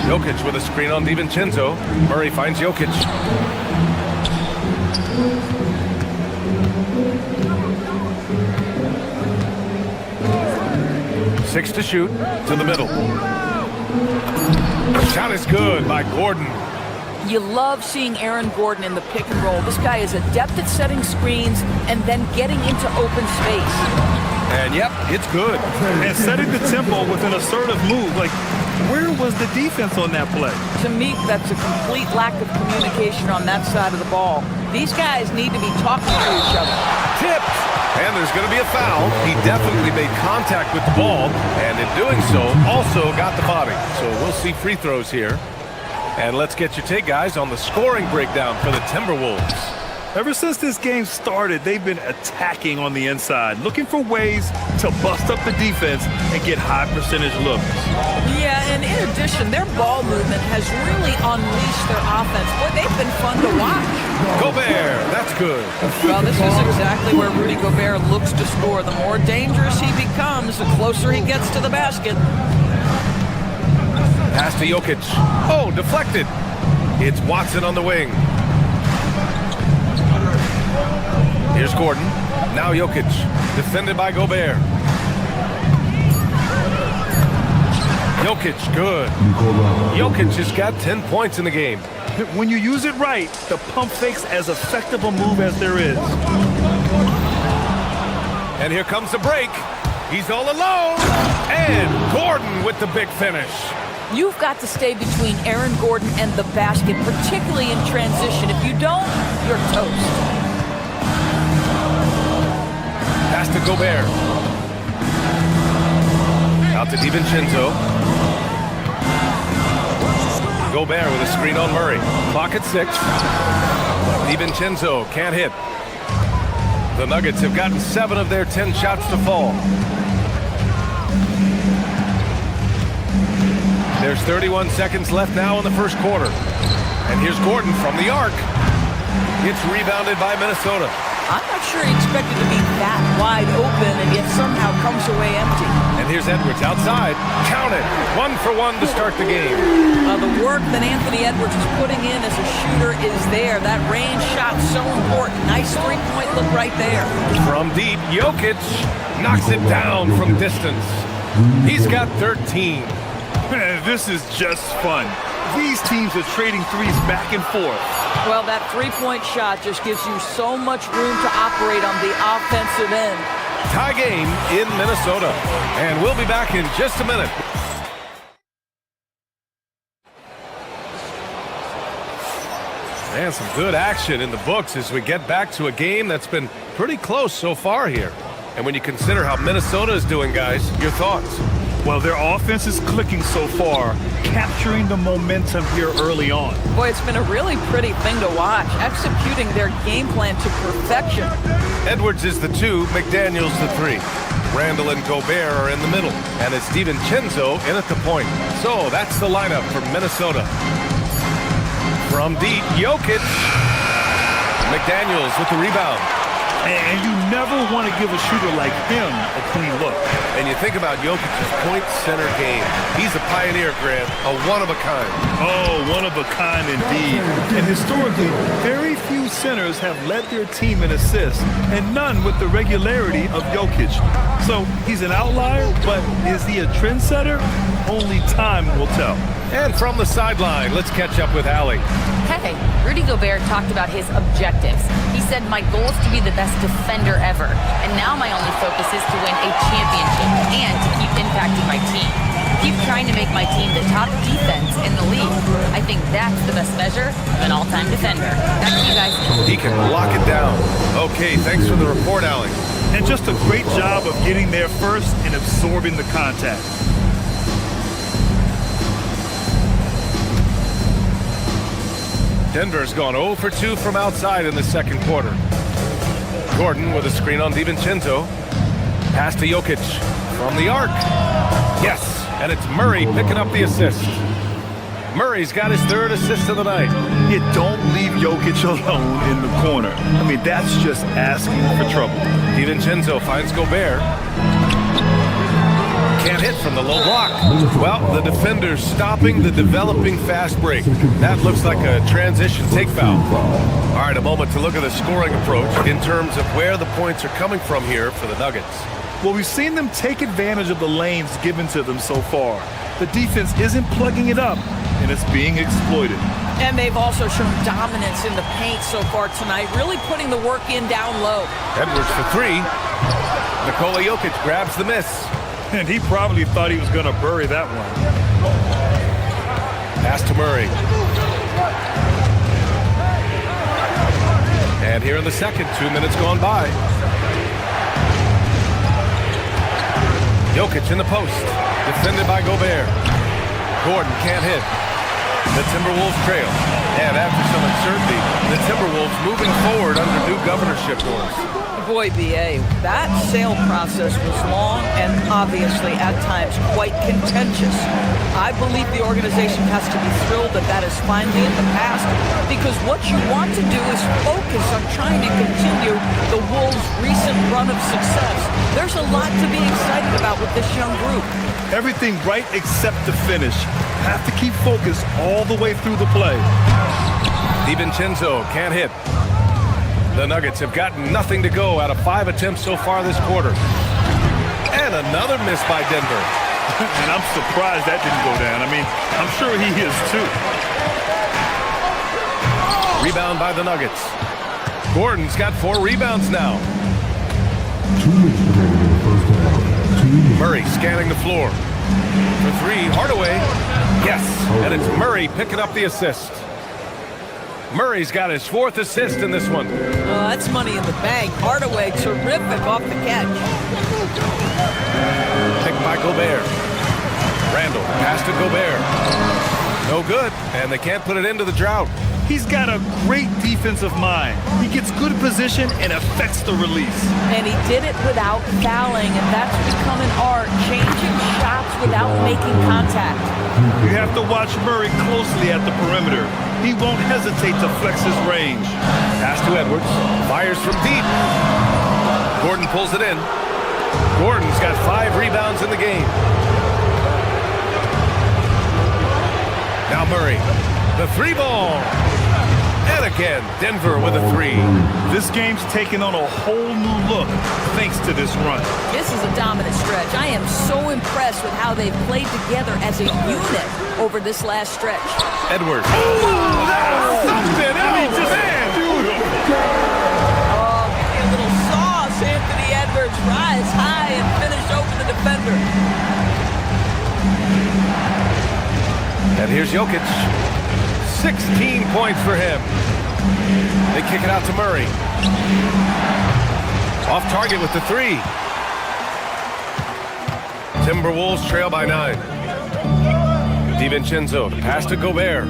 [SPEAKER 4] Jokic with a screen on DiVincenzo. Murray finds Jokic. Six to shoot to the middle. Shot is good by Gordon.
[SPEAKER 7] You love seeing Aaron Gordon in the pick and roll. This guy is adept at setting screens and then getting into open space.
[SPEAKER 4] And yep, it's good.
[SPEAKER 5] And setting the tempo with an assertive move. Like, where was the defense on that play?
[SPEAKER 7] To me, that's a complete lack of communication on that side of the ball. These guys need to be talking to each other.
[SPEAKER 4] Tipped. And there's going to be a foul. He definitely made contact with the ball, and in doing so, also got the body. So we'll see free throws here. And let's get your take, guys, on the scoring breakdown for the Timberwolves.
[SPEAKER 5] Ever since this game started, they've been attacking on the inside, looking for ways to bust up the defense and get high percentage looks.
[SPEAKER 7] Yeah, and in addition, their ball movement has really unleashed their offense. Boy, they've been fun to watch.
[SPEAKER 4] Gobert, that's good.
[SPEAKER 7] Well, this is exactly where Rudy Gobert looks to score. The more dangerous he becomes, the closer he gets to the basket.
[SPEAKER 4] Pass to Jokic. Oh, deflected. It's Watson on the wing. Here's Gordon. Now Jokic. Defended by Gobert. Jokic, good. Jokic has got 10 points in the game.
[SPEAKER 5] When you use it right, the pump fake's as effective a move as there is.
[SPEAKER 4] And here comes the break. He's all alone. And Gordon with the big finish.
[SPEAKER 7] You've got to stay between Aaron Gordon and the basket, particularly in transition. If you don't, you're toast.
[SPEAKER 4] Pass to Gobert. Out to DiVincenzo. Gobert with a screen on Murray. Clock at 6. DiVincenzo can't hit. The Nuggets have gotten 7 of their 10 shots to fall. There's 31 seconds left now in the first quarter. And here's Gordon from the arc. It's rebounded by Minnesota.
[SPEAKER 7] I'm not sure he expected to be that wide open and yet somehow comes away empty.
[SPEAKER 4] And here's Edwards outside. Count it. 1 for 1 to start the game.
[SPEAKER 7] The work that Anthony Edwards is putting in as a shooter is there. That range shot so important. Nice three-point look right there.
[SPEAKER 4] From deep, Jokic knocks it down from distance. He's got 13.
[SPEAKER 5] Man, this is just fun. These teams are trading threes back and forth.
[SPEAKER 7] Well, that three-point shot just gives you so much room to operate on the offensive end.
[SPEAKER 4] Tie game in Minnesota. And we'll be back in just a minute. And some good action in the books as we get back to a game that's been pretty close so far here. And when you consider how Minnesota is doing, guys, your thoughts?
[SPEAKER 5] Well, their offense is clicking so far, capturing the momentum here early on.
[SPEAKER 7] Boy, it's been a really pretty thing to watch, executing their game plan to perfection.
[SPEAKER 4] Edwards is the 2, McDaniels the 3. Randall and Gobert are in the middle, and it's DiVincenzo in at the point. So that's the lineup for Minnesota. From deep, Jokic. McDaniels with the rebound.
[SPEAKER 5] And you never want to give a shooter like him a clean look.
[SPEAKER 4] And you think about Jokic's point center game. He's a pioneer, Grant, a one-of-a-kind.
[SPEAKER 5] Oh, one-of-a-kind indeed. And historically, very few centers have led their team in assists, and none with the regularity of Jokic. So he's an outlier, but is he a trendsetter? Only time will tell.
[SPEAKER 4] And from the sideline, let's catch up with Allie.
[SPEAKER 9] Hey, Rudy Gobert talked about his objectives. He said, my goal is to be the best defender ever. And now my only focus is to win a championship and to keep impacting my team. Keep trying to make my team the top defense in the league. I think that's the best measure of an all-time defender. Back to you guys.
[SPEAKER 4] He can lock it down. Okay, thanks for the report, Allie.
[SPEAKER 5] And just a great job of getting there first and absorbing the contact.
[SPEAKER 4] Denver's gone 0 for 2 from outside in the second quarter. Gordon with a screen on DiVincenzo. Pass to Jokic from the arc. Yes, and it's Murray picking up the assist. Murray's got his 3rd assist of the night.
[SPEAKER 5] You don't leave Jokic alone in the corner. I mean, that's just asking for trouble.
[SPEAKER 4] DiVincenzo finds Gobert. Can't hit from the low block. Well, the defender's stopping the developing fast break. That looks like a transition take foul. All right, a moment to look at the scoring approach in terms of where the points are coming from here for the Nuggets.
[SPEAKER 5] Well, we've seen them take advantage of the lanes given to them so far. The defense isn't plugging it up, and it's being exploited.
[SPEAKER 7] And they've also shown dominance in the paint so far tonight, really putting the work in down low.
[SPEAKER 4] Edwards for three. Nikola Jokic grabs the miss.
[SPEAKER 5] And he probably thought he was going to bury that one.
[SPEAKER 4] Pass to Murray. And here in the second, 2 minutes gone by. Jokic in the post. Defended by Gobert. Gordon can't hit. The Timberwolves trail. And after some uncertainty, the Timberwolves moving forward under new governorship norms.
[SPEAKER 7] Boy, B.A., that sale process was long and obviously at times quite contentious. I believe the organization has to be thrilled that that is finally in the past, because what you want to do is focus on trying to continue the Wolves' recent run of success. There's a lot to be excited about with this young group.
[SPEAKER 5] Everything right except the finish. Have to keep focused all the way through the play.
[SPEAKER 4] DiVincenzo can't hit. The Nuggets have gotten nothing to go out of 5 attempts so far this quarter. And another miss by Denver.
[SPEAKER 5] And I'm surprised that didn't go down. I mean, I'm sure he is too.
[SPEAKER 4] Rebound by the Nuggets. Gordon's got 4 rebounds now.
[SPEAKER 18] 2 minutes remaining in the first half. 2 minutes.
[SPEAKER 4] Murray scanning the floor. For 3, Hardaway. Yes, and it's Murray picking up the assist. Murray's got his 4th assist in this one.
[SPEAKER 7] That's money in the bank. Hardaway, terrific off the catch.
[SPEAKER 4] Picked by Gobert. Randall, pass to Gobert. No good, and they can't put it into the drought.
[SPEAKER 5] He's got a great defensive mind. He gets good position and affects the release.
[SPEAKER 7] And he did it without fouling, and that's become an art, changing shots without making contact.
[SPEAKER 5] You have to watch Murray closely at the perimeter. He won't hesitate to flex his range.
[SPEAKER 4] Pass to Edwards. Fires from deep. Gordon pulls it in. Gordon's got 5 rebounds in the game. Now Murray. The 3 ball. And again, Denver with a 3.
[SPEAKER 5] This game's taken on a whole new look thanks to this run.
[SPEAKER 7] This is a dominant stretch. I am so impressed with how they've played together as a unit over this last stretch.
[SPEAKER 4] Edwards. Oh, that's something else, man.
[SPEAKER 7] Oh, maybe a little sauce. Anthony Edwards rise high and finish over the defender.
[SPEAKER 4] And here's Jokic. 16 points for him. They kick it out to Murray. Off target with the 3. Timberwolves trail by 9. DiVincenzo, the pass to Gobert.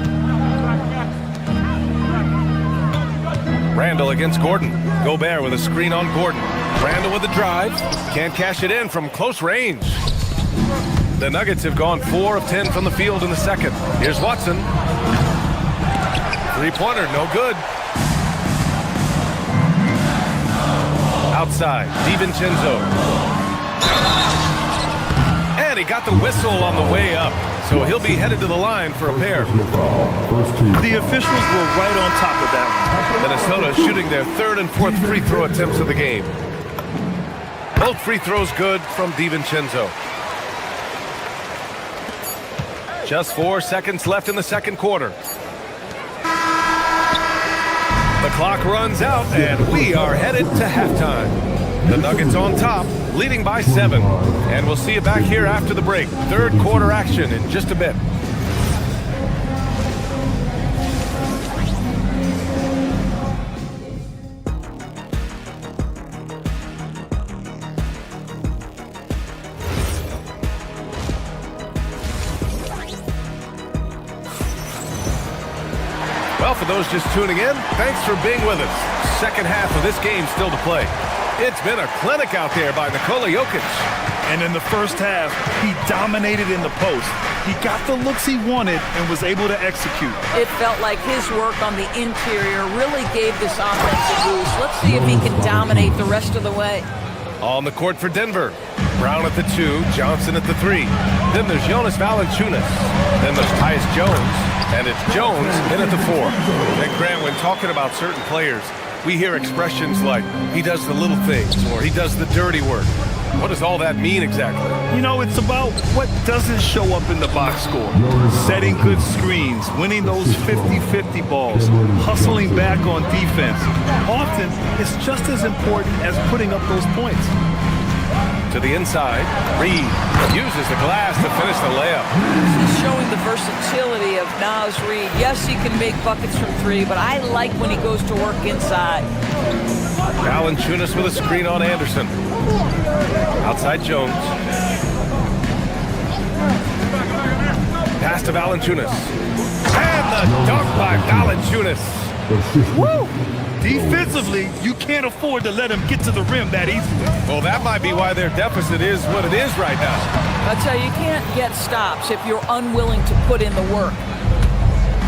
[SPEAKER 4] Randall against Gordon. Gobert with a screen on Gordon. Randall with the drive. Can't cash it in from close range. The Nuggets have gone 4 of 10 from the field in the second. Here's Watson. 3-pointer, no good. Outside, DiVincenzo. And he got the whistle on the way up, so he'll be headed to the line for a pair.
[SPEAKER 5] The officials were right on top of that one.
[SPEAKER 4] Minnesota shooting their 3rd and 4th free throw attempts of the game. Both free throws good from DiVincenzo. Just 4 seconds left in the second quarter. The clock runs out, and we are headed to halftime. The Nuggets on top, leading by 7. And we'll see you back here after the break. 3rd quarter action in just a bit. Well, for those just tuning in, thanks for being with us. Second half of this game still to play. It's been a clinic out there by Nikola Jokic.
[SPEAKER 5] And in the first half, he dominated in the post. He got the looks he wanted and was able to execute.
[SPEAKER 7] It felt like his work on the interior really gave this offense a boost. Let's see if he can dominate the rest of the way.
[SPEAKER 4] On the court for Denver. Brown at the 2, Johnson at the 3. Then there's Jonas Valanciunas. Then there's Tyus Jones. And it's Jones in at the 4. And Grant, when talking about certain players, we hear expressions like, he does the little things, or he does the dirty work. What does all that mean exactly?
[SPEAKER 5] You know, it's about what doesn't show up in the box score. Setting good screens, winning those 50-50 balls, hustling back on defense. Often, it's just as important as putting up those points.
[SPEAKER 4] To the inside, Reed uses the glass to finish the layup.
[SPEAKER 7] This is showing the versatility of Naz Reid. Yes, he can make buckets from three, but I like when he goes to work inside.
[SPEAKER 4] Valanciunas with a screen on Anderson. Outside Jones. Pass to Valanciunas. And the dunk by Valanciunas.
[SPEAKER 5] Woo! Defensively, you can't afford to let him get to the rim that easily.
[SPEAKER 4] Well, that might be why their deficit is what it is right now.
[SPEAKER 7] I tell you, you can't get stops if you're unwilling to put in the work.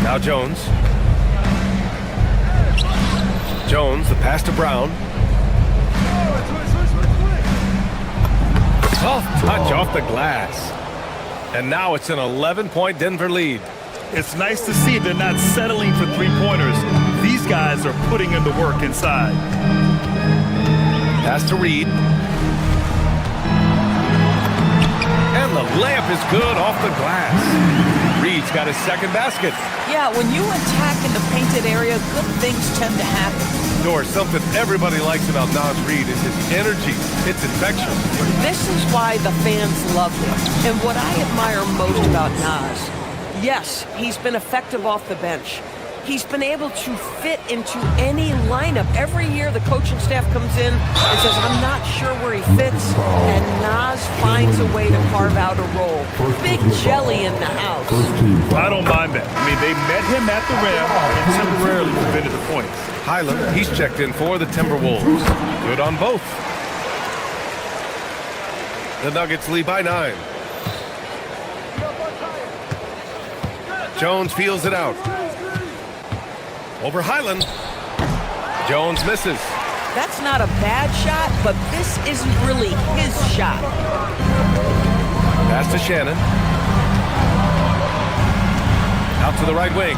[SPEAKER 4] Now Jones. Jones, the pass to Brown. Soft touch off the glass. And now it's an 11-point Denver lead.
[SPEAKER 5] It's nice to see they're not settling for three-pointers. These guys are putting in the work inside.
[SPEAKER 4] Pass to Reed. And the layup is good off the glass. Reed's got his second basket.
[SPEAKER 7] Yeah, when you attack in the painted area, good things tend to happen.
[SPEAKER 4] Nor something everybody likes about Naz Reid is his energy. It's infectious.
[SPEAKER 7] This is why the fans love him. And what I admire most about Naz, yes, he's been effective off the bench. He's been able to fit into any lineup. Every year the coaching staff comes in and says, I'm not sure where he fits, and Naz finds a way to carve out a role. Big jelly in the house.
[SPEAKER 5] I don't mind that. I mean, they met him at the rim and temporarily prevented the points.
[SPEAKER 4] Highland, he's checked in for the Timberwolves. Good on both. The Nuggets lead by 9. Jones feels it out. Over Highland. Jones misses.
[SPEAKER 7] That's not a bad shot, but this isn't really his shot.
[SPEAKER 4] Pass to Shannon. Out to the right wing.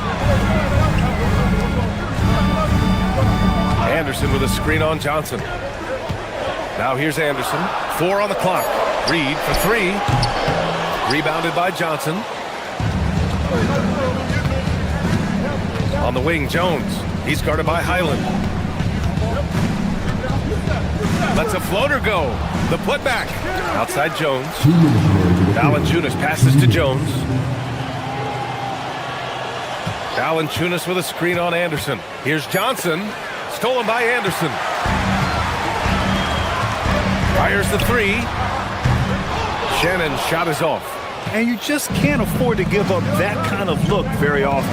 [SPEAKER 4] Anderson with a screen on Johnson. Now here's Anderson. 4 on the clock. Reed for 3. Rebounded by Johnson. On the wing, Jones. He's guarded by Highland. Lets a floater go. The putback. Outside Jones. Valanciunas passes to Jones. Valanciunas with a screen on Anderson. Here's Johnson. Stolen by Anderson. Fires the 3. Shannon's shot is off.
[SPEAKER 5] And you just can't afford to give up that kind of look very often.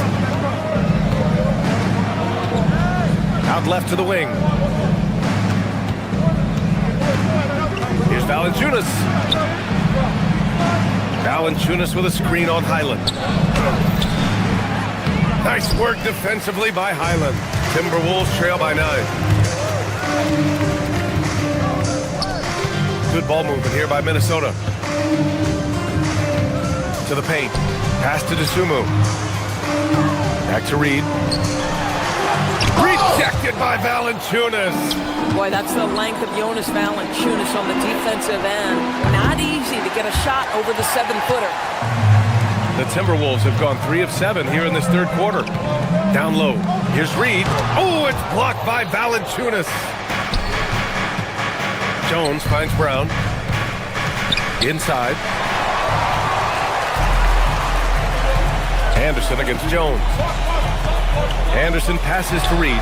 [SPEAKER 4] Out left to the wing. Here's Valanciunas. Valanciunas with a screen on Highland. Nice work defensively by Highland. Timberwolves trail by 9. Good ball movement here by Minnesota. To the paint. Pass to DeSumo. Back to Reed. Rejected by Valanciunas.
[SPEAKER 7] Boy, that's the length of Jonas Valanciunas on the defensive end. Not easy to get a shot over the 7-footer.
[SPEAKER 4] The Timberwolves have gone 3 of 7 here in this third quarter. Down low. Here's Reed. Oh, it's blocked by Valanciunas. Jones finds Brown. Inside. Anderson against Jones. Anderson passes to Reed.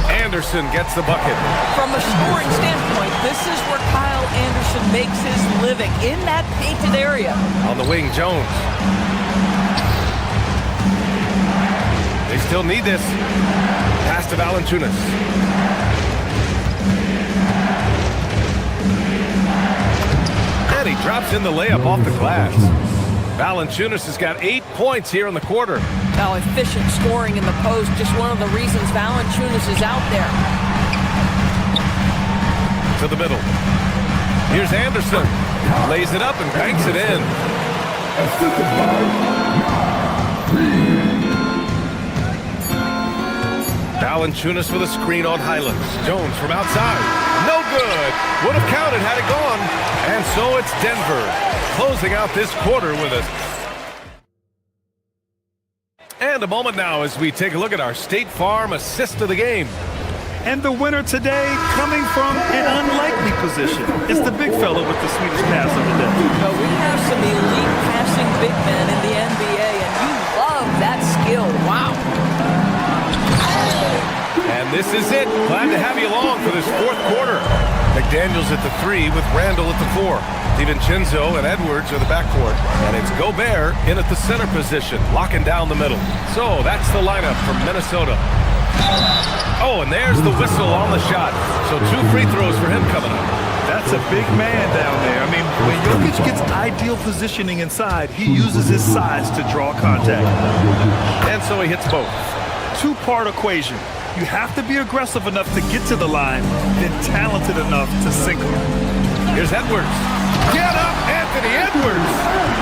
[SPEAKER 4] Anderson gets the bucket.
[SPEAKER 7] From a scoring standpoint, this is where Kyle Anderson makes his living, in that painted area.
[SPEAKER 4] On the wing, Jones. They still need this. Pass to Valanciunas. And he drops in the layup off the glass. Valanciunas has got 8 points here in the quarter.
[SPEAKER 7] Now, efficient scoring in the post, just one of the reasons Valanciunas is out there.
[SPEAKER 4] To the middle. Here's Anderson. Lays it up and banks it in. Valanciunas with a screen on Highland. Jones from outside. No good. Would have counted had it gone. And so it's Denver closing out this quarter with us. And a moment now as we take a look at our State Farm assist of the game.
[SPEAKER 5] And the winner today coming from an unlikely position. It's the big fella with the sweetest pass of the day.
[SPEAKER 7] Well, we have some elite passing big men in the NBA, and you love that skill. Wow.
[SPEAKER 4] And this is it. Glad to have you along for this fourth quarter. McDaniels at the 3 with Randall at the 4. DiVincenzo and Edwards are the backcourt. And it's Gobert in at the center position, locking down the middle. So that's the lineup from Minnesota. Oh, and there's the whistle on the shot. So 2 free throws for him coming up.
[SPEAKER 5] That's a big man down there. I mean, when Jokic gets ideal positioning inside, he uses his size to draw contact.
[SPEAKER 4] And so he hits both.
[SPEAKER 5] Two-part equation. You have to be aggressive enough to get to the line, then talented enough to sink them.
[SPEAKER 4] Here's Edwards. Get up, Anthony Edwards!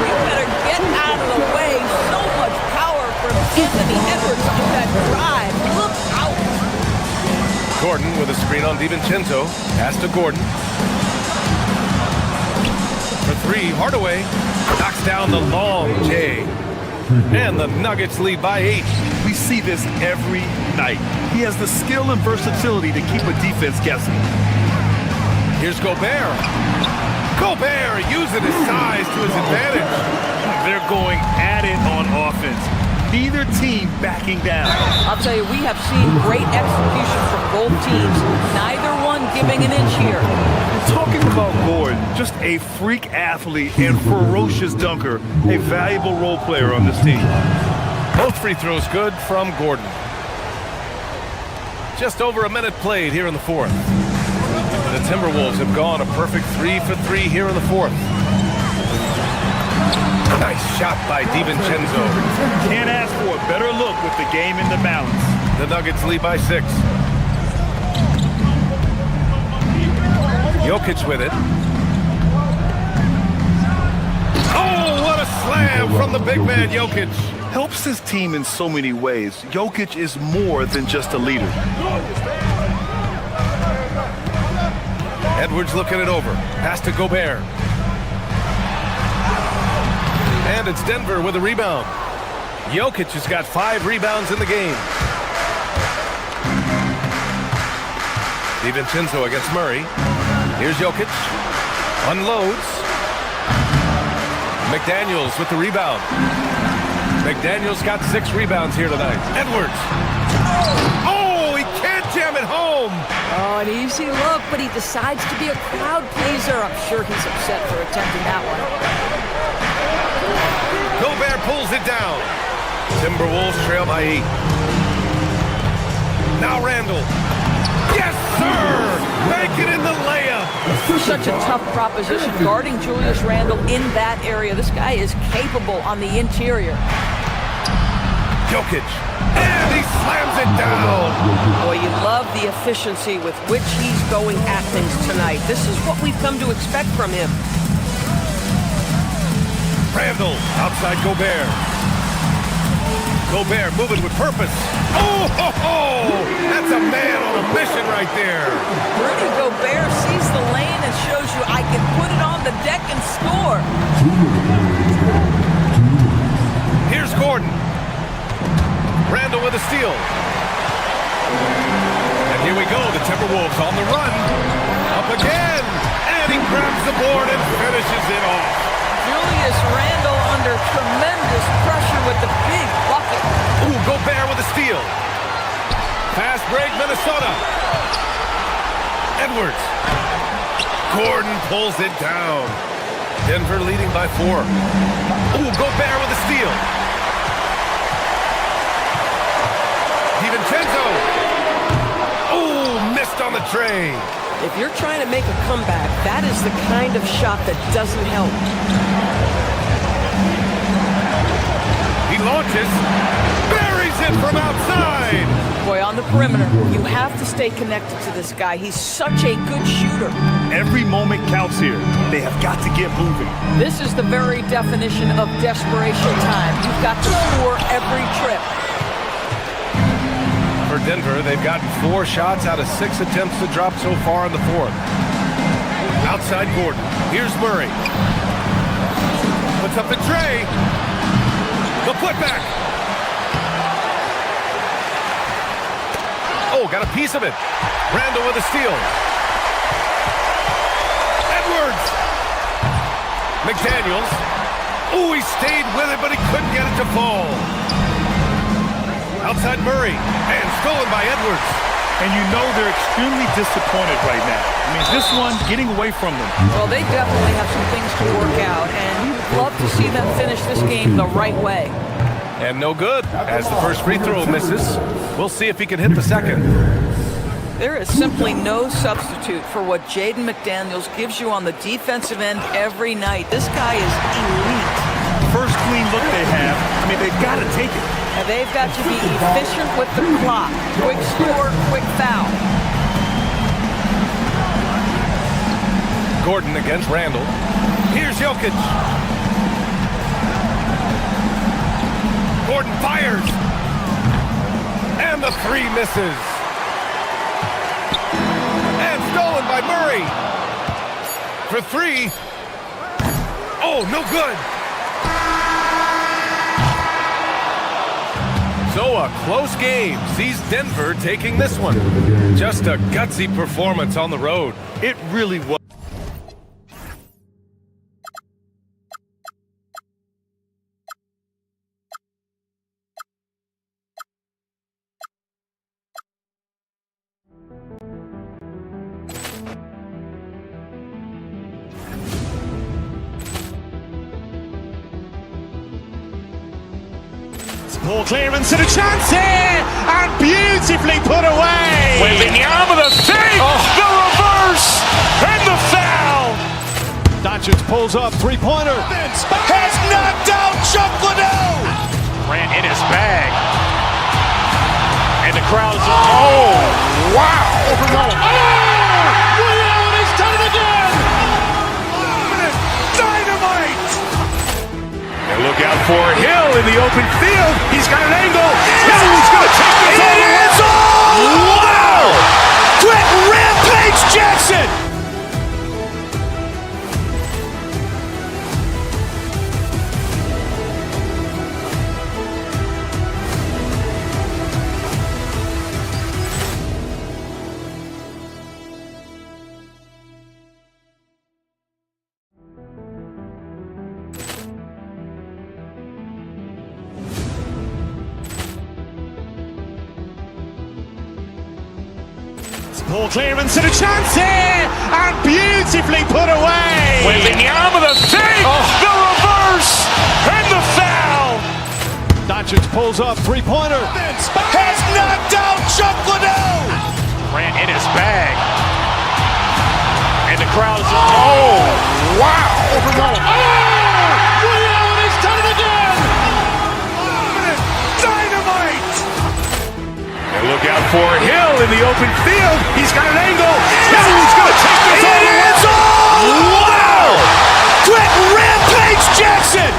[SPEAKER 7] You better get out of the way. So much power from Anthony Edwards on that drive. Look out.
[SPEAKER 4] Gordon with a screen on DiVincenzo. Pass to Gordon. For 3, Hardaway knocks down the long J. And the Nuggets lead by 8.
[SPEAKER 5] We see this every night. He has the skill and versatility to keep a defense guessing.
[SPEAKER 4] Here's Gobert. Gobert using his size to his advantage.
[SPEAKER 5] They're going at it on offense. Neither team backing down.
[SPEAKER 7] I'll tell you, we have seen great execution from both teams. Neither one giving an inch here.
[SPEAKER 5] Talking about Gordon, just a freak athlete and ferocious dunker, a valuable role player on this team.
[SPEAKER 4] Both free throws good from Gordon. Just over a minute played here in the fourth. The Timberwolves have gone a perfect 3 for 3 here in the fourth. Nice shot by DiVincenzo.
[SPEAKER 5] Can't ask for a better look with the game in the balance.
[SPEAKER 4] The Nuggets lead by 6. Jokic with it. Oh, what a slam from the big man, Jokic.
[SPEAKER 5] Helps his team in so many ways. Jokic is more than just a leader.
[SPEAKER 4] Edwards looking it over. Pass to Gobert. And it's Denver with a rebound. Jokic has got 5 rebounds in the game. DiVincenzo against Murray. Here's Jokic. Unloads. McDaniels with the rebound. McDaniels got 6 rebounds here tonight. Edwards. Oh, he can't jam it home.
[SPEAKER 7] Oh, an easy look, but he decides to be a crowd pleaser. I'm sure he's upset for attempting that one.
[SPEAKER 4] Gobert pulls it down. Timberwolves trail by 8. Now Randall. Yes, sir! Make it in the layup.
[SPEAKER 7] Such a tough proposition guarding Julius Randle in that area. This guy is capable on the interior.
[SPEAKER 4] Jokic. And he slams it down.
[SPEAKER 7] Boy, you love the efficiency with which he's going at things tonight. This is what we've come to expect from him.
[SPEAKER 4] Randall outside Gobert. Gobert moving with purpose. Oh, ho, ho! That's a man on a mission right there.
[SPEAKER 7] Rudy Gobert sees the lane and shows you I can put it on the deck and score.
[SPEAKER 4] Here's Gordon. Randall with a steal. And here we go, the Timberwolves on the run. Up again. And he grabs the board and finishes it off.
[SPEAKER 7] Julius Randle under tremendous pressure with the big bucket.
[SPEAKER 4] Ooh, Gobert with a steal. Fast break, Minnesota. Edwards. Gordon pulls it down. Denver leading by 4. Ooh, Gobert with a steal. DiVincenzo. Ooh, missed on the tray.
[SPEAKER 7] If you're trying to make a comeback, that is the kind of shot that doesn't help.
[SPEAKER 4] He launches, buries it from outside.
[SPEAKER 7] Boy, on the perimeter, you have to stay connected to this guy. He's such a good shooter.
[SPEAKER 5] Every moment counts here. They have got to get moving.
[SPEAKER 7] This is the very definition of desperation time. You've got to score every trip.
[SPEAKER 4] for Denver. They've gotten 4 shots out of 6 attempts to drop so far in the fourth. Outside Gordon. Here's Murray. Puts up the tray. The putback. Oh, got a piece of it. Randall with a steal. Edwards. McDaniels. Oh, he stayed with it, but he couldn't get it to fall. Outside Murray. And stolen by Edwards.
[SPEAKER 5] And you know they're extremely disappointed right now. I mean, this one getting away from them.
[SPEAKER 7] Well, they definitely have some things to work out, and you'd love to see them finish this game the right way.
[SPEAKER 4] And no good, as the first free throw misses. We'll see if he can hit the second.
[SPEAKER 7] There is simply no substitute for what Jaden McDaniels gives you on the defensive end every night. This guy is elite.
[SPEAKER 5] First clean look they have. I mean, they've got to take it.
[SPEAKER 7] And they've got to be efficient with the clock. Quick score, quick foul.
[SPEAKER 4] Gordon against Randall. Here's Jokic. Gordon fires. And the 3 misses. And stolen by Murray. For 3. Oh, no good. So a close game sees Denver taking this one. Just a gutsy performance on the road.
[SPEAKER 5] It really was.
[SPEAKER 16] Ball clearance and a chance here, and beautifully put away.
[SPEAKER 1] Wembanyama the fake, the reverse, and the foul.
[SPEAKER 16] Doncic pulls up, three-pointer.
[SPEAKER 1] Has knocked out Chuck Liddell. Ran in his bag. And the crowd is, oh, wow. He's done it again. Dynamite. And look out for Hill in the open field. He's got an angle. He's going to take this all the way. Wow. Quick rampage Jackson.
[SPEAKER 16] Ball clearance and a chance here, and beautifully put away.
[SPEAKER 1] Wembanyama the fake, the reverse, and the foul.
[SPEAKER 16] Doncic pulls up, three-pointer.
[SPEAKER 1] Has knocked out Chuck Liddell. Ran in his bag. And the crowd is, oh, wow. He's done it again. Dynamite. And look out for Hill in the open field. He's got an angle. He's going to take this all the way. Wow. Quick rampage Jackson.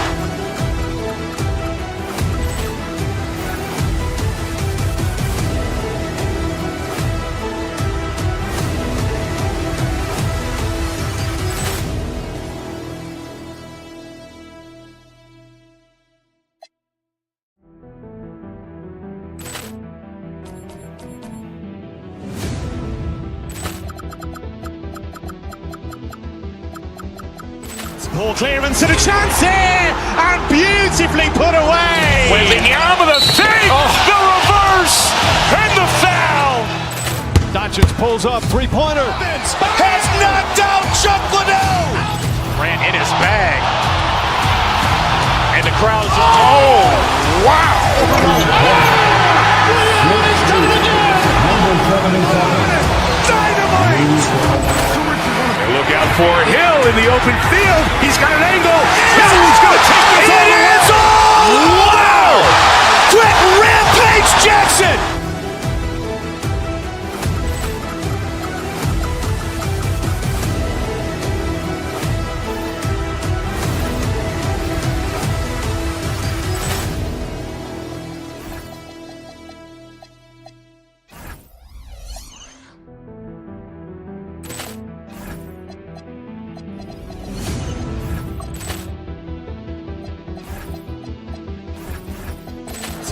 [SPEAKER 16] Ball clearance and a chance here, and beautifully put away.
[SPEAKER 1] Wembanyama the fake, the reverse, and the foul.
[SPEAKER 16] Doncic pulls up, three-pointer.
[SPEAKER 1] Has knocked out Chuck Liddell. Ran in his bag. And the crowd is, oh, wow. He's done it again. Dynamite. And look out for Hill in the open field. He's got an angle. He's going to take this all the way. Wow. Quick rampage Jackson.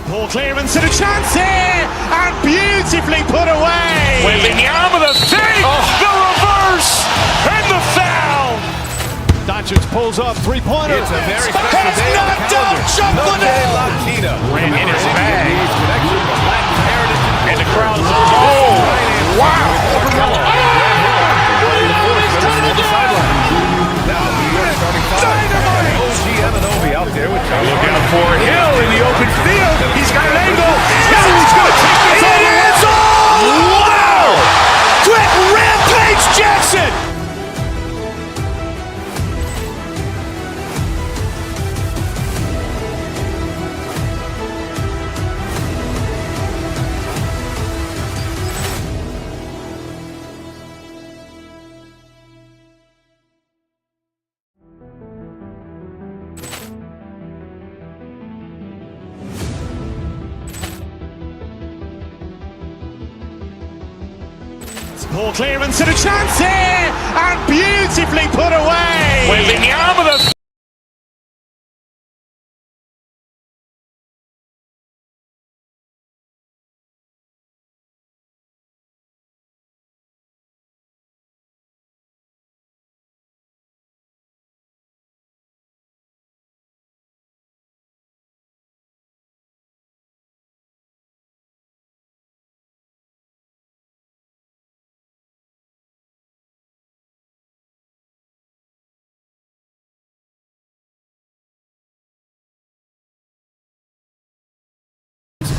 [SPEAKER 16] Ball clearance and a chance here, and beautifully put away.
[SPEAKER 3] Wembanyama the fake, the reverse, and the foul.
[SPEAKER 16] Doncic pulls up, three-pointer.
[SPEAKER 4] It's a very special
[SPEAKER 16] has
[SPEAKER 4] day on the
[SPEAKER 16] knocked out
[SPEAKER 4] calendar.
[SPEAKER 16] Chocolate.
[SPEAKER 3] Ran in his bag.
[SPEAKER 4] Connection to Latin heritage.
[SPEAKER 3] And the crowd is wow.
[SPEAKER 4] Now, New York starting five. OG Anunoby out there with John.
[SPEAKER 3] Look out for Hill in the open field. He's got an angle. Hill's going to take this all the way. Wow! Quick rampage Jackson!
[SPEAKER 16] Ball clearance and a chance here, and beautifully put away.
[SPEAKER 3] Wembanyama the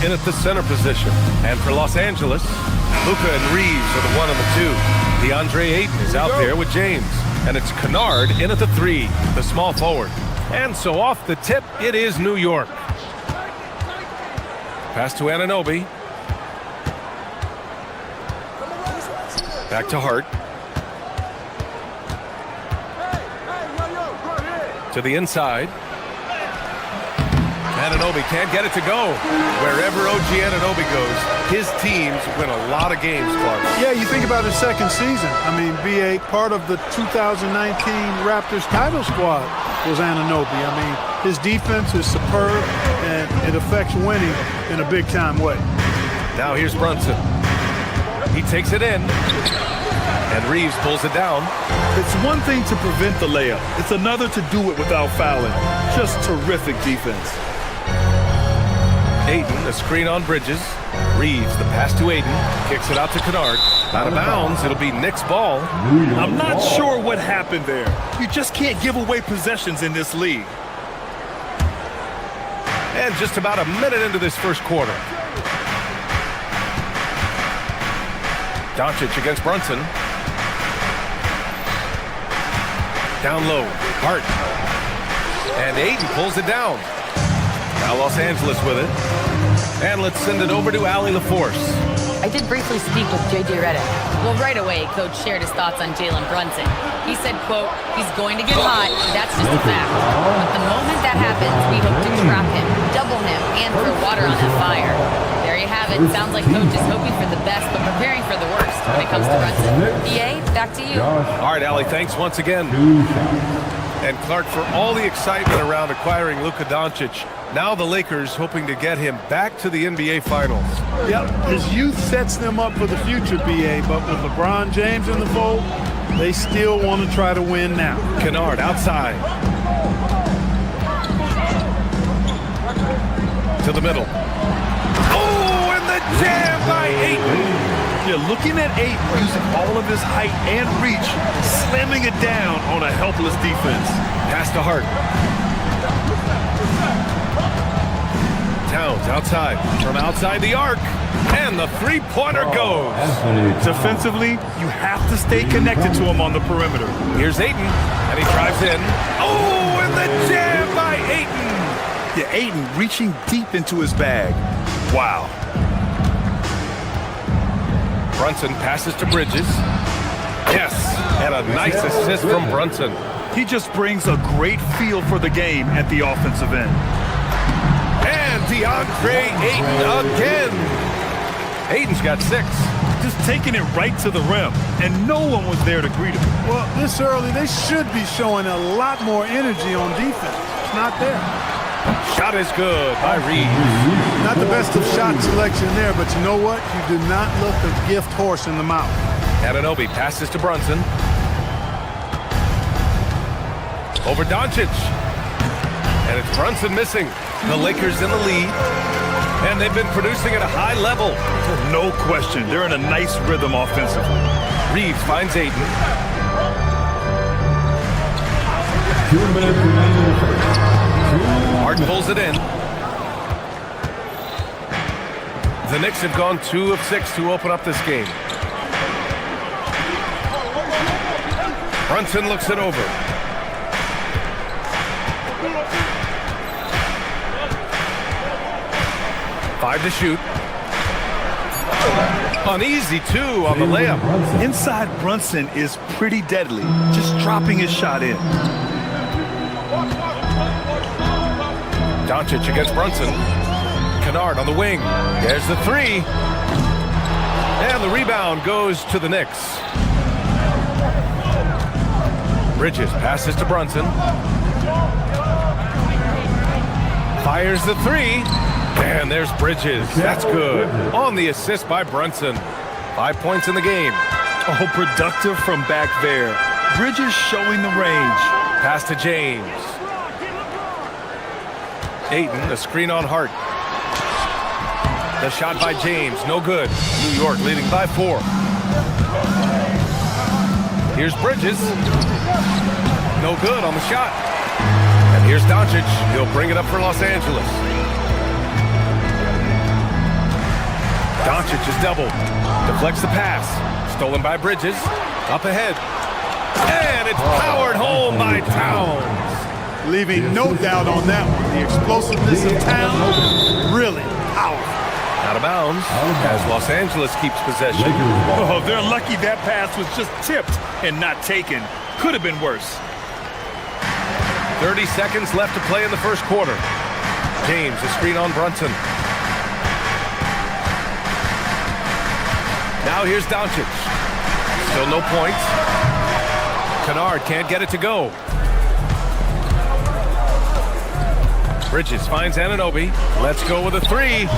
[SPEAKER 4] in at the center position. And for Los Angeles, Luka and Reeves are the 1 and the 2. DeAndre Ayton is out there with James. And it's Kennard in at the 3, the small forward. And so off the tip, it is New York. Pass to Anunoby. Back to Hart. To the inside. Anunoby can't get it to go. Wherever OG Anunoby goes, his teams win a lot of games, Clark.
[SPEAKER 2] Yeah, you think about his second season. I mean, BA, part of the 2019 Raptors title squad was Anunoby. I mean, his defense is superb, and it affects winning in a big-time way.
[SPEAKER 4] Now here's Brunson. He takes it in, and Reeves pulls it down.
[SPEAKER 5] It's one thing to prevent the layup. It's another to do it without fouling. Just terrific defense.
[SPEAKER 4] Ayton, a screen on Bridges. Reeves, the pass to Ayton. Kicks it out to Kennard. Out of bounds, it'll be Knicks' ball.
[SPEAKER 5] I'm not sure what happened there. You just can't give away possessions in this league.
[SPEAKER 4] And just about a minute into this first quarter. Doncic against Brunson. Down low, Hart. And Ayton pulls it down. Now Los Angeles with it. And let's send it over to Allie LaForce.
[SPEAKER 9] I did briefly speak with J.J. Redick. Well, right away, Coach shared his thoughts on Jalen Brunson. He said, quote, he's going to get hot, that's just a fact. But the moment that happens, we hope to trap him, double him, and throw water on that fire. There you have it. Sounds like Coach is hoping for the best, but preparing for the worst when it comes to Brunson. BA, back to you.
[SPEAKER 4] All right, Allie, thanks once again. And Clark, for all the excitement around acquiring Luka Doncic, now the Lakers hoping to get him back to the NBA Finals.
[SPEAKER 2] Yep, his youth sets them up for the future, BA, but with LeBron James in the fold, they still want to try to win now.
[SPEAKER 4] Kennard outside. To the middle. Oh, and the jam by Ayton.
[SPEAKER 5] You're looking at Ayton using all of his height and reach, slamming it down on a helpless defense.
[SPEAKER 4] Pass to Hart. Towns outside, from outside the arc, and the three-pointer goes.
[SPEAKER 5] Defensively, you have to stay connected to him on the perimeter.
[SPEAKER 4] Here's Ayton, and he drives in. Oh, and the jam by Ayton.
[SPEAKER 5] Yeah, Ayton reaching deep into his bag. Wow.
[SPEAKER 4] Brunson passes to Bridges. Yes, and a nice assist from Brunson.
[SPEAKER 5] He just brings a great feel for the game at the offensive end.
[SPEAKER 4] And DeAndre Ayton again. Ayton's got 6.
[SPEAKER 5] Just taking it right to the rim, and no one was there to greet him.
[SPEAKER 2] Well, this early, they should be showing a lot more energy on defense. It's not there.
[SPEAKER 4] Shot is good by Reeves.
[SPEAKER 2] Not the best of shot selection there, but you know what? You do not look a gift horse in the mouth.
[SPEAKER 4] Anunoby passes to Brunson. Over Doncic. And it's Brunson missing. The Lakers in the lead. And they've been producing at a high level.
[SPEAKER 5] No question. They're in a nice rhythm offensively.
[SPEAKER 4] Reeves finds Ayton. Hart pulls it in. The Knicks have gone 2 of 6 to open up this game. Brunson looks it over. Five to shoot. Uneasy, 2 on the layup.
[SPEAKER 5] Inside Brunson is pretty deadly, just dropping his shot in.
[SPEAKER 4] Doncic against Brunson. Kennard on the wing. There's the 3. And the rebound goes to the Knicks. Bridges passes to Brunson. Fires the 3. And there's Bridges. That's good. On the assist by Brunson. 5 points in the game.
[SPEAKER 5] Oh, productive from back there. Bridges showing the range.
[SPEAKER 4] Pass to James. Ayton, a screen on Hart. The shot by James, no good. New York leading by 4. Here's Bridges. No good on the shot. And here's Doncic. He'll bring it up for Los Angeles. Doncic is doubled. Deflects the pass. Stolen by Bridges. Up ahead. And it's powered home by Towns.
[SPEAKER 2] Leaving no doubt on that one. The explosiveness of Towns, really powerful.
[SPEAKER 4] Out of bounds as Los Angeles keeps possession.
[SPEAKER 5] Oh, they're lucky that pass was just tipped and not taken. Could have been worse.
[SPEAKER 4] 30 seconds left to play in the first quarter. James, a screen on Brunson. Now here's Doncic. Still no points. Kennard can't get it to go. Bridges finds Anunoby. Let's go with a 3.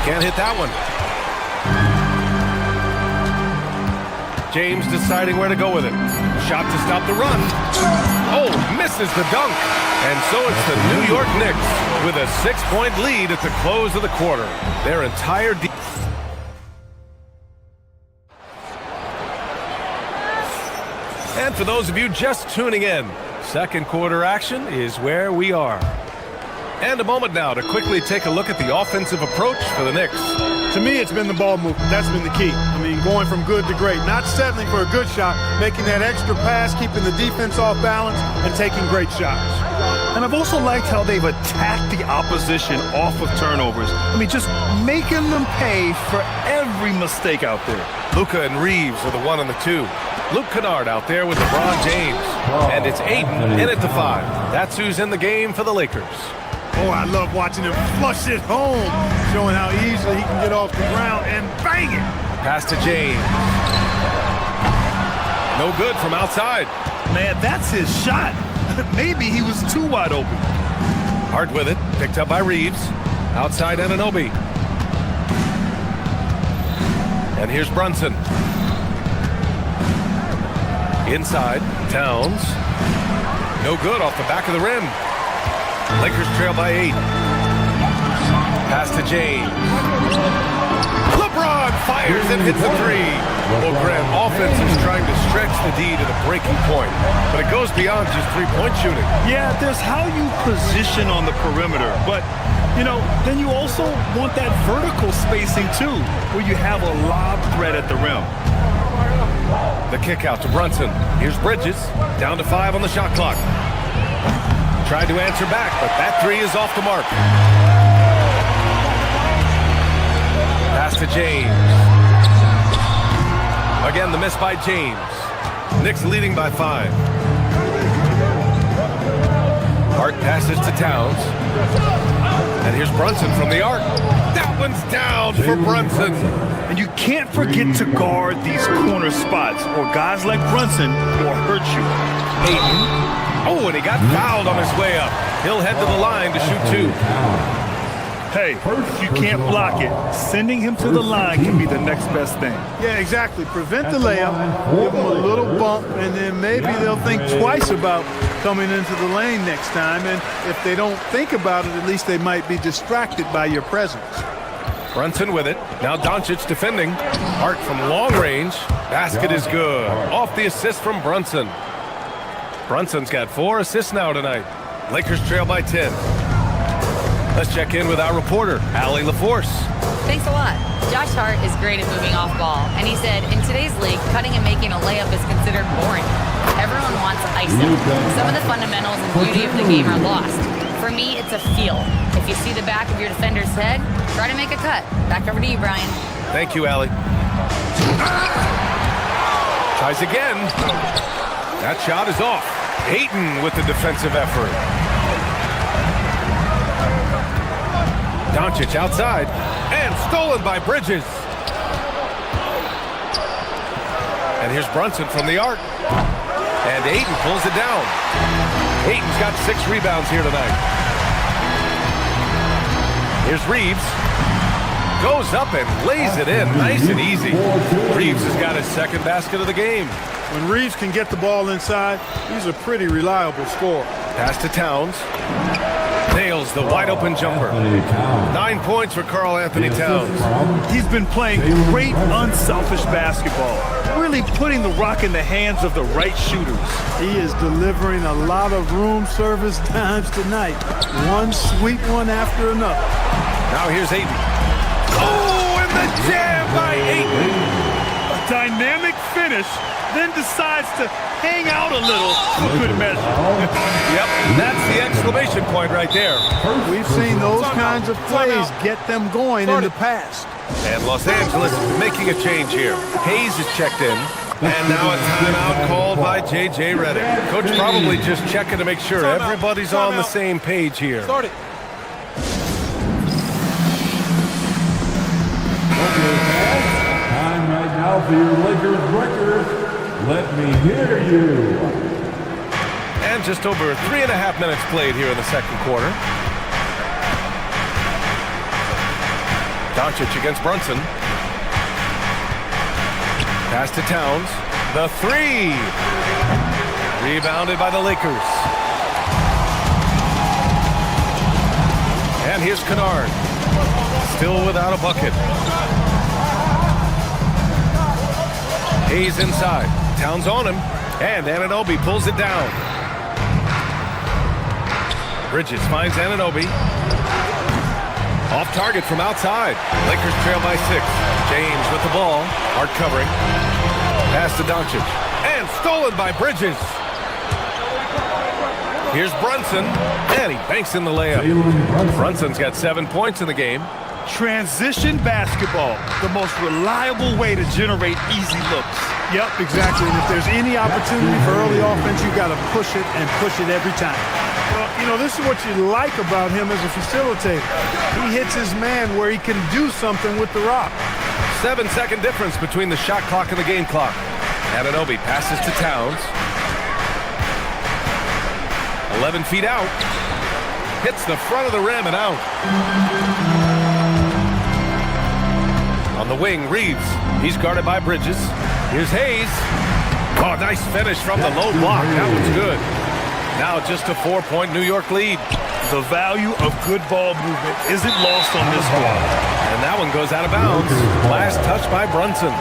[SPEAKER 4] Can't hit that one. James deciding where to go with it. Shot to stop the run. Oh, misses the dunk. And so it's the New York Knicks with a 6-point lead at the close of the quarter. Their entire And for those of you just tuning in, second quarter action is where we are. And a moment now to quickly take a look at the offensive approach for the Knicks.
[SPEAKER 2] To me, it's been the ball movement. That's been the key. I mean, going from good to great. Not settling for a good shot, making that extra pass, keeping the defense off balance, and taking great shots.
[SPEAKER 5] And I've also liked how they've attacked the opposition off of turnovers. I mean, just making them pay for every mistake out there.
[SPEAKER 4] Luka and Reeves are the 1 and the 2. Luke Kennard out there with LeBron James. And it's Ayton in at the 5. That's who's in the game for the Lakers.
[SPEAKER 2] Oh, I love watching him flush it home, showing how easily he can get off the ground and bang it.
[SPEAKER 4] Pass to James. No good from outside.
[SPEAKER 5] Man, that's his shot. Maybe he was too wide open.
[SPEAKER 4] Hart with it, picked up by Reeves. Outside Anunoby. And here's Brunson. Inside, Towns. No good off the back of the rim. Lakers trail by 8. Pass to James. LeBron fires and hits a 3. Well, Graham, offense is trying to stretch the D to the breaking point, but it goes beyond just three-point shooting.
[SPEAKER 5] Yeah, there's how you position on the perimeter, but, you know, then you also want that vertical spacing, too, where you have a lob threat at the rim.
[SPEAKER 4] The kick out to Brunson. Here's Bridges, down to 5 on the shot clock. Tried to answer back, but that 3 is off the mark. Pass to James. Again, the miss by James. Knicks leading by 5. Hart passes to Towns. And here's Brunson from the arc. That one's down for Brunson.
[SPEAKER 5] And you can't forget to guard these corner spots, or guys like Brunson will hurt you.
[SPEAKER 4] Ayton. Oh, and he got fouled on his way up. He'll head to the line to shoot 2.
[SPEAKER 5] Hey, if you can't block it, sending him to the line can be the next best thing.
[SPEAKER 2] Yeah, exactly. Prevent the layup, give them a little bump, and then maybe they'll think twice about coming into the lane next time. And if they don't think about it, at least they might be distracted by your presence.
[SPEAKER 4] Brunson with it. Now Doncic defending. Hart from long range. Basket is good. Off the assist from Brunson. Brunson's got 4 assists now tonight. Lakers trail by 10. Let's check in with our reporter, Allie LaForce.
[SPEAKER 9] Thanks a lot. Josh Hart is great at moving off ball, and he said, in today's league, cutting and making a layup is considered boring. Everyone wants icing. Some of the fundamentals and beauty of the game are lost. For me, it's a feel. If you see the back of your defender's head, try to make a cut. Back over to you, Brian.
[SPEAKER 4] Thank you, Allie. Tries again. That shot is off. Ayton with the defensive effort. Doncic outside, and stolen by Bridges. And here's Brunson from the arc. And Ayton pulls it down. Ayton's got 6 rebounds here tonight. Here's Reeves. Goes up and lays it in, nice and easy. Reeves has got his 2nd basket of the game.
[SPEAKER 2] When Reeves can get the ball inside, he's a pretty reliable scorer.
[SPEAKER 4] Pass to Towns. Nails the wide-open jumper. 9 points for Karl Anthony Towns.
[SPEAKER 5] He's been playing great, unselfish basketball, really putting the rock in the hands of the right shooters.
[SPEAKER 2] He is delivering a lot of room service times tonight. One sweet one after another.
[SPEAKER 4] Now here's Ayton. Oh, and the jam by Ayton.
[SPEAKER 5] A dynamic finish, then decides to hang out a little for good measure.
[SPEAKER 4] Yep, that's the exclamation point right there.
[SPEAKER 2] We've seen those kinds of plays get them going in the past.
[SPEAKER 4] And Los Angeles making a change here. Hayes is checked in. And now a timeout called by J.J. Redick. Coach probably just checking to make sure everybody's on the same page here.
[SPEAKER 16] Start it.
[SPEAKER 18] Time right now for your Lakers record. Let me hear you.
[SPEAKER 4] And just over 3.5 minutes played here in the 2nd quarter. Doncic against Brunson. Pass to Towns. The 3. Rebounded by the Lakers. And here's Kennard. Still without a bucket. Hayes inside. Towns on him. And Anunoby pulls it down. Bridges finds Anunoby. Off target from outside. Lakers trail by 6. James with the ball. Hart covering. Pass to Doncic. And stolen by Bridges. Here's Brunson. And he banks in the layup. Brunson's got 7 points in the game.
[SPEAKER 5] Transition basketball, the most reliable way to generate easy looks.
[SPEAKER 2] Yep, exactly. And if there's any opportunity for early offense, you got to push it and push it every time. Well, you know, this is what you like about him as a facilitator. He hits his man where he can do something with the rock.
[SPEAKER 4] 7-second difference between the shot clock and the game clock. Anunoby passes to Towns. 11 feet out. Hits the front of the rim and out. On the wing, Reeves. He's guarded by Bridges. Here's Hayes. Oh, nice finish from the low block. That was good. Now just a 4-point New York lead.
[SPEAKER 5] The value of good ball movement isn't lost on this one.
[SPEAKER 4] And that one goes out of bounds. Last touch by Brunson.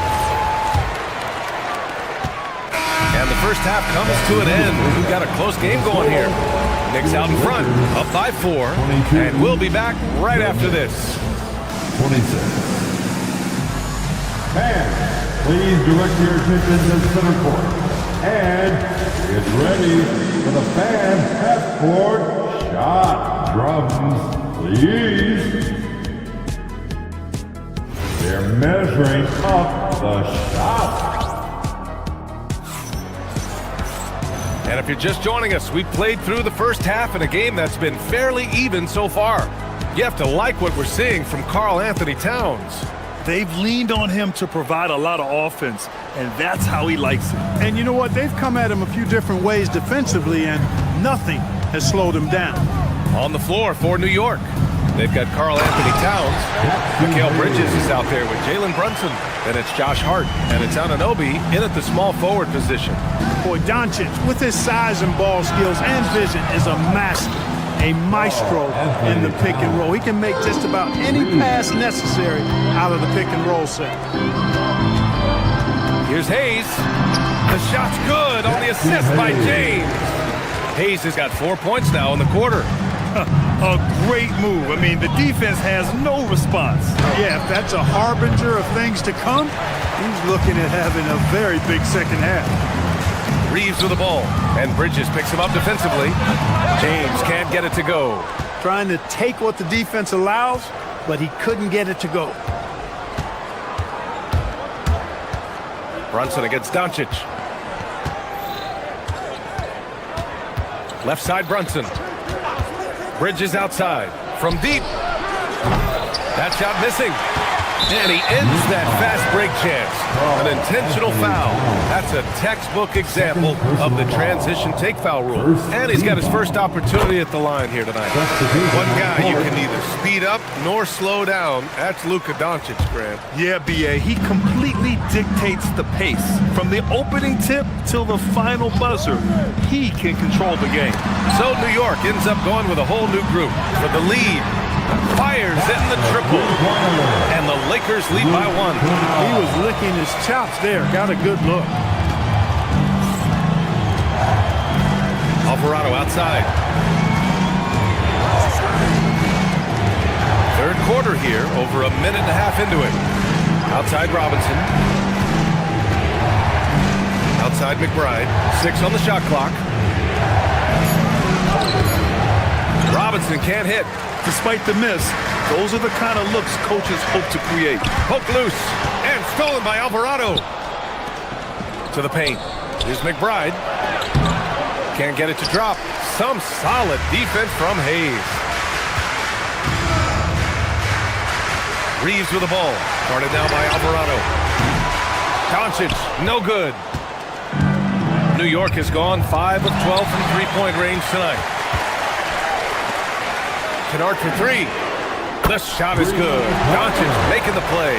[SPEAKER 4] And the first half comes to an end. We've got a close game going here. Knicks out in front, up by 4. And we'll be back right after this.
[SPEAKER 18] 26. Fans, please direct your attention to center court. And get ready for the fan half-court shot. Drums, please. They're measuring up the shot.
[SPEAKER 4] And if you're just joining us, we've played through the first half in a game that's been fairly even so far. You have to like what we're seeing from Karl Anthony Towns.
[SPEAKER 5] They've leaned on him to provide a lot of offense, and that's how he likes it.
[SPEAKER 2] And you know what? They've come at him a few different ways defensively, and nothing has slowed him down.
[SPEAKER 4] On the floor for New York, they've got Karl Anthony Towns. Mikal Bridges is out there with Jalen Brunson. Then it's Josh Hart, and it's Anunoby in at the small forward position.
[SPEAKER 2] Boy, Doncic, with his size and ball skills and vision, is a master, a maestro in the pick and roll. He can make just about any pass necessary out of the pick and roll set.
[SPEAKER 4] Here's Hayes. The shot's good on the assist by James. Hayes has got 4 points now in the quarter.
[SPEAKER 5] A great move. I mean, the defense has no response.
[SPEAKER 2] Yeah, if that's a harbinger of things to come, he's looking at having a very big second half.
[SPEAKER 4] Reeves with the ball, and Bridges picks him up defensively. James can't get it to go.
[SPEAKER 2] Trying to take what the defense allows, but he couldn't get it to go.
[SPEAKER 4] Brunson against Doncic. Left side Brunson. Bridges outside. From deep. That shot missing. And he ends that fast break chance. An intentional foul. That's a textbook example of the transition take foul rule. And he's got his first opportunity at the line here tonight. One guy you can neither speed up nor slow down. That's Luka Doncic, Grant.
[SPEAKER 5] Yeah, B.A., he completely dictates the pace. From the opening tip till the final buzzer, he can control the game.
[SPEAKER 4] So New York ends up going with a whole new group for the lead. Fires in the triple, and the Lakers lead by 1.
[SPEAKER 2] He was licking his chops there. Got a good look.
[SPEAKER 4] Alvarado outside. Third quarter here, over a minute and a half into it. Outside Robinson. Outside McBride. 6 on the shot clock. Robinson can't hit.
[SPEAKER 5] Despite the miss, those are the kind of looks coaches hope to create.
[SPEAKER 4] Poke loose and stolen by Alvarado. To the paint. Here's McBride. Can't get it to drop. Some solid defense from Hayes. Reeves with the ball. Guarded now by Alvarado. Doncic, no good. New York has gone 5 of 12 from three-point range tonight. Kennard for 3. The shot is good. Doncic making the play.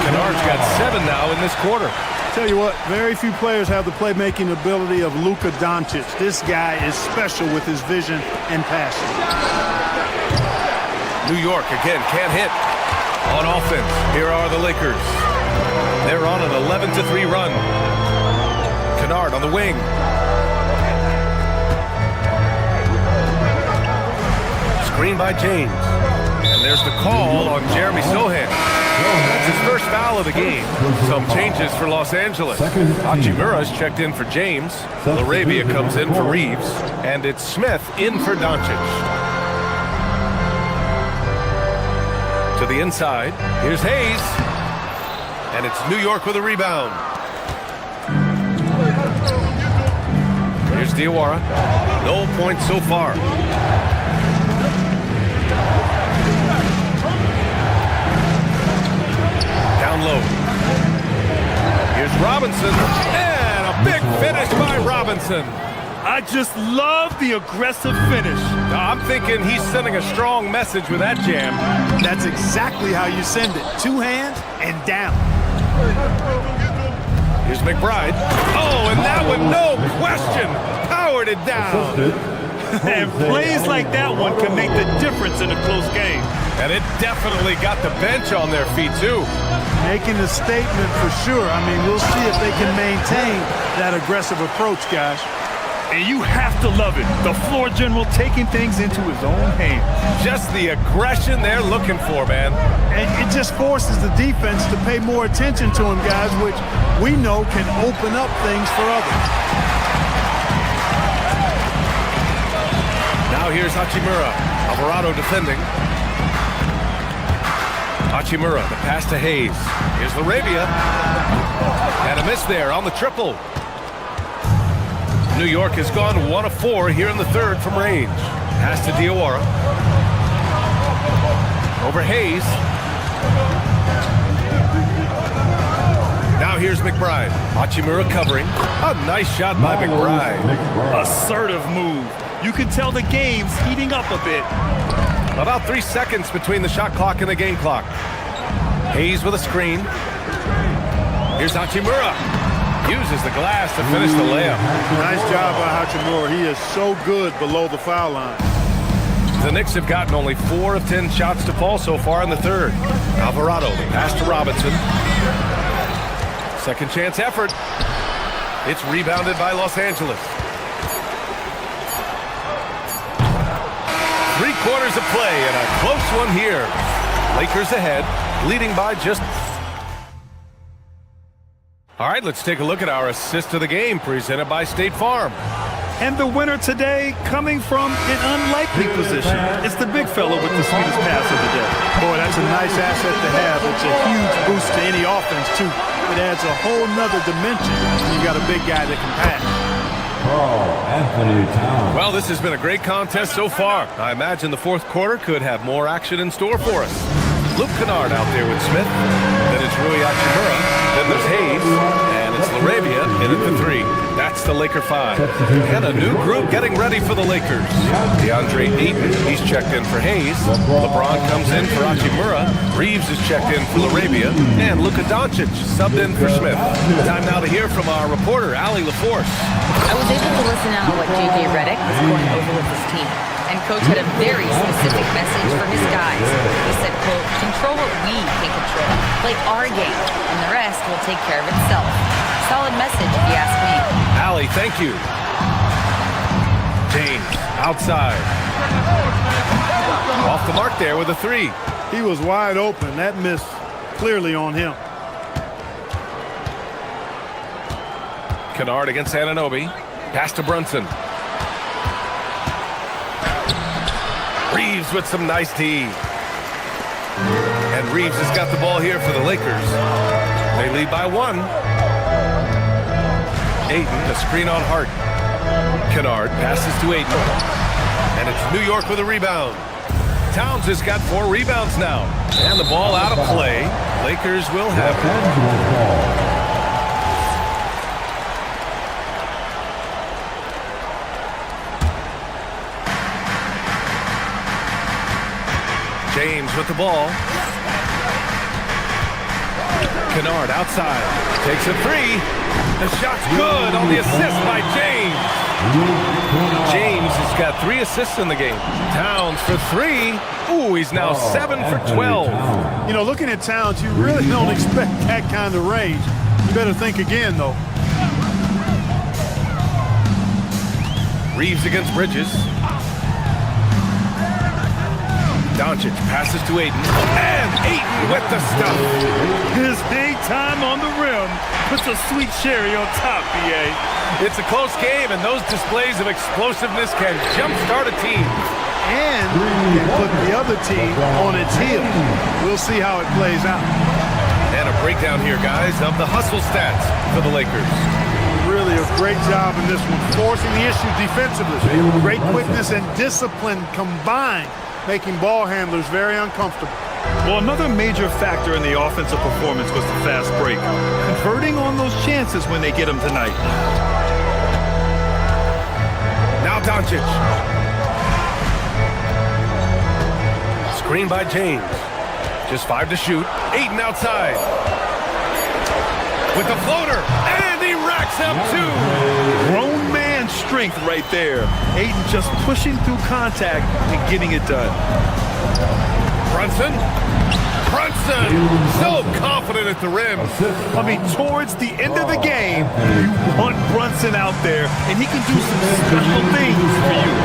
[SPEAKER 4] Kennard's got 7 now in this quarter.
[SPEAKER 2] Tell you what, very few players have the playmaking ability of Luka Doncic. This guy is special with his vision and passion.
[SPEAKER 4] New York again can't hit. On offense, here are the Lakers. They're on an 11-3 run. Kennard on the wing. Screen by James. And there's the call on Jeremy Sohan. That's his first foul of the game. Some changes for Los Angeles. Hachimura's checked in for James. LaRavia comes in for Reeves. And it's Smith in for Doncic. To the inside. Here's Hayes. And it's New York with a rebound. Here's Diawara. No points so far. Down low. Here's Robinson. And a big finish by Robinson.
[SPEAKER 5] I just love the aggressive finish.
[SPEAKER 4] I'm thinking he's sending a strong message with that jam.
[SPEAKER 2] That's exactly how you send it. 2 hands and down.
[SPEAKER 4] Here's McBride. Oh, and that one, no question, powered it down.
[SPEAKER 5] And plays like that one can make the difference in a close game.
[SPEAKER 4] And it definitely got the bench on their feet, too.
[SPEAKER 2] Making a statement for sure. I mean, we'll see if they can maintain that aggressive approach, guys.
[SPEAKER 5] And you have to love it. The floor general taking things into his own hands.
[SPEAKER 4] Just the aggression they're looking for, man.
[SPEAKER 2] And it just forces the defense to pay more attention to him, guys, which we know can open up things for others.
[SPEAKER 4] Now here's Hachimura. Alvarado defending. Hachimura, the pass to Hayes. Here's LaRavia. And a miss there on the triple. New York has gone 1 of 4 here in the third from range. Pass to Diawara. Over Hayes. Now here's McBride. Hachimura covering. A nice shot by McBride.
[SPEAKER 5] Assertive move. You can tell the game's heating up a bit.
[SPEAKER 4] About 3 seconds between the shot clock and the game clock. Hayes with a screen. Here's Hachimura. Uses the glass to finish the layup.
[SPEAKER 2] Nice job by Hachimura. He is so good below the foul line.
[SPEAKER 4] The Knicks have gotten only 4 of 10 shots to fall so far in the third. Alvarado, the pass to Robinson. Second chance effort. It's rebounded by Los Angeles. 3/4 of play and a close one here. Lakers ahead, leading by just... All right, let's take a look at our assist of the game presented by State Farm.
[SPEAKER 5] And the winner today coming from an unlikely position. It's the big fella with the sweetest pass of the day.
[SPEAKER 2] Boy, that's a nice asset to have. It's a huge boost to any offense, too. It adds a whole nother dimension when you got a big guy that can pass.
[SPEAKER 18] Anthony Towns.
[SPEAKER 4] Well, this has been a great contest so far. I imagine the fourth quarter could have more action in store for us. Luke Kennard out there with Smith. Then it's Rui Hachimura. Then there's Hayes. And it's LaRavia in at the 3. That's the Laker 5. And a new group getting ready for the Lakers. DeAndre Ayton, he's checked in for Hayes. LeBron comes in for Hachimura. Reeves is checked in for LaRavia. And Luka Doncic subbed in for Smith. Time now to hear from our reporter, Allie LaForce.
[SPEAKER 9] I was able to listen out on what J.J. Redick was going over with his team. And Coach had a very specific message for his guys. He said, quote, control what we can control. Play our game, and the rest will take care of itself. Solid message, if you ask me.
[SPEAKER 4] Allie, thank you. James, outside. Off the mark there with a 3.
[SPEAKER 2] He was wide open. That miss clearly on him.
[SPEAKER 4] Kennard against Anunoby. Pass to Brunson. Reeves with some nice D. And Reeves has got the ball here for the Lakers. They lead by 1. Ayton, a screen on Hart. Kennard passes to Ayton. And it's New York with a rebound. Towns has got 4 rebounds now. And the ball out of play. Lakers will have it. James with the ball. Kennard outside. Takes a 3. The shot's good on the assist by James. James has got 3 assists in the game. Towns for 3. Ooh, he's now 7 for 12.
[SPEAKER 2] You know, looking at Towns, you really don't expect that kind of range. You better think again, though.
[SPEAKER 4] Reeves against Bridges. Doncic passes to Ayton. And Ayton with the stuff.
[SPEAKER 5] His big time on the rim puts a sweet cherry on top, B.A.
[SPEAKER 4] It's a close game, and those displays of explosiveness can jumpstart a team.
[SPEAKER 2] And put the other team on its heels. We'll see how it plays out.
[SPEAKER 4] And a breakdown here, guys, of the hustle stats for the Lakers.
[SPEAKER 2] Really a great job in this one, forcing the issue defensively. Great quickness and discipline combined, making ball handlers very uncomfortable.
[SPEAKER 5] Well, another major factor in the offensive performance was the fast break. Converting on those chances when they get them tonight.
[SPEAKER 4] Now Doncic. Screen by James. Just 5 to shoot. Ayton outside. With the floater. And he racks up 2.
[SPEAKER 5] Grown man strength right there. Ayton just pushing through contact and getting it done.
[SPEAKER 4] Brunson. So confident at the rim.
[SPEAKER 5] I mean, towards the end of the game, you want Brunson out there, and he can do some special things for you.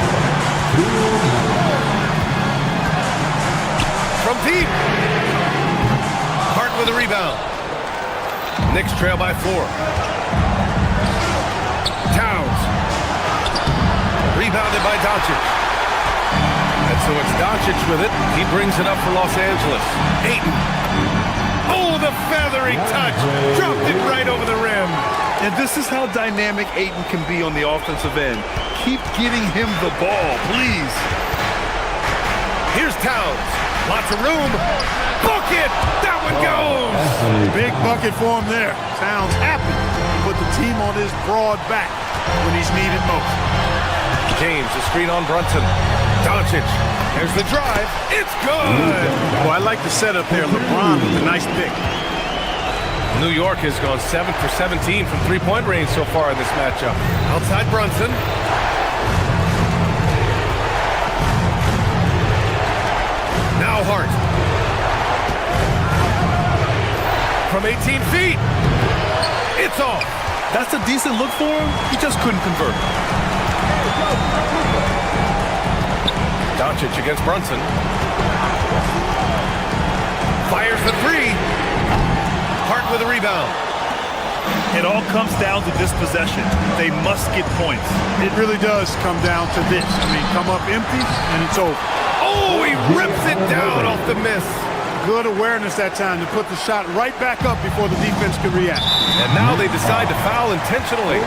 [SPEAKER 4] From deep. Hart with a rebound. Knicks trail by 4. Towns. Rebounded by Doncic. And so it's Doncic with it. He brings it up for Los Angeles. Ayton. Oh, the feathery touch. Dropped it right over the rim.
[SPEAKER 5] And this is how dynamic Ayton can be on the offensive end. Keep getting him the ball, please.
[SPEAKER 4] Here's Towns. Lots of room. Bucket! That one goes!
[SPEAKER 2] Big bucket for him there. Towns happy to put the team on his broad back when he's needed most.
[SPEAKER 4] James, the screen on Brunson. Doncic, there's the drive. It's good.
[SPEAKER 2] Oh, I like the setup there. LeBron with a nice pick.
[SPEAKER 4] New York has gone 7 for 17 from three-point range so far in this matchup. Outside Brunson. Now Hart. From 18 feet. It's off.
[SPEAKER 5] That's a decent look for him. He just couldn't convert.
[SPEAKER 4] Doncic against Brunson. Fires the three. Hart with a rebound.
[SPEAKER 5] It all comes down to this possession. They must get points.
[SPEAKER 2] It really does come down to this. I mean, come up empty, and it's over.
[SPEAKER 4] Oh, he rips it down off the miss.
[SPEAKER 2] Good awareness that time to put the shot right back up before the defense could react.
[SPEAKER 4] And now they decide to foul intentionally.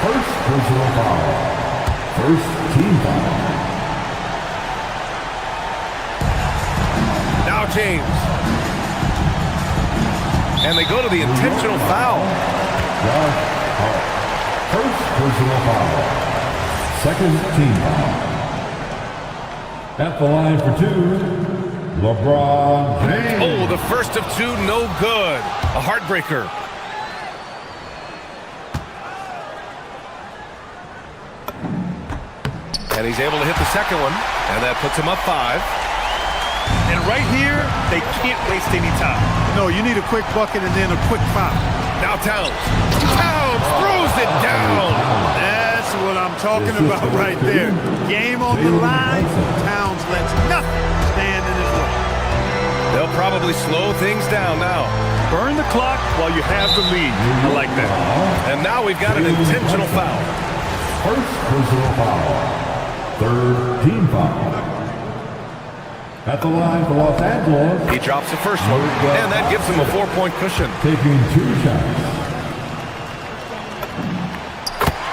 [SPEAKER 18] First personal foul. First team foul.
[SPEAKER 4] Now James. And they go to the intentional foul.
[SPEAKER 18] First personal foul. Second team foul. At the line for two, LeBron James.
[SPEAKER 4] Oh, the first of two, no good. A heartbreaker. And he's able to hit the second one, and that puts him up 5.
[SPEAKER 5] And right here, they can't waste any time.
[SPEAKER 2] No, you need a quick bucket and then a quick foul.
[SPEAKER 4] Now Towns. Towns throws it down.
[SPEAKER 2] That's what I'm talking about right there. Game on the line. Towns lets nothing stand in his way.
[SPEAKER 4] They'll probably slow things down now.
[SPEAKER 5] Burn the clock while you have the lead. I like that.
[SPEAKER 4] And now we've got an intentional foul.
[SPEAKER 18] First personal foul. Third team foul. At the line for Los Angeles.
[SPEAKER 4] He drops the first one, and that gives him a 4-point cushion.
[SPEAKER 18] Taking 2 shots.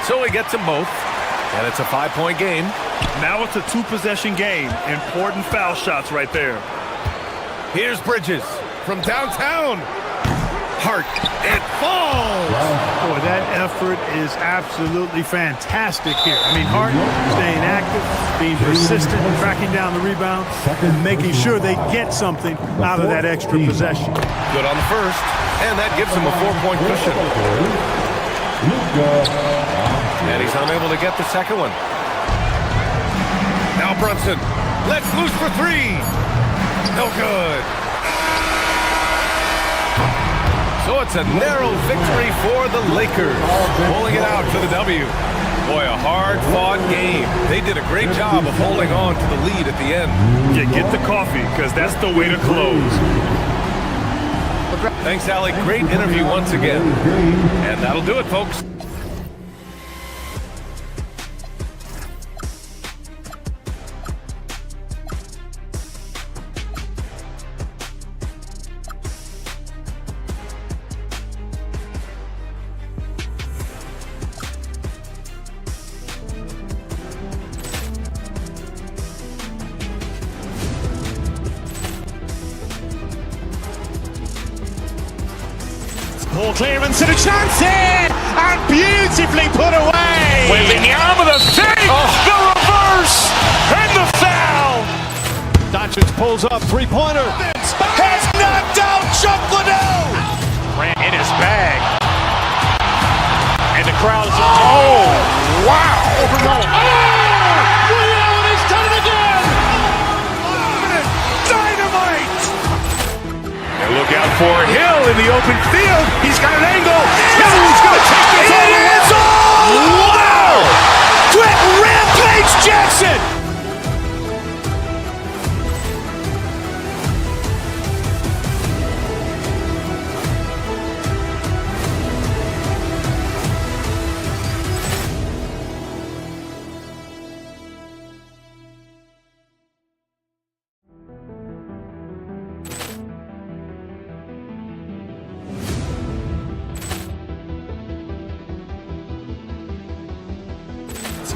[SPEAKER 4] So he gets them both, and it's a 5-point game.
[SPEAKER 5] Now it's a 2-possession game. Important foul shots right there.
[SPEAKER 4] Here's Bridges from downtown. Hart, it falls.
[SPEAKER 2] Boy, that effort is absolutely fantastic here. I mean, Hart staying active, being persistent, tracking down the rebound, and making sure they get something out of that extra possession.
[SPEAKER 4] Good on the first, and that gives him a 4-point cushion. And he's unable to get the second one. Now Brunson, lets loose for 3. No good. So it's a narrow victory for the Lakers, pulling it out to the W. Boy, a hard-fought game. They did a great job of holding on to the lead at the end.
[SPEAKER 5] Yeah, get the coffee, because that's the way to close.
[SPEAKER 4] Thanks, Allie. Great interview once again. And that'll do it, folks.
[SPEAKER 1] Ball clearance and a chance here, and beautifully put away. Waving the arm of the thing, the reverse, and the foul.
[SPEAKER 16] Doncic pulls up, three-pointer.
[SPEAKER 1] Has knocked out Chuck Liddell. Ran in his bag. And the crowd is, oh, wow. Liddell has done it again. Dynamite. And look out for Hill in the open field. He's got an angle. Hill's going to take this all the way. Wow! Quick rampage Jackson.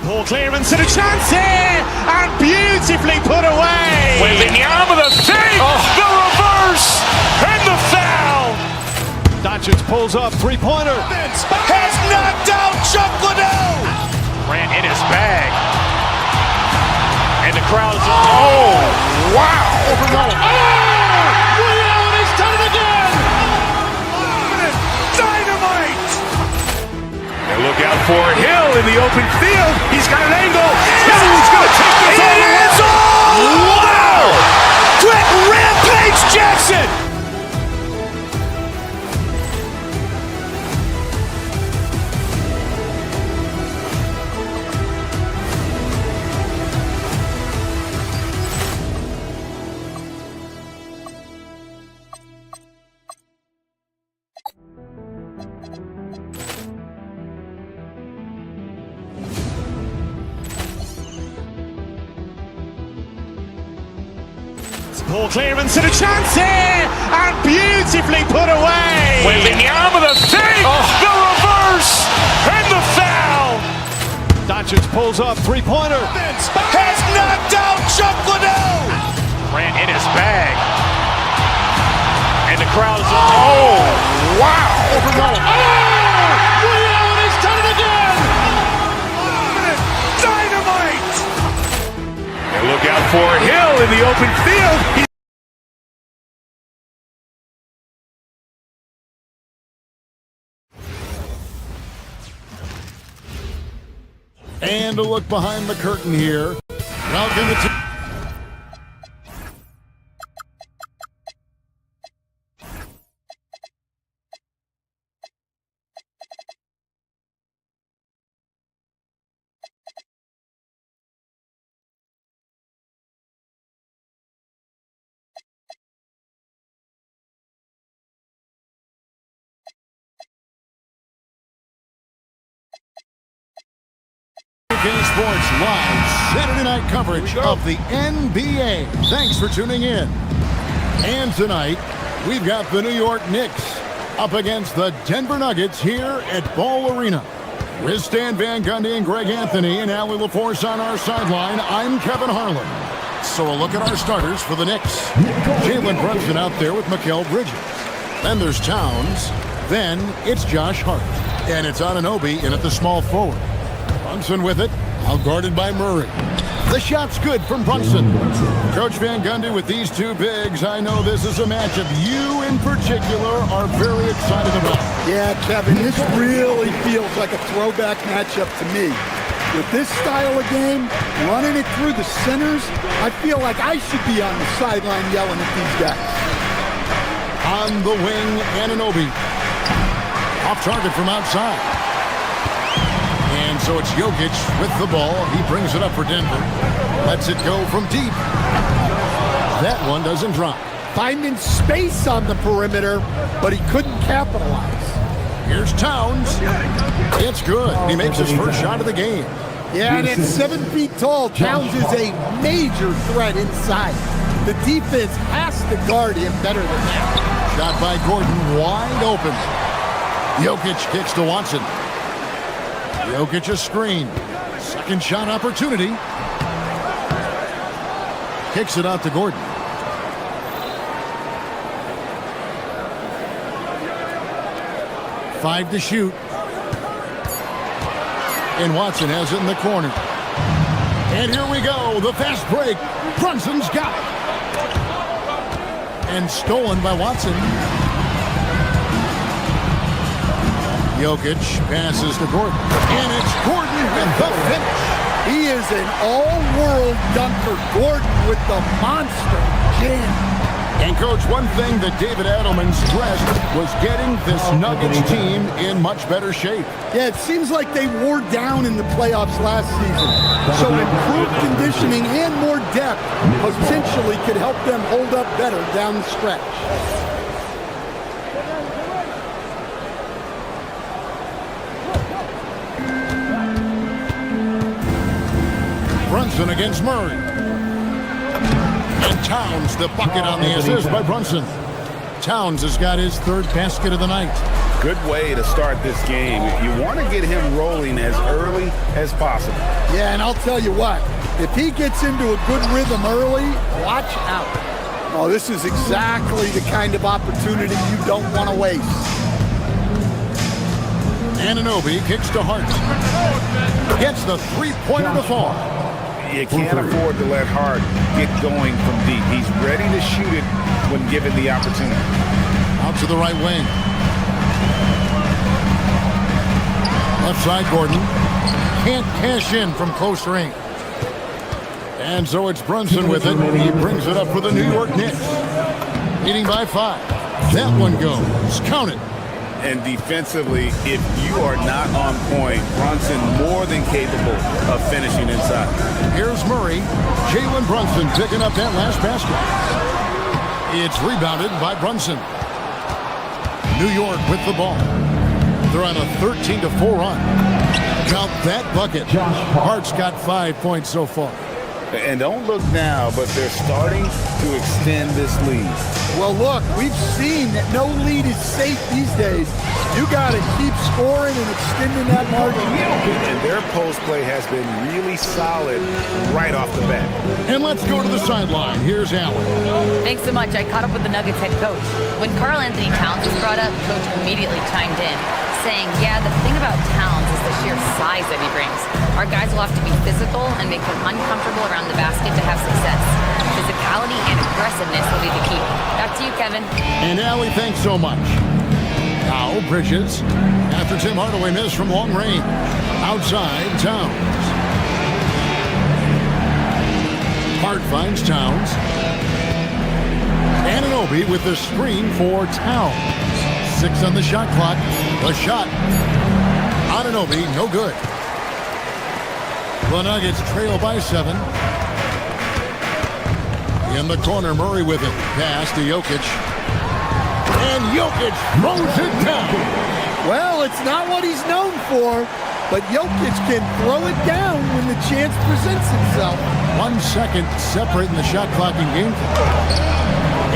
[SPEAKER 1] Ball clearance and a chance here, and beautifully put away. Waving the arm of the thing, the reverse, and the foul.
[SPEAKER 16] Doncic pulls up, three-pointer.
[SPEAKER 1] Has knocked out Chuck Liddell. Ran in his bag. And the crowd is... Oh, wow!
[SPEAKER 6] Over Nolan.
[SPEAKER 1] Ray Allen, he's done it again! Dynamite! And look out for Hill in the open field. He's got an angle. Hill's going to take this all the way. Wow! Quick Rampage Jackson!
[SPEAKER 16] Ball clearance and a chance here, and beautifully put away.
[SPEAKER 1] Waving the arm of the thing, the reverse, and the foul.
[SPEAKER 16] Doncic pulls up, three-pointer. Has knocked out Chuck Liddell.
[SPEAKER 1] Ran in his bag. And the crowd is... Oh, wow!
[SPEAKER 6] Over Nolan.
[SPEAKER 1] Ray Allen has done it again! Dynamite! And look out for Hill in the open field.
[SPEAKER 6] And a look behind the curtain here. Welcome to... Sports Live Saturday night coverage of the NBA. Thanks for tuning in. And tonight, we've got the New York Knicks up against the Denver Nuggets here at Ball Arena. With Stan Van Gundy and Greg Anthony and Allie LaForce on our sideline, I'm Kevin Harlan. So a look at our starters for the Knicks. Jalen Brunson out there with Mikal Bridges. Then there's Towns. Then it's Josh Hart. And it's Anunoby in at the small forward. Brunson with it, all guarded by Murray. The shot's good from Brunson. Coach Van Gundy with these two bigs. I know this is a matchup you in particular are very excited about.
[SPEAKER 14] Yeah, Kevin, this really feels like a throwback matchup to me. With this style of game, running it through the centers, I feel like I should be on the sideline yelling at these guys.
[SPEAKER 6] On the wing, Anunoby. Off target from outside. And so it's Jokic with the ball. He brings it up for Denver. Lets it go from deep. That one doesn't drop.
[SPEAKER 14] Finding space on the perimeter, but he couldn't capitalize.
[SPEAKER 6] Here's Towns. It's good. He makes his first shot of the game.
[SPEAKER 14] Yeah, and at 7 feet tall, Towns is a major threat inside. The defense has to guard him better than that.
[SPEAKER 6] Shot by Gordon, wide open. Jokic kicks to Watson. Jokic a screen. Second shot opportunity. Kicks it out to Gordon. Five to shoot. And Watson has it in the corner. And here we go. The fast break. Brunson's got it. And stolen by Watson. Jokic passes to Gordon. And it's Gordon with the finish.
[SPEAKER 14] He is an all-world dunker. Gordon with the monster jam.
[SPEAKER 6] And, Coach, one thing that David Adelman stressed was getting this Nuggets team in much better shape.
[SPEAKER 14] Yeah, it seems like they wore down in the playoffs last season. So improved conditioning and more depth potentially could help them hold up better down the stretch.
[SPEAKER 6] Brunson against Murray. And Towns, the bucket on the assist by Brunson. Towns has got his third basket of the night.
[SPEAKER 17] Good way to start this game. You want to get him rolling as early as possible.
[SPEAKER 14] Yeah, and I'll tell you what, if he gets into a good rhythm early, watch out. Oh, this is exactly the kind of opportunity you don't want to waste.
[SPEAKER 6] Anunoby kicks to Hart. Gets the three-pointer to fall.
[SPEAKER 17] You can't afford to let Hart get going from deep. He's ready to shoot it when given the opportunity.
[SPEAKER 6] Out to the right wing. Left side, Gordon. Can't cash in from close range. And so it's Brunson with it. He brings it up for the New York Knicks. Leading by 5. That one goes. Count it.
[SPEAKER 17] And defensively, if you are not on point, Brunson more than capable of finishing inside.
[SPEAKER 6] Here's Murray. Jalen Brunson picking up that last basket. It's rebounded by Brunson. New York with the ball. They're on a 13-4 run. Count that bucket. Hart's got 5 points so far.
[SPEAKER 17] And don't look now, but they're starting to extend this lead.
[SPEAKER 14] Well, look, we've seen that no lead is safe these days. You got to keep scoring and extending that margin.
[SPEAKER 17] And their post play has been really solid right off the bat.
[SPEAKER 6] And let's go to the sideline. Here's Allen.
[SPEAKER 9] Thanks so much. I caught up with the Nuggets head coach. When Karl Anthony Towns was brought up, coach immediately chimed in, saying, yeah, the thing about Towns is the sheer size that he brings. Our guys will have to be physical and make them uncomfortable around the basket to have success. Physicality and aggressiveness will be the key. Back to you, Kevin.
[SPEAKER 6] And Allie, thanks so much. Now Bridges, after Tim Hardaway missed from long range. Outside, Towns. Hart finds Towns. Anunoby with the screen for Towns. 6 on the shot clock. The shot. Anunoby, no good. The Nuggets trail by 7. In the corner, Murray with it. Pass to Jokic. And Jokic throws it down.
[SPEAKER 14] Well, it's not what he's known for, but Jokic can throw it down when the chance presents itself.
[SPEAKER 6] 1 second separating the shot clock in game.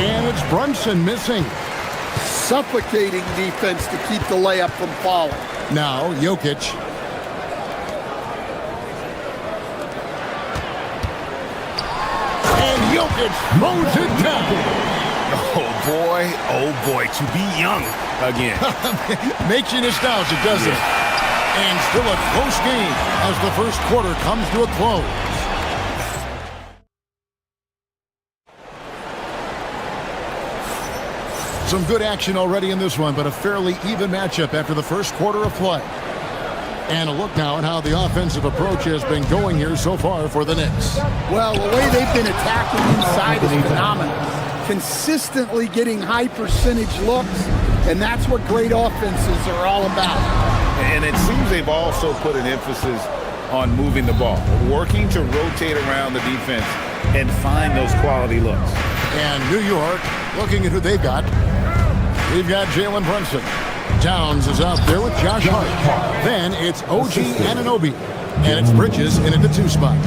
[SPEAKER 6] And it's Brunson missing.
[SPEAKER 14] Suffocating defense to keep the layup from falling.
[SPEAKER 6] Now, Jokic. And Jokic throws it down.
[SPEAKER 17] Oh boy, to be young again.
[SPEAKER 6] Makes you nostalgic, doesn't it? And still a close game as the first quarter comes to a close. Some good action already in this one, but a fairly even matchup after the first quarter of play. And a look now at how the offensive approach has been going here so far for the Knicks.
[SPEAKER 14] Well, the way they've been attacking inside is phenomenal. Consistently getting high percentage looks, and that's what great offenses are all about.
[SPEAKER 17] And it seems they've also put an emphasis on moving the ball, working to rotate around the defense and find those quality looks.
[SPEAKER 6] And New York, looking at who they've got. We've got Jalen Brunson. Towns is out there with Josh Hart. Then it's OG Anunoby. And it's Bridges in at the 2 spot.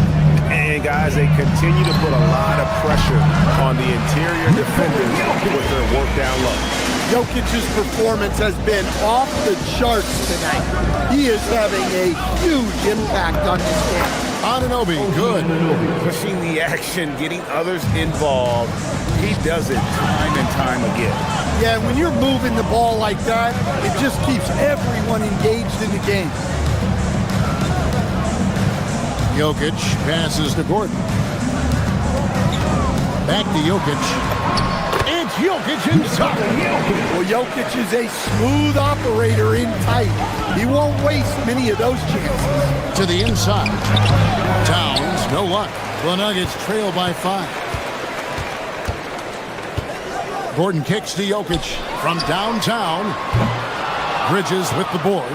[SPEAKER 17] And guys, they continue to put a lot of pressure on the interior defenders with their work down low.
[SPEAKER 14] Jokic's performance has been off the charts tonight. He is having a huge impact on this game.
[SPEAKER 6] Anunoby, good.
[SPEAKER 17] Pushing the action, getting others involved. He does it time and time again.
[SPEAKER 14] Yeah, when you're moving the ball like that, it just keeps everyone engaged in the game.
[SPEAKER 6] Jokic passes to Gordon. Back to Jokic. It's Jokic inside.
[SPEAKER 14] Well, Jokic is a smooth operator in tight. He won't waste many of those chances.
[SPEAKER 6] To the inside. Towns, no luck. The Nuggets trail by 5. Gordon kicks to Jokic from downtown. Bridges with the board.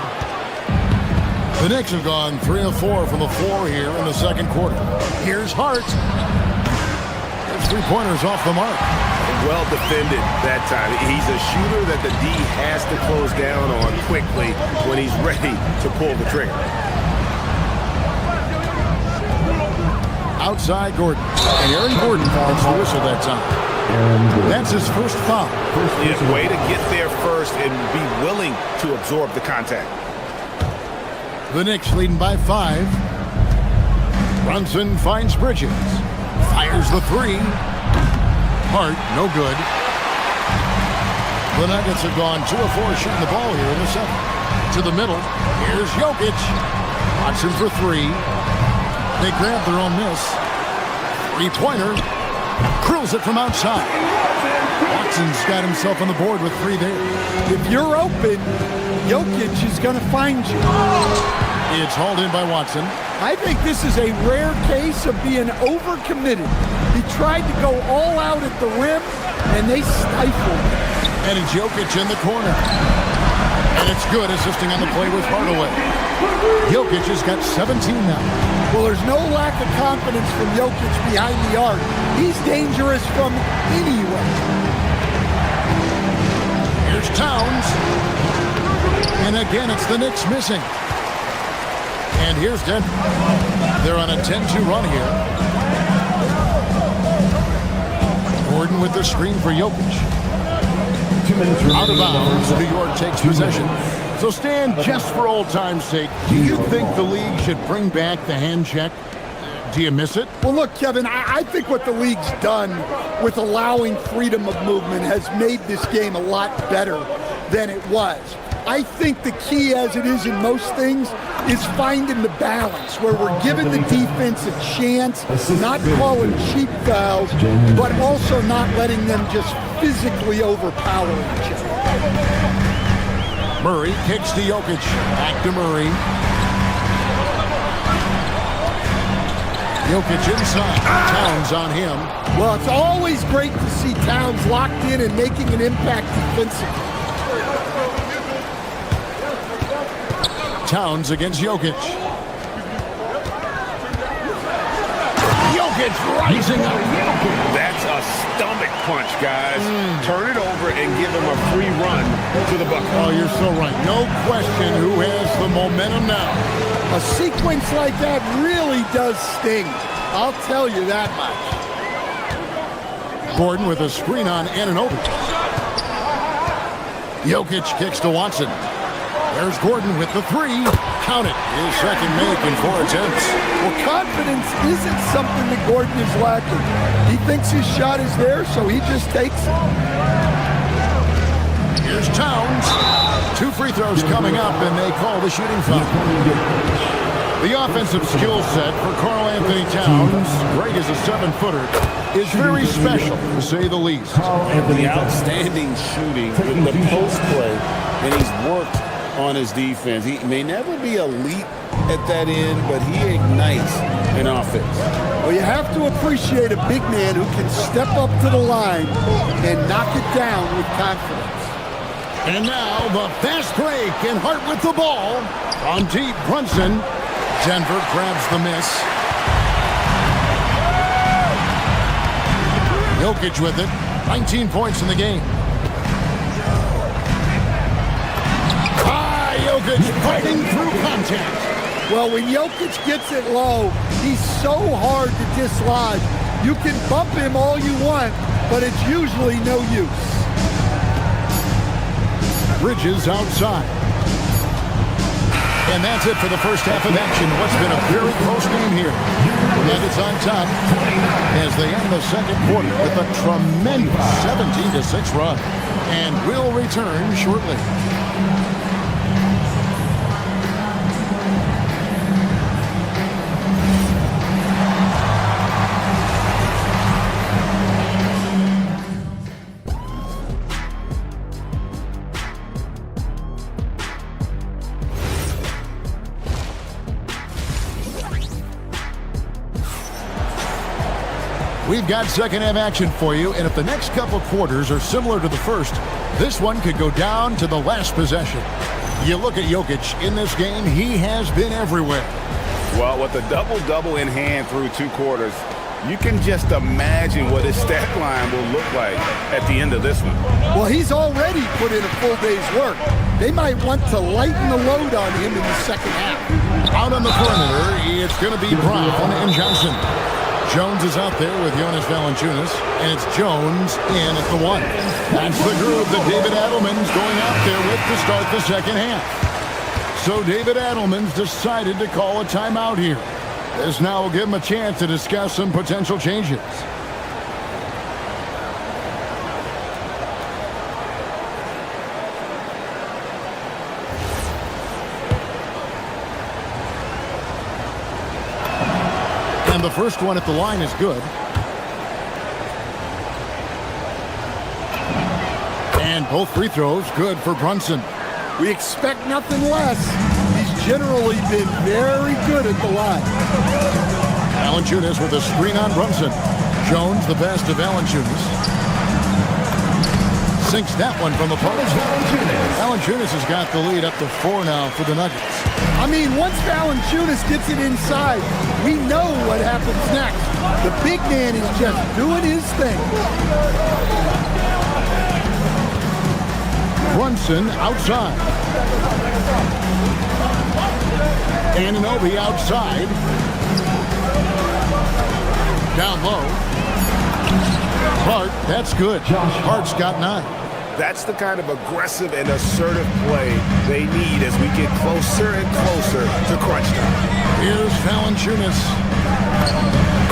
[SPEAKER 6] The Knicks have gone 3 of 4 from the floor here in the second quarter. Here's Hart. His 3-pointers off the mark.
[SPEAKER 17] Well defended that time. He's a shooter that the D has to close down on quickly when he's ready to pull the trigger.
[SPEAKER 6] Outside Gordon. And Aaron Gordon gets the whistle that time. That's his first foul.
[SPEAKER 17] Yeah, way to get there first and be willing to absorb the contact.
[SPEAKER 6] The Knicks leading by 5. Brunson finds Bridges. Fires the 3. Hart, no good. The Nuggets have gone 2 of 4 shooting the ball here in the second. to the middle. Here's Jokic. Watson for three. They grab their own miss. Three-pointer. Curls it from outside. Watson's got himself on the board with three there.
[SPEAKER 14] If you're open, Jokic is going to find you.
[SPEAKER 6] It's hauled in by Watson.
[SPEAKER 14] I think this is a rare case of being overcommitted. He tried to go all out at the rim, and they stifled him.
[SPEAKER 6] And it's Jokic in the corner. And it's good, assisting on the play with Hardaway. Jokic has got 17 now.
[SPEAKER 14] Well, there's no lack of confidence from Jokic behind the arc. He's dangerous from anywhere.
[SPEAKER 6] Here's Towns. And again, it's the Knicks missing. And here's Denver. They're on a 10-2 run here. Gordon with the screen for Jokic. Out of bounds, New York takes possession. So Stan, just for old time's sake, do you think the league should bring back the hand check? Do you miss it?
[SPEAKER 14] Well, look, Kevin, I think what the league's done with allowing freedom of movement has made this game a lot better than it was. I think the key, as it is in most things, is finding the balance where we're giving the defense a chance, not calling cheap fouls, but also not letting them just physically overpower each other.
[SPEAKER 6] Murray kicks to Jokic. Back to Murray. Jokic inside. Towns on him.
[SPEAKER 14] Well, it's always great to see Towns locked in and making an impact defensively.
[SPEAKER 6] Towns against Jokic. Jokic rising up.
[SPEAKER 17] That's a stomach punch, guys. Turn it over and give him a free run to the bucket.
[SPEAKER 6] Oh, you're so right. No question who has the momentum now.
[SPEAKER 14] A sequence like that really does sting. I'll tell you that much.
[SPEAKER 6] Gordon with a screen on Anunoby. Jokic kicks to Watson. There's Gordon with the three. Count it. His second make in 4 attempts.
[SPEAKER 14] Well, confidence isn't something that Gordon is lacking. He thinks his shot is there, so he just takes it.
[SPEAKER 6] Here's Towns. 2 free throws coming up, and they call the shooting foul. The offensive skill set for Karl Anthony Towns, great as a 7-footer, is very special, to say the least.
[SPEAKER 8] The outstanding shooting with the post play, and he's worked on his defense. He may never be elite at that end, but he ignites an offense.
[SPEAKER 14] Well, you have to appreciate a big man who can step up to the line and knock it down with confidence.
[SPEAKER 6] And now the fast break, and Hart with the ball. On deep, Brunson. Denver grabs the miss. Jokic with it. 19 points in the game. Jokic fighting through contact.
[SPEAKER 14] Well, when Jokic gets it low, he's so hard to dislodge. You can bump him all you want, but it's usually no use.
[SPEAKER 6] Bridges outside. And that's it for the first half of action. What's been a very close game here. Nuggets on top as they end the second quarter with a tremendous 17-6 run. And we'll return shortly. We've got second half action for you, and if the next couple quarters are similar to the first, this one could go down to the last possession. You look at Jokic in this game, he has been everywhere.
[SPEAKER 17] Well, with a double-double in hand through 2 quarters, you can just imagine what his stat line will look like at the end of this one.
[SPEAKER 14] Well, he's already put in a full day's work. They might want to lighten the load on him in the second half.
[SPEAKER 6] Out on the perimeter, it's going to be Brown and Johnson. Jones is out there with Jonas Valanciunas, and it's Jones in at the 1. That's the groove that David Adelman's going out there with to start the second half. So David Adelman's decided to call a timeout here. This now will give him a chance to discuss some potential changes. And the first one at the line is good. And both free throws good for Brunson.
[SPEAKER 14] We expect nothing less. He's generally been very good at the line.
[SPEAKER 6] Valanciunas with a screen on Brunson. Jones the pass to Valanciunas. Sinks that one from the post. Valanciunas has got the lead up to 4 now for the Nuggets.
[SPEAKER 14] I mean, once Valanciunas gets it inside, we know what happens next. The big man is just doing his thing.
[SPEAKER 6] Brunson outside. Anunoby outside. Down low. Hart, that's good. Hart's got 9.
[SPEAKER 17] That's the kind of aggressive and assertive play they need as we get closer and closer to crunch time.
[SPEAKER 6] Here's Valanciunas.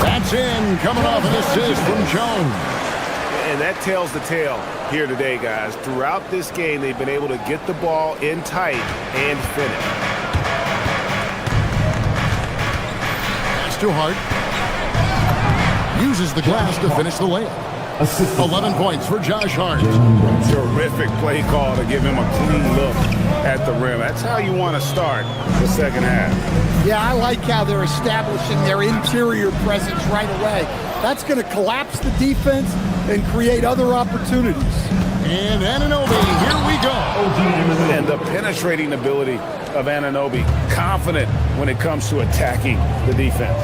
[SPEAKER 6] That's in, coming off an assist from Jones.
[SPEAKER 17] And that tells the tale here today, guys. Throughout this game, they've been able to get the ball in tight and finish.
[SPEAKER 6] Pass to Hart. Uses the glass to finish the layup. 11 points for Josh Hart.
[SPEAKER 17] Terrific play call to give him a clean look at the rim. That's how you want to start the second half.
[SPEAKER 14] Yeah, I like how they're establishing their interior presence right away. That's going to collapse the defense and create other opportunities.
[SPEAKER 6] And Anunoby, here we go.
[SPEAKER 17] And the penetrating ability of Anunoby, confident when it comes to attacking the defense.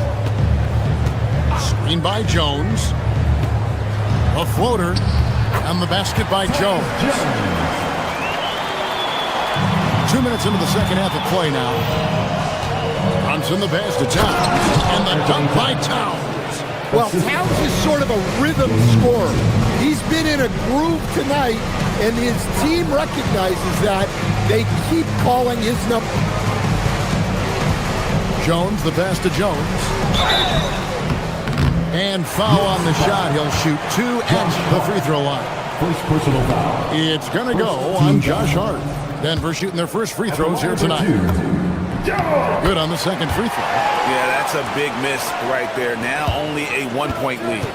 [SPEAKER 6] Screen by Jones. A floater on the basket by Jones. 2 minutes into the second half of play now. Brunson the pass to Towns. And the dunk by Towns.
[SPEAKER 14] Well, Towns is sort of a rhythm scorer. He's been in a groove tonight, and his team recognizes that. They keep calling his number.
[SPEAKER 6] Jones the pass to Jones. And foul on the shot. He'll shoot 2 at the free throw line.
[SPEAKER 18] First personal foul.
[SPEAKER 6] It's going to go on Josh Hart. Denver shooting their first free throws here tonight. Good on the second free throw.
[SPEAKER 17] Yeah, that's a big miss right there. Now only a 1-point lead.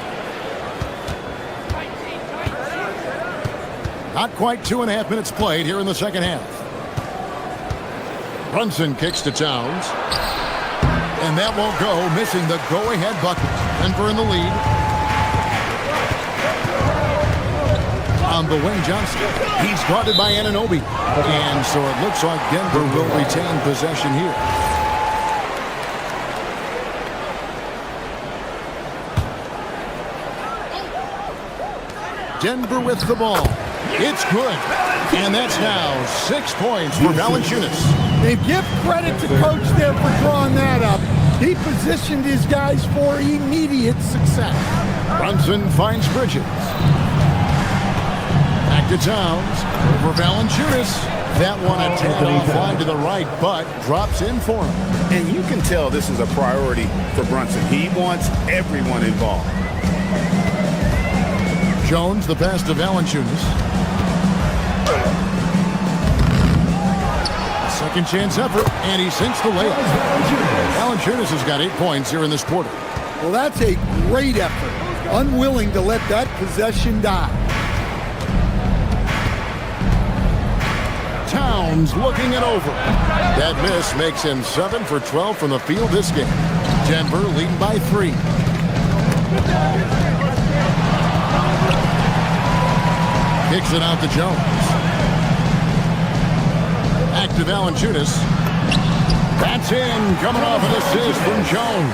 [SPEAKER 6] Not quite 2.5 minutes played here in the second half. Brunson kicks to Towns. And that won't go, missing the go-ahead bucket. Denver in the lead. On the wing, Johnson. He's guarded by Anunoby. And so it looks like Denver will retain possession here. Denver with the ball. It's good. And that's now 6 points for Valanciunas.
[SPEAKER 14] They give credit to Coach there for drawing that up. He positioned his guys for immediate success.
[SPEAKER 6] Brunson finds Bridges. Back to Towns. Over Valanciunas. That one a tad offline to the right, but drops in for him.
[SPEAKER 17] And you can tell this is a priority for Brunson. He wants everyone involved.
[SPEAKER 6] Jones, the pass to Valanciunas. Second chance effort, and he sinks the layup. Valanciunas has got 8 points here in this quarter.
[SPEAKER 14] Well, that's a great effort. Unwilling to let that possession die.
[SPEAKER 6] Towns looking it over. That miss makes him 7 for 12 from the field this game. Denver leading by 3. Kicks it out to Jones. Back to Valanciunas. That's in, coming off an assist from Jones.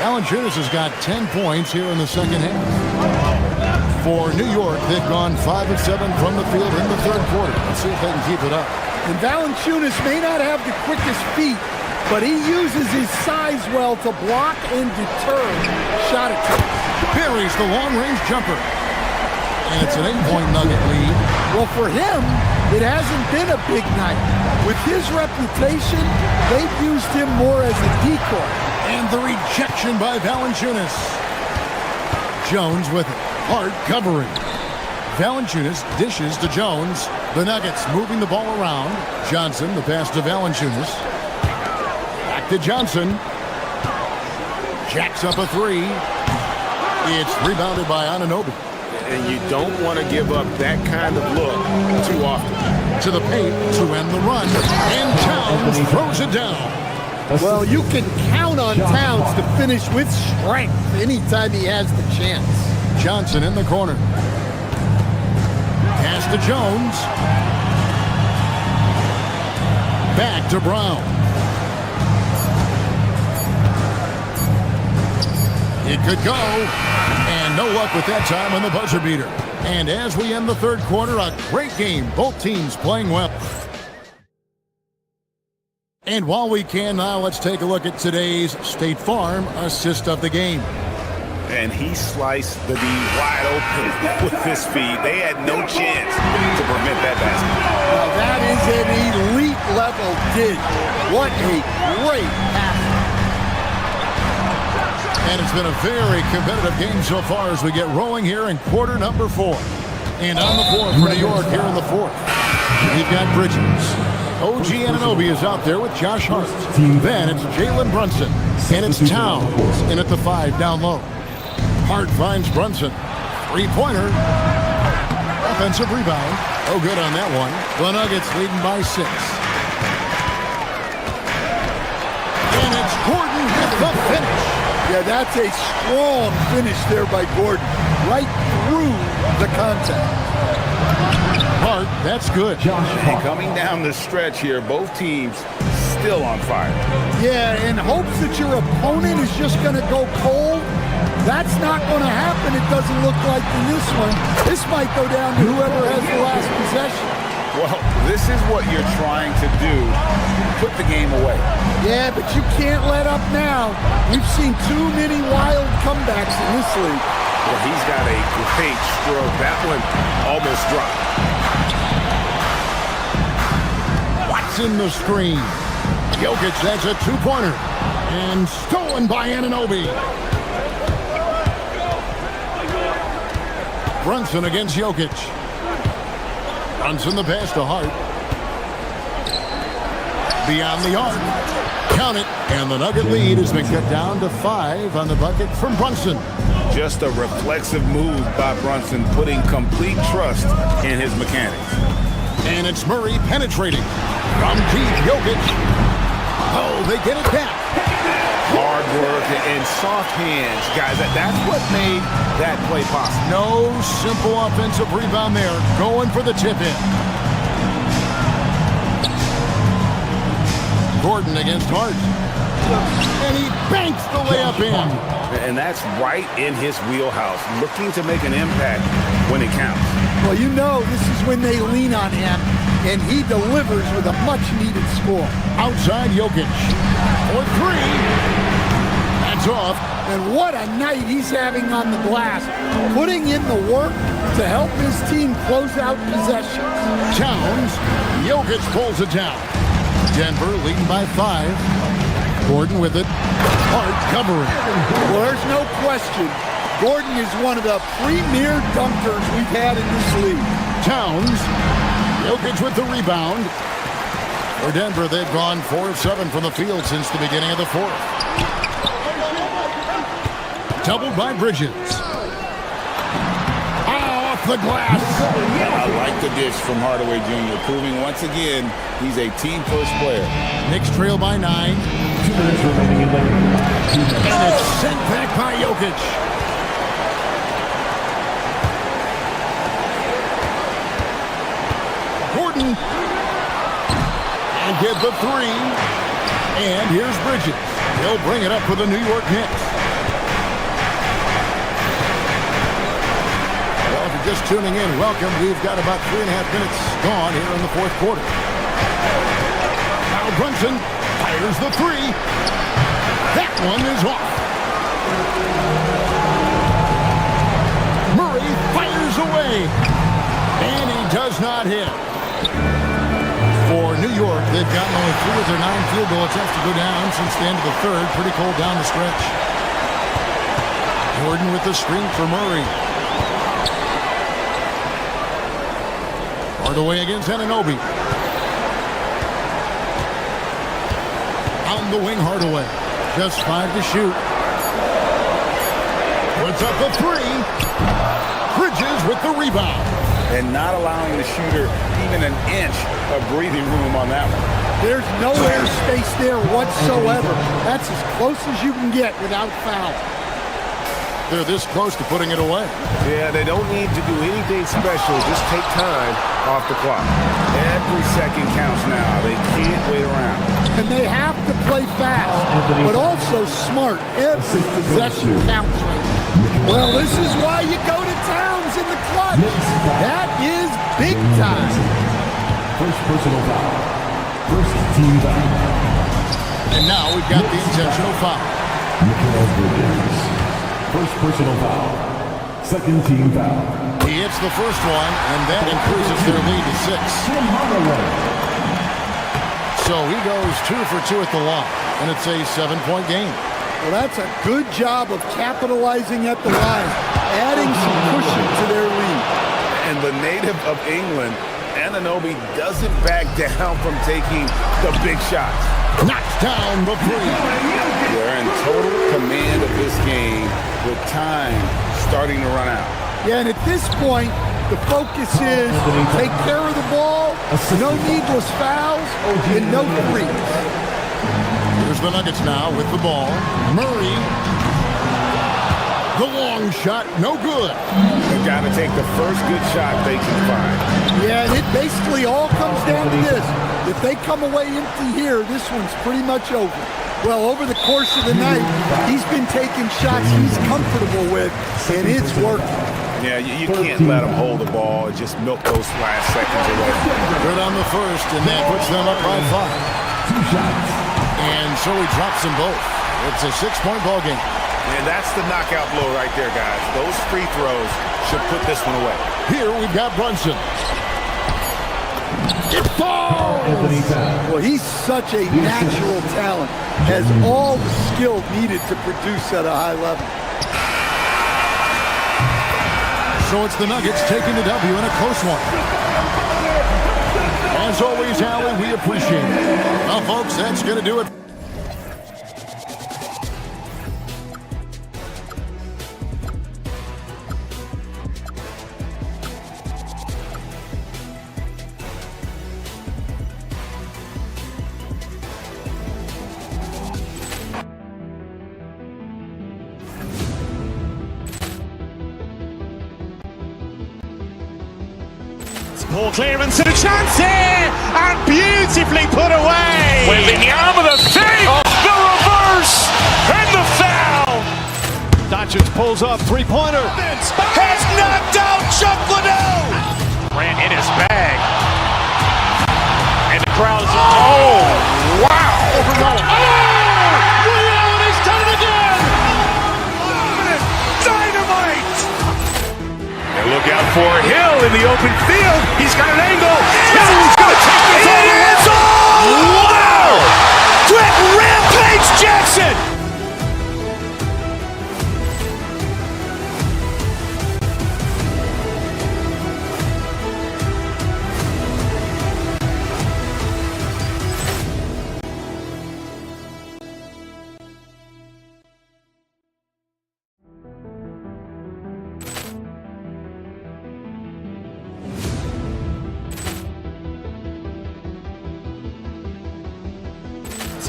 [SPEAKER 6] Valanciunas has got 10 points here in the second half. For New York, they've gone 5 of 7 from the field in the third quarter. Let's see if they can keep it up.
[SPEAKER 14] And Valanciunas may not have the quickest feet, but he uses his size well to block and deter shot attempts.
[SPEAKER 6] Buries the long-range jumper. And it's an 8-point Nugget lead.
[SPEAKER 14] Well, for him, it hasn't been a big night. With his reputation, they've used him more as a decoy.
[SPEAKER 6] And the rejection by Valanciunas. Jones with it. Hart covering. Valanciunas dishes to Jones. The Nuggets moving the ball around. Johnson, the pass to Valanciunas. Back to Johnson. Jacks up a three. It's rebounded by Anunoby.
[SPEAKER 17] And you don't want to give up that kind of look too often.
[SPEAKER 6] To the paint to end the run. And Towns throws it down.
[SPEAKER 14] Well, you can count on Towns to finish with strength anytime he has the chance.
[SPEAKER 6] Johnson in the corner. Pass to Jones. Back to Brown. It could go. And no luck with that time on the buzzer beater. And as we end the third quarter, a great game. Both teams playing well. And while we can now, let's take a look at today's State Farm assist of the game.
[SPEAKER 17] And he sliced the D wide open with his speed. They had no chance to prevent that basket.
[SPEAKER 14] Now that is an elite level dig. What a great pass.
[SPEAKER 6] And it's been a very competitive game so far as we get rolling here in quarter number 4. And on the floor for New York here in the fourth, we've got Bridges. OG Anunoby is out there with Josh Hart. Then it's Jalen Brunson. And it's Towns in at the 5 down low. Hart finds Brunson. Three-pointer. Offensive rebound. Oh, good on that one. The Nuggets leading by 6. And it's Gordon with the finish.
[SPEAKER 14] Yeah, that's a strong finish there by Gordon. Right through the contact.
[SPEAKER 6] Hart, that's good.
[SPEAKER 17] And coming down the stretch here, both teams still on fire.
[SPEAKER 14] Yeah, in hopes that your opponent is just going to go cold. That's not going to happen, it doesn't look like in this one. This might go down to whoever has the last possession.
[SPEAKER 17] Well, this is what you're trying to do. Put the game away.
[SPEAKER 14] Yeah, but you can't let up now. We've seen too many wild comebacks in this league.
[SPEAKER 17] Well, he's got a great stroke. That one almost dropped.
[SPEAKER 6] Watson the screen. Jokic, that's a two-pointer. And stolen by Anunoby. Brunson against Jokic. Brunson the pass to Hart. Beyond the arc. Count it. And the Nugget lead has been cut down to 5 on the bucket from Brunson.
[SPEAKER 17] Just a reflexive move by Brunson, putting complete trust in his mechanics.
[SPEAKER 6] And it's Murray penetrating. From deep, Jokic. Oh, they get it back.
[SPEAKER 17] Hard work and soft hands. Guys, that's what made that play possible.
[SPEAKER 6] No simple offensive rebound there. Going for the tip-in. Gordon against Hart. And he banks the layup in.
[SPEAKER 17] And that's right in his wheelhouse. Looking to make an impact when it counts.
[SPEAKER 14] Well, you know this is when they lean on him, and he delivers with a much-needed score.
[SPEAKER 6] Outside Jokic. For 3. That's off.
[SPEAKER 14] And what a night he's having on the glass. Putting in the work to help his team close out possessions.
[SPEAKER 6] Towns. Jokic pulls it down. Denver leading by 5. Gordon with it. Hart covering.
[SPEAKER 14] Well, there's no question. Gordon is one of the premier dunkers we've had in this league.
[SPEAKER 6] Towns. Jokic with the rebound. For Denver, they've gone 4 of 7 from the field since the beginning of the fourth. Doubled by Bridges. Off the glass.
[SPEAKER 8] I like the dish from Hardaway Jr., proving once again he's a team-first player.
[SPEAKER 6] Knicks trail by 9.
[SPEAKER 11] 2 minutes remaining in the game.
[SPEAKER 6] And it's sent back by Jokic. Gordon. And get the 3. And here's Bridges. He'll bring it up for the New York Knicks. Well, if you're just tuning in, welcome. We've got about 3.5 minutes gone here in the fourth quarter. Now Brunson fires the 3. That one is off. Murray fires away. And he does not hit. For New York, they've gotten only 3 of their 9 field goal attempts to go down since the end of the third. Pretty cold down the stretch. Jordan with the screen for Murray. Hardaway against Anunoby. On the wing, Hardaway. Just 5 to shoot. Puts up a three. Bridges with the rebound.
[SPEAKER 17] And not allowing the shooter even an inch of breathing room on that one.
[SPEAKER 14] There's no air space there whatsoever. That's as close as you can get without foul.
[SPEAKER 6] They're this close to putting it away.
[SPEAKER 17] Yeah, they don't need to do anything special. Just take time off the clock. Every second counts now. They can't wait around.
[SPEAKER 14] And they have to play fast, but also smart. Every possession counts. Well, this is why you go to Towns in the clutch. That is big time.
[SPEAKER 18] First personal foul. First team foul.
[SPEAKER 6] And now we've got the intentional foul.
[SPEAKER 18] First personal foul. Second team foul.
[SPEAKER 6] He hits the first one, and that increases their lead to 6. So he goes 2 for 2 at the line, and it's a 7-point game.
[SPEAKER 14] Well, that's a good job of capitalizing at the line, adding some cushion to their lead.
[SPEAKER 17] And the native of England, Anunoby, doesn't back down from taking the big shots.
[SPEAKER 6] Knocks down the three.
[SPEAKER 17] They're in total command of this game with time starting to run out.
[SPEAKER 14] Yeah, and at this point, the focus is take care of the ball, no needless fouls, and no threes.
[SPEAKER 6] Here's the Nuggets now with the ball. Murray. The long shot, no good.
[SPEAKER 17] They've got to take the first good shot they can find.
[SPEAKER 14] Yeah, and it basically all comes down to this. If they come away empty here, this one's pretty much over. Well, over the course of the night, he's been taking shots he's comfortable with, and it's working.
[SPEAKER 17] Yeah, you can't let him hold the ball and just milk those last seconds away.
[SPEAKER 6] Good on the first, and that puts them up by 5.
[SPEAKER 18] 2 shots.
[SPEAKER 6] And so he drops them both. It's a 6-point ball game.
[SPEAKER 17] And that's the knockout blow right there, guys. Those free throws should put this one away.
[SPEAKER 6] Here we've got Brunson. It falls!
[SPEAKER 14] Well, he's such a natural talent. Has all the skill needed to produce at a high level.
[SPEAKER 6] So it's the Nuggets taking the W in a close one. As always, Allie, we appreciate it. Well, folks, that's going to do it.
[SPEAKER 1] Ball clearance and a chance here, and beautifully put away. Wembanyama the save, the reverse, and the foul.
[SPEAKER 16] Doncic pulls up, three-pointer.
[SPEAKER 1] Has knocked out Chuck Liddell. Ran in his bag, and the crowd is wow. He's done it again. Dynamite. And look out for Hill in the open field. He's got an angle. He's going to take this all the way. Wow! Quick rampage Jackson.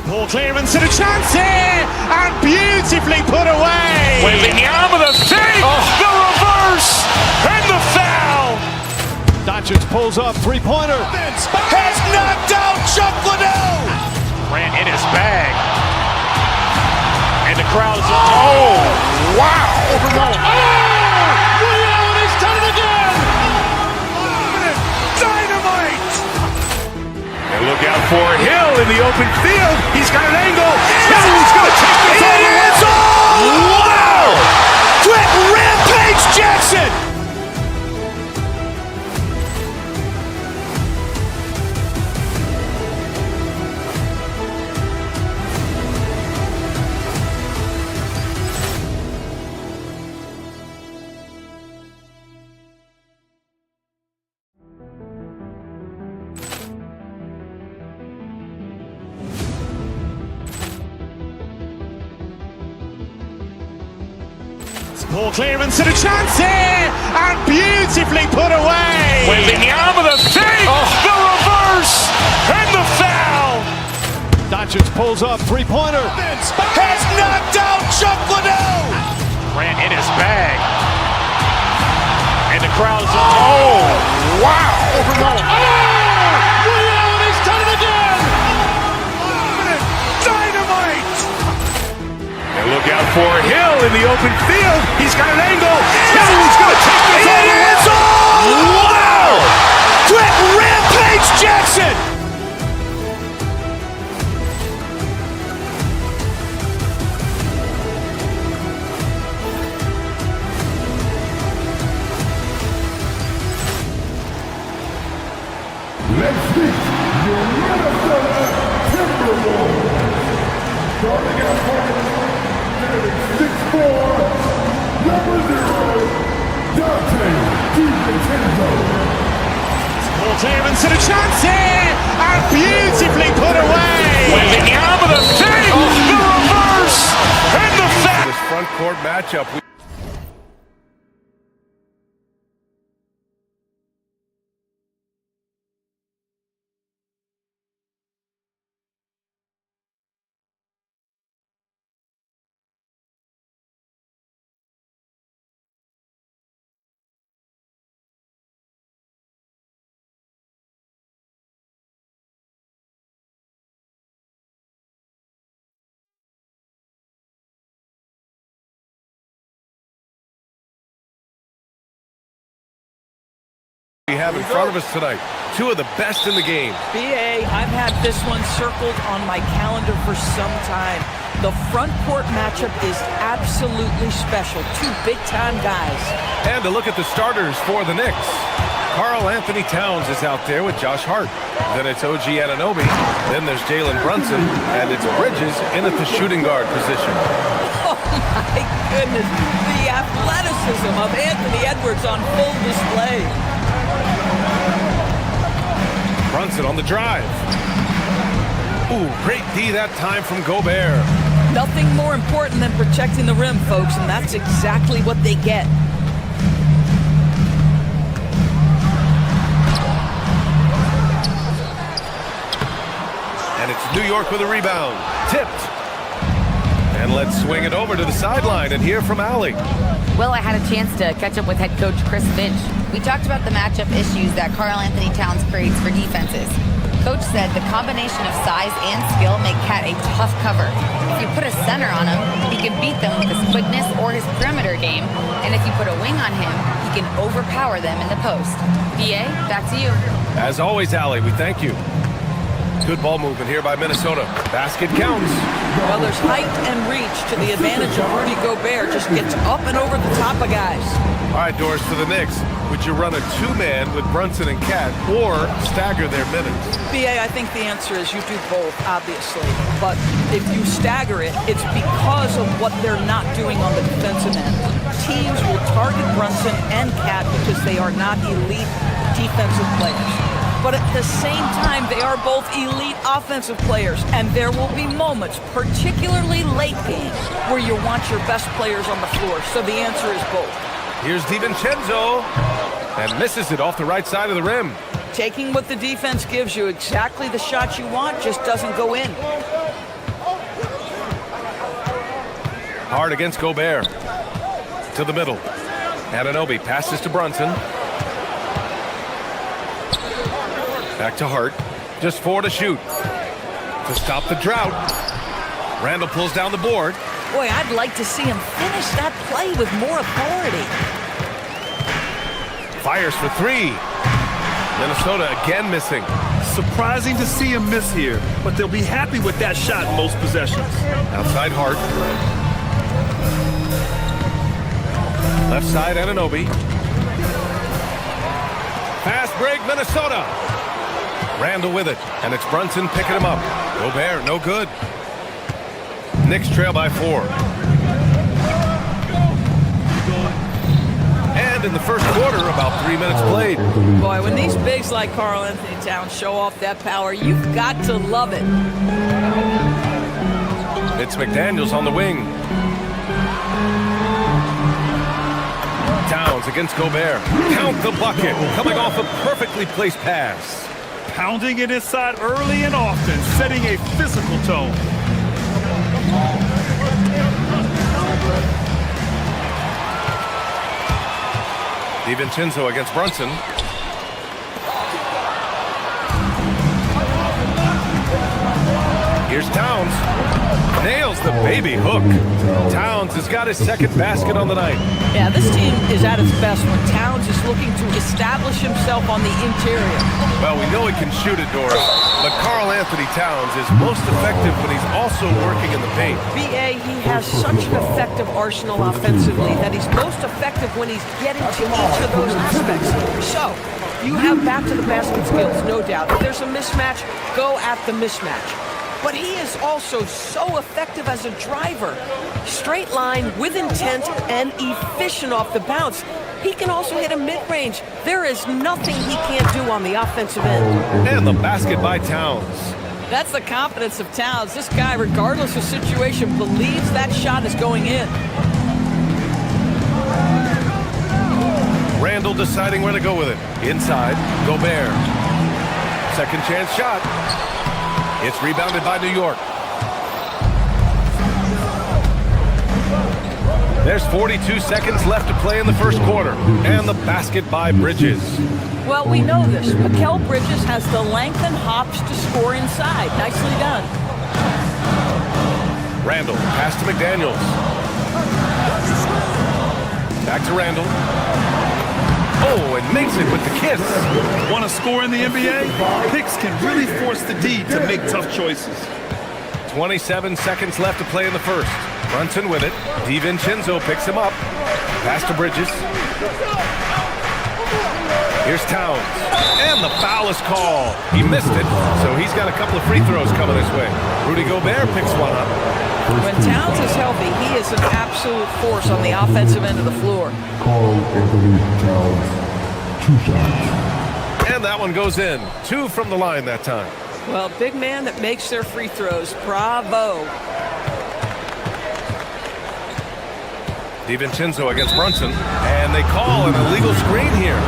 [SPEAKER 1] Ball clearance and a chance here, and beautifully put away. Wembanyama the save, the reverse, and the foul.
[SPEAKER 16] Doncic pulls up, three-pointer.
[SPEAKER 1] Has knocked out Chuck Liddell. Ran in his bag, and the crowd is wow. He's done it again. Dynamite. And look out for Hill in the open field. He's got an angle. He's going to take this all the way. Wow! Quick rampage Jackson.
[SPEAKER 16] Ball clearance and a chance here, and beautifully put away.
[SPEAKER 1] Wembanyama, the fake, the reverse, and the foul.
[SPEAKER 16] Doncic pulls up, three-pointer. Has knocked out Chuck Liddell.
[SPEAKER 1] Grant in his bag. And the crowd is, oh, wow.
[SPEAKER 16] He's done it again.
[SPEAKER 1] Dynamite. And look out for Hill in the open field. He's got an angle. Hill's going to take this all the way. Wow. Quick rampage Jackson.
[SPEAKER 18] Let's meet your Minnesota Timberwolves. Starting at point, 6'4", number 0, Dante DiVincenzo.
[SPEAKER 16] Ball clearance and a chance here, and beautifully put away.
[SPEAKER 1] Wembanyama, the fake, the reverse, and the foul.
[SPEAKER 4] This front court matchup. We have in front of us tonight, two of the best in the game.
[SPEAKER 7] BA, I've had this one circled on my calendar for some time. The front court matchup is absolutely special. Two big-time guys.
[SPEAKER 4] And to look at the starters for the Knicks. Karl Anthony Towns is out there with Josh Hart. Then it's OG Anunoby. Then there's Jalen Brunson. And it's Bridges in at the shooting guard position.
[SPEAKER 7] Oh, my goodness. The athleticism of Anthony Edwards on full display.
[SPEAKER 4] Brunson on the drive. Ooh, great D that time from Gobert.
[SPEAKER 7] Nothing more important than protecting the rim, folks, and that's exactly what they get.
[SPEAKER 4] And it's New York with a rebound. Tipped. And let's swing it over to the sideline and hear from Allie.
[SPEAKER 9] Well, I had a chance to catch up with head coach Chris Finch. We talked about the matchup issues that Karl Anthony Towns creates for defenses. Coach said the combination of size and skill make Cat a tough cover. If you put a center on him, he can beat them with his quickness or his perimeter game. And if you put a wing on him, he can overpower them in the post. BA, back to you.
[SPEAKER 4] As always, Allie, we thank you. Good ball movement here by Minnesota. Basket counts.
[SPEAKER 7] Well, there's height and reach to the advantage of Rudy Gobert. Just gets up and over the top of guys.
[SPEAKER 4] All right, Doris, for the Knicks. Would you run a two-man with Brunson and Cat or stagger their minutes?
[SPEAKER 7] BA, I think the answer is you do both, obviously. But if you stagger it, it's because of what they're not doing on the defensive end. Teams will target Brunson and Cat because they are not elite defensive players. But at the same time, they are both elite offensive players. And there will be moments, particularly late game, where you want your best players on the floor. So the answer is both.
[SPEAKER 4] Here's DiVincenzo. And misses it off the right side of the rim.
[SPEAKER 7] Taking what the defense gives you, exactly the shot you want, just doesn't go in.
[SPEAKER 4] Hard against Gobert. To the middle. Anunoby passes to Brunson. Back to Hart. Just 4 to shoot. To stop the drought. Randall pulls down the board.
[SPEAKER 7] Boy, I'd like to see him finish that play with more authority.
[SPEAKER 4] Fires for 3. Minnesota again missing.
[SPEAKER 5] Surprising to see him miss here, but they'll be happy with that shot in most possessions.
[SPEAKER 4] Outside Hart. Left side Anunoby. Fast break Minnesota. Randall with it, and it's Brunson picking him up. Gobert, no good. Knicks trail by 4. And in the first quarter, about 3 minutes played.
[SPEAKER 7] Boy, when these bigs like Karl Anthony Towns show off that power, you've got to love it.
[SPEAKER 4] It's McDaniels on the wing. Towns against Gobert. Count the bucket, coming off a perfectly placed pass.
[SPEAKER 5] Pounding it inside early and often, setting a physical tone.
[SPEAKER 4] DiVincenzo against Brunson. Here's Towns. Nails the baby hook. Towns has got his second basket on the night.
[SPEAKER 7] Yeah, this team is at its best when Towns is looking to establish himself on the interior.
[SPEAKER 4] Well, we know he can shoot it, Dora, but Karl Anthony Towns is most effective when he's also working in the paint.
[SPEAKER 7] B.A., he has such an effective arsenal offensively that he's most effective when he's getting to each of those aspects. So, you have back-to-the-basket skills, no doubt. If there's a mismatch, go at the mismatch. But he is also so effective as a driver. Straight line, with intent, and efficient off the bounce. He can also hit a mid-range. There is nothing he can't do on the offensive end.
[SPEAKER 4] And the basket by Towns.
[SPEAKER 7] That's the confidence of Towns. This guy, regardless of situation, believes that shot is going in.
[SPEAKER 4] Randall deciding where to go with it. Inside, Gobert. Second chance shot. It's rebounded by New York. There's 42 seconds left to play in the first quarter. And the basket by Bridges.
[SPEAKER 7] Well, we know this. Mikal Bridges has the length and hops to score inside. Nicely done.
[SPEAKER 4] Randall, pass to McDaniels. Back to Randall. Oh, and makes it with the kiss.
[SPEAKER 5] Want to score in the NBA? Picks can really force the D to make tough choices.
[SPEAKER 4] 27 seconds left to play in the first. Brunson with it. DiVincenzo picks him up. Pass to Bridges. Here's Towns. And the foul is called. He missed it, so he's got a couple of free throws coming his way. Rudy Gobert picks one up.
[SPEAKER 7] When Towns is healthy, he is an absolute force on the offensive end of the floor.
[SPEAKER 18] Karl Anthony Towns, 2 shots.
[SPEAKER 4] And that one goes in. 2 from the line that time.
[SPEAKER 7] Well, big man that makes their free throws. Bravo.
[SPEAKER 4] DiVincenzo against Brunson. And they call an illegal screen here.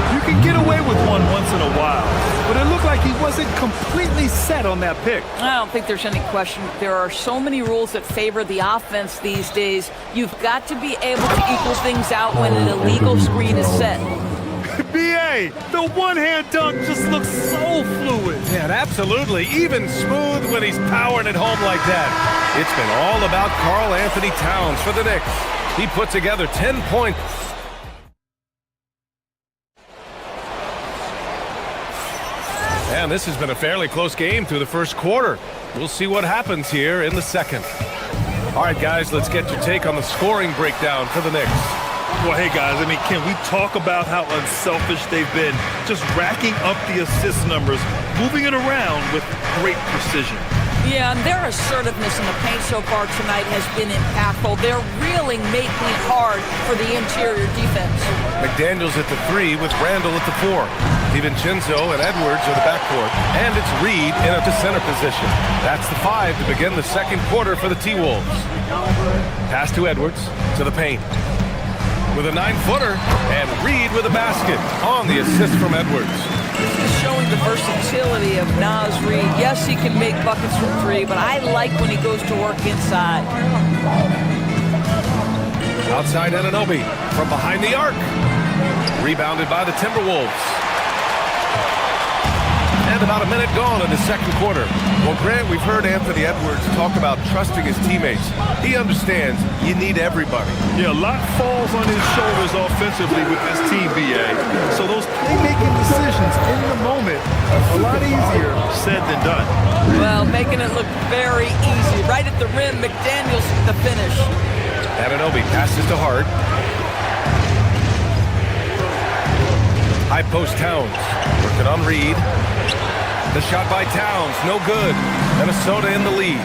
[SPEAKER 5] You can get away with one once in a while, but it looked like he wasn't completely set on that pick.
[SPEAKER 7] I don't think there's any question. There are so many rules that favor the offense these days. You've got to be able to equal things out when an illegal screen is set.
[SPEAKER 5] B.A., the one-hand dunk just looks so fluid.
[SPEAKER 4] Yeah, absolutely. Even smooth when he's powering it home like that. It's been all about Karl Anthony Towns for the Knicks. He put together 10 points. And this has been a fairly close game through the first quarter. We'll see what happens here in the second. All right, guys, let's get your take on the scoring breakdown for the Knicks.
[SPEAKER 5] Well, hey, guys, I mean, can we talk about how unselfish they've been? Just racking up the assist numbers, moving it around with great precision.
[SPEAKER 7] Yeah, and their assertiveness in the paint so far tonight has been impactful. They're really making it hard for the interior defense.
[SPEAKER 4] McDaniels at the 3 with Randall at the 4. DiVincenzo and Edwards are the backcourt. And it's Reed in at the center position. That's the 5 to begin the second quarter for the T-Wolves. Pass to Edwards, to the paint. With a 9-footer, and Reed with a basket on the assist from Edwards.
[SPEAKER 7] This is showing the versatility of Naz Reid. Yes, he can make buckets from 3, but I like when he goes to work inside.
[SPEAKER 4] Outside Anunoby from behind the arc. Rebounded by the Timberwolves. And about a minute gone in the second quarter. Well, Grant, we've heard Anthony Edwards talk about trusting his teammates. He understands you need everybody.
[SPEAKER 5] Yeah, a lot falls on his shoulders offensively with this team, B.A. So those playmaking decisions in the moment are a lot easier said than done.
[SPEAKER 7] Well, making it look very easy. Right at the rim, McDaniels the finish.
[SPEAKER 4] Anunoby passes to Hart. High post Towns. Working on Reed. The shot by Towns, no good. Minnesota in the lead.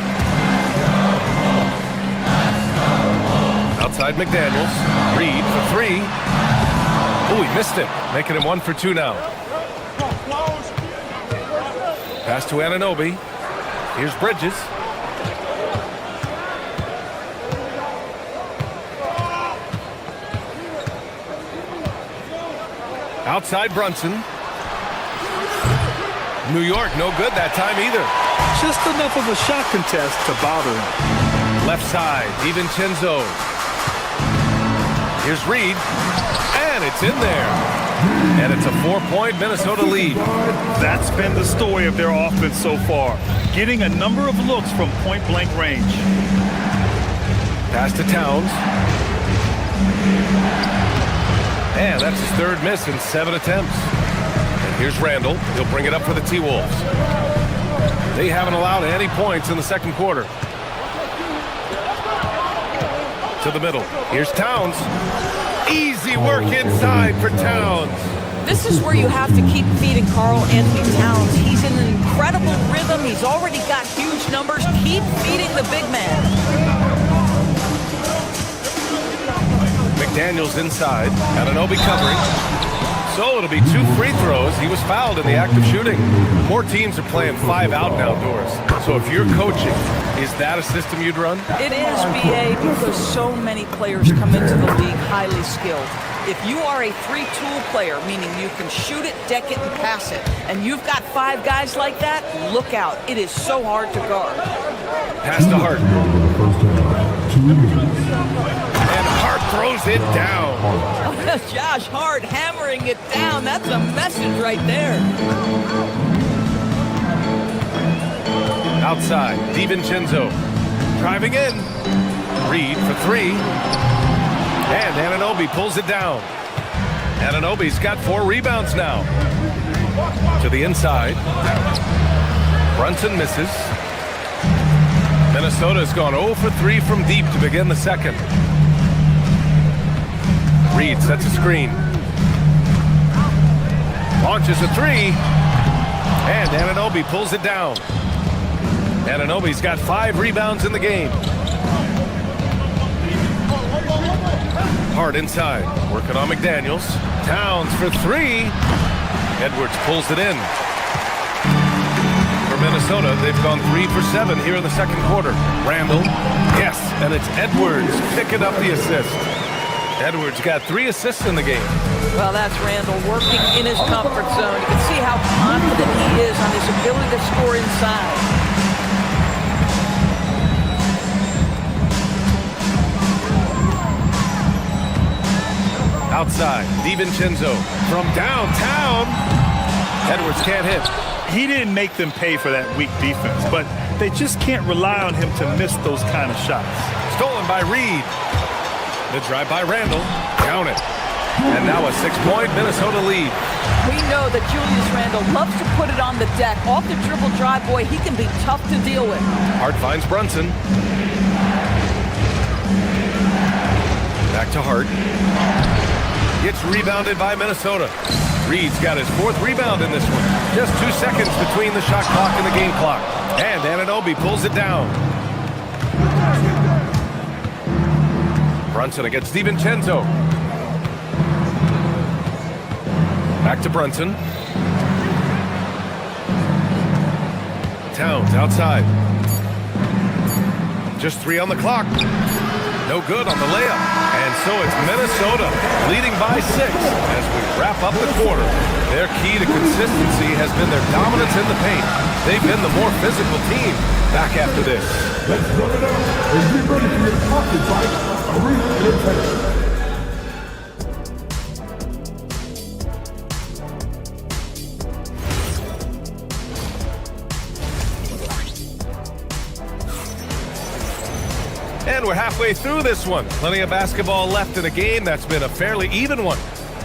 [SPEAKER 4] Outside McDaniels. Reed for 3. Oh, he missed it. Making him 1 for 2 now. Pass to Anunoby. Here's Bridges. Outside Brunson. New York, no good that time either.
[SPEAKER 5] Just enough of a shot contest to bother him.
[SPEAKER 4] Left side, DiVincenzo. Here's Reed, and it's in there. And it's a 4-point Minnesota lead.
[SPEAKER 5] That's been the story of their offense so far, getting a number of looks from point-blank range.
[SPEAKER 4] Pass to Towns. And that's his third miss in 7 attempts. And here's Randall. He'll bring it up for the T-Wolves. They haven't allowed any points in the second quarter. To the middle. Here's Towns. Easy work inside for Towns.
[SPEAKER 7] This is where you have to keep feeding Karl Anthony Towns. He's in an incredible rhythm. He's already got huge numbers. Keep feeding the big man.
[SPEAKER 4] McDaniels inside. Anunoby covering. So it'll be 2 free throws. He was fouled in the act of shooting. More teams are playing 5 out outdoors. So if you're coaching, is that a system you'd run?
[SPEAKER 7] It is, BA, because so many players come into the league highly skilled. If you are a 3-tool player, meaning you can shoot it, deck it, and pass it, and you've got 5 guys like that, look out. It is so hard to guard.
[SPEAKER 4] Pass to Hart. And Hart throws it down.
[SPEAKER 7] Josh Hart hammering it down. That's a message right there.
[SPEAKER 4] Outside, DiVincenzo. Driving in. Reed for 3. And Anunoby pulls it down. Anunoby's got 4 rebounds now. To the inside. Brunson misses. Minnesota's gone 0 for 3 from deep to begin the second. Reed sets a screen. Launches a 3. And Anunoby pulls it down. Anunoby's got 5 rebounds in the game. Hart inside, working on McDaniels. Towns for 3. Edwards pulls it in. For Minnesota, they've gone 3 for 7 here in the second quarter. Randall, yes, and it's Edwards picking up the assist. Edwards got 3 assists in the game.
[SPEAKER 7] Well, that's Randall working in his comfort zone. You can see how confident he is on his ability to score inside.
[SPEAKER 4] Outside, DiVincenzo from downtown. Edwards can't hit.
[SPEAKER 5] He didn't make them pay for that weak defense, but they just can't rely on him to miss those kind of shots.
[SPEAKER 4] Stolen by Reed. The drive by Randall. Count it. And now a 6-point Minnesota lead.
[SPEAKER 7] We know that Julius Randall loves to put it on the deck. Off the dribble drive, boy, he can be tough to deal with.
[SPEAKER 4] Hart finds Brunson. Back to Hart. Gets rebounded by Minnesota. Reed's got his 4th rebound in this one. Just 2 seconds between the shot clock and the game clock. And Anunoby pulls it down. Brunson against DiVincenzo. Back to Brunson. Towns outside. Just 3 on the clock. No good on the layup. And so it's Minnesota leading by 6 as we wrap up the quarter. Their key to consistency has been their dominance in the paint. They've been the more physical team. Back after this.
[SPEAKER 18] Let's run it up and get ready for your pocket fight. Arena Entertainment.
[SPEAKER 4] And we're halfway through this one. Plenty of basketball left in a game that's been a fairly even one.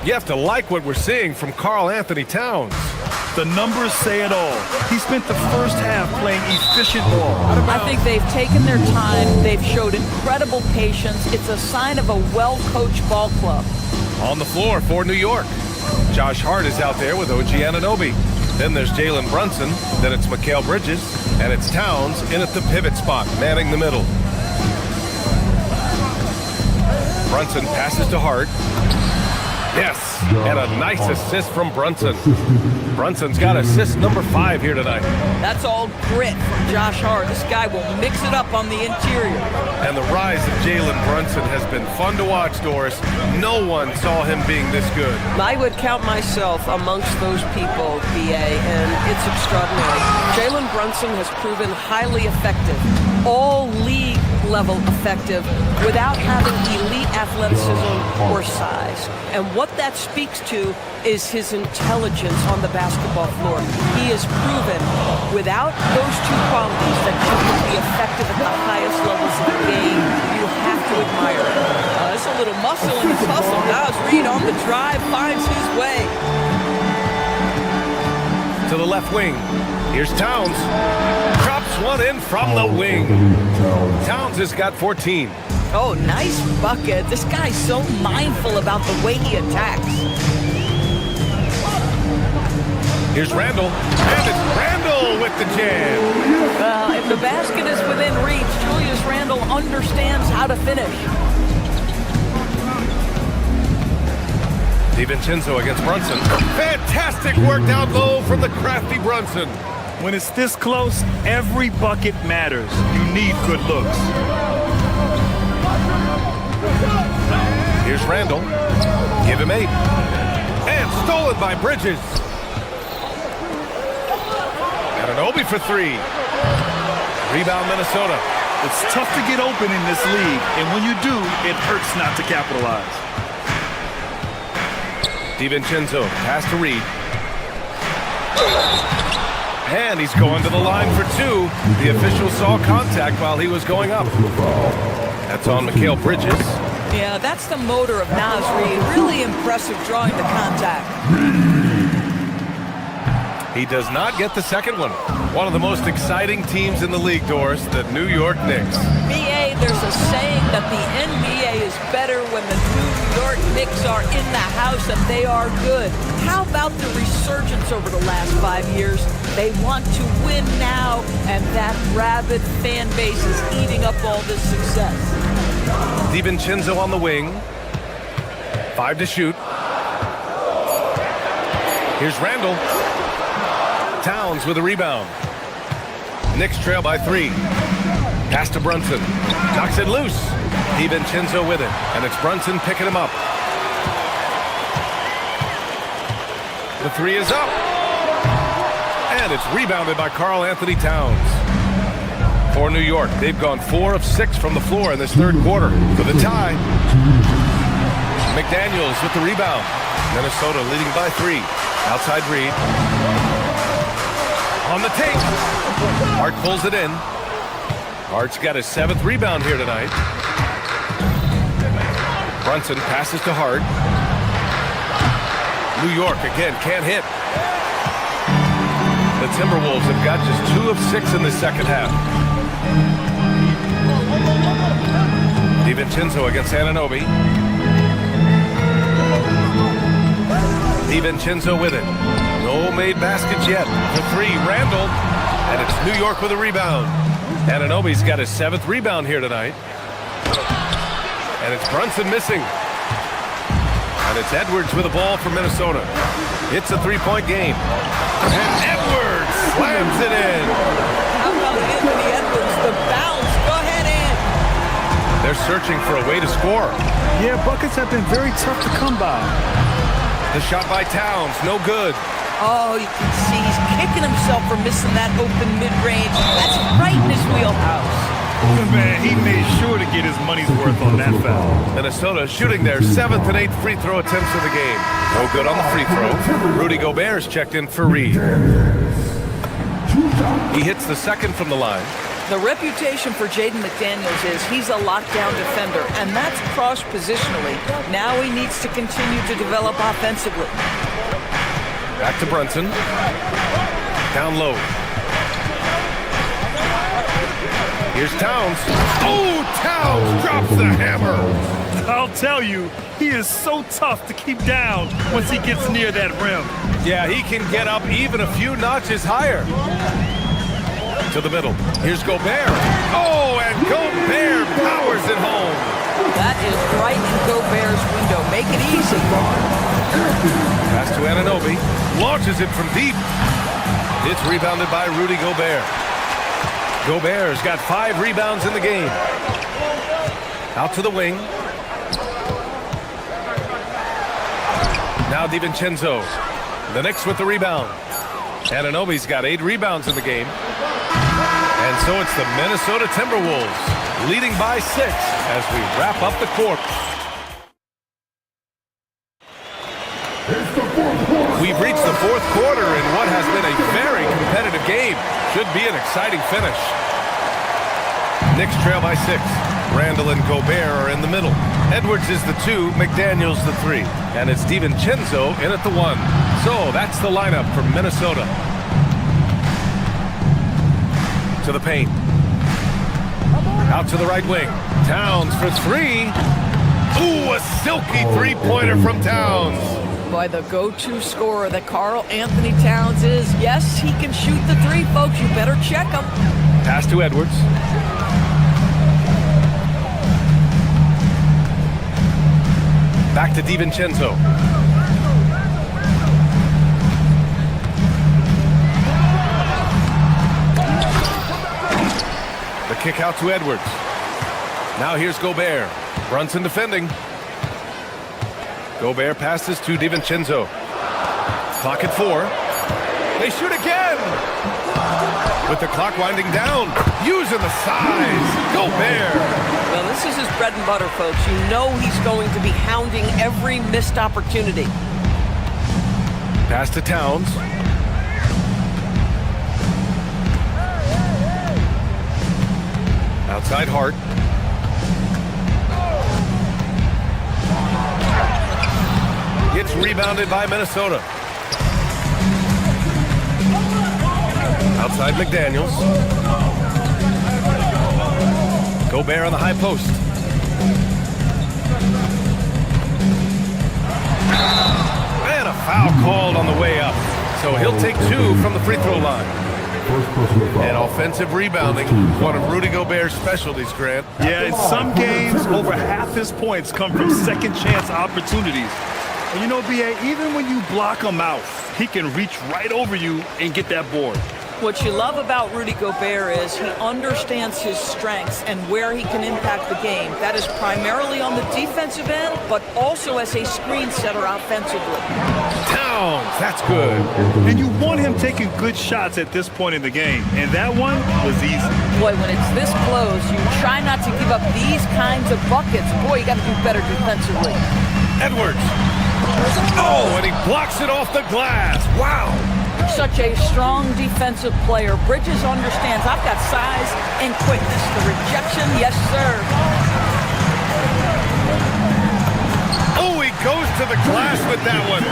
[SPEAKER 4] You have to like what we're seeing from Karl Anthony Towns.
[SPEAKER 5] The numbers say it all. He spent the first half playing efficient ball.
[SPEAKER 7] I think they've taken their time. They've showed incredible patience. It's a sign of a well-coached ball club.
[SPEAKER 4] On the floor for New York. Josh Hart is out there with OG Anunoby. Then there's Jalen Brunson. Then it's Mikal Bridges. And it's Towns in at the pivot spot, manning the middle. Brunson passes to Hart. Yes, and a nice assist from Brunson. Brunson's got assist number 5 here tonight.
[SPEAKER 7] That's all grit from Josh Hart. This guy will mix it up on the interior.
[SPEAKER 4] And the rise of Jalen Brunson has been fun to watch, Doris. No one saw him being this good.
[SPEAKER 19] I would count myself amongst those people, BA, and it's extraordinary. Jalen Brunson has proven highly effective, all league level effective, without having elite athleticism or size. And what that speaks to is his intelligence on the basketball floor. He has proven without those two qualities that you can be effective at the highest levels of the game. You have to admire it.
[SPEAKER 7] There's a little muscle in his hustle. Now Reed on the drive finds his way.
[SPEAKER 4] To the left wing. Here's Towns. Drops one in from the wing. Towns has got 14.
[SPEAKER 7] Oh, nice bucket. This guy's so mindful about the way he attacks.
[SPEAKER 4] Here's Randall. And it's Randall with the jam.
[SPEAKER 7] Well, if the basket is within reach, Julius Randle understands how to finish.
[SPEAKER 4] DiVincenzo against Brunson. Fantastic work down low from the crafty Brunson.
[SPEAKER 5] When it's this close, every bucket matters. You need good looks.
[SPEAKER 4] Here's Randall. Give him 8. And stolen by Bridges. And an Obi for 3. Rebound Minnesota.
[SPEAKER 5] It's tough to get open in this league, and when you do, it hurts not to capitalize.
[SPEAKER 4] DiVincenzo, pass to Reed. And he's going to the line for 2. The official saw contact while he was going up. That's on Mikal Bridges.
[SPEAKER 7] Yeah, that's the motor of Naz Reid. Really impressive drawing the contact.
[SPEAKER 4] He does not get the second one. One of the most exciting teams in the league, Doris, the New York Knicks.
[SPEAKER 7] BA, there's a saying that the NBA is better when the New York Knicks are in the house and they are good. How about the resurgence over the last 5 years? They want to win now, and that rabid fan base is eating up all this success.
[SPEAKER 4] DiVincenzo on the wing. 5 to shoot. Here's Randall. Towns with a rebound. Knicks trail by 3. Pass to Brunson. Knocks it loose. DiVincenzo with it. And it's Brunson picking him up. The 3 is up. And it's rebounded by Karl Anthony Towns. For New York, they've gone 4 of 6 from the floor in this third quarter. For the tie. McDaniels with the rebound. Minnesota leading by 3. Outside Reed. On the tape. Hart pulls it in. Hart's got his 7th rebound here tonight. Brunson passes to Hart. New York again can't hit. The Timberwolves have got just 2 of 6 in the second half. DiVincenzo against Anunoby. DiVincenzo with it. No made baskets yet. For 3, Randall. And it's New York with a rebound. Anunoby's got his 7th rebound here tonight. And it's Brunson missing. And it's Edwards with the ball for Minnesota. It's a 3-point game. And Edwards slams it in.
[SPEAKER 7] How about Anthony Edwards? The bounce. Go ahead, Ant.
[SPEAKER 4] They're searching for a way to score.
[SPEAKER 5] Yeah, buckets have been very tough to come by.
[SPEAKER 4] The shot by Towns, no good.
[SPEAKER 7] Oh, you can see he's kicking himself for missing that open mid-range. That's right in his wheelhouse.
[SPEAKER 5] Man, he made sure to get his money's worth on that foul.
[SPEAKER 4] Minnesota shooting their 7th and 8th free throw attempts of the game. No good on the free throw. Rudy Gobert is checked in for Reed. He hits the 2nd from the line.
[SPEAKER 7] The reputation for Jaden McDaniels is he's a lockdown defender, and that's cross-positionally. Now he needs to continue to develop offensively.
[SPEAKER 4] Back to Brunson. Down low. Here's Towns. Oh, Towns drops the hammer.
[SPEAKER 5] I'll tell you, he is so tough to keep down once he gets near that rim.
[SPEAKER 4] Yeah, he can get up even a few notches higher. To the middle. Here's Gobert. Oh, and Gobert powers it home.
[SPEAKER 7] That is right in Gobert's window. Make it easy.
[SPEAKER 4] Pass to Anunoby. Launches it from deep. It's rebounded by Rudy Gobert. Gobert's got 5 rebounds in the game. Out to the wing. Now DiVincenzo. The Knicks with the rebound. Anunoby's got 8 rebounds in the game. And so it's the Minnesota Timberwolves leading by 6 as we wrap up the quarter. We've reached the 4th quarter in what has been a very competitive game. Should be an exciting finish. Knicks trail by 6. Randall and Gobert are in the middle. Edwards is the 2, McDaniels the 3. And it's DiVincenzo in at the 1. So that's the lineup for Minnesota. To the paint. Out to the right wing. Towns for 3. Ooh, a silky three-pointer from Towns.
[SPEAKER 7] By the go-to scorer that Karl Anthony Towns is. Yes, he can shoot the 3, folks. You better check him.
[SPEAKER 4] Pass to Edwards. Back to DiVincenzo. The kick out to Edwards. Now here's Gobert. Brunson defending. Gobert passes to DiVincenzo. Clock at 4. They shoot again! With the clock winding down, using the size. Gobert!
[SPEAKER 19] Well, this is his bread and butter, folks. You know he's going to be hounding every missed opportunity.
[SPEAKER 4] Pass to Towns. Outside Hart. Gets rebounded by Minnesota. Outside McDaniels. Gobert on the high post. And a foul called on the way up. So he'll take 2 from the free throw line. And offensive rebounding, one of Rudy Gobert's specialties, Grant.
[SPEAKER 5] Yeah, in some games, over half his points come from second chance opportunities. And you know, B.A., even when you block him out, he can reach right over you and get that board.
[SPEAKER 7] What you love about Rudy Gobert is he understands his strengths and where he can impact the game. That is primarily on the defensive end, but also as a screen setter offensively.
[SPEAKER 4] Towns, that's good.
[SPEAKER 5] And you want him taking good shots at this point in the game, and that one was easy.
[SPEAKER 7] Boy, when it's this close, you try not to give up these kinds of buckets. Boy, you got to do better defensively.
[SPEAKER 4] Edwards. Oh, and he blocks it off the glass. Wow.
[SPEAKER 7] Such a strong defensive player. Bridges understands I've got size and quickness. The rejection, yes, sir.
[SPEAKER 4] Oh, he goes to the glass with that one.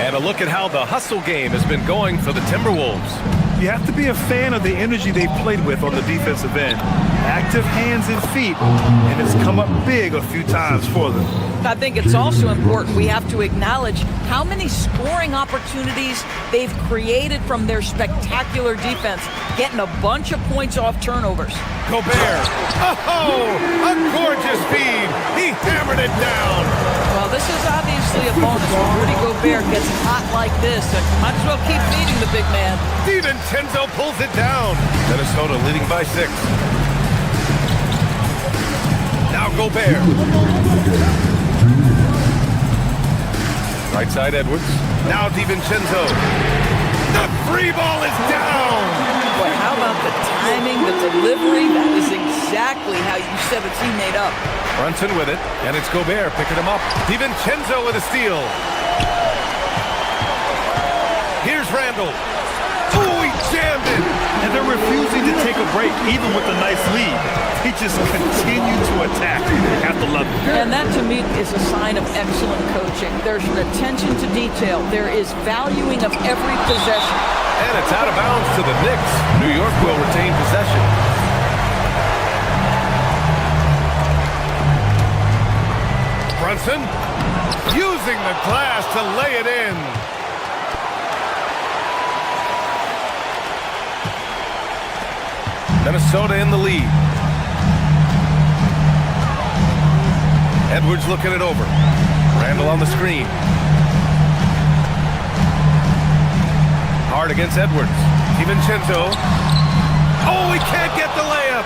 [SPEAKER 4] And a look at how the hustle game has been going for the Timberwolves.
[SPEAKER 5] You have to be a fan of the energy they've played with on the defensive end. Active hands and feet, and it's come up big a few times for them.
[SPEAKER 7] I think it's also important we have to acknowledge how many scoring opportunities they've created from their spectacular defense, getting a bunch of points off turnovers.
[SPEAKER 4] Gobert. Oh, a gorgeous feed. He hammered it down.
[SPEAKER 7] Well, this is obviously a bonus when Rudy Gobert gets hot like this. Might as well keep feeding the big man.
[SPEAKER 4] DiVincenzo pulls it down. Minnesota leading by 6. Now Gobert. Right side Edwards. Now DiVincenzo. The free ball is down.
[SPEAKER 7] Boy, how about the timing, the delivery? That is exactly how you set a teammate up.
[SPEAKER 4] Brunson with it, and it's Gobert picking him up. DiVincenzo with a steal. Here's Randall. Oh, he jammed it.
[SPEAKER 5] And they're refusing to take a break, even with a nice lead. He just continued to attack at the level.
[SPEAKER 7] And that, to me, is a sign of excellent coaching. There's an attention to detail. There is valuing of every possession.
[SPEAKER 4] And it's out of bounds to the Knicks. New York will retain possession. Brunson using the glass to lay it in. Minnesota in the lead. Edwards looking it over. Randall on the screen. Hard against Edwards. DiVincenzo. Oh, he can't get the layup.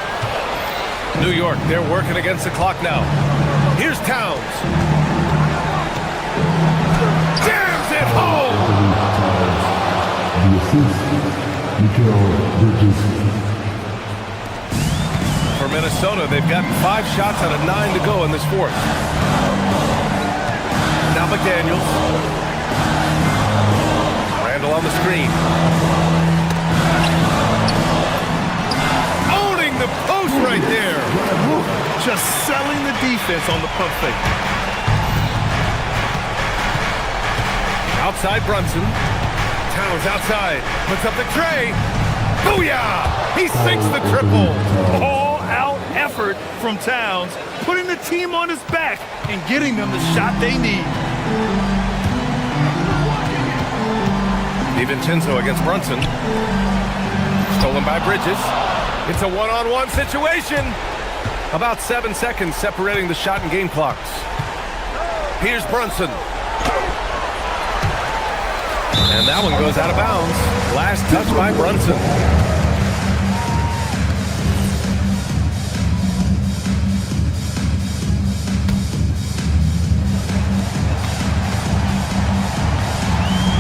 [SPEAKER 4] New York, they're working against the clock now. Here's Towns. Jams it home.
[SPEAKER 18] The assist, Mikal Bridges.
[SPEAKER 4] For Minnesota, they've gotten 5 shots out of 9 to go in this fourth. Now McDaniels. Randall on the screen. Owning the post right there.
[SPEAKER 5] Just selling the defense on the pump fake.
[SPEAKER 4] Outside Brunson. Towns outside. Puts up the tray. Booyah! He sinks the triple.
[SPEAKER 5] All-out effort from Towns, putting the team on his back and getting them the shot they need.
[SPEAKER 4] DiVincenzo against Brunson. Stolen by Bridges. It's a one-on-one situation. About 7 seconds separating the shot and game clocks. Here's Brunson. And that one goes out of bounds. Last touch by Brunson.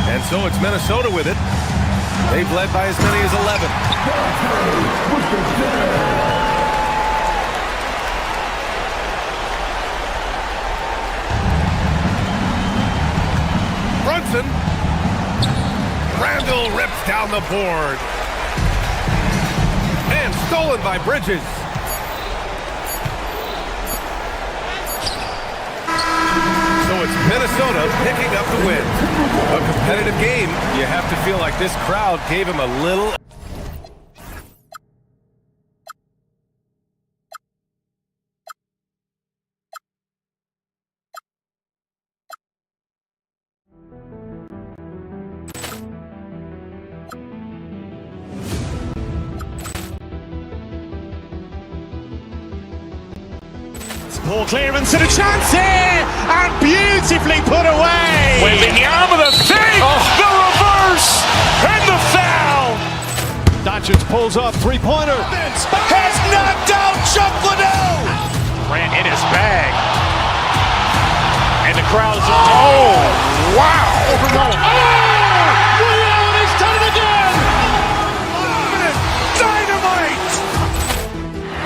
[SPEAKER 4] And so it's Minnesota with it. They've led by as many as 11. Brunson. Randall rips down the board. And stolen by Bridges. So it's Minnesota picking up the win. A competitive game. You have to feel like this crowd gave him a little...
[SPEAKER 1] Ball clearance and a chance here, and beautifully put away. With the arm of the thing, the reverse, and the foul.
[SPEAKER 16] Doncic pulls up, three-pointer.
[SPEAKER 1] Has knocked out Chuck Liddell. Grant in his bag. And the crowd's, oh, wow. He's done it again. Dynamite.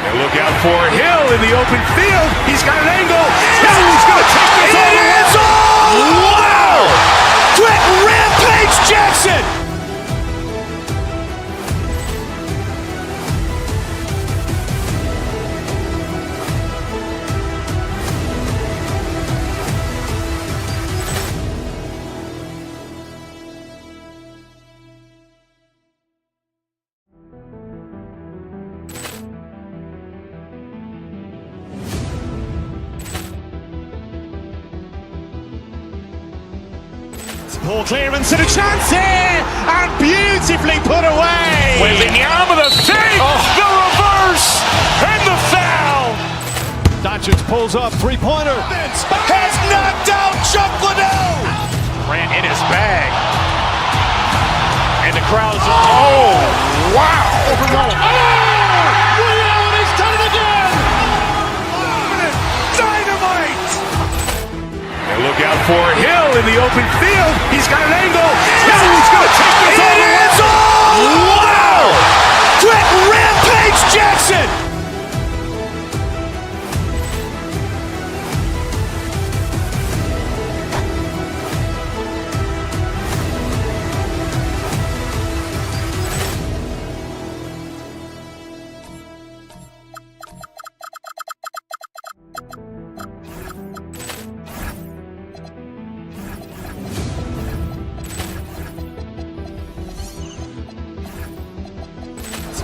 [SPEAKER 1] And look out for Hill in the open field. He's got an angle. Hill's going to take this all the way. Wow. Quick Rampage Jackson. Ball clearance and a chance here, and beautifully put away. With the arm of the thing, the reverse, and the foul.
[SPEAKER 16] Doncic pulls up, three-pointer.
[SPEAKER 1] Has knocked out Chuck Liddell. Grant in his bag. And the crowd's, oh, wow. He's done it again. Dynamite. And look out for Hill in the open field. He's got an angle. Hill's going to take this all the way. Wow! Quick Rampage Jackson.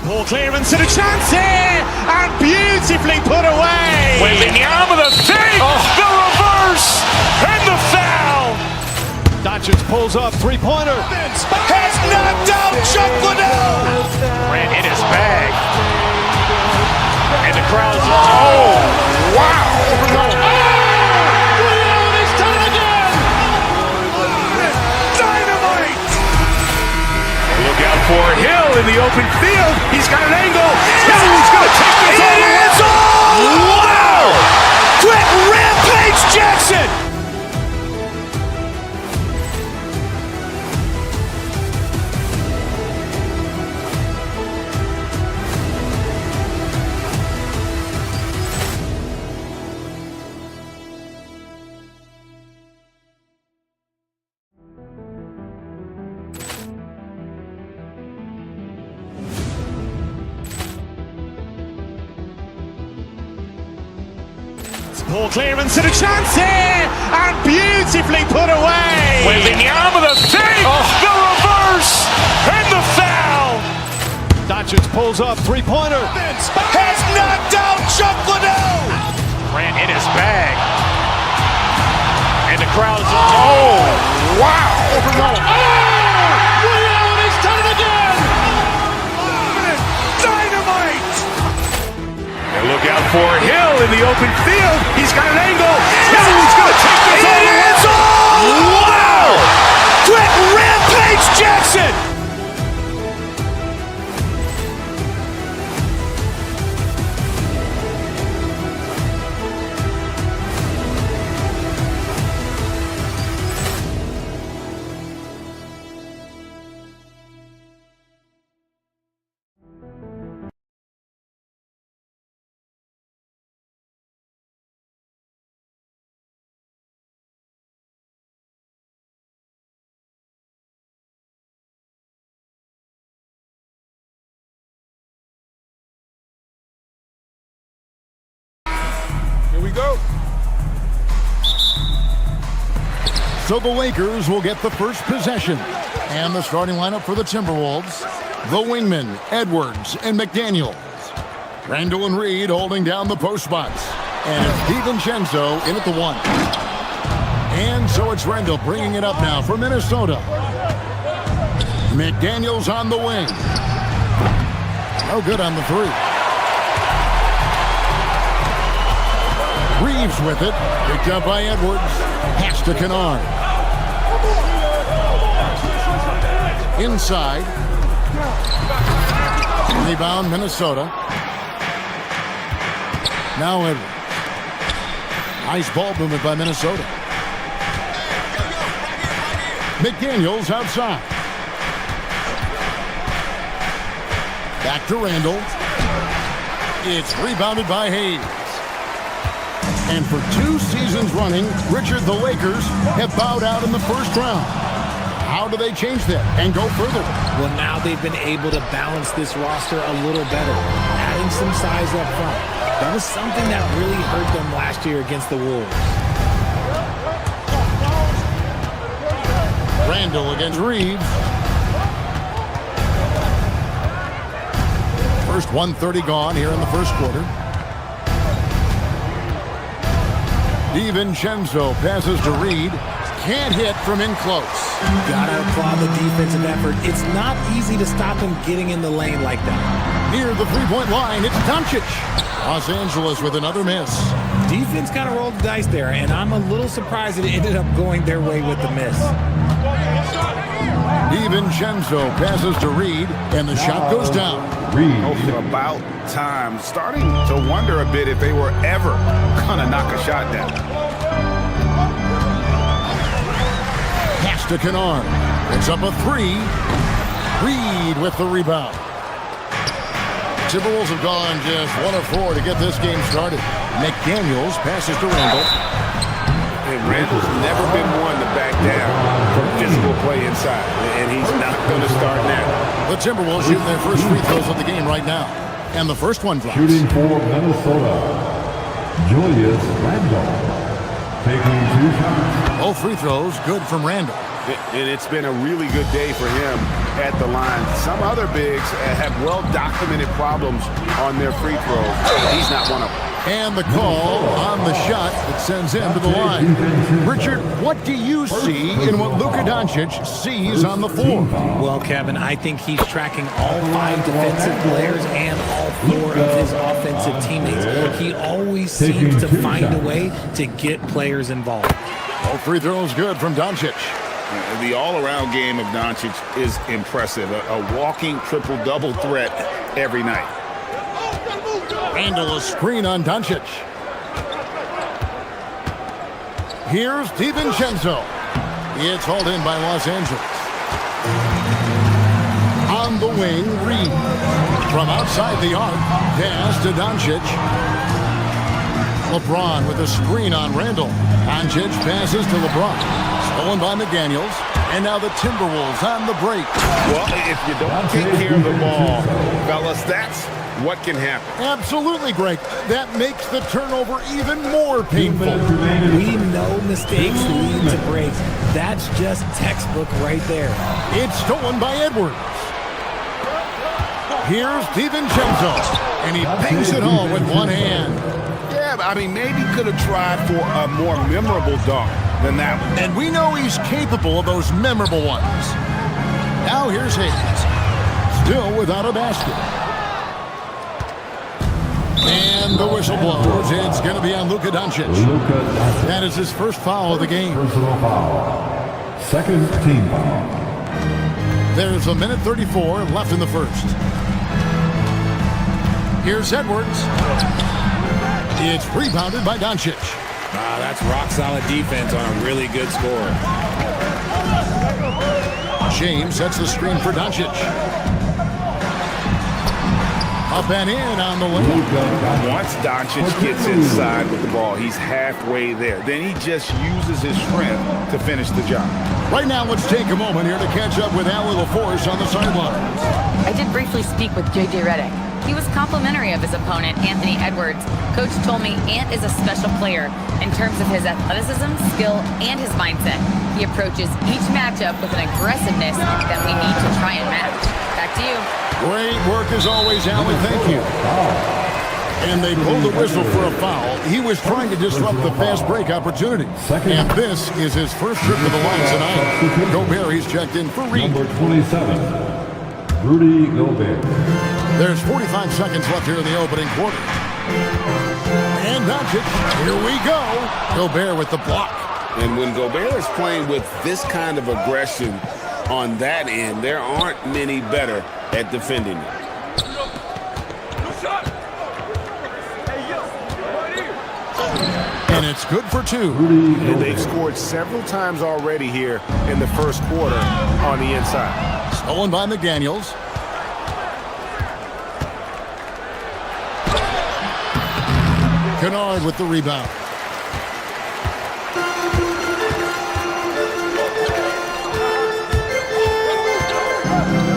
[SPEAKER 1] Ball clearance and a chance here, and beautifully put away. With the arm of the thing, the reverse, and the foul.
[SPEAKER 16] Doncic pulls up, three-pointer.
[SPEAKER 1] Has knocked out Chuck Liddell. Grant in his bag. And the crowd's, oh, wow. for Hill in the open field. He's got an angle. Hill is going to take this all the way. Wow! Quick rampage Jackson!
[SPEAKER 16] Poor clearance and a chance here, and beautifully put away.
[SPEAKER 1] Waving the arm of the save, the reverse, and the foul.
[SPEAKER 16] Doncic pulls up, three-pointer. Has knocked out Chuck Liddell.
[SPEAKER 1] Ran in his bag. And the crowd is... Oh, wow.
[SPEAKER 16] Ray Allen has done it again.
[SPEAKER 1] Dynamite. And look out for Hill in the open field. He's got an angle. Hill is going to take this all the way. Wow. Quick rampage Jackson.
[SPEAKER 6] Here we go. So the Lakers will get the first possession. And the starting lineup for the Timberwolves. The wingmen, Edwards and McDaniels. Randall and Reed holding down the post spots. And it's DiVincenzo in at the one. And so it's Randall bringing it up now for Minnesota. McDaniels on the wing. No good on the three. Reeves with it. Picked up by Edwards. Pass to Kennard. Inside. Rebound, Minnesota. Now Edwards. Nice ball movement by Minnesota. McDaniels outside. Back to Randall. It's rebounded by Hayes. And for 2 seasons running, Richard, the Lakers have bowed out in the first round. How do they change that and go further?
[SPEAKER 15] Well, now they've been able to balance this roster a little better, adding some size up front. That was something that really hurt them last year against the Wolves.
[SPEAKER 6] Randall against Reeves. First 1:30 gone here in the first quarter. DiVincenzo passes to Reed. Can't hit from in close.
[SPEAKER 15] Gotta applaud the defensive effort. It's not easy to stop him getting in the lane like that.
[SPEAKER 6] Near the three-point line, it's Doncic. Los Angeles with another miss.
[SPEAKER 15] Defense kind of rolled the dice there, and I'm a little surprised it ended up going their way with the miss.
[SPEAKER 6] DiVincenzo passes to Reed, and the shot goes down.
[SPEAKER 17] About time. Starting to wonder a bit if they were ever gonna knock a shot down.
[SPEAKER 6] Pass to Kennard. It's up a three. Reed with the rebound. Timberwolves have gone just 1 of 4 to get this game started. McDaniels passes to Randall.
[SPEAKER 17] And Randall's never been one to back down from physical play inside, and he's not going to start now.
[SPEAKER 6] The Timberwolves shooting their first free throws of the game right now. And the first one drops.
[SPEAKER 18] Shooting for Minnesota, Julius Randle. Taking 2 shots.
[SPEAKER 6] Both free throws good from Randall.
[SPEAKER 17] And it's been a really good day for him at the line. Some other bigs have well-documented problems on their free throws. He's not one of them.
[SPEAKER 6] And the call on the shot that sends him to the line. Richard, what do you see in what Luka Doncic sees on the floor?
[SPEAKER 15] Well, Kevin, I think he's tracking all 5 defensive players and all 4 of his offensive teammates. He always seems to find a way to get players involved.
[SPEAKER 6] All free throws good from Doncic.
[SPEAKER 17] The all-around game of Doncic is impressive. A walking triple-double threat every night.
[SPEAKER 6] Randall, a screen on Doncic. Here's DiVincenzo. It's hauled in by Los Angeles. On the wing, Reed. From outside the arc, pass to Doncic. LeBron with a screen on Randall. Doncic passes to LeBron. Stolen by McDaniels. And now the Timberwolves on the break.
[SPEAKER 17] Well, if you don't take care of the ball, fellas, that's what can happen.
[SPEAKER 6] Absolutely, Greg. That makes the turnover even more painful.
[SPEAKER 15] We know mistakes lead to breaks. That's just textbook right there.
[SPEAKER 6] It's stolen by Edwards. Here's DiVincenzo. And he bangs it home with one hand.
[SPEAKER 17] Yeah, I mean, maybe could have tried for a more memorable dunk than that one.
[SPEAKER 6] And we know he's capable of those memorable ones. Now here's Hayes. Still without a basket. And the whistle blows. It's going to be on Luka Doncic. That is his first foul of the game.
[SPEAKER 18] Personal foul. Second team foul.
[SPEAKER 6] There's a minute 34 left in the first. Here's Edwards. It's rebounded by Doncic.
[SPEAKER 20] That's rock-solid defense on a really good score.
[SPEAKER 6] James sets the screen for Doncic. Up and in on the lane.
[SPEAKER 17] Once Doncic gets inside with the ball, he's halfway there. Then he just uses his strength to finish the job.
[SPEAKER 6] Right now, let's take a moment here to catch up with Allie LaForce on the sidelines.
[SPEAKER 9] I did briefly speak with J.J. Redick. He was complimentary of his opponent, Anthony Edwards. Coach told me Ant is a special player in terms of his athleticism, skill, and his mindset. He approaches each matchup with an aggressiveness that we need to try and match. Back to you.
[SPEAKER 6] Great work as always, Allie. Thank you. And they blow the whistle for a foul. He was trying to disrupt the fast break opportunity. And this is his first trip to the line tonight. Gobert, he's checked in for Reed.
[SPEAKER 18] Number 27, Rudy Gobert.
[SPEAKER 6] There's 45 seconds left here in the opening quarter. And Doncic, here we go. Gobert with the block.
[SPEAKER 10] And when Gobert is playing with this kind of aggression on that end, there aren't many better at defending it.
[SPEAKER 6] And it's good for two.
[SPEAKER 17] And they've scored several times already here in the first quarter on the inside.
[SPEAKER 6] Stolen by McDaniels. Kennard with the rebound.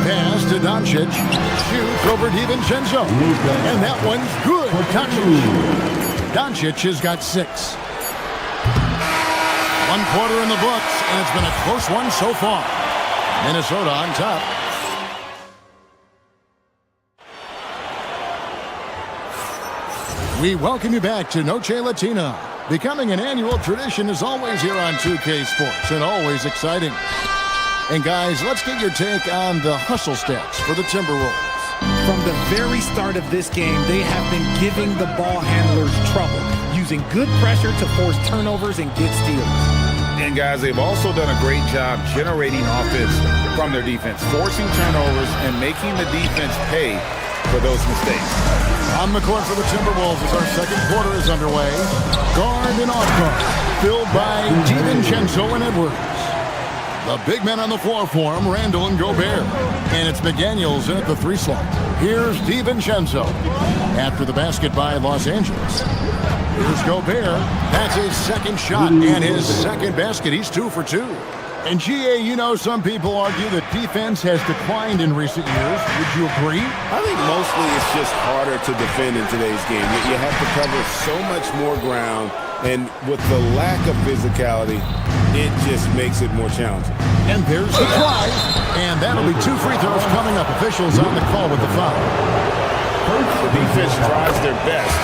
[SPEAKER 6] Pass to Doncic. Shoots over DiVincenzo. And that one's good. Doncic has got 6. 1 quarter in the books, and it's been a close one so far. Minnesota on top. We welcome you back to Noche Latina. Becoming an annual tradition is always here on 2K Sports, and always exciting. And guys, let's get your take on the hustle stats for the Timberwolves.
[SPEAKER 15] From the very start of this game, they have been giving the ball handlers trouble, using good pressure to force turnovers and get steals.
[SPEAKER 17] And guys, they've also done a great job generating offense from their defense, forcing turnovers and making the defense pay for those mistakes.
[SPEAKER 6] On the court for the Timberwolves as our second quarter is underway. Guard and off guard, filled by DiVincenzo and Edwards. The big men on the floor for him, Randall and Gobert. And it's McDaniels in at the 3 slot. Here's DiVincenzo. After the basket by Los Angeles. Here's Gobert. That's his second shot and his second basket. He's 2 for 2. And GA, you know, some people argue that defense has declined in recent years. Would you agree?
[SPEAKER 10] I think mostly it's just harder to defend in today's game. You have to cover so much more ground, and with the lack of physicality, it just makes it more challenging.
[SPEAKER 6] And there's the try, and that'll be 2 free throws coming up. Officials on the call with the foul.
[SPEAKER 10] The defense tries their best.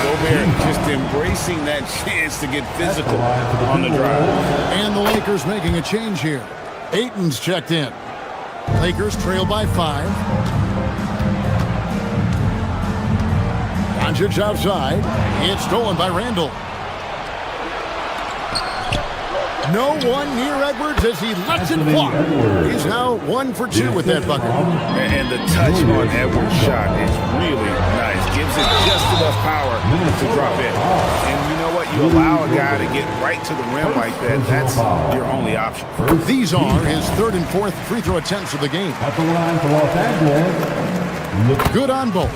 [SPEAKER 10] Gobert just embracing that chance to get physical on the drive.
[SPEAKER 6] And the Lakers making a change here. Ayton's checked in. Lakers trail by 5. Doncic outside. It's stolen by Randall. No one near Edwards as he lets it fly. He's now 1 for 2 with that bucket.
[SPEAKER 17] And the touch on Edwards' shot is really nice. Gives it just enough power to drop in. And you know what? You allow a guy to get right to the rim like that. That's your only option.
[SPEAKER 6] These are his 3rd and 4th free throw attempts of the game.
[SPEAKER 18] At the line for Los Angeles.
[SPEAKER 6] Good on both.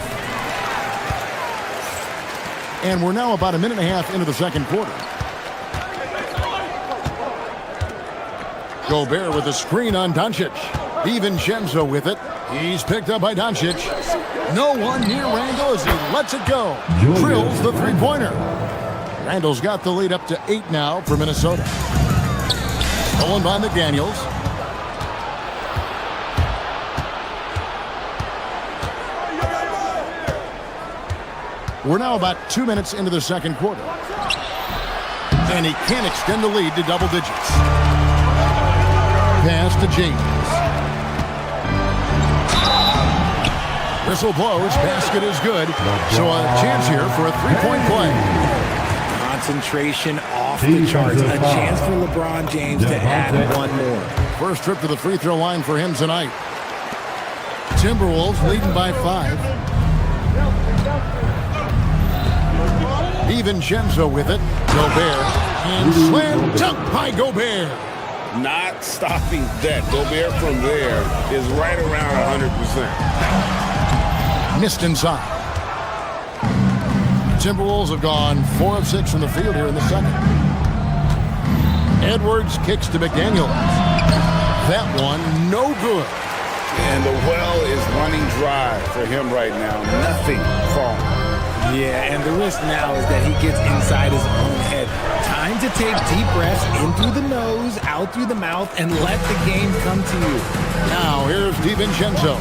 [SPEAKER 6] And we're now about a minute and a half into the second quarter. Gobert with a screen on Doncic. DiVincenzo with it. He's picked up by Doncic. No one near Randall as he lets it go. Drills the three-pointer. Randall's got the lead up to 8 now for Minnesota. Stolen by McDaniels. We're now about 2 minutes into the second quarter. And he can't extend the lead to double digits. Pass to James. Whistle blows. Basket is good. So a chance here for a three-point play.
[SPEAKER 15] Concentration off the charts. A chance for LeBron James to add one more.
[SPEAKER 6] First trip to the free throw line for him tonight. Timberwolves leading by 5. DiVincenzo with it. Gobert. And slam dunk by Gobert.
[SPEAKER 10] Not stopping that. Gobert from there is right around 100%.
[SPEAKER 6] Missed inside. Timberwolves have gone 4 of 6 from the field here in the second. Edwards kicks to McDaniels. That one, no good.
[SPEAKER 17] And the well is running dry for him right now. Nothing falling.
[SPEAKER 15] Yeah, and the risk now is that he gets inside his own head. Time to take deep breaths in through the nose, out through the mouth, and let the game come to you.
[SPEAKER 6] Now here's DiVincenzo.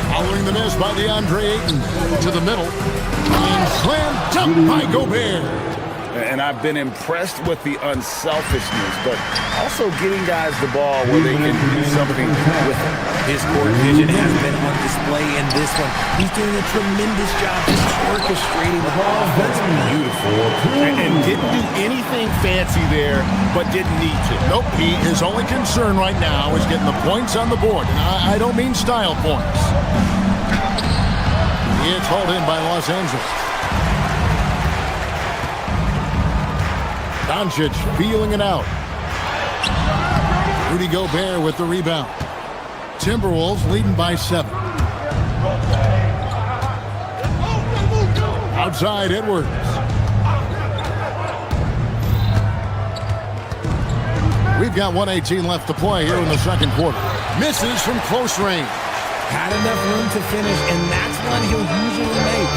[SPEAKER 6] Following the miss by DeAndre Ayton to the middle. And slam dunk by Gobert.
[SPEAKER 17] And I've been impressed with the unselfishness, but also getting guys the ball where they can do something with it.
[SPEAKER 15] His court vision has been on display in this one. He's doing a tremendous job just orchestrating the ball. That's beautiful.
[SPEAKER 17] And didn't do anything fancy there, but didn't need to.
[SPEAKER 6] Nope, his only concern right now is getting the points on the board. And I don't mean style points. It's hauled in by Los Angeles. Doncic feeling it out. Rudy Gobert with the rebound. Timberwolves leading by 7. Outside Edwards. We've got 1:18 left to play here in the second quarter. Misses from close range.
[SPEAKER 15] Had enough room to finish, and that's one he'll usually make.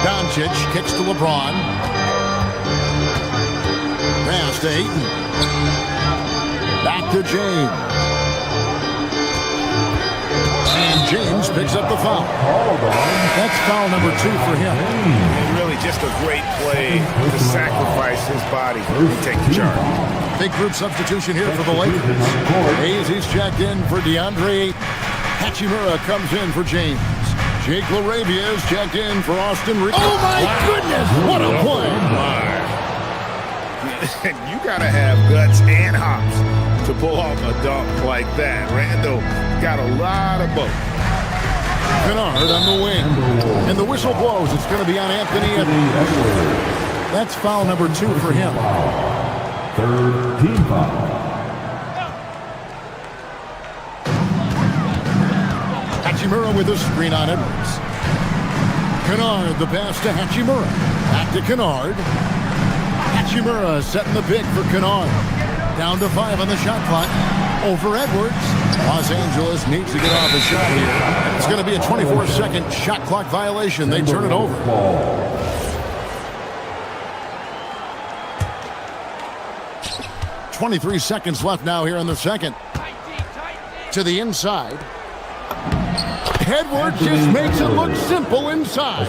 [SPEAKER 6] Doncic kicks to LeBron. Pass to Ayton. Back to James. And James picks up the foul. That's foul number 2 for him.
[SPEAKER 17] And really just a great play to sacrifice his body and take the charge.
[SPEAKER 6] Big group substitution here for the Lakers. Hayes, he's checked in for DeAndre Ayton. Hachimura comes in for James. Jake LaRavia is checked in for Austin Reeves. Oh, my goodness! What a play!
[SPEAKER 17] You got to have guts and hops to pull off a dunk like that. Randall got a lot of both.
[SPEAKER 6] Kennard on the wing. And the whistle blows. It's going to be on Anthony Edwards. That's foul number 2 for him.
[SPEAKER 18] 3rd team foul.
[SPEAKER 6] Hachimura with a screen on Edwards. Kennard, the pass to Hachimura. Back to Kennard. Hachimura setting the pick for Kennard. Down to 5 on the shot clock. Over Edwards. Los Angeles needs to get off a shot here. It's going to be a 24-second shot clock violation. They turn it over. 23 seconds left now here in the second. To the inside. Edwards just makes it look simple inside.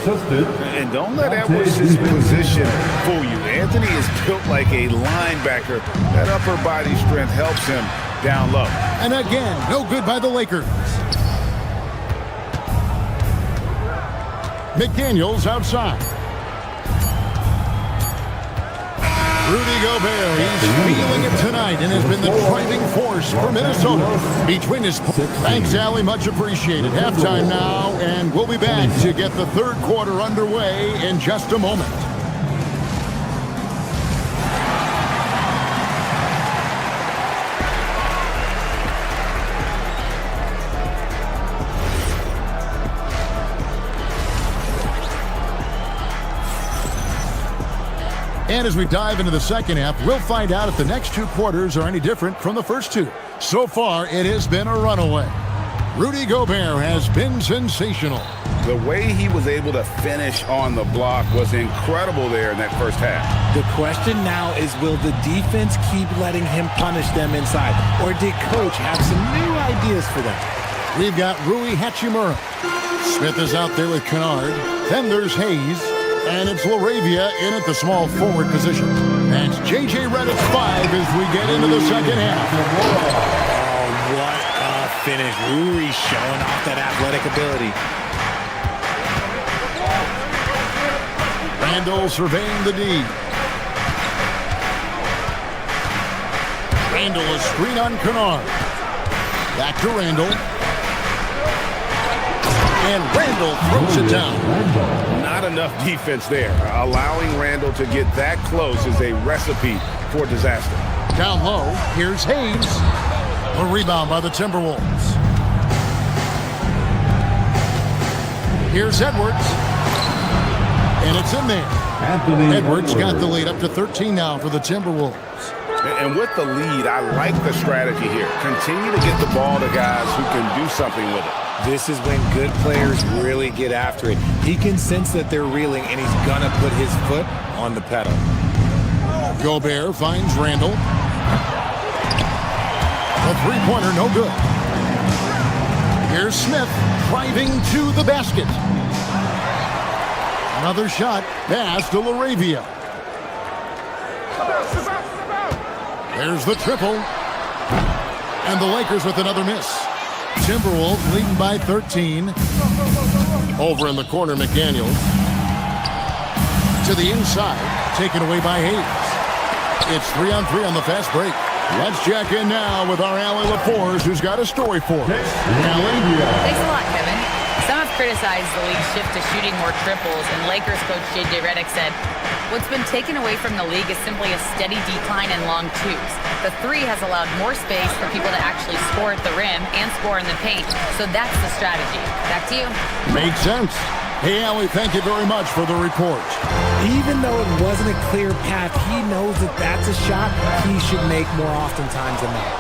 [SPEAKER 17] And don't let Edwards' position fool you. Anthony is built like a linebacker. That upper body strength helps him down low.
[SPEAKER 6] And again, no good by the Lakers. McDaniels outside. Rudy Gobert, he's feeling it tonight and has been the driving force for Minnesota between his... Thanks, Allie. Much appreciated. Halftime now, and we'll be back to get the third quarter underway in just a moment. And as we dive into the second half, we'll find out if the next two quarters are any different from the first two. So far, it has been a runaway. Rudy Gobert has been sensational.
[SPEAKER 17] The way he was able to finish on the block was incredible there in that first half.
[SPEAKER 15] The question now is, will the defense keep letting him punish them inside? Or did Coach have some new ideas for them?
[SPEAKER 6] We've got Rui Hachimura. Smith is out there with Kennard. Then there's Hayes. And it's LaRavia in at the small forward position. That's J.J. Redick's 5 as we get into the second half.
[SPEAKER 15] Oh, what a finish. Rui showing off that athletic ability.
[SPEAKER 6] Randall surveying the D. Randall a screen on Kennard. Back to Randall. And Randall throws it down.
[SPEAKER 17] Not enough defense there. Allowing Randall to get that close is a recipe for disaster.
[SPEAKER 6] Down low, here's Hayes. A rebound by the Timberwolves. Here's Edwards. And it's in there. Edwards got the lead up to 13 now for the Timberwolves.
[SPEAKER 17] And with the lead, I like the strategy here. Continue to get the ball to guys who can do something with it.
[SPEAKER 15] This is when good players really get after it. He can sense that they're reeling, and he's going to put his foot on the pedal.
[SPEAKER 6] Gobert finds Randall. The three-pointer, no good. Here's Smith driving to the basket. Another shot, pass to LaRavia. There's the triple. And the Lakers with another miss. Timberwolves leading by 13. Over in the corner, McDaniels. To the inside, taken away by Hayes. It's 3-on-3 on the fast break. Let's check in now with our Allie LaForce, who's got a story for us. Allie?
[SPEAKER 9] Thanks a lot, Kevin. Some have criticized the league's shift to shooting more triples, and Lakers coach J.J. Redick said, "What's been taken away from the league is simply a steady decline in long twos. The three has allowed more space for people to actually score at the rim and score in the paint, so that's the strategy." Back to you.
[SPEAKER 6] Makes sense. Hey, Allie, thank you very much for the report.
[SPEAKER 15] Even though it wasn't a clear path, he knows that that's a shot he should make more oftentimes than not.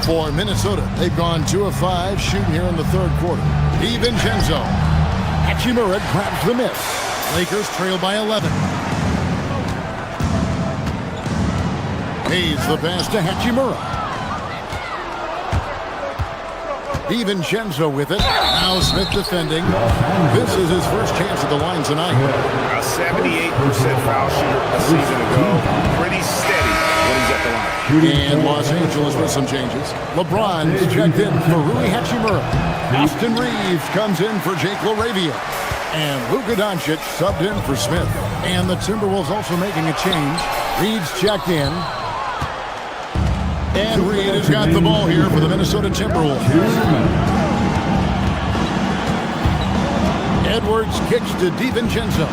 [SPEAKER 6] For Minnesota, they've gone 2 of 5 shooting here in the third quarter. DiVincenzo. Hachimura grabs the miss. Lakers trail by 11. Hayes the pass to Hachimura. DiVincenzo with it. Now Smith defending. This is his first chance at the line tonight.
[SPEAKER 17] A 78% foul shooter a season ago. Pretty steady when he's at the line.
[SPEAKER 6] And Los Angeles with some changes. LeBron's checked in for Rui Hachimura. Austin Reeves comes in for Jake LaRavia. And Luka Doncic subbed in for Smith. And the Timberwolves also making a change. Reed's checked in. And Reed has got the ball here for the Minnesota Timberwolves. Edwards kicks to DiVincenzo.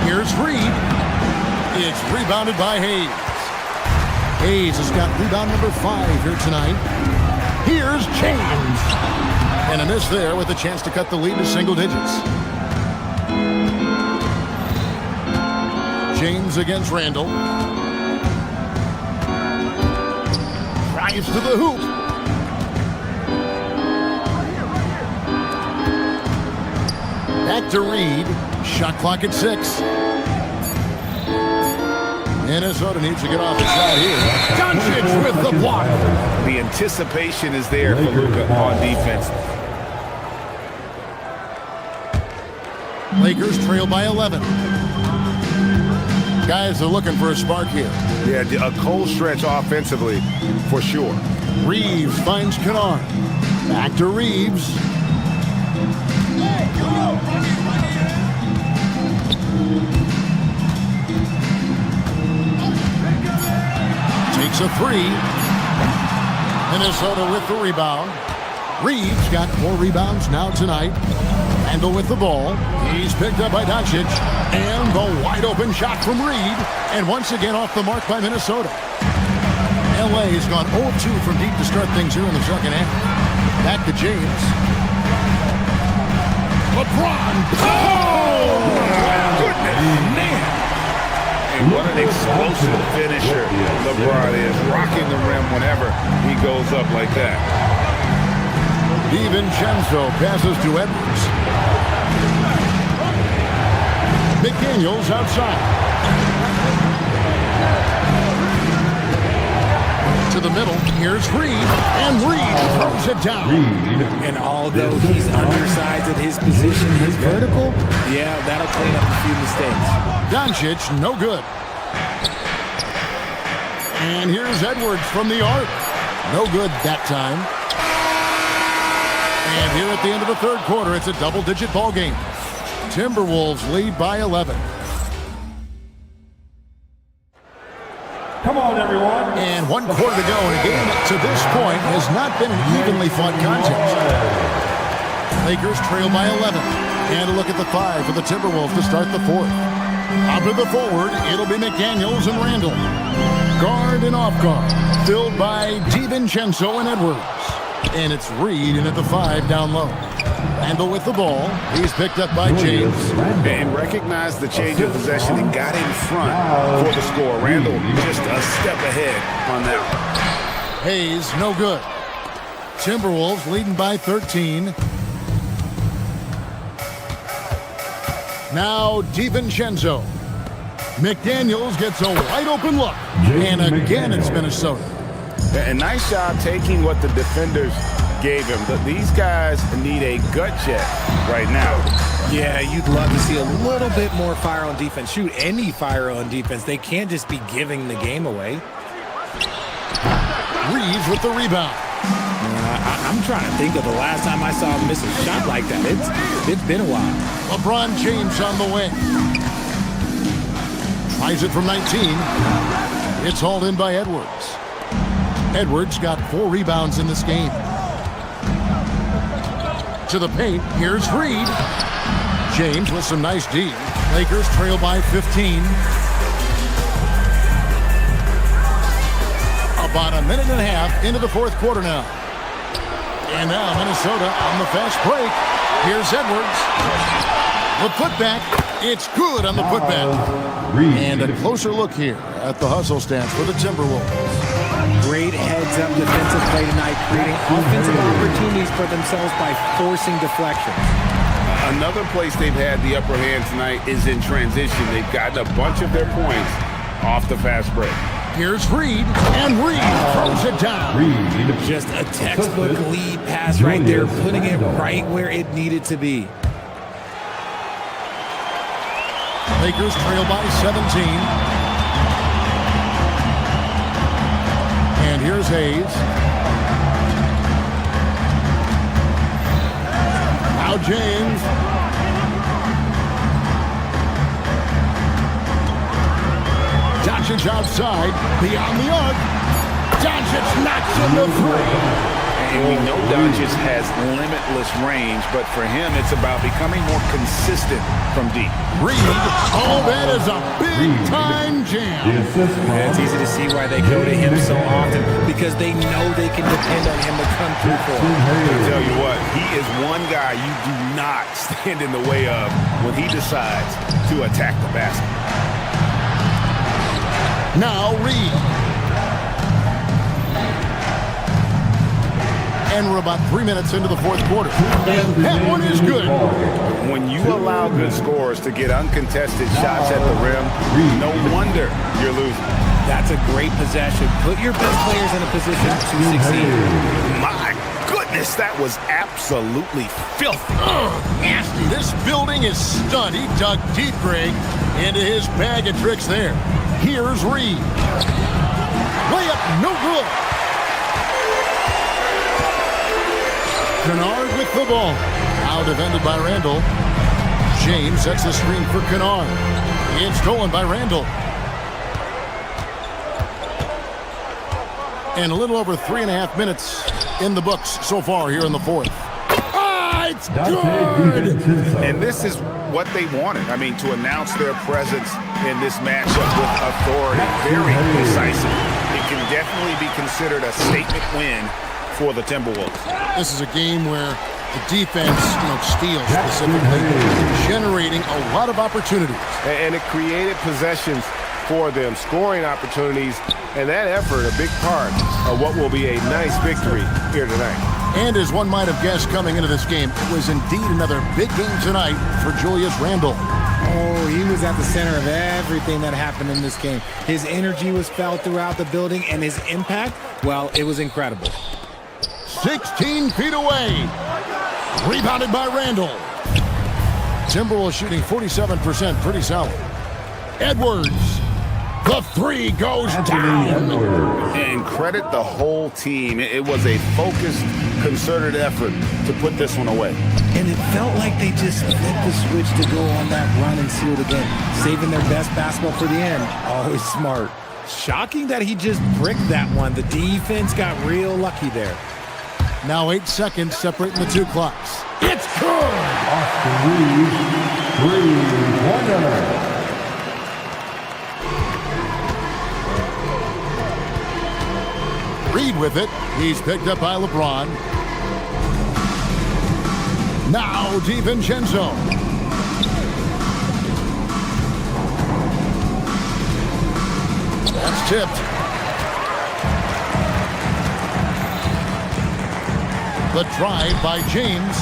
[SPEAKER 6] Here's Reed. It's rebounded by Hayes. Hayes has got rebound number 5 here tonight. Here's James. And a miss there with a chance to cut the lead to single digits. James against Randall. Drives to the hoop. Back to Reed. Shot clock at 6. Minnesota needs to get off the shot here. Doncic with the block.
[SPEAKER 17] The anticipation is there for Luka on defense.
[SPEAKER 6] Lakers trail by 11. Guys are looking for a spark here.
[SPEAKER 17] Yeah, a cold stretch offensively for sure.
[SPEAKER 6] Reeves finds Kennard. Back to Reeves. a three. Minnesota with the rebound. Reed's got 4 rebounds now tonight. Randall with the ball. He's picked up by Doncic. And the wide open shot from Reed. And once again off the mark by Minnesota. LA has gone 0-2 from deep to start things here in the second half. Back to James. LeBron. Oh!
[SPEAKER 17] Goodness, man. And what an explosive finisher LeBron is. Rocking the rim whenever he goes up like that.
[SPEAKER 6] DiVincenzo passes to Edwards. McDaniels outside. To the middle. Here's Reed. And Reed throws it down.
[SPEAKER 15] And although he's undersized at his position, his vertical, yeah, that'll clean up a few mistakes.
[SPEAKER 6] Doncic, no good. And here's Edwards from the arc. No good that time. And here at the end of the third quarter, it's a double-digit ball game. Timberwolves lead by 11.
[SPEAKER 18] Come on, everyone.
[SPEAKER 6] And 1 quarter to go in a game that to this point has not been an evenly fought contest. Lakers trail by 11. And a look at the 5 for the Timberwolves to start the fourth. Up to the forward, it'll be McDaniels and Randall. Guard and off guard, filled by DiVincenzo and Edwards. And it's Reed in at the 5 down low. Randall with the ball. He's picked up by James.
[SPEAKER 17] And recognize the change of possession and got in front for the score. Randall just a step ahead on that one.
[SPEAKER 6] Hayes, no good. Timberwolves leading by 13. Now DiVincenzo. McDaniels gets a wide open look. And again it's Minnesota.
[SPEAKER 17] A nice job taking what the defenders gave him. But these guys need a gut check right now.
[SPEAKER 15] Yeah, you'd love to see a little bit more fire on defense. Shoot, any fire on defense. They can't just be giving the game away.
[SPEAKER 6] Reeves with the rebound.
[SPEAKER 15] I'm trying to think of the last time I saw him miss a shot like that. It's been a while.
[SPEAKER 6] LeBron James on the wing. Tries it from 19. It's hauled in by Edwards. Edwards got 4 rebounds in this game. To the paint, here's Reed. James with some nice D. Lakers trail by 15. About a minute and a half into the fourth quarter now. And now Minnesota on the fast break. Here's Edwards. The putback. It's good on the putback. And a closer look here at the hustle stance for the Timberwolves.
[SPEAKER 15] Great heads-up defensive play tonight, creating offensive opportunities for themselves by forcing deflections.
[SPEAKER 17] Another place they've had the upper hand tonight is in transition. They've gotten a bunch of their points off the fast break.
[SPEAKER 6] Here's Reed, and Reed throws it down.
[SPEAKER 15] Just a textbook lead pass right there, putting it right where it needed to be.
[SPEAKER 6] Lakers trail by 17. And here's Hayes. Now James. Doncic outside, beyond the arc. Doncic knocks in the 3.
[SPEAKER 17] And we know Doncic has limitless range, but for him, it's about becoming more consistent from deep.
[SPEAKER 6] Reed, oh, that is a big-time jam.
[SPEAKER 15] It's easy to see why they go to him so often, because they know they can depend on him to come through for them.
[SPEAKER 17] I'll tell you what, he is one guy you do not stand in the way of when he decides to attack the basket.
[SPEAKER 6] Now Reed. And we're about 3 minutes into the fourth quarter. And that one is good.
[SPEAKER 17] When you allow good scorers to get uncontested shots at the rim, no wonder you're losing.
[SPEAKER 15] That's a great possession. Put your best players in a position to succeed.
[SPEAKER 17] My goodness, that was absolutely filthy.
[SPEAKER 6] Nasty. This building is stunned. He dug deep, Greg, into his bag of tricks there. Here's Reed. Layup, no good. Kennard with the ball. Now defended by Randall. James sets the screen for Kennard. It's stolen by Randall. And a little over 3.5 minutes in the books so far here in the fourth. It's good!
[SPEAKER 17] And this is what they wanted. I mean, to announce their presence in this matchup with authority. Very decisive. It can definitely be considered a statement win for the Timberwolves.
[SPEAKER 6] This is a game where the defense, steals specifically, generating a lot of opportunities.
[SPEAKER 17] And it created possessions for them, scoring opportunities, and that effort a big part of what will be a nice victory here tonight.
[SPEAKER 6] And as one might have guessed coming into this game, it was indeed another big game tonight for Julius Randle.
[SPEAKER 15] Oh, he was at the center of everything that happened in this game. His energy was felt throughout the building, and his impact, well, it was incredible.
[SPEAKER 6] 16 feet away. Rebounded by Randle. Timberwolves shooting 47%, pretty solid. Edwards. The three goes down.
[SPEAKER 17] And credit the whole team. It was a focused, concerted effort to put this one away.
[SPEAKER 15] And it felt like they just flipped the switch to go on that run and seal the game, saving their best basketball for the end. Always smart. Shocking that he just bricked that one. The defense got real lucky there.
[SPEAKER 6] Now 8 seconds separating the two clocks. It's good!
[SPEAKER 18] Austin Reeves, three-pointer.
[SPEAKER 6] Reed with it. He's picked up by LeBron. Now DiVincenzo. That's tipped. The drive by James.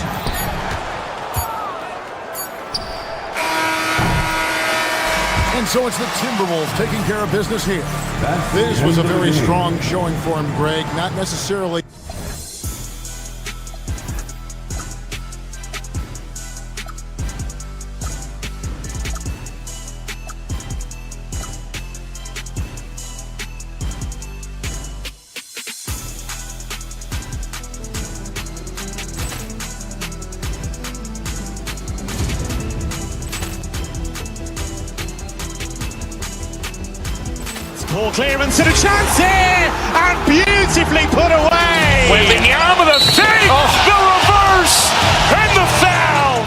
[SPEAKER 6] And so it's the Timberwolves taking care of business here. This was a very strong showing for him, Greg. Not necessarily.
[SPEAKER 1] Ball clearance and a chance here, and beautifully put away. Wembanyama the fake, the reverse, and the foul.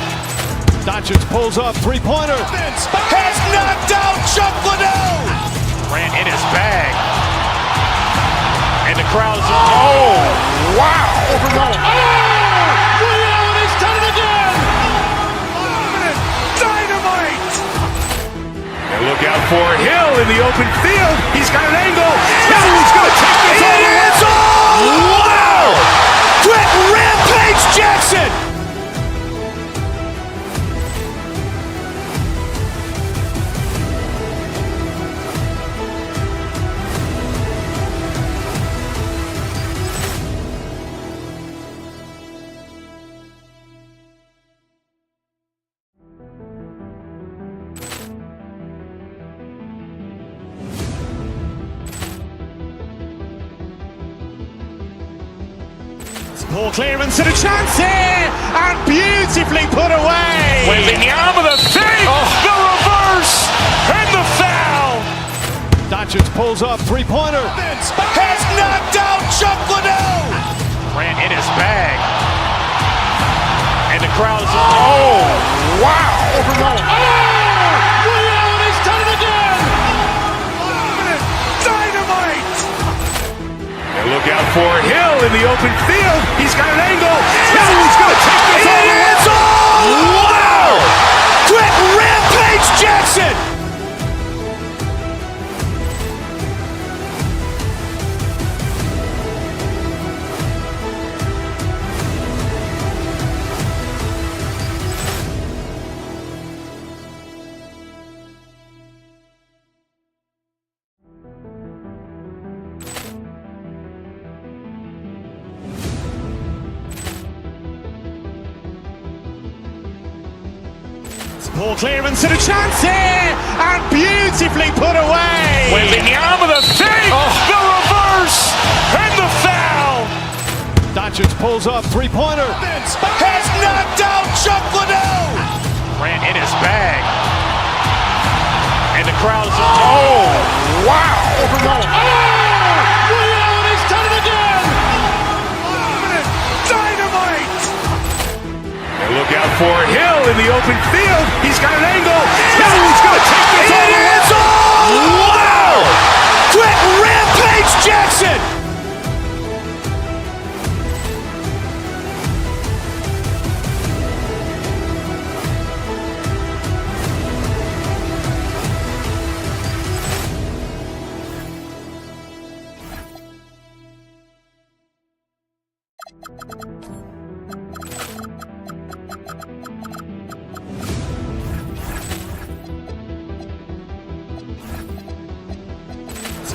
[SPEAKER 16] Doncic pulls up, three-pointer.
[SPEAKER 1] Has knocked out Chuck Liddell. Grant in his bag, and the crowd's wow. He's done it again. Dynamite. Look out for Hill in the open field. He's got an angle. He's going to take this all the way. Wow! Quick Rampage Jackson! Ball clearance and a chance here, and beautifully put away. Wembanyama the fake, the reverse, and the foul.
[SPEAKER 16] Doncic pulls up, three-pointer.
[SPEAKER 1] Has knocked out Chuck Liddell. Grant in his bag, and the crowd's wow. He's done it again. Dynamite. And look out for Hill in the open field. He's got an angle. He's going to take this all the way. Wow! Quick Rampage Jackson! Ball clearance and a chance here, and beautifully put away. Wembanyama the fake, the reverse, and the foul.
[SPEAKER 16] Doncic pulls up, three-pointer.
[SPEAKER 1] Has knocked out Chuck Liddell. Grant in his bag, and the crowd's wow. He's done open field. He's got an angle. He's going to take this all the way. Wow! Quick rampage Jackson!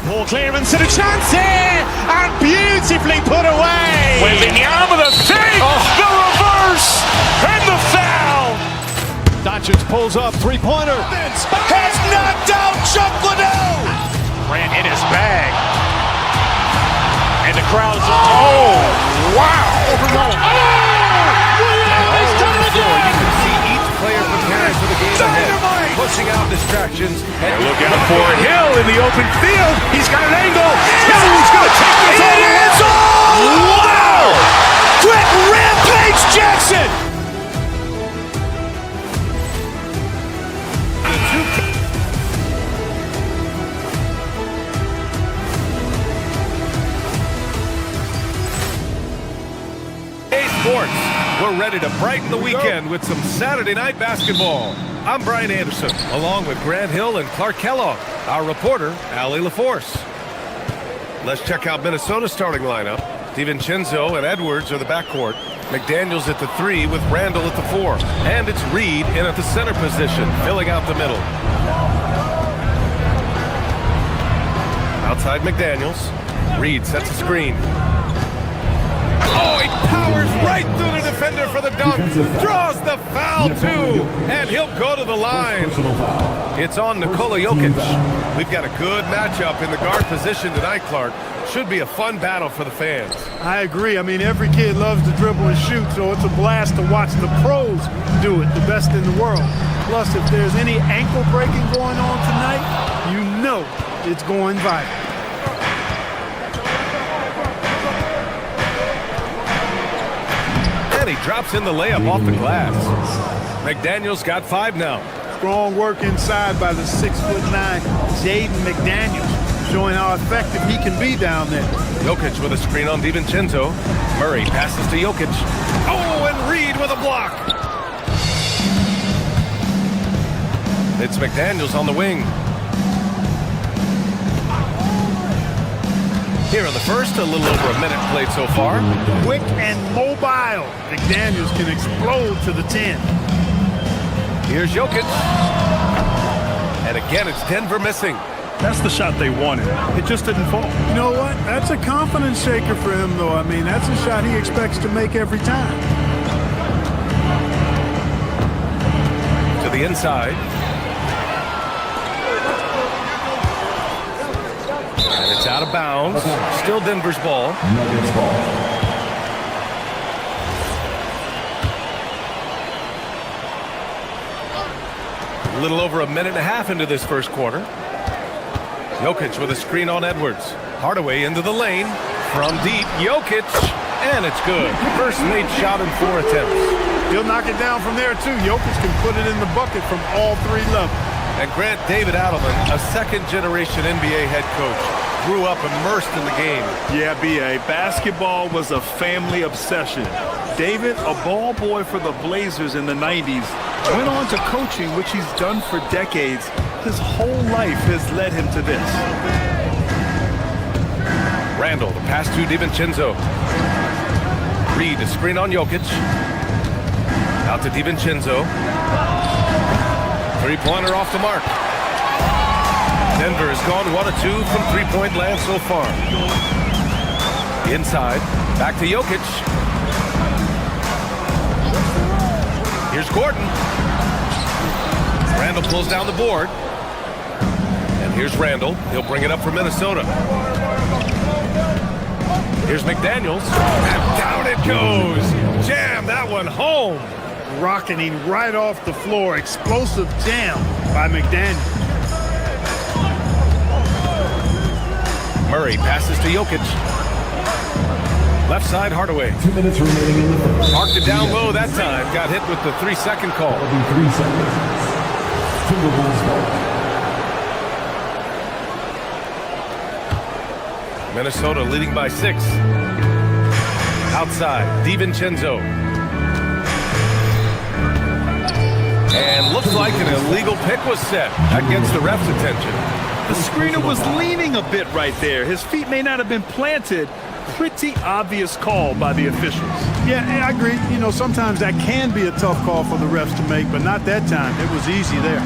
[SPEAKER 16] Ball clearance and a chance here, and beautifully put away.
[SPEAKER 1] With the arm of the save, the reverse, and the foul.
[SPEAKER 16] Doncic pulls up, three-pointer. Has knocked out Chuck Liddell.
[SPEAKER 1] Ran in his bag. And the crowd's oh, wow.
[SPEAKER 4] You can see each player preparing for the game ahead, pushing out distractions.
[SPEAKER 1] And look out for Hill in the open field. He's got an angle. Hill's going to take this all the way. Wow! Quick rampage Jackson!
[SPEAKER 4] Sports. We're ready to brighten the weekend with some Saturday night basketball. I'm Brian Anderson, along with Grant Hill and Clark Kellogg, our reporter, Allie LaForce. Let's check out Minnesota's starting lineup. DiVincenzo and Edwards are the backcourt. McDaniels at the 3 with Randall at the 4. And it's Reed in at the center position, filling out the middle. Outside McDaniels. Reed sets a screen. Oh, he powers right through the defender for the dunk. Draws the foul, too. And he'll go to the line. It's on Nikola Jokic. We've got a good matchup in the guard position tonight, Clark. Should be a fun battle for the fans.
[SPEAKER 2] I agree. I mean, every kid loves to dribble and shoot, so it's a blast to watch the pros do it, the best in the world. Plus, if there's any ankle breaking going on tonight, you know it's going viral.
[SPEAKER 4] He drops in the layup off the glass. McDaniels got 5 now.
[SPEAKER 2] Strong work inside by the 6'9" Jaden McDaniels, showing how effective he can be down there.
[SPEAKER 4] Jokic with a screen on DiVincenzo. Murray passes to Jokic. Oh, and Reed with a block. It's McDaniels on the wing. Here in the first, a little over a minute played so far.
[SPEAKER 2] Quick and mobile. McDaniels can explode to the 10.
[SPEAKER 4] Here's Jokic. And again, it's Denver missing.
[SPEAKER 5] That's the shot they wanted. It just didn't fall.
[SPEAKER 2] You know what? That's a confidence shaker for him, though. I mean, that's a shot he expects to make every time.
[SPEAKER 4] To the inside. And it's out of bounds. Still Denver's ball.
[SPEAKER 18] Nuggets ball.
[SPEAKER 4] A little over a minute and a half into this first quarter. Jokic with a screen on Edwards. Hardaway into the lane. From deep, Jokic. And it's good. First made shot in 4 attempts.
[SPEAKER 2] He'll knock it down from there, too. Jokic can put it in the bucket from all 3 levels.
[SPEAKER 4] And Grant David Adelman, a second-generation NBA head coach, grew up immersed in the game.
[SPEAKER 5] Yeah, B.A., basketball was a family obsession. David, a ball boy for the Blazers in the 90s, went on to coaching, which he's done for decades. His whole life has led him to this.
[SPEAKER 4] Randall, the pass to DiVincenzo. Reed, a screen on Jokic. Out to DiVincenzo. Three-pointer off the mark. Denver has gone 1 of 2 from three-point land so far. Inside, back to Jokic. Here's Gordon. Randall pulls down the board. And here's Randall. He'll bring it up for Minnesota. Here's McDaniels. And down it goes. Jam that one home.
[SPEAKER 2] Rocketing right off the floor. Explosive jam by McDaniels.
[SPEAKER 4] Murray passes to Jokic. Left side, Hardaway.
[SPEAKER 18] 2 minutes remaining in the first.
[SPEAKER 4] Marked it down low that time. Got hit with the 3-second call.
[SPEAKER 18] That'll be 3 seconds. Timberwolves ball.
[SPEAKER 4] Minnesota leading by 6. Outside, DiVincenzo. And looks like an illegal pick was set. That gets the ref's attention.
[SPEAKER 5] The screener was leaning a bit right there. His feet may not have been planted. Pretty obvious call by the officials.
[SPEAKER 2] Yeah, I agree. You know, sometimes that can be a tough call for the refs to make, but not that time. It was easy there.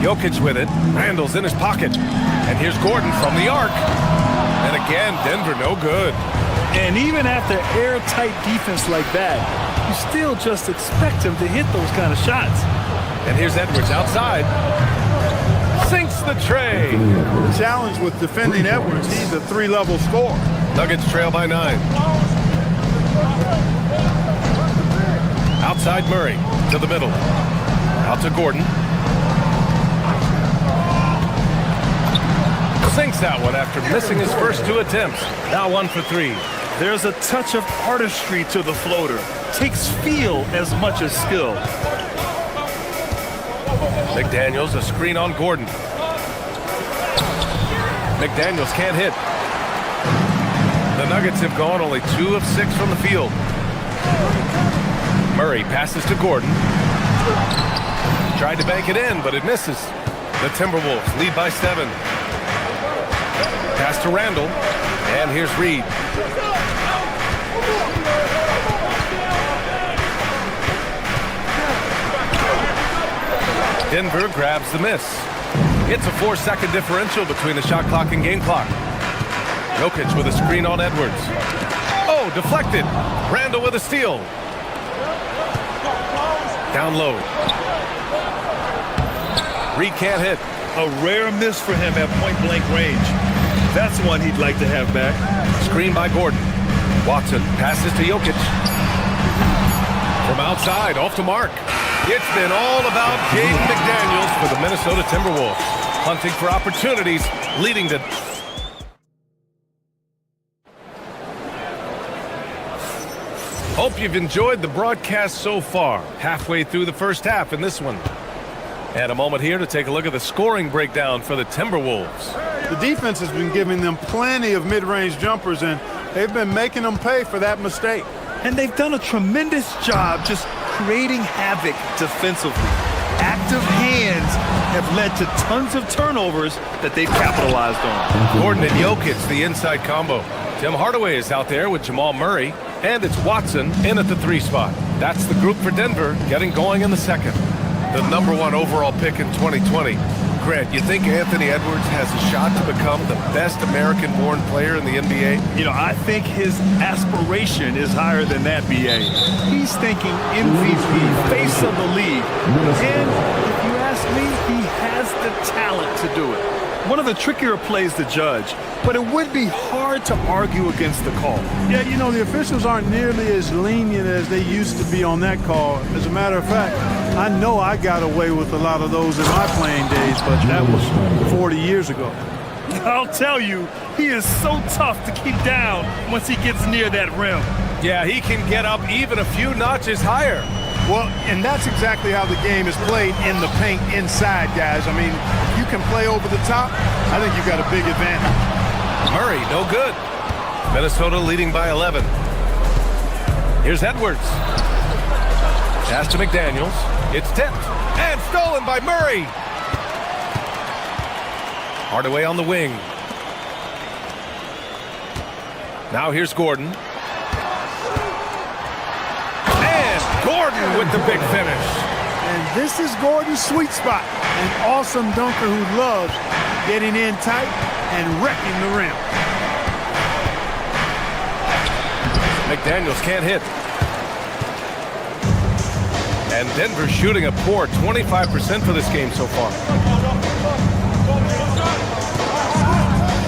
[SPEAKER 4] Jokic with it. Randall's in his pocket. And here's Gordon from the arc. And again, Denver no good.
[SPEAKER 5] And even after airtight defense like that, you still just expect him to hit those kind of shots.
[SPEAKER 4] And here's Edwards outside. Sinks the tray.
[SPEAKER 2] The challenge with defending Edwards, he's a 3-level scorer.
[SPEAKER 4] Nuggets trail by 9. Outside Murray to the middle. Out to Gordon. Sinks that one after missing his first 2 attempts. Now 1 for 3.
[SPEAKER 5] There's a touch of artistry to the floater. Takes feel as much as skill.
[SPEAKER 4] McDaniels, a screen on Gordon. McDaniels can't hit. The Nuggets have gone only 2 of 6 from the field. Murray passes to Gordon. Tried to bank it in, but it misses. The Timberwolves lead by 7. Pass to Randall, and here's Reed. Denver grabs the miss. It's a 4-second differential between the shot clock and game clock. Jokic with a screen on Edwards. Oh, deflected. Randall with a steal. Down low. Reed can't hit.
[SPEAKER 5] A rare miss for him at point-blank range. That's one he'd like to have back.
[SPEAKER 4] Screen by Gordon. Watson passes to Jokic. From outside, off to Mark. It's been all about Jaden McDaniels for the Minnesota Timberwolves. Hunting for opportunities, leading to... Hope you've enjoyed the broadcast so far. Halfway through the first half in this one. And a moment here to take a look at the scoring breakdown for the Timberwolves.
[SPEAKER 2] The defense has been giving them plenty of mid-range jumpers, and they've been making them pay for that mistake.
[SPEAKER 5] And they've done a tremendous job just creating havoc defensively. Active hands have led to tons of turnovers that they've capitalized on.
[SPEAKER 4] Gordon and Jokic, the inside combo. Tim Hardaway is out there with Jamal Murray, and it's Watson in at the 3 spot. That's the group for Denver getting going in the second. The #1 overall pick in 2020. Grant, you think Anthony Edwards has a shot to become the best American-born player in the NBA?
[SPEAKER 5] You know, I think his aspiration is higher than that, B.A. He's thinking MVP, face of the league. And if you ask me, he has the talent to do it. One of the trickier plays to judge, but it would be hard to argue against the call.
[SPEAKER 2] Yeah, you know, the officials aren't nearly as lenient as they used to be on that call. As a matter of fact, I know I got away with a lot of those in my playing days, but that was 40 years ago.
[SPEAKER 5] I'll tell you, he is so tough to keep down once he gets near that rim.
[SPEAKER 4] Yeah, he can get up even a few notches higher.
[SPEAKER 2] Well, and that's exactly how the game is played in the paint inside, guys. I mean, if you can play over the top, I think you've got a big advantage.
[SPEAKER 4] Murray, no good. Minnesota leading by 11. Here's Edwards. Pass to McDaniels. It's tipped and stolen by Murray. Hardaway on the wing. Now here's Gordon. Gordon with the big finish.
[SPEAKER 2] And this is Gordon's sweet spot. An awesome dunker who loves getting in tight and wrecking the rim.
[SPEAKER 4] McDaniels can't hit. And Denver shooting a poor 25% for this game so far.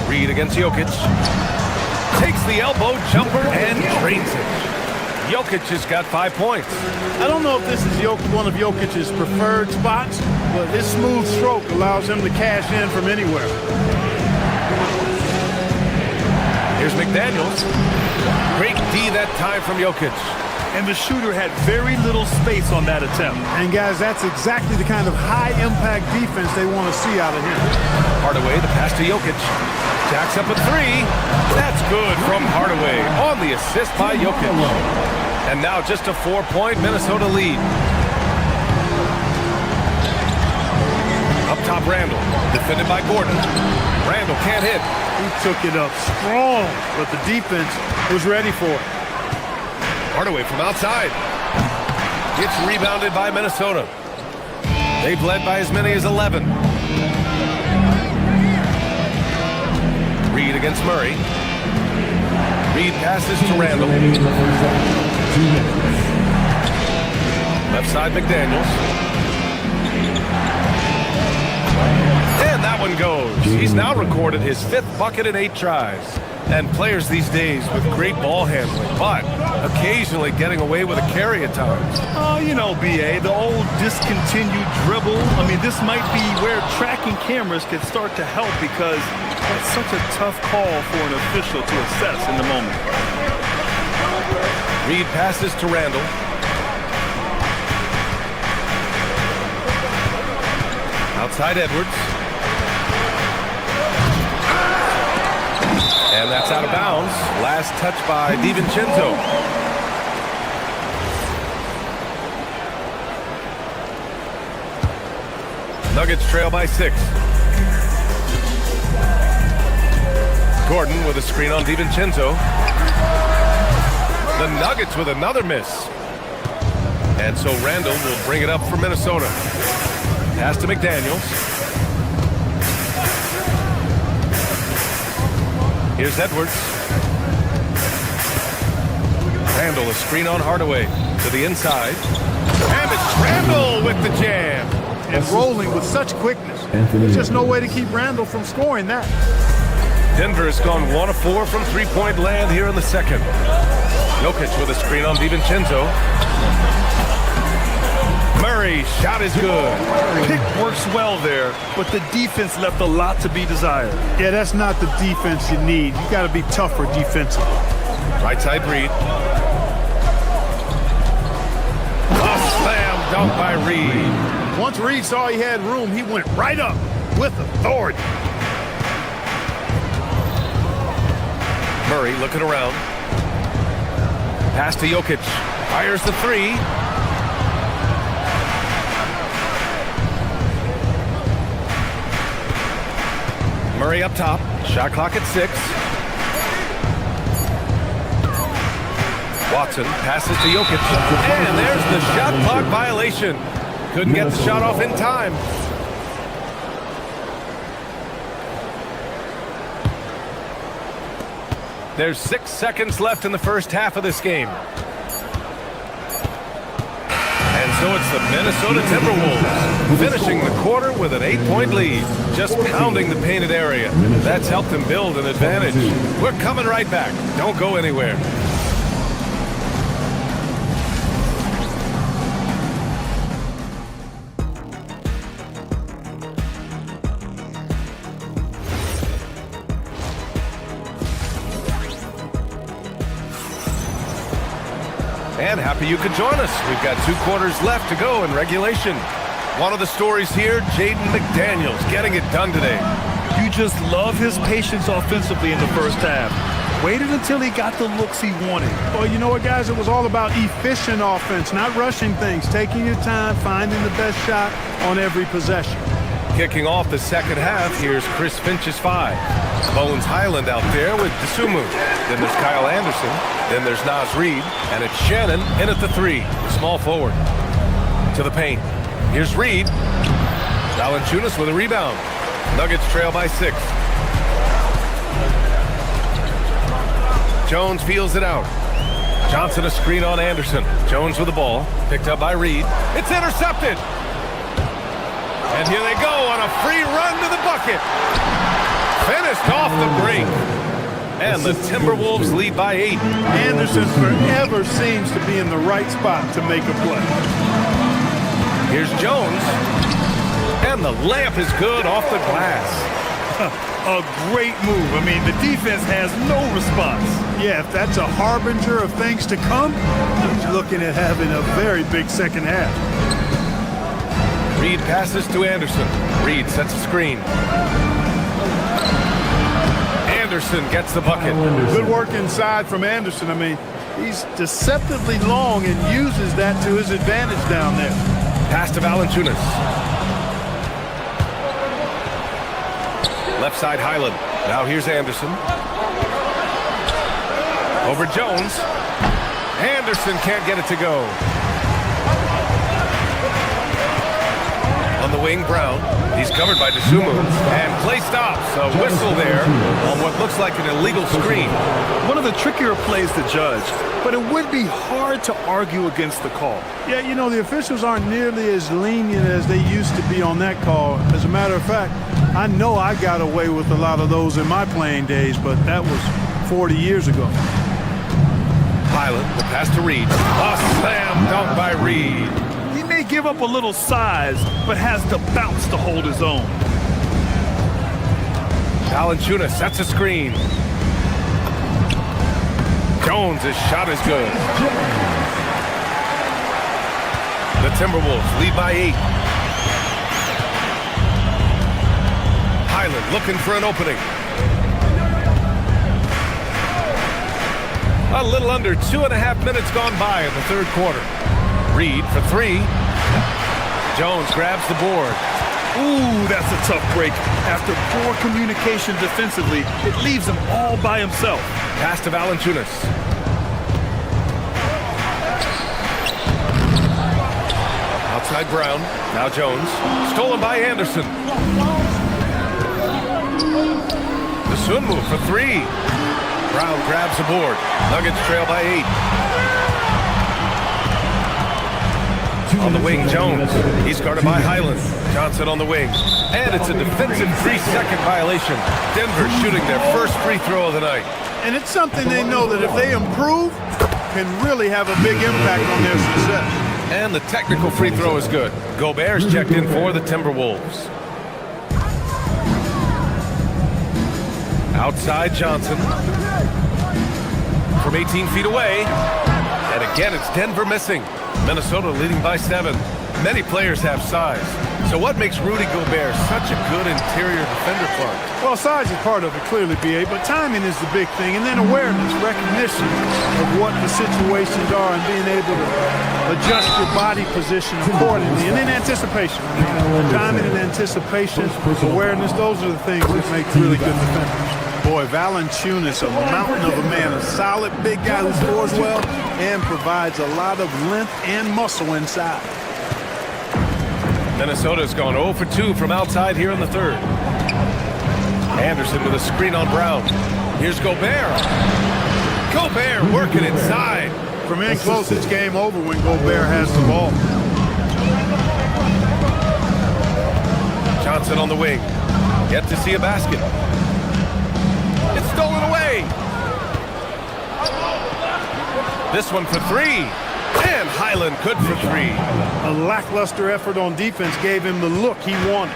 [SPEAKER 4] Reed against Jokic. Takes the elbow jumper and drains it. Jokic has got 5 points.
[SPEAKER 2] I don't know if this is one of Jokic's preferred spots, but his smooth stroke allows him to cash in from anywhere.
[SPEAKER 4] Here's McDaniels. Great D that time from Jokic.
[SPEAKER 5] And the shooter had very little space on that attempt.
[SPEAKER 2] And guys, that's exactly the kind of high-impact defense they want to see out of him.
[SPEAKER 4] Hardaway, the pass to Jokic. Jacks up a three. That's good from Hardaway on the assist by Jokic. And now just a 4-point Minnesota lead. Up top, Randall. Defended by Gordon. Randall can't hit.
[SPEAKER 2] He took it up strong, but the defense was ready for it.
[SPEAKER 4] Hardaway from outside. Gets rebounded by Minnesota. They've led by as many as 11. Reed against Murray. Reed passes to Randall. Left side, McDaniels. And that one goes. He's now recorded his 5th bucket in 8 tries. And players these days with great ball handling, but occasionally getting away with a carry at times.
[SPEAKER 5] Oh, you know, B.A., the old discontinued dribble. I mean, this might be where tracking cameras can start to help because it's such a tough call for an official to assess in the moment.
[SPEAKER 4] Reed passes to Randall. Outside Edwards. And that's out of bounds. Last touch by DiVincenzo. Nuggets trail by 6. Gordon with a screen on DiVincenzo. The Nuggets with another miss. And so Randall will bring it up for Minnesota. Pass to McDaniels. Here's Edwards. Randall, a screen on Hardaway to the inside. And it's Randall with the jam.
[SPEAKER 2] And rolling with such quickness. There's just no way to keep Randall from scoring that.
[SPEAKER 4] Denver has gone 1 of 4 from three-point land here in the second. Jokic with a screen on DiVincenzo. Murray, shot is good.
[SPEAKER 5] Pick works well there, but the defense left a lot to be desired.
[SPEAKER 2] Yeah, that's not the defense you need. You got to be tougher defensively.
[SPEAKER 4] Right side, Reed. A slam dunk by Reed.
[SPEAKER 2] Once Reed saw he had room, he went right up with authority.
[SPEAKER 4] Murray looking around. Pass to Jokic. Fires the three. Murray up top. Shot clock at 6. Watson passes to Jokic. And there's the shot clock violation. Couldn't get the shot off in time. There's 6 seconds left in the first half of this game. And so it's the Minnesota Timberwolves finishing the quarter with an 8-point lead, just pounding the painted area. That's helped them build an advantage. We're coming right back. Don't go anywhere. And happy you could join us. We've got 2 quarters left to go in regulation. One of the stories here, Jaden McDaniels getting it done today.
[SPEAKER 5] You just love his patience offensively in the first half. Waited until he got the looks he wanted.
[SPEAKER 2] Well, you know what, guys? It was all about efficient offense, not rushing things, taking your time, finding the best shot on every possession.
[SPEAKER 4] Kicking off the second half, here's Chris Finch's 5. Bones Highland out there with Dosunmu. Then there's Kyle Anderson. Then there's Naz Reid. And it's Shannon in at the 3. Small forward. To the paint. Here's Reid. Valanciunas with a rebound. Nuggets trail by 6. Jones feels it out. Johnson a screen on Anderson. Jones with the ball. Picked up by Reid. It's intercepted. And here they go on a free run to the bucket. Finished off the break. And the Timberwolves lead by 8.
[SPEAKER 2] Anderson forever seems to be in the right spot to make a play.
[SPEAKER 4] Here's Jones. And the layup is good off the glass.
[SPEAKER 5] A great move. I mean, the defense has no response.
[SPEAKER 2] Yeah, if that's a harbinger of things to come, he's looking at having a very big second half.
[SPEAKER 4] Reed passes to Anderson. Reed sets a screen. Anderson gets the bucket.
[SPEAKER 2] Good work inside from Anderson. I mean, he's deceptively long and uses that to his advantage down there.
[SPEAKER 4] Pass to Valanciunas. Left side Highland. Now here's Anderson. Over Jones. Anderson can't get it to go. On the wing, Brown. He's covered by DeSumo. And play stops. A whistle there on what looks like an illegal screen.
[SPEAKER 5] One of the trickier plays to judge, but it would be hard to argue against the call.
[SPEAKER 2] Yeah, you know, the officials aren't nearly as lenient as they used to be on that call. As a matter of fact, I know I got away with a lot of those in my playing days, but that was 40 years ago.
[SPEAKER 4] Highland, the pass to Reed. A slam dunk by Reed.
[SPEAKER 5] He may give up a little size, but has the bounce to hold his own.
[SPEAKER 4] Valanciunas sets a screen. Jones' shot is good. The Timberwolves lead by 8. Highland looking for an opening. A little under 2.5 minutes gone by in the third quarter. Reed for 3. Jones grabs the board.
[SPEAKER 5] Ooh, that's a tough break. After poor communication defensively, it leaves him all by himself.
[SPEAKER 4] Pass to Valanciunas. Outside Brown. Now Jones. Stolen by Anderson. The Sun move for 3. Brown grabs the board. Nuggets trail by 8. On the wing, Jones. He's guarded by Highland. Johnson on the wing. And it's a defensive 3-second violation. Denver shooting their first free throw of the night.
[SPEAKER 2] And it's something they know that if they improve, can really have a big impact on their success.
[SPEAKER 4] And the technical free throw is good. Gobert's checked in for the Timberwolves. Outside Johnson. From 18 feet away. And again, it's Denver missing. Minnesota leading by 7. Many players have size. So what makes Rudy Gobert such a good interior defender, Clark?
[SPEAKER 2] Well, size is part of it, clearly, B.A., but timing is the big thing. And then awareness, recognition of what the situations are and being able to adjust your body position accordingly. And then anticipation. Timing and anticipation, awareness, those are the things that make really good defenders. Boy, Valanciunas, a mountain of a man, a solid big guy who scores well and provides a lot of length and muscle inside.
[SPEAKER 4] Minnesota's gone 0 for 2 from outside here in the third. Anderson with a screen on Brown. Here's Gobert. Gobert working inside.
[SPEAKER 2] From in close, it's game over when Gobert has the ball.
[SPEAKER 4] Johnson on the wing. Yet to see a basket. It's stolen away. This one for 3. And Highland good for 3.
[SPEAKER 2] A lackluster effort on defense gave him the look he wanted.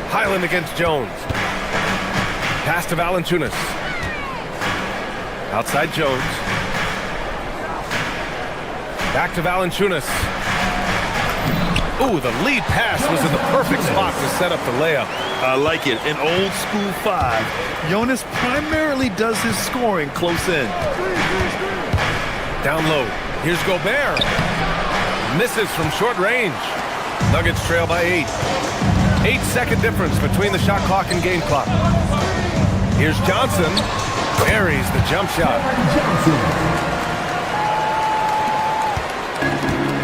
[SPEAKER 4] Highland against Jones. Pass to Valanciunas. Outside Jones. Back to Valanciunas. Ooh, the lead pass was in the perfect spot to set up the layup.
[SPEAKER 5] I like it. An old school 5. Jonas primarily does his scoring close in.
[SPEAKER 4] Down low. Here's Gobert. Misses from short range. Nuggets trail by 8. 8-second difference between the shot clock and game clock. Here's Johnson. Buries the jump shot.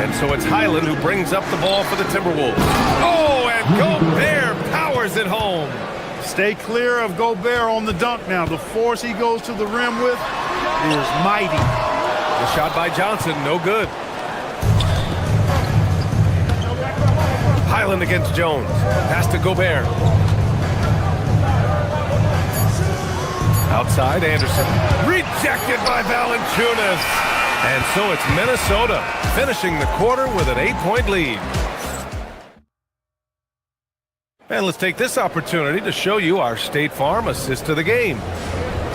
[SPEAKER 4] And so it's Highland who brings up the ball for the Timberwolves. Oh, and Gobert powers it home.
[SPEAKER 2] Stay clear of Gobert on the dunk now. The force he goes to the rim with is mighty.
[SPEAKER 4] The shot by Johnson, no good. Highland against Jones. Pass to Gobert. Outside, Anderson. Rejected by Valanciunas. And so it's Minnesota finishing the quarter with an 8-point lead. And let's take this opportunity to show you our State Farm assist to the game.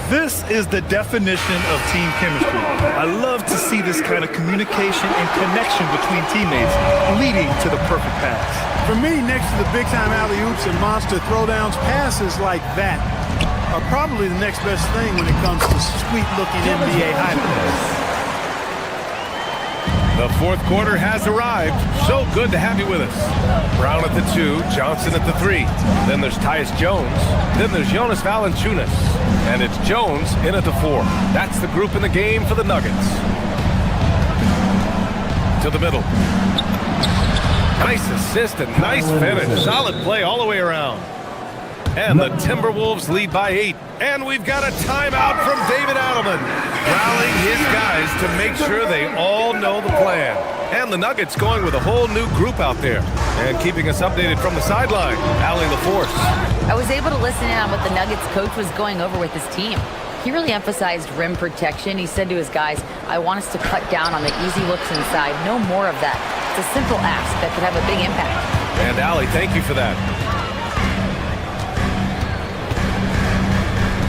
[SPEAKER 5] This is the definition of team chemistry. I love to see this kind of communication and connection between teammates leading to the perfect pass.
[SPEAKER 2] For me, next to the big-time alley-oops and monster throwdowns, passes like that are probably the next best thing when it comes to sweet-looking NBA highlights.
[SPEAKER 4] The fourth quarter has arrived. So good to have you with us. Brown at the 2, Johnson at the 3. Then there's Tyus Jones. Then there's Jonas Valanciunas. And it's Jones in at the 4. That's the group in the game for the Nuggets. To the middle. Nice assist and nice finish. Solid play all the way around. And the Timberwolves lead by 8. And we've got a timeout from David Adelman, rallying his guys to make sure they all know the plan. And the Nuggets going with a whole new group out there. And keeping us updated from the sideline, Allie LaForce.
[SPEAKER 9] I was able to listen in on what the Nuggets coach was going over with his team. He really emphasized rim protection. He said to his guys, I want us to cut down on the easy looks inside. No more of that. It's a simple ask that could have a big impact.
[SPEAKER 4] And Allie, thank you for that.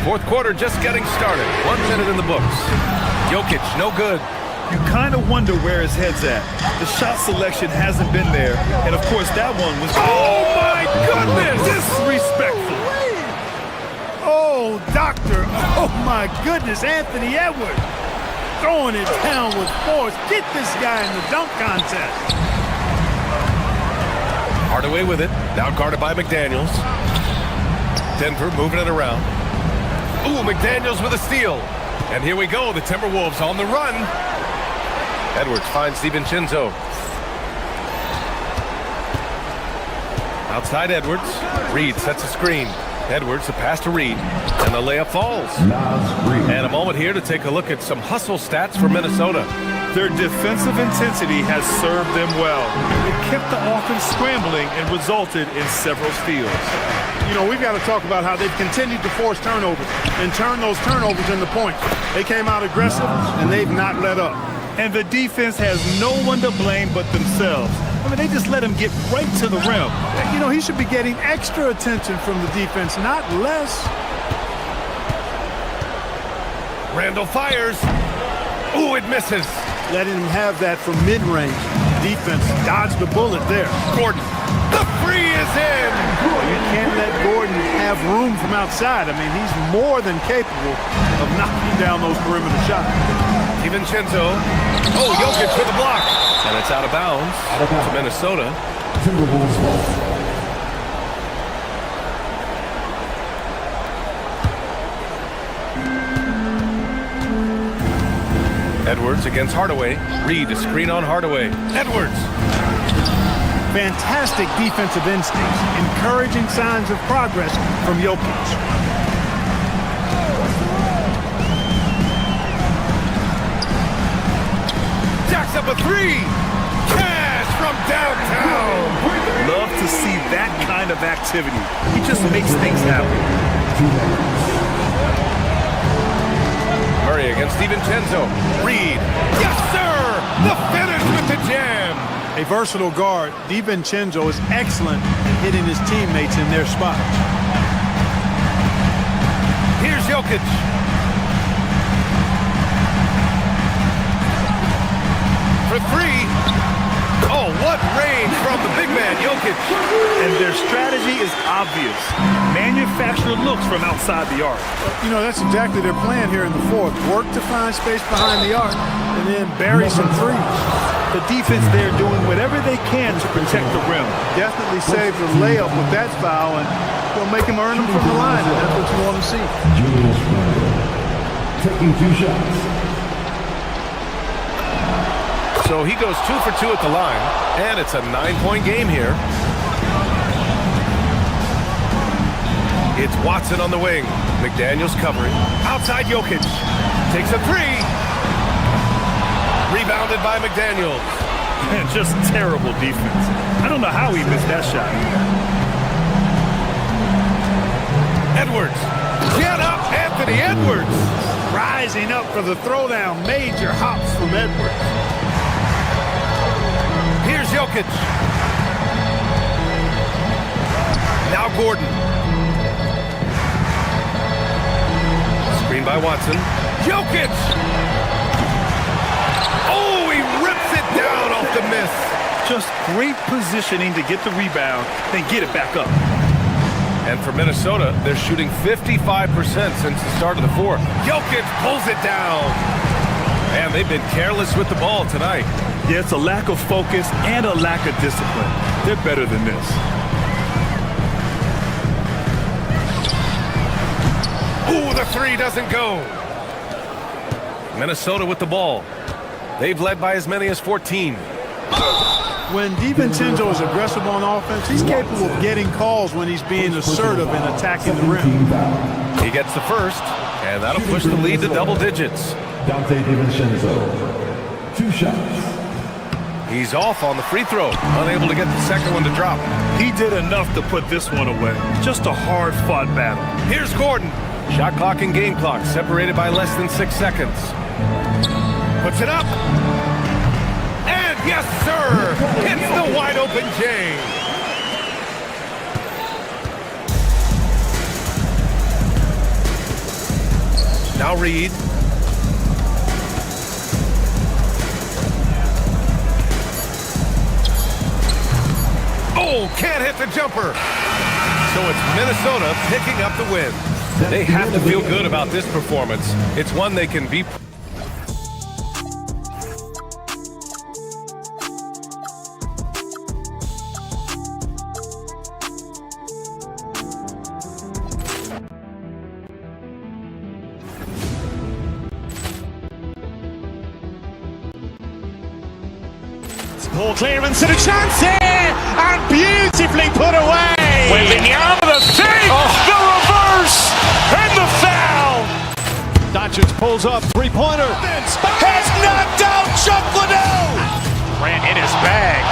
[SPEAKER 4] Fourth quarter just getting started. 1 minute in the books. Jokic, no good.
[SPEAKER 5] You kind of wonder where his head's at. The shot selection hasn't been there. And, of course, that one was...
[SPEAKER 4] Oh, my goodness!
[SPEAKER 5] Disrespectful.
[SPEAKER 2] Oh, doctor. Oh, my goodness. Anthony Edwards throwing it down with force. Get this guy in the dunk contest.
[SPEAKER 4] Hardaway with it. Now guarded by McDaniels. Denver moving it around. Ooh, McDaniels with a steal. And here we go, the Timberwolves on the run. Edwards finds DiVincenzo. Outside Edwards. Reed sets a screen. Edwards, the pass to Reed. And the layup falls. And a moment here to take a look at some hustle stats for Minnesota.
[SPEAKER 5] Their defensive intensity has served them well. It kept the offense scrambling and resulted in several steals.
[SPEAKER 2] You know, we've got to talk about how they've continued to force turnovers and turn those turnovers into points. They came out aggressive, and they've not let up.
[SPEAKER 5] And the defense has no one to blame but themselves. I mean, they just let him get right to the rim.
[SPEAKER 2] You know, he should be getting extra attention from the defense, not less.
[SPEAKER 4] Randall fires. Ooh, it misses.
[SPEAKER 2] Letting him have that from mid-range. Defense dodged the bullet there.
[SPEAKER 4] Gordon, the free is in.
[SPEAKER 2] Well, you can't let Gordon have room from outside. I mean, he's more than capable of knocking down those perimeter shots.
[SPEAKER 4] DiVincenzo. Oh, Jokic with the block. And it's out of bounds to Minnesota. Edwards against Hardaway. Reed, a screen on Hardaway. Edwards.
[SPEAKER 2] Fantastic defensive instincts. Encouraging signs of progress from Jokic.
[SPEAKER 4] Jacks up a 3. Cash from downtown.
[SPEAKER 5] Love to see that kind of activity. He just makes things happen.
[SPEAKER 4] Murray against DiVincenzo. Reed. Yes, sir! The finish with the jam.
[SPEAKER 2] A versatile guard, DiVincenzo is excellent at hitting his teammates in their spots.
[SPEAKER 4] Here's Jokic. For 3. Oh, what range from the big man, Jokic.
[SPEAKER 5] And their strategy is obvious. Manufacture looks from outside the arc.
[SPEAKER 2] You know, that's exactly their plan here in the fourth. Work to find space behind the arc and then bury some threes.
[SPEAKER 5] The defense there doing whatever they can to protect the rim.
[SPEAKER 2] Definitely saved the layup with that foul, and they'll make him earn them from the line, and that's what you want to see.
[SPEAKER 18] Julius Randle taking 2 shots.
[SPEAKER 4] So he goes 2 for 2 at the line, and it's a 9-point game here. It's Watson on the wing. McDaniels covering. Outside Jokic. Takes a 3. Rebounded by McDaniels.
[SPEAKER 5] Man, just terrible defense. I don't know how he missed that shot.
[SPEAKER 4] Edwards. Get up, Anthony Edwards.
[SPEAKER 2] Rising up for the throwdown. Major hops from Edwards.
[SPEAKER 4] Here's Jokic. Now Gordon. Screen by Watson. Jokic! Oh, he rips it down off the miss.
[SPEAKER 5] Just great positioning to get the rebound, then get it back up.
[SPEAKER 4] And for Minnesota, they're shooting 55% since the start of the fourth. Jokic pulls it down. And they've been careless with the ball tonight.
[SPEAKER 5] Yeah, it's a lack of focus and a lack of discipline. They're better than this.
[SPEAKER 4] Ooh, the three doesn't go. Minnesota with the ball. They've led by as many as 14.
[SPEAKER 2] When DiVincenzo is aggressive on offense, he's capable of getting calls when he's being assertive and attacking the rim.
[SPEAKER 4] He gets the first, and that'll push the lead to double digits.
[SPEAKER 18] Dante DiVincenzo, 2 shots.
[SPEAKER 4] He's off on the free throw, unable to get the second one to drop.
[SPEAKER 5] He did enough to put this one away. Just a hard-fought battle.
[SPEAKER 4] Here's Gordon. Shot clock and game clock separated by less than 6 seconds. Puts it up. And yes, sir! Hits the wide open J. Now Reed. Oh, can't hit the jumper. So it's Minnesota picking up the win. They have to feel good about this performance. It's one they can be.
[SPEAKER 16] Ball clearance and a chance here, and beautifully put away.
[SPEAKER 1] Wembanyama the three, the reverse, and the foul.
[SPEAKER 16] Doncic pulls up, three-pointer.
[SPEAKER 1] Has knocked out Chuck Liddell. Grant in his bag.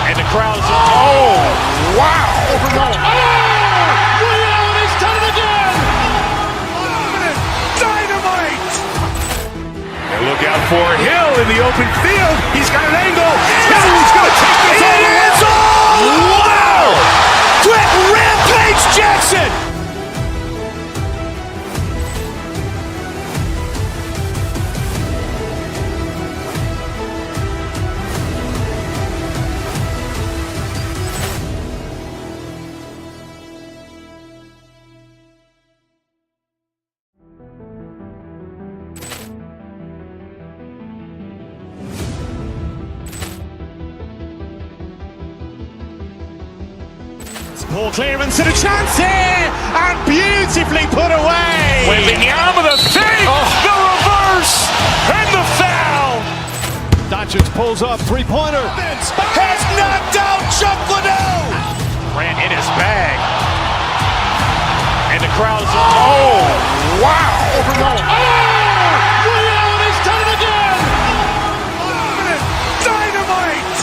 [SPEAKER 1] And the crowd's, oh, wow.
[SPEAKER 16] He's done it again.
[SPEAKER 1] Dynamite. And look out for Hill in the open field. He's got an angle. Hill's going to take this all the way. Wow! Quick Rampage Jackson.
[SPEAKER 16] Ball clearance and a chance here, and beautifully put away.
[SPEAKER 1] Wembanyama the three, the reverse, and the foul.
[SPEAKER 16] Doncic pulls up, three-pointer.
[SPEAKER 1] Has knocked out Chuck Liddell. Grant in his bag. And the crowd's, oh, wow.
[SPEAKER 16] He's done it again.
[SPEAKER 1] Dynamite.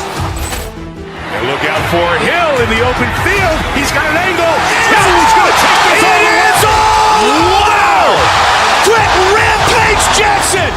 [SPEAKER 1] And look out for Hill in the open field. He's got an angle. Hill's going to take this all the way. Wow! Quick Rampage Jackson.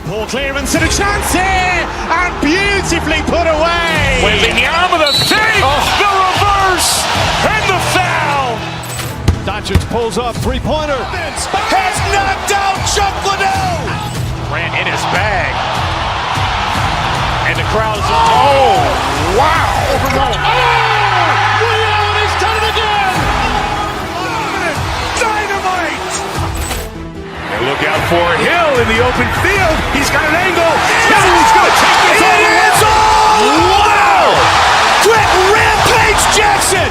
[SPEAKER 16] Ball clearance and a chance here, and beautifully put away.
[SPEAKER 1] Wembanyama the three, the reverse, and the foul.
[SPEAKER 16] Doncic pulls up, three-pointer.
[SPEAKER 1] Has knocked out Chuck Liddell. Grant in his bag. And the crowd's, oh, wow.
[SPEAKER 16] He's done it again.
[SPEAKER 1] Dynamite. And look out for Hill in the open field. He's got an angle. Hill's going to take this all the way. Wow! Quick Rampage Jackson.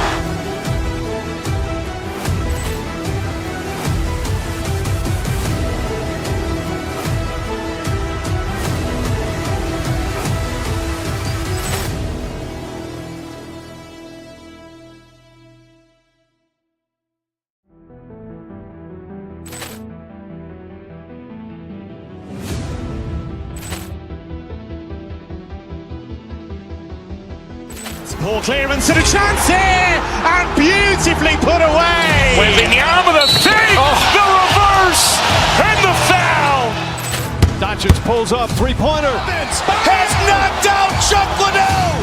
[SPEAKER 16] Poor clearance and a chance here, and beautifully put away.
[SPEAKER 3] Wembanyama the save, the reverse, and the foul.
[SPEAKER 16] Doncic pulls up, three-pointer. Has knocked out Chuck Liddell.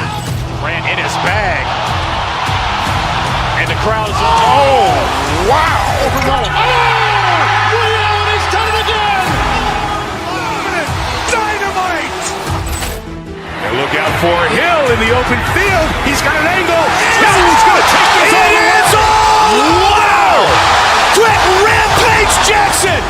[SPEAKER 3] Ran in his bag. And the crowd is oh, wow.
[SPEAKER 16] He's done it again.
[SPEAKER 3] Dynamite. And look out for Hill in the open field. He's got an angle. Hill's going to take this all the way. Wow. Quick rampage Jackson.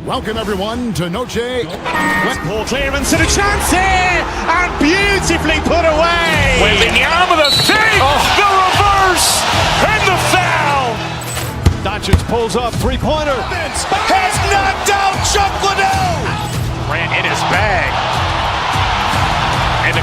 [SPEAKER 6] Welcome, everyone, to Noche.
[SPEAKER 16] Poor clearance and a chance here, and beautifully put away.
[SPEAKER 3] Wembanyama the save, the reverse, and the foul.
[SPEAKER 16] Doncic pulls up, three-pointer. Has knocked out Chuck Liddell.
[SPEAKER 3] Ran in his bag. And the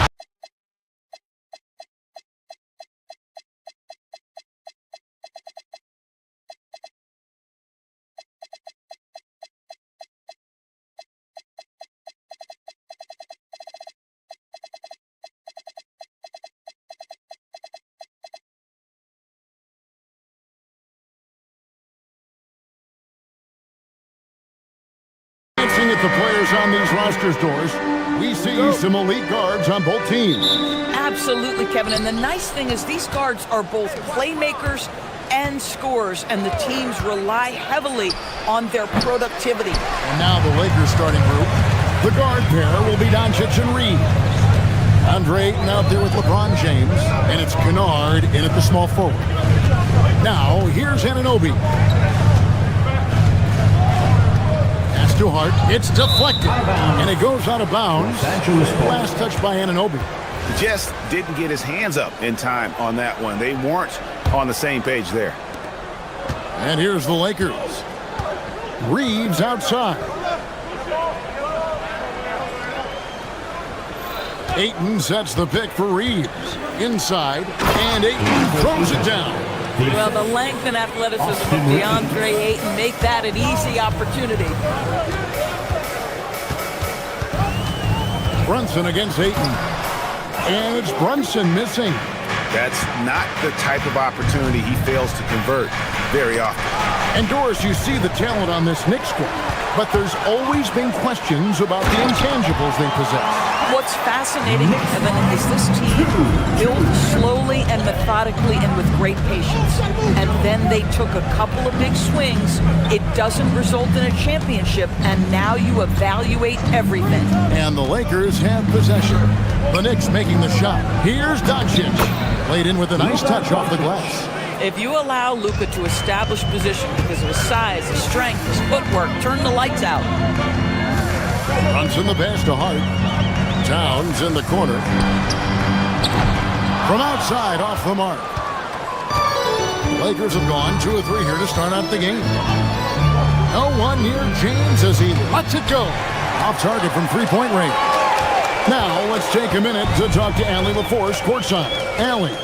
[SPEAKER 6] Glancing at the players on these rosters, Doris, we see some elite guards on both teams.
[SPEAKER 7] Absolutely, Kevin. And the nice thing is these guards are both playmakers and scorers, and the teams rely heavily on their productivity.
[SPEAKER 6] And now the Lakers starting group. The guard pair will be Doncic and Reed. Andre Ayton out there with LeBron James, and it's Kennard in at the small forward. Now, here's Anunoby. Pass to Hart. It's deflected, and it goes out of bounds. Last touch by Anunoby.
[SPEAKER 17] Just didn't get his hands up in time on that one. They weren't on the same page there.
[SPEAKER 6] And here's the Lakers. Reeves outside. Ayton sets the pick for Reeves. Inside, and Ayton throws it down.
[SPEAKER 7] Well, the length and athleticism of DeAndre Ayton make that an easy opportunity.
[SPEAKER 6] Brunson against Ayton. And it's Brunson missing.
[SPEAKER 17] That's not the type of opportunity he fails to convert very often.
[SPEAKER 6] And Doris, you see the talent on this Knicks squad, but there's always been questions about the intangibles they possess.
[SPEAKER 7] What's fascinating, Kevin, is this team built slowly and methodically and with great patience. And then they took a couple of big swings. It doesn't result in a championship, and now you evaluate everything.
[SPEAKER 6] And the Lakers have possession. The Knicks making the shot. Here's Doncic. Played in with a nice touch off the glass.
[SPEAKER 7] If you allow Luka to establish position because of his size, his strength, his footwork, turn the lights out.
[SPEAKER 6] Brunson the pass to Hart. Towns in the corner. From outside, off the mark. The Lakers have gone 2 of 3 here to start out the game. No one near James as he lets it go. Off target from three-point range. Now, let's take a minute to talk to Allie LaForce courtside. Allie.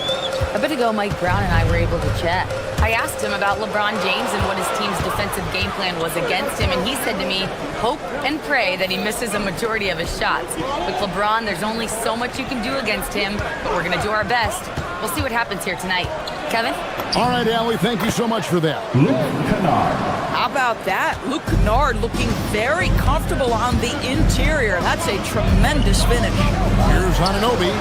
[SPEAKER 9] A bit ago, Mike Brown and I were able to chat. I asked him about LeBron James and what his team's defensive game plan was against him, and he said to me, hope and pray that he misses a majority of his shots. With LeBron, there's only so much you can do against him, but we're going to do our best. We'll see what happens here tonight. Kevin?
[SPEAKER 6] All right, Allie, thank you so much for that.
[SPEAKER 11] Luke Kennard.
[SPEAKER 7] How about that? Luke Kennard looking very comfortable on the interior. That's a tremendous finish.
[SPEAKER 6] Here's Anunoby.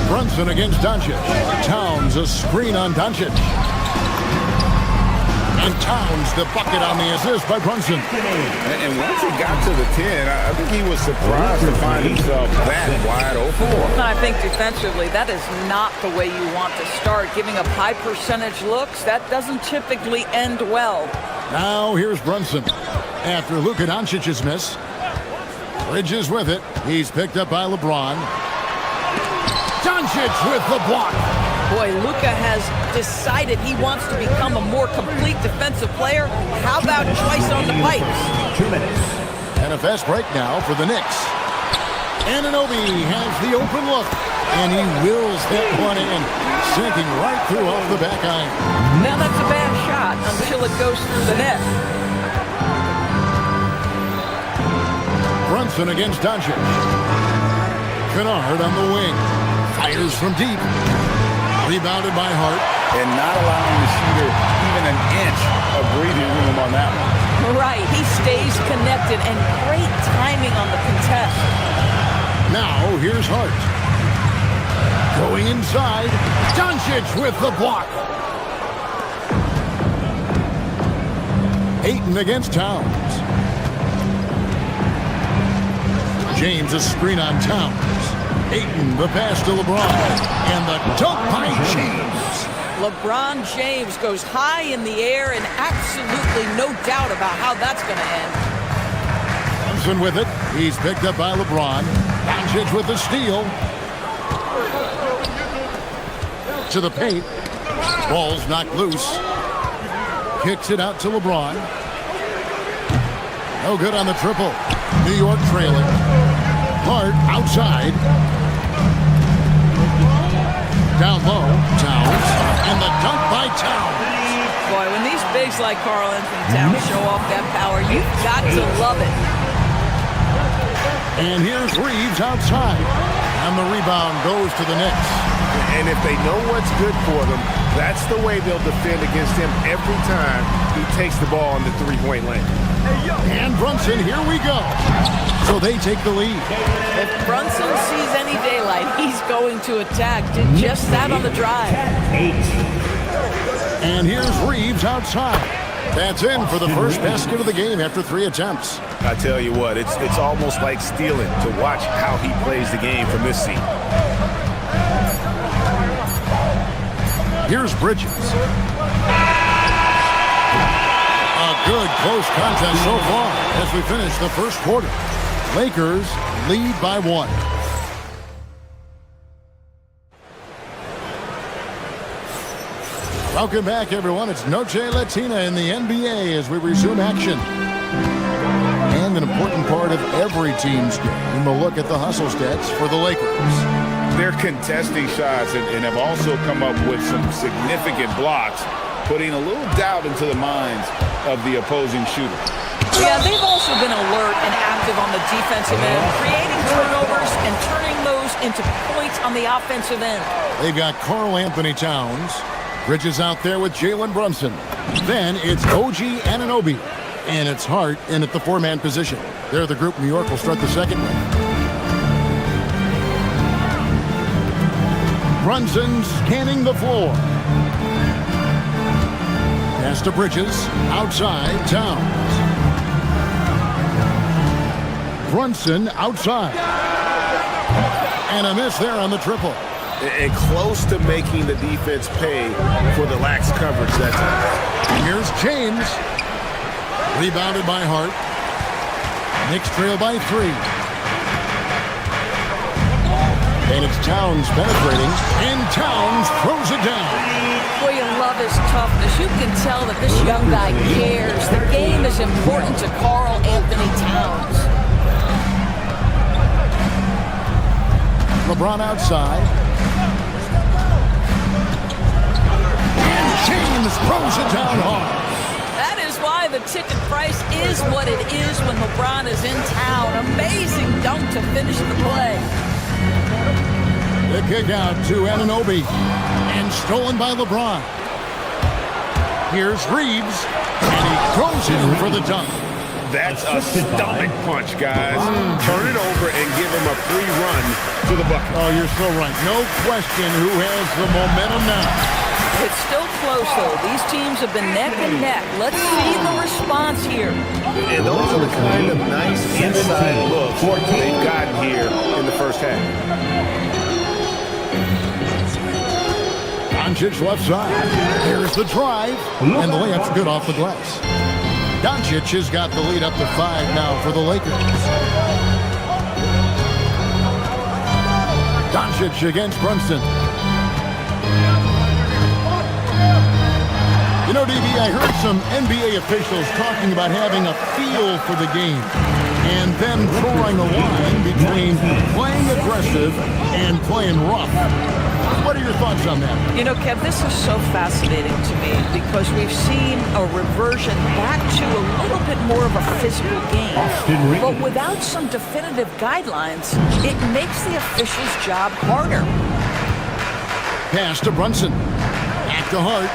[SPEAKER 6] Brunson against Doncic. Towns a screen on Doncic. And Towns the bucket on the assist by Brunson.
[SPEAKER 17] And once he got to the 10, I think he was surprised to find himself that wide open.
[SPEAKER 7] I think defensively, that is not the way you want to start. Giving up high percentage looks, that doesn't typically end well.
[SPEAKER 6] Now here's Brunson. After Luka Doncic's miss. Bridges with it. He's picked up by LeBron. Doncic with the block.
[SPEAKER 7] Boy, Luka has decided he wants to become a more complete defensive player. How about twice on the pipes?
[SPEAKER 11] 2 minutes.
[SPEAKER 6] And a fast break now for the Knicks. Anunoby has the open look, and he wills that one in, sinking right through off the back iron.
[SPEAKER 7] Now that's a bad shot until it goes through the net.
[SPEAKER 6] Brunson against Doncic. Kennard on the wing. Fires from deep. Rebounded by Hart.
[SPEAKER 17] And not allowing the shooter even an inch of breathing room on that one.
[SPEAKER 7] Right, he stays connected, and great timing on the contest.
[SPEAKER 6] Now, here's Hart. Going inside. Doncic with the block. Ayton against Towns. James a screen on Towns. Ayton the pass to LeBron. And the dunk by James.
[SPEAKER 7] LeBron James goes high in the air, and absolutely no doubt about how that's going to end.
[SPEAKER 6] Brunson with it. He's picked up by LeBron. Doncic with the steal. To the paint. Ball's knocked loose. Kicks it out to LeBron. No good on the triple. New York trailing. Hart outside. Down low. Towns. And the dunk by Towns.
[SPEAKER 7] Boy, when these bigs like Karl Anthony Towns show off that power, you've got to love it.
[SPEAKER 6] And here's Reeves outside. And the rebound goes to the Knicks.
[SPEAKER 17] And if they know what's good for them, that's the way they'll defend against him every time he takes the ball in the three-point lane.
[SPEAKER 6] And Brunson, here we go. So they take the lead.
[SPEAKER 7] If Brunson sees any daylight, he's going to attack. Did just that on the drive.
[SPEAKER 6] And here's Reeves outside. That's in for the first basket of the game after 3 attempts.
[SPEAKER 17] I tell you what, it's almost like stealing to watch how he plays the game from this seat.
[SPEAKER 6] Here's Bridges. A good close contest so far as we finish the first quarter. Lakers lead by 1. Welcome back, everyone. It's Noche Latina in the NBA as we resume action. And an important part of every team's game, we'll look at the hustle stats for the Lakers.
[SPEAKER 17] They're contesting shots and have also come up with some significant blocks, putting a little doubt into the minds of the opposing shooter.
[SPEAKER 7] Yeah, they've also been alert and active on the defensive end, creating turnovers and turning those into points on the offensive end.
[SPEAKER 6] They've got Karl Anthony Towns. Bridges out there with Jalen Brunson. Then it's OG Anunoby. And it's Hart in at the 4-man position. They're the group New York will start the second with. Brunson scanning the floor. Pass to Bridges. Outside, Towns. Brunson outside. And a miss there on the triple.
[SPEAKER 17] And close to making the defense pay for the lax coverage that time.
[SPEAKER 6] Here's James. Rebounded by Hart. Knicks trail by 3. And it's Towns penetrating. And Towns throws it down.
[SPEAKER 7] Boy, you love his toughness. You can tell that this young guy cares. The game is important to Karl Anthony Towns.
[SPEAKER 6] LeBron outside. And James throws it down hard.
[SPEAKER 7] That is why the ticket price is what it is when LeBron is in town. Amazing dunk to finish the play.
[SPEAKER 6] The kick out to Anunoby. And stolen by LeBron. Here's Reeves. And he throws it for the dunk.
[SPEAKER 17] That's a stomach punch, guys. Turn it over and give him a free run to the bucket.
[SPEAKER 6] Oh, you're so right. No question who has the momentum now.
[SPEAKER 7] It's still close, though. These teams have been neck and neck. Let's see the response here.
[SPEAKER 17] And those are the kind of nice inside looks they've gotten here in the first half.
[SPEAKER 6] Doncic left side. There's the drive. And the layup's good off the glass. Doncic has got the lead up to 5 now for the Lakers. Doncic against Brunson. You know, DB, I heard some NBA officials talking about having a feel for the game and then drawing a line between playing aggressive and playing rough. What are your thoughts on that?
[SPEAKER 7] You know, Kev, this is so fascinating to me because we've seen a reversion back to a little bit more of a physical game. But without some definitive guidelines, it makes the official's job harder.
[SPEAKER 6] Pass to Brunson. Back to Hart.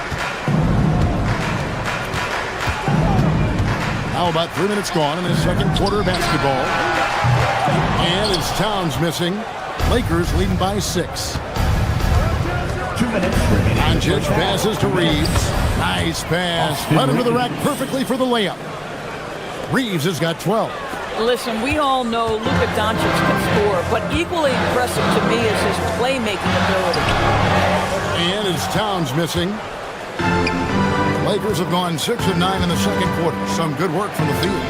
[SPEAKER 6] Now about 3 minutes gone in the second quarter of basketball. And it's Towns missing. Lakers leading by 6.
[SPEAKER 11] 2 minutes remaining.
[SPEAKER 6] Doncic passes to Reeves. Nice pass. Led him to the rack perfectly for the layup. Reeves has got 12.
[SPEAKER 7] Listen, we all know Luka Doncic can score, but equally impressive to me is his playmaking ability.
[SPEAKER 6] And it's Towns missing. Lakers have gone 6 of 9 in the second quarter. Some good work from the field.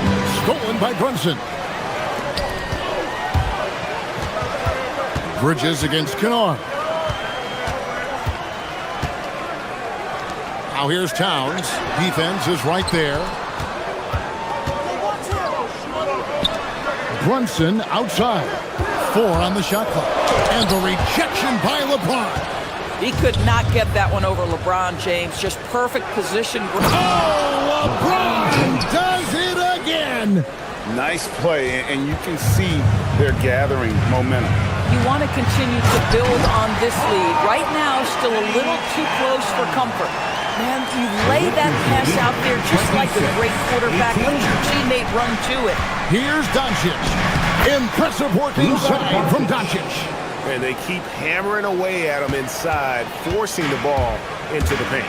[SPEAKER 6] Stolen by Brunson. Bridges against Kennard. Now here's Towns. Defense is right there. Brunson outside. 4 on the shot clock. And the rejection by LeBron.
[SPEAKER 7] He could not get that one over LeBron James. Just perfect position.
[SPEAKER 6] Oh, LeBron does it again.
[SPEAKER 17] Nice play, and you can see they're gathering momentum.
[SPEAKER 7] You want to continue to build on this lead. Right now, still a little too close for comfort. Man, you lay that pass out there just like a great quarterback. Let your teammate run to it.
[SPEAKER 6] Here's Doncic. Impressive work inside from Doncic.
[SPEAKER 17] And they keep hammering away at him inside, forcing the ball into the paint.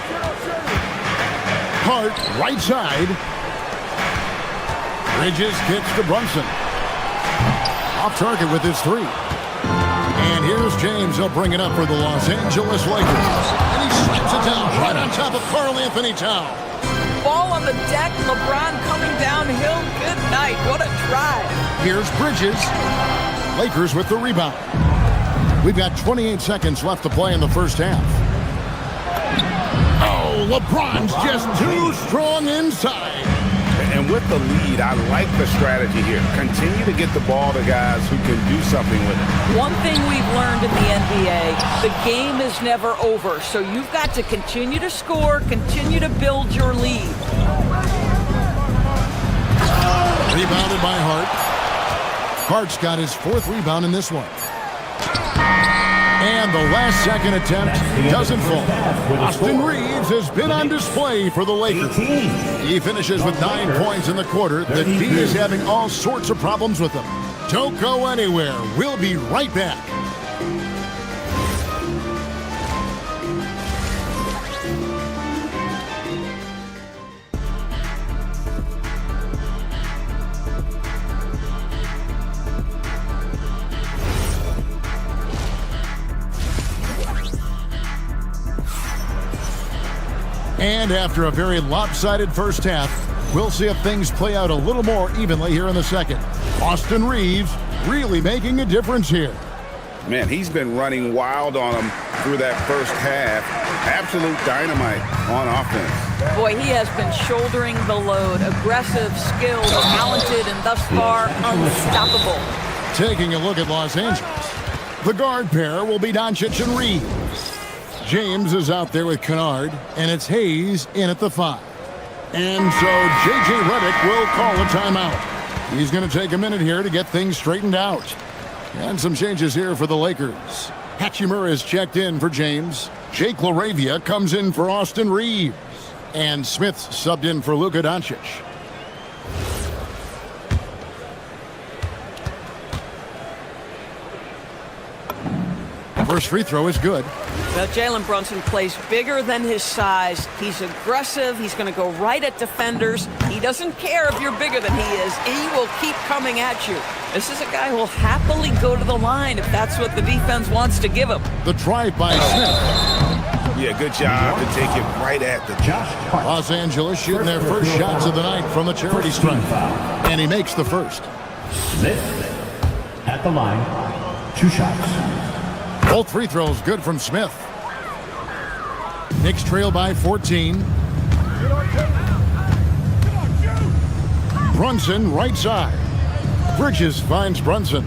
[SPEAKER 6] Hart, right side. Bridges kicks to Brunson. Off target with his 3. And here's James. He'll bring it up for the Los Angeles Lakers. And he slaps it down right on top of Karl Anthony Towns.
[SPEAKER 7] Ball on the deck. LeBron coming downhill. Good night. What a try.
[SPEAKER 6] Here's Bridges. Lakers with the rebound. We've got 28 seconds left to play in the first half. Oh, LeBron's just too strong inside.
[SPEAKER 17] And with the lead, I like the strategy here. Continue to get the ball to guys who can do something with it.
[SPEAKER 7] One thing we've learned in the NBA, the game is never over. So you've got to continue to score, continue to build your lead.
[SPEAKER 6] Rebounded by Hart. Hart's got his 4th rebound in this one. And the last second attempt doesn't fall. Austin Reeves has been on display for the Lakers. He finishes with 9 points in the quarter. The D is having all sorts of problems with him. Don't go anywhere. We'll be right back. And after a very lopsided first half, we'll see if things play out a little more evenly here in the second. Austin Reeves really making a difference here.
[SPEAKER 17] Man, he's been running wild on them through that first half. Absolute dynamite on offense.
[SPEAKER 7] Boy, he has been shouldering the load. Aggressive, skilled, talented, and thus far unstoppable.
[SPEAKER 6] Taking a look at Los Angeles. The guard pair will be Doncic and Reeves. James is out there with Kennard, and it's Hayes in at the 5. And so J.J. Redick will call a timeout. He's going to take a minute here to get things straightened out. And some changes here for the Lakers. Hachimura is checked in for James. Jake LaRavia comes in for Austin Reeves. And Smith's subbed in for Luka Doncic. First free throw is good.
[SPEAKER 7] Now, Jalen Brunson plays bigger than his size. He's aggressive. He's going to go right at defenders. He doesn't care if you're bigger than he is. He will keep coming at you. This is a guy who will happily go to the line if that's what the defense wants to give him.
[SPEAKER 6] The drive by Smith.
[SPEAKER 17] Yeah, good job to take it right at the top.
[SPEAKER 6] Los Angeles shooting their first shots of the night from the charity stripe. And he makes the first.
[SPEAKER 11] Smith at the line. 2 shots.
[SPEAKER 6] Both free throws good from Smith. Knicks trail by 14. Brunson, right side. Bridges finds Brunson.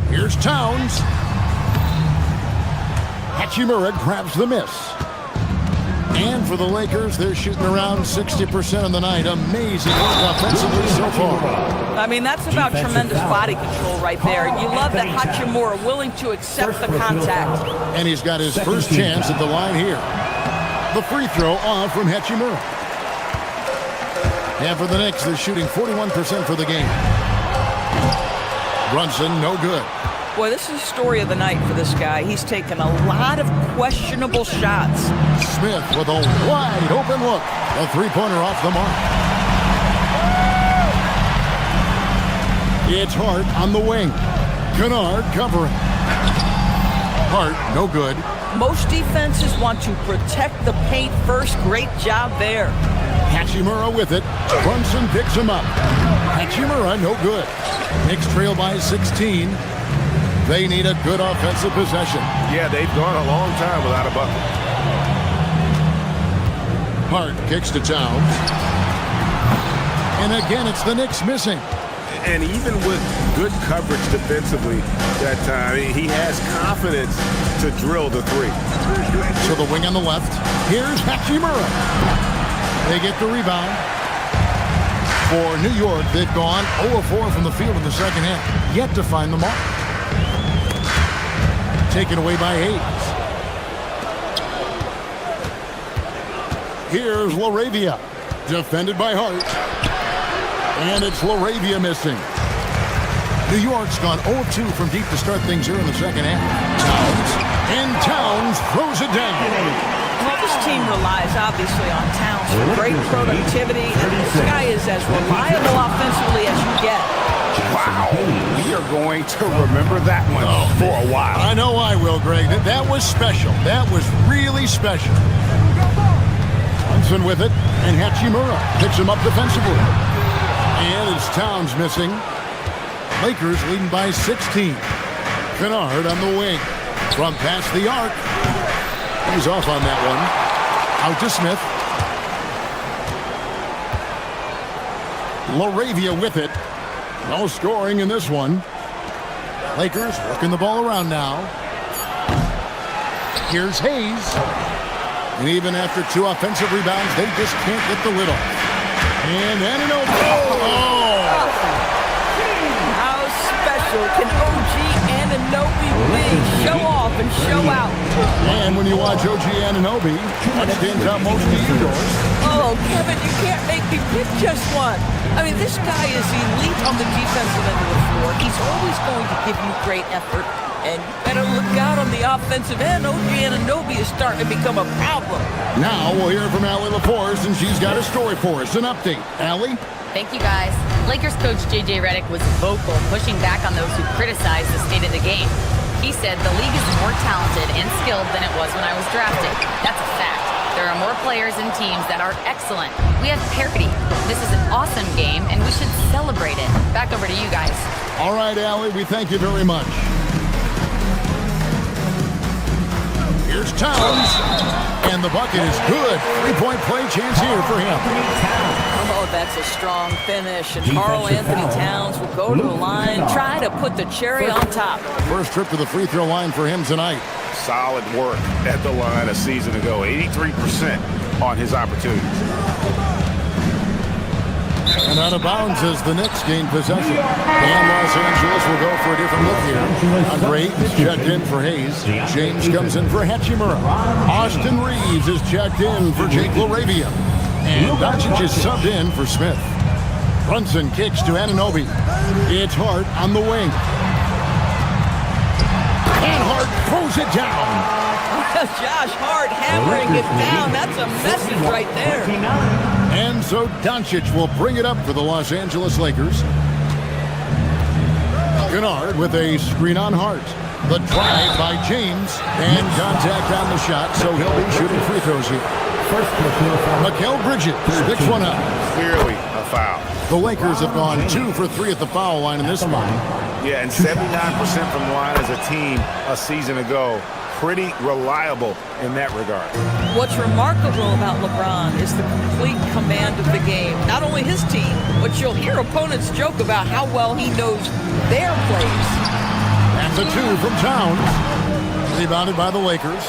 [SPEAKER 6] Here's Towns. Hachimura grabs the miss. And for the Lakers, they're shooting around 60% on the night. Amazing work offensively so far.
[SPEAKER 7] I mean, that's about tremendous body control right there. You love that Hachimura willing to accept the contact.
[SPEAKER 6] And he's got his first chance at the line here. The free throw off from Hachimura. And for the Knicks, they're shooting 41% for the game. Brunson, no good.
[SPEAKER 7] Boy, this is the story of the night for this guy. He's taken a lot of questionable shots.
[SPEAKER 6] Smith with a wide open look. A three-pointer off the mark. It's Hart on the wing. Kennard covering. Hart, no good.
[SPEAKER 7] Most defenses want to protect the paint first. Great job there.
[SPEAKER 6] Hachimura with it. Brunson picks him up. Hachimura, no good. Knicks trail by 16. They need a good offensive possession.
[SPEAKER 17] Yeah, they've gone a long time without a bucket.
[SPEAKER 6] Hart kicks to Towns. And again, it's the Knicks missing.
[SPEAKER 17] And even with good coverage defensively that time, he has confidence to drill the three.
[SPEAKER 6] To the wing on the left. Here's Hachimura. They get the rebound. For New York, they've gone 0-4 from the field in the second half. Yet to find the mark. Taken away by Hayes. Here's LaRavia. Defended by Hart. And it's LaRavia missing. New York's gone 0-2 from deep to start things here in the second half. Towns. And Towns throws it down.
[SPEAKER 7] Well, this team relies obviously on Towns for great productivity. And this guy is as reliable offensively as you get.
[SPEAKER 17] Wow. We are going to remember that one for a while.
[SPEAKER 6] I know I will, Greg. That was special. That was really special. Brunson with it. And Hachimura picks him up defensively. And it's Towns missing. Lakers leading by 16. Kennard on the wing. From past the arc. He's off on that one. Out to Smith. LaRavia with it. No scoring in this one. Lakers working the ball around now. Here's Hayes. And even after two offensive rebounds, they just can't get the lid off. And Anunoby. Oh!
[SPEAKER 7] How special can OG Anunoby be? Show off and show out.
[SPEAKER 6] And when you watch OG Anunoby, what stands out most to you, Doris?
[SPEAKER 7] Oh, Kevin, you can't make me pick just one. I mean, this guy is elite on the defensive end of the floor. He's always going to give you great effort. And you better look out on the offensive end. OG Anunoby is starting to become a problem.
[SPEAKER 6] Now we'll hear from Allie LaForce, and she's got a story for us. An update. Allie?
[SPEAKER 9] Thank you, guys. Lakers coach J.J. Redick was vocal, pushing back on those who criticized the state of the game. He said the league is more talented and skilled than it was when I was drafted. That's a fact. There are more players and teams that are excellent. We have parity. This is an awesome game, and we should celebrate it. Back over to you guys.
[SPEAKER 6] All right, Allie, we thank you very much. Here's Towns. And the bucket is good. Three-point play chance here for him.
[SPEAKER 7] Oh, that's a strong finish. And Karl Anthony Towns will go to the line, try to put the cherry on top.
[SPEAKER 6] First trip to the free throw line for him tonight.
[SPEAKER 17] Solid work at the line a season ago. 83% on his opportunities.
[SPEAKER 6] And out of bounds as the Knicks gain possession. And Los Angeles will go for a different look here. Andre is checked in for Hayes. James comes in for Hachimura. Austin Reeves is checked in for Jake LaRavia. And Doncic is subbed in for Smith. Brunson kicks to Anunoby. It's Hart on the wing. And Hart throws it down.
[SPEAKER 7] Josh Hart hammering it down. That's a message right there.
[SPEAKER 6] And so Doncic will bring it up for the Los Angeles Lakers. Kennard with a screen on Hart. The drive by James. And contact on the shot, so he'll be shooting free throws here. Mikal Bridges picks one up.
[SPEAKER 17] Clearly a foul.
[SPEAKER 6] The Lakers have gone 2 for 3 at the foul line in this one.
[SPEAKER 17] Yeah, and 79% from the line as a team a season ago. pretty reliable in that regard.
[SPEAKER 7] What's remarkable about LeBron is the complete command of the game. Not only his team, but you'll hear opponents joke about how well he knows their plays.
[SPEAKER 6] That's a 2 from Towns. Rebounded by the Lakers.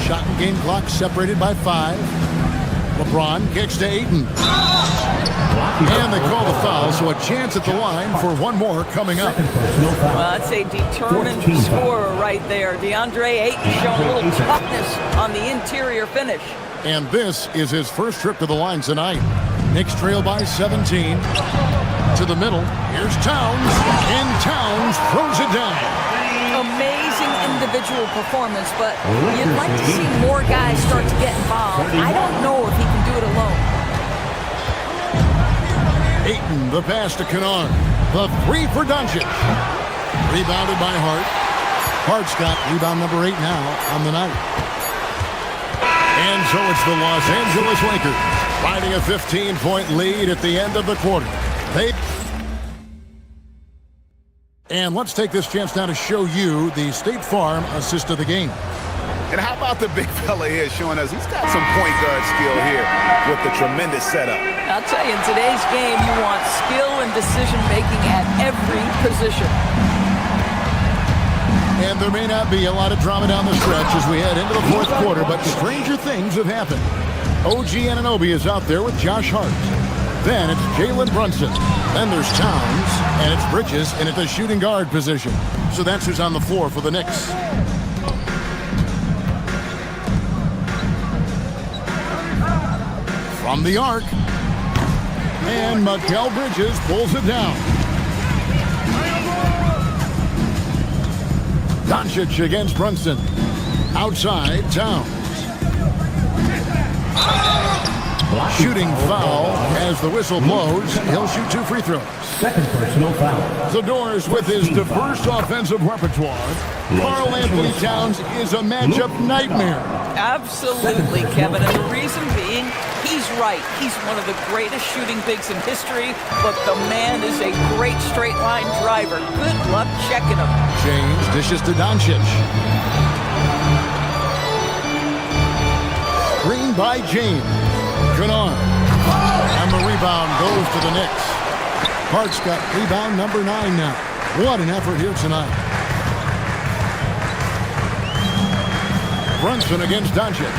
[SPEAKER 6] Shot and game clock separated by 5. LeBron kicks to Ayton. And they call the foul, so a chance at the line for one more coming up.
[SPEAKER 7] Well, that's a determined scorer right there. DeAndre Ayton showing a little toughness on the interior finish.
[SPEAKER 6] And this is his first trip to the line tonight. Knicks trail by 17. To the middle. Here's Towns. And Towns throws it down.
[SPEAKER 7] Amazing individual performance, but you'd like to see more guys start to get involved. I don't know if he can do it alone.
[SPEAKER 6] Ayton, the pass to Kennard. The 3 for Doncic. Rebounded by Hart. Hart's got rebound number 8 now on the night. And so it's the Los Angeles Lakers riding a 15-point lead at the end of the quarter. And let's take this chance now to show you the State Farm assist of the game.
[SPEAKER 17] And how about the big fella here showing us he's got some point guard skill here with the tremendous setup.
[SPEAKER 7] I'll tell you, in today's game, you want skill and decision-making at every position.
[SPEAKER 6] And there may not be a lot of drama down the stretch as we head into the fourth quarter, but stranger things have happened. OG Anunoby is out there with Josh Hart. Then it's Jalen Brunson. Then there's Towns, and it's Bridges in at the shooting guard position. So that's who's on the floor for the Knicks. From the arc. And Mikal Bridges pulls it down. Doncic against Brunson. Outside, Towns. Shooting foul as the whistle blows. He'll shoot 2 free throws.
[SPEAKER 11] Second personal foul.
[SPEAKER 6] Zador's with his diverse offensive repertoire. Karl Anthony Towns is a matchup nightmare.
[SPEAKER 7] Absolutely, Kevin. And the reason being, he's right. He's one of the greatest shooting bigs in history, but the man is a great straight line driver. Good luck checking him.
[SPEAKER 6] James dishes to Doncic. Screen by James. Kennard. And the rebound goes to the Knicks. Hart's got rebound number 9 now. What an effort here tonight. Brunson against Doncic.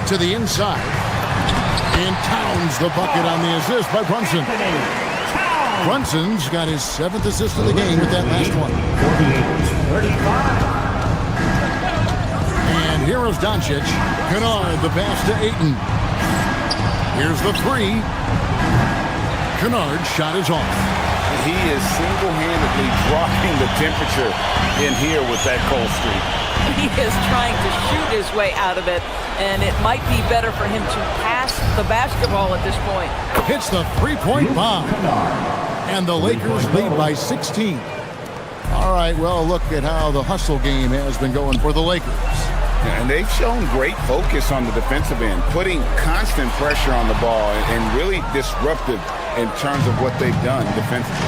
[SPEAKER 6] To the inside. And Towns the bucket on the assist by Brunson. Brunson's got his 7th assist of the game with that last one.
[SPEAKER 11] 48-35.
[SPEAKER 6] Here is Doncic. Kennard, the pass to Ayton. Here's the 3. Kennard's shot is off.
[SPEAKER 17] He is single-handedly dropping the temperature in here with that cold streak.
[SPEAKER 7] He is trying to shoot his way out of it, and it might be better for him to pass the basketball at this point.
[SPEAKER 6] Hits the 3-point bomb. And the Lakers lead by 16. All right, well, look at how the hustle game has been going for the Lakers.
[SPEAKER 17] And they've shown great focus on the defensive end, putting constant pressure on the ball and really disruptive in terms of what they've done defensively.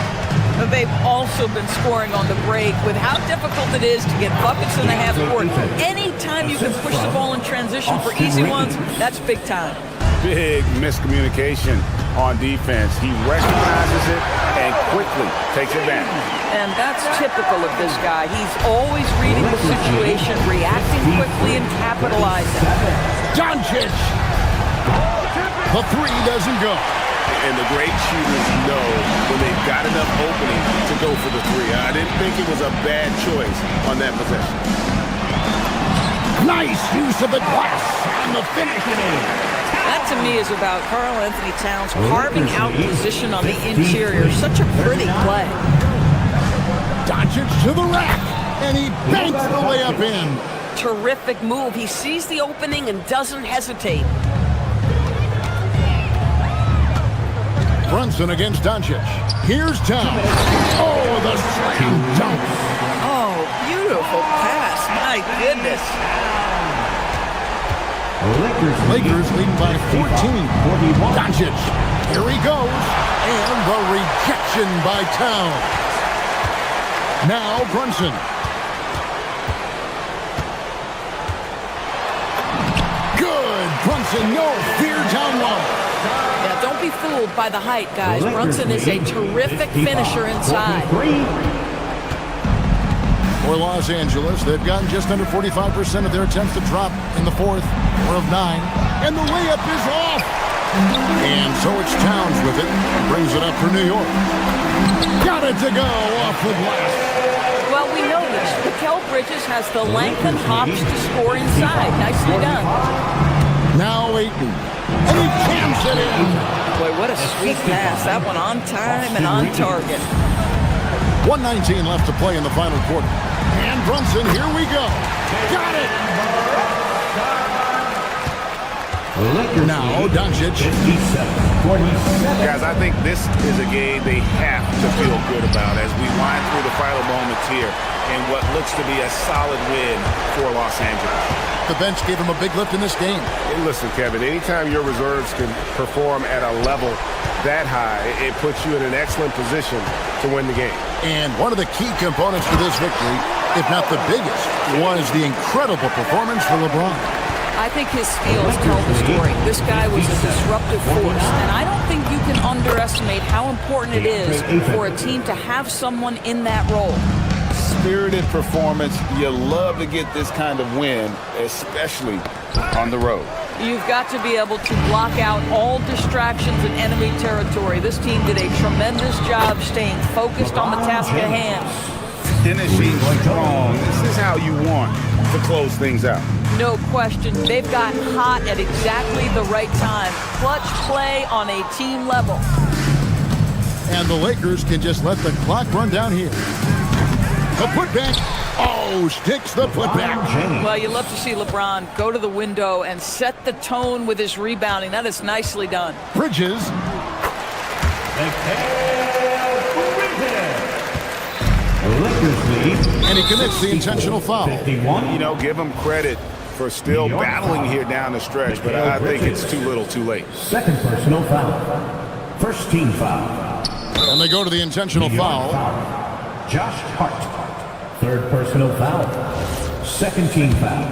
[SPEAKER 7] But they've also been scoring on the break with how difficult it is to get buckets in the half court. Anytime you can push the ball in transition for easy ones, that's big time.
[SPEAKER 17] Big miscommunication on defense. He recognizes it and quickly takes advantage.
[SPEAKER 7] And that's typical of this guy. He's always reading the situation, reacting quickly, and capitalizing.
[SPEAKER 6] Doncic! The 3 doesn't go.
[SPEAKER 17] And the great shooters know when they've got enough opening to go for the 3. I didn't think it was a bad choice on that possession.
[SPEAKER 6] Nice use of the glass and the finish.
[SPEAKER 7] That, to me, is about Karl Anthony Towns carving out position on the interior. Such a pretty play.
[SPEAKER 6] Doncic to the rack, and he banks the layup in.
[SPEAKER 19] Terrific move. He sees the opening and doesn't hesitate.
[SPEAKER 6] Brunson against Doncic. Here's Towns. Oh, the slam dunk.
[SPEAKER 7] Oh, beautiful pass. My goodness.
[SPEAKER 6] Lakers leading by 14. Doncic. Here he goes. And the rejection by Towns. Now Brunson. Good. Brunson, no fear down low.
[SPEAKER 7] Yeah, don't be fooled by the height, guys. Brunson is a terrific finisher inside.
[SPEAKER 6] For Los Angeles, they've gotten just under 45% of their attempts to drop in the fourth, 4 of 9. And the layup is off. And so it's Towns with it. Brings it up for New York. Got it to go off the glass.
[SPEAKER 7] Well, we know this. Mikal Bridges has the length and hops to score inside. Nicely done.
[SPEAKER 6] Now Ayton. And he jams it in.
[SPEAKER 7] Boy, what a sweet pass. That one on time and on target.
[SPEAKER 6] 1:19 left to play in the final quarter. And Brunson, here we go. Got it! Now, Doncic.
[SPEAKER 17] Guys, I think this is a game they have to feel good about as we wind through the final moments here in what looks to be a solid win for Los Angeles.
[SPEAKER 6] The bench gave him a big lift in this game.
[SPEAKER 17] And listen, Kevin, anytime your reserves can perform at a level that high, it puts you in an excellent position to win the game.
[SPEAKER 6] And one of the key components to this victory, if not the biggest, was the incredible performance for LeBron.
[SPEAKER 7] I think his skills tell the story. This guy was a disruptive force, and I don't think you can underestimate how important it is for a team to have someone in that role.
[SPEAKER 17] Spirited performance. You love to get this kind of win, especially on the road.
[SPEAKER 7] You've got to be able to block out all distractions in enemy territory. This team did a tremendous job staying focused on the task at hand.
[SPEAKER 17] Finishing strong. This is how you want to close things out.
[SPEAKER 7] No question. They've got hot at exactly the right time. Clutch play on a team level.
[SPEAKER 6] And the Lakers can just let the clock run down here. The putback. Oh, sticks the putback.
[SPEAKER 7] Well, you love to see LeBron go to the window and set the tone with his rebounding. That is nicely done.
[SPEAKER 6] Bridges. And he commits the intentional foul.
[SPEAKER 17] You know, give him credit for still battling here down the stretch, but I think it's too little too late.
[SPEAKER 11] Second personal foul. First team foul.
[SPEAKER 6] And they go to the intentional foul.
[SPEAKER 11] Josh Hart. Third personal foul. Second team foul.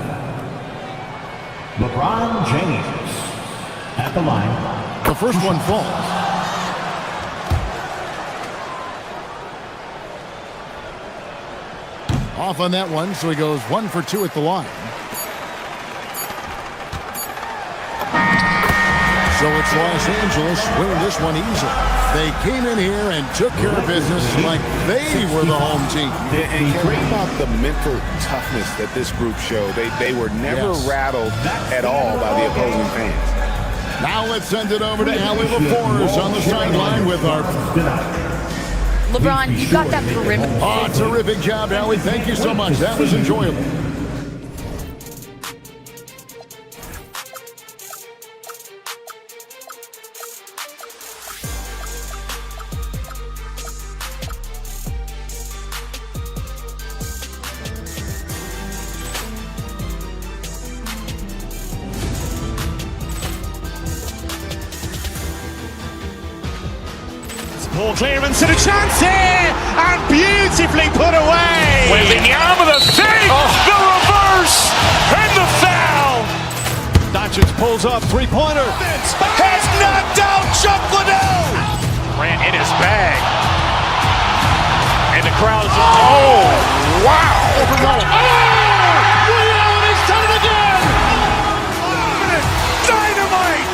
[SPEAKER 11] LeBron James at the line.
[SPEAKER 6] The first one falls. Off on that one, so he goes 1 for 2 at the line. So it's Los Angeles winning this one easily. They came in here and took care of business like they were the home team.
[SPEAKER 17] And think about the mental toughness that this group showed. They were never rattled at all by the opposing fans.
[SPEAKER 6] Now let's send it over to Allie LaForce on the sideline with our...
[SPEAKER 9] LeBron, you got that perimeter.
[SPEAKER 6] Oh, terrific job, Allie. Thank you so much. That was enjoyable.
[SPEAKER 3] Ball clearance and a chance here, and beautifully put away. Wembanyama the save, the reverse, and the foul.
[SPEAKER 16] Doncic pulls up, three-pointer.
[SPEAKER 3] Has knocked out Chuck Liddell. Ran in his bag, and the crowd is. Oh, wow! He's done it again. Dynamite!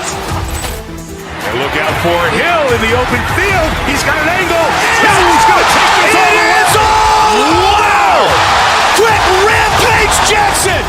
[SPEAKER 3] And look out for Hill in the open field. He's got an angle. Hill's going to take this all the way. Wow! Quick rampage Jackson!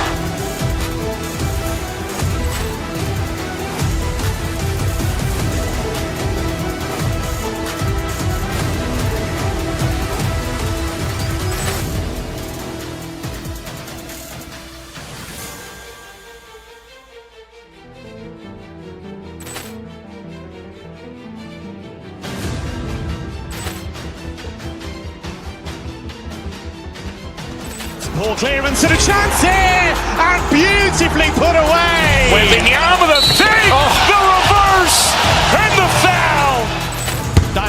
[SPEAKER 3] Ball clearance and a chance here, and beautifully put away. Wembanyama the save, the reverse, and the foul.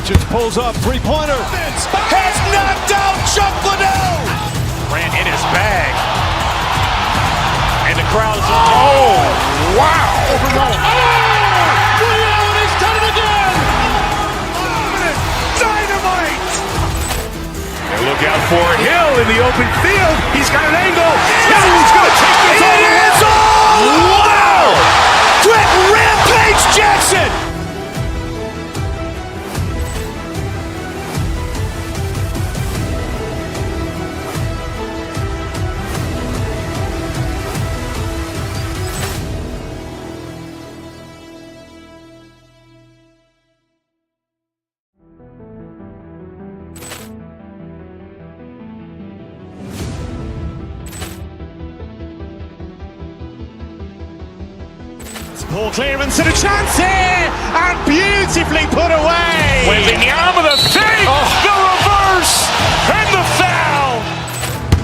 [SPEAKER 16] Doncic pulls up, three-pointer. Vince has knocked out Chuck Liddell.
[SPEAKER 3] Grant in his bag. And the crowd is... Oh, wow.
[SPEAKER 16] Ray Allen has done it again.
[SPEAKER 3] Dynamite. And look out for Hill in the open field. He's got an angle. Hill's going to take this all the way. Wow.
[SPEAKER 16] Quick rampage Jackson.
[SPEAKER 1] Poor clearance and a chance here, and beautifully put away.
[SPEAKER 3] Wembanyama the fake, the reverse, and the foul.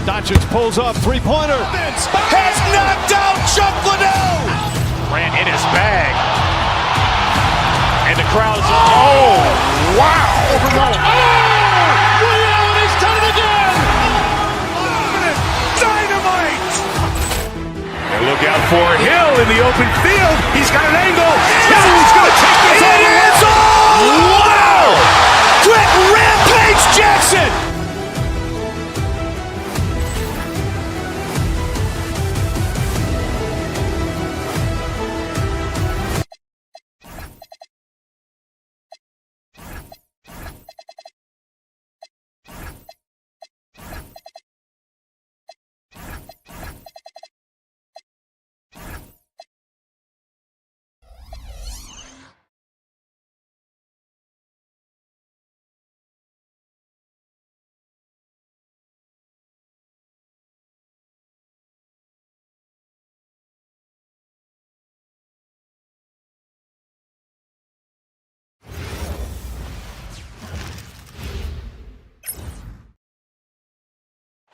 [SPEAKER 16] Doncic pulls up, three-pointer. Vince has knocked out Chuck Liddell.
[SPEAKER 3] Grant in his bag. And the crowd is... Oh, wow.
[SPEAKER 16] Ray Allen has done it again.
[SPEAKER 3] Dynamite. And look out for Hill in the open field. He's got an angle. Hill's going to take this all the way.
[SPEAKER 16] Wow! Quick rampage Jackson.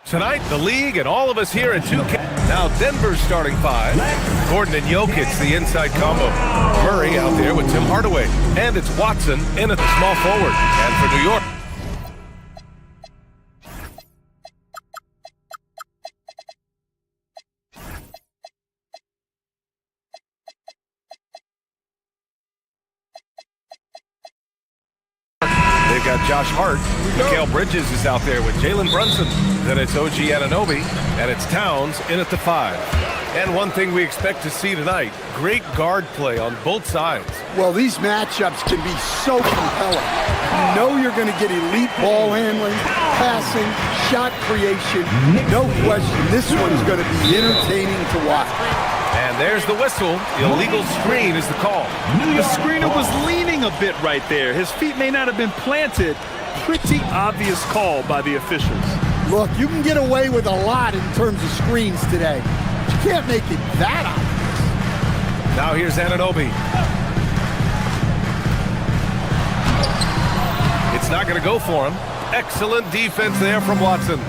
[SPEAKER 4] Tonight, the league and all of us here at 2K. Now Denver's starting five. Gordon and Jokic, the inside combo. Murray out there with Tim Hardaway. And it's Watson in at the small forward. And for New York. They've got Josh Hart. Mikal Bridges is out there with Jalen Brunson. Then it's OG Anunoby, and it's Towns in at the five. And one thing we expect to see tonight, great guard play on both sides.
[SPEAKER 14] Well, these matchups can be so compelling. You know you're going to get elite ball handling, passing, shot creation. No question, this one's going to be entertaining to watch.
[SPEAKER 4] And there's the whistle. Illegal screen is the call.
[SPEAKER 5] The screener was leaning a bit right there. His feet may not have been planted. Pretty obvious call by the officials.
[SPEAKER 14] Look, you can get away with a lot in terms of screens today. But you can't make it that obvious.
[SPEAKER 4] Now here's Anunoby. It's not going to go for him. Excellent defense there from Watson.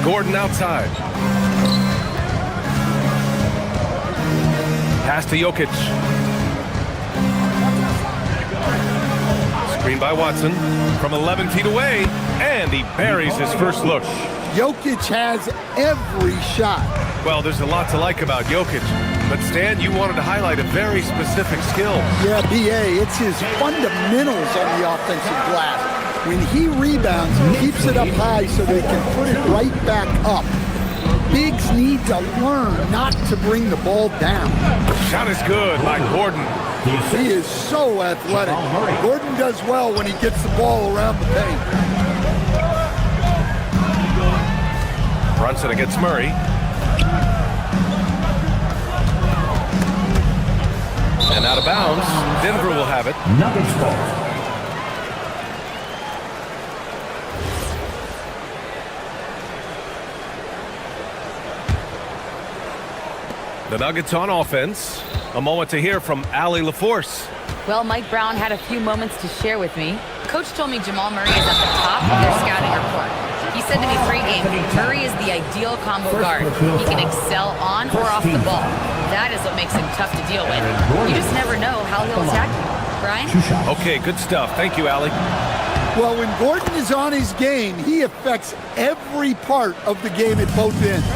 [SPEAKER 4] Gordon outside. Pass to Jokic. Screen by Watson from 11 feet away, and he buries his first look.
[SPEAKER 14] Jokic has every shot.
[SPEAKER 4] Well, there's a lot to like about Jokic, but Stan, you wanted to highlight a very specific skill.
[SPEAKER 14] Yeah, BA, it's his fundamentals on the offensive glass. When he rebounds, he keeps it up high so they can put it right back up. Bigs need to learn not to bring the ball down.
[SPEAKER 4] Shot is good by Gordon.
[SPEAKER 14] He is so athletic. Gordon does well when he gets the ball around the paint.
[SPEAKER 4] Brunson against Murray. And out of bounds. Denver will have it.
[SPEAKER 11] Nuggets ball.
[SPEAKER 4] The Nuggets on offense. A moment to hear from Allie LaForce.
[SPEAKER 9] Well, Mike Brown had a few moments to share with me. Coach told me Jamal Murray is at the top of their scouting report. He said to me pregame, Murray is the ideal combo guard. He can excel on or off the ball. That is what makes him tough to deal with. You just never know how he'll attack you. Brian?
[SPEAKER 4] Okay, good stuff. Thank you, Allie.
[SPEAKER 14] Well, when Gordon is on his game, he affects every part of the game at both ends.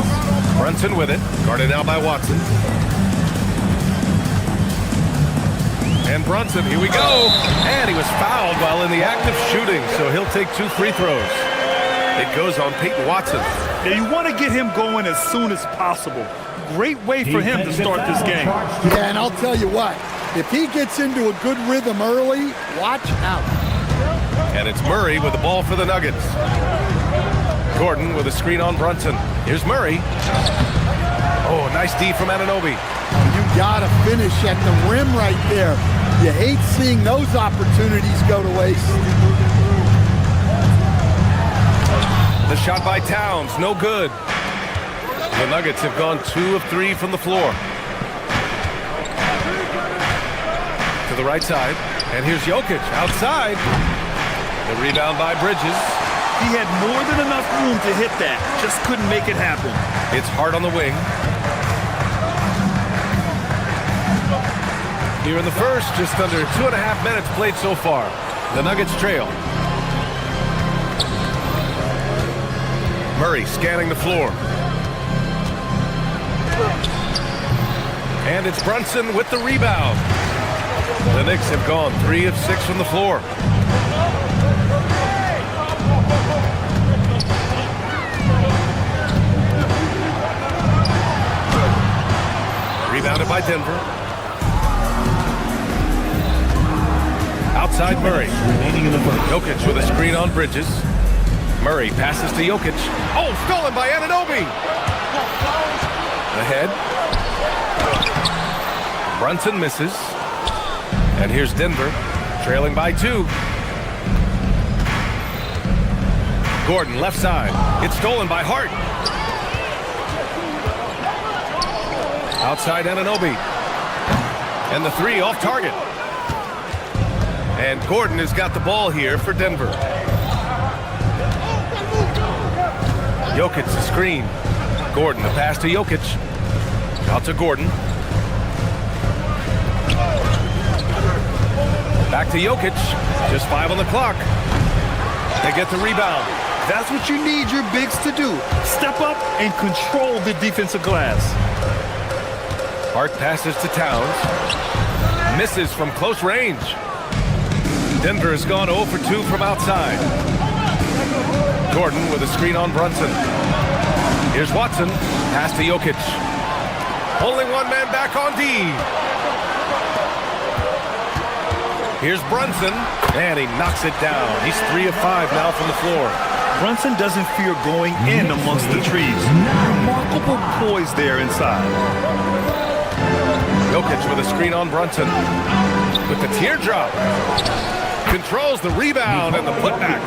[SPEAKER 4] Brunson with it. Guarded now by Watson. And Brunson, here we go. And he was fouled while in the act of shooting, so he'll take 2 free throws. It goes on Peyton Watson.
[SPEAKER 5] Now you want to get him going as soon as possible. Great way for him to start this game.
[SPEAKER 14] Yeah, and I'll tell you what, if he gets into a good rhythm early, watch out.
[SPEAKER 4] And it's Murray with the ball for the Nuggets. Gordon with a screen on Brunson. Here's Murray. Oh, nice D from Anunoby.
[SPEAKER 14] You gotta finish at the rim right there. You hate seeing those opportunities go to waste.
[SPEAKER 4] The shot by Towns, no good. The Nuggets have gone 2 of 3 from the floor. To the right side, and here's Jokic outside. The rebound by Bridges.
[SPEAKER 5] He had more than enough room to hit that, just couldn't make it happen.
[SPEAKER 4] It's Hart on the wing. Here in the first, just under 2.5 minutes played so far. The Nuggets trail. Murray scanning the floor. And it's Brunson with the rebound. The Knicks have gone 3 of 6 from the floor. Rebounded by Denver. Outside Murray.
[SPEAKER 11] Remaining in the first.
[SPEAKER 4] Jokic with a screen on Bridges. Murray passes to Jokic. Oh, stolen by Anunoby. Ahead. Brunson misses. And here's Denver, trailing by 2. Gordon, left side. It's stolen by Hart. Outside Anunoby. And the 3 off target. And Gordon has got the ball here for Denver. Jokic the screen. Gordon, the pass to Jokic. Out to Gordon. Back to Jokic. Just 5 on the clock. They get the rebound.
[SPEAKER 5] That's what you need your bigs to do. Step up and control the defensive glass.
[SPEAKER 4] Hart passes to Towns. Misses from close range. Denver has gone 0 for 2 from outside. Gordon with a screen on Brunson. Here's Watson. Pass to Jokic. Only one man back on D. Here's Brunson, and he knocks it down. He's 3 of 5 now from the floor.
[SPEAKER 5] Brunson doesn't fear going in amongst the trees. Remarkable poise there inside.
[SPEAKER 4] Jokic with a screen on Brunson. With the teardrop. Controls the rebound and the putback.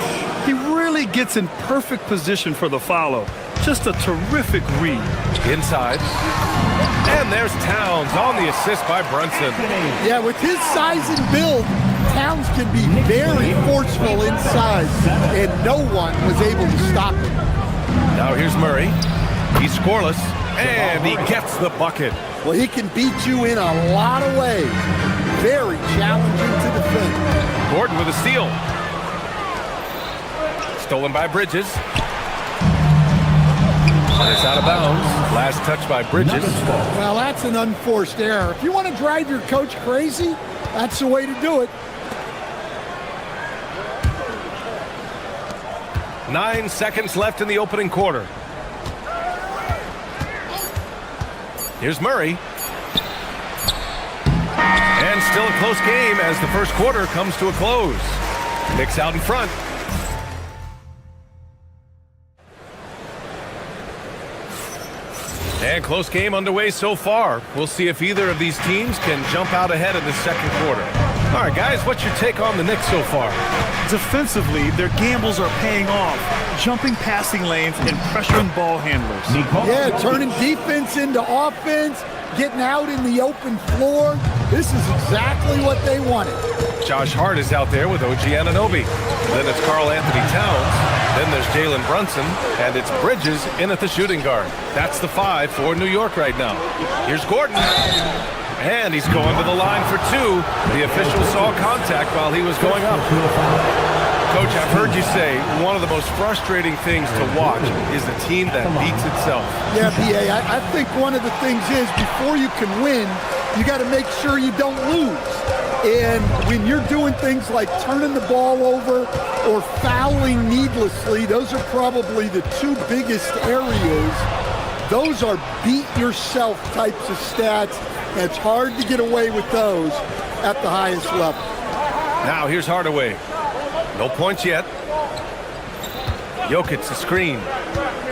[SPEAKER 5] He really gets in perfect position for the follow. Just a terrific read.
[SPEAKER 4] Inside. And there's Towns on the assist by Brunson.
[SPEAKER 14] Yeah, with his size and build, Towns can be very forceful inside, and no one was able to stop him.
[SPEAKER 4] Now here's Murray. He's scoreless, and he gets the bucket.
[SPEAKER 14] Well, he can beat you in a lot of ways. Very challenging to defend.
[SPEAKER 4] Gordon with a steal. Stolen by Bridges. And it's out of bounds. Last touch by Bridges.
[SPEAKER 14] Well, that's an unforced error. If you want to drive your coach crazy, that's the way to do it.
[SPEAKER 4] 9 seconds left in the opening quarter. Here's Murray. And still a close game as the first quarter comes to a close. Knicks out in front. And close game underway so far. We'll see if either of these teams can jump out ahead in the second quarter. All right, guys, what's your take on the Knicks so far?
[SPEAKER 5] Defensively, their gambles are paying off. Jumping passing lanes and pressuring ball handlers.
[SPEAKER 14] Yeah, turning defense into offense, getting out in the open floor. This is exactly what they wanted.
[SPEAKER 4] Josh Hart is out there with OG Anunoby. Then it's Karl Anthony Towns. Then there's Jalen Brunson, and it's Bridges in at the shooting guard. That's the 5 for New York right now. Here's Gordon. And he's going to the line for 2. The official saw contact while he was going up. Coach, I've heard you say one of the most frustrating things to watch is the team that beats itself.
[SPEAKER 14] Yeah, B.A., I think one of the things is before you can win, you got to make sure you don't lose. And when you're doing things like turning the ball over or fouling needlessly, those are probably the 2 biggest areas. Those are beat yourself types of stats. And it's hard to get away with those at the highest level.
[SPEAKER 4] Now here's Hardaway. No points yet. Jokic, the screen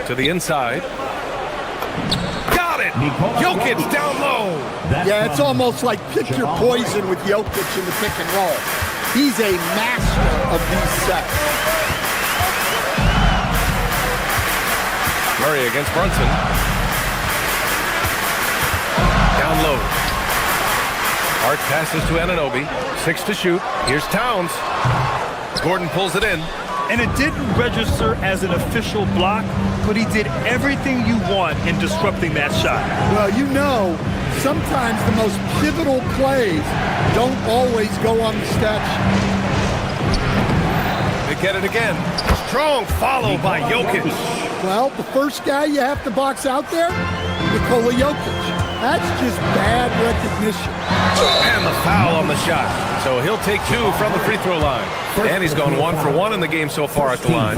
[SPEAKER 4] to the inside. Got it! Jokic down low.
[SPEAKER 14] Yeah, it's almost like pick your poison with Jokic in the pick and roll. He's a master of these sets.
[SPEAKER 4] Murray against Brunson. Down low. Hart passes to Anunoby. 6 to shoot. Here's Towns. Gordon pulls it in.
[SPEAKER 5] And it didn't register as an official block, but he did everything you want in disrupting that shot.
[SPEAKER 14] Well, you know, sometimes the most pivotal plays don't always go on the stat sheet.
[SPEAKER 4] They get it again. Strong follow by Jokic.
[SPEAKER 14] Well, the first guy you have to box out there, Nikola Jokic. That's just bad recognition.
[SPEAKER 4] And the foul on the shot. So he'll take 2 from the free throw line. And he's gone 1 for 1 in the game so far at the line.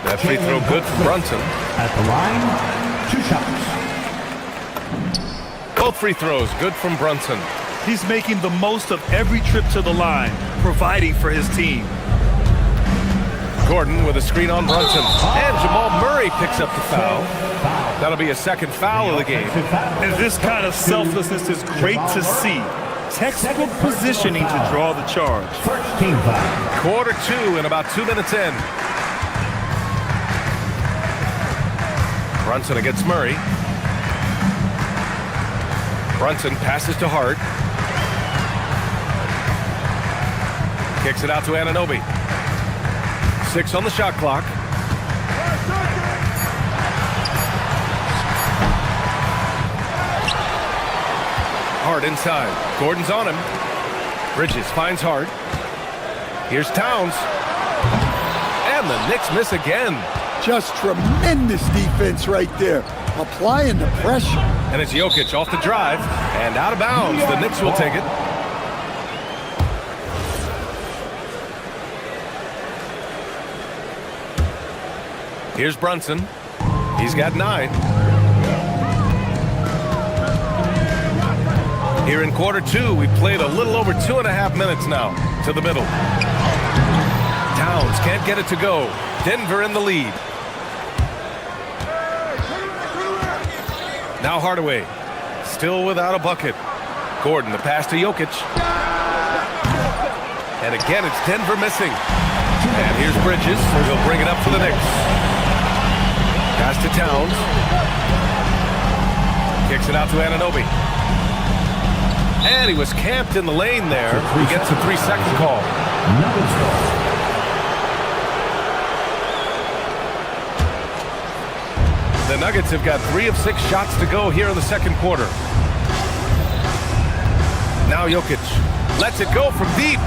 [SPEAKER 4] That free throw good for Brunson.
[SPEAKER 11] At the line, 2 shots.
[SPEAKER 4] Both free throws good from Brunson.
[SPEAKER 5] He's making the most of every trip to the line, providing for his team.
[SPEAKER 4] Gordon with a screen on Brunson. And Jamal Murray picks up the foul. That'll be a second foul of the game.
[SPEAKER 5] And this kind of selflessness is great to see. Textbook positioning to draw the charge.
[SPEAKER 4] Quarter 2 and about 2 minutes in. Brunson against Murray. Brunson passes to Hart. Kicks it out to Anunoby. 6 on the shot clock. Hart inside. Gordon's on him. Bridges finds Hart. Here's Towns. And the Knicks miss again.
[SPEAKER 14] Just tremendous defense right there. Applying the pressure.
[SPEAKER 4] And it's Jokic off the drive. And out of bounds. The Knicks will take it. Here's Brunson. He's got 9. Here in quarter 2, we played a little over 2.5 minutes now to the middle. Towns can't get it to go. Denver in the lead. Now Hardaway, still without a bucket. Gordon, the pass to Jokic. And again, it's Denver missing. And here's Bridges. He'll bring it up for the Knicks. Pass to Towns. Kicks it out to Anunoby. And he was camped in the lane there. He gets a 3-second call. The Nuggets have got 3 of 6 shots to go here in the second quarter. Now Jokic lets it go from deep.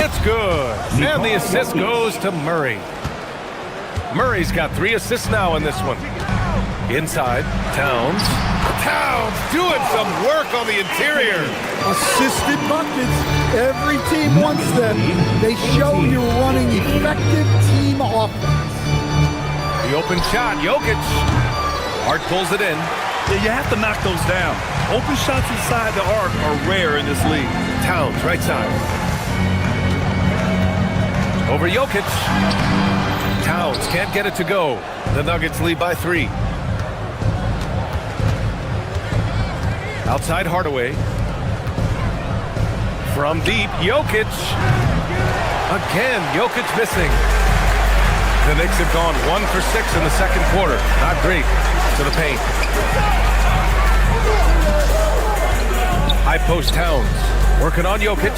[SPEAKER 4] It's good. And the assist goes to Murray. Murray's got 3 assists now in this one. Inside, Towns. Towns doing some work on the interior.
[SPEAKER 14] Assisted buckets. Every team wants them. They show you're running effective team offense.
[SPEAKER 4] The open shot, Jokic. Hart pulls it in.
[SPEAKER 5] Yeah, you have to knock those down. Open shots inside the arc are rare in this league.
[SPEAKER 4] Towns, right side. Over Jokic. Towns can't get it to go. The Nuggets lead by 3. Outside Hardaway. From deep, Jokic. Again, Jokic missing. The Knicks have gone 1 for 6 in the second quarter. Not great to the paint. High post Towns. Working on Jokic.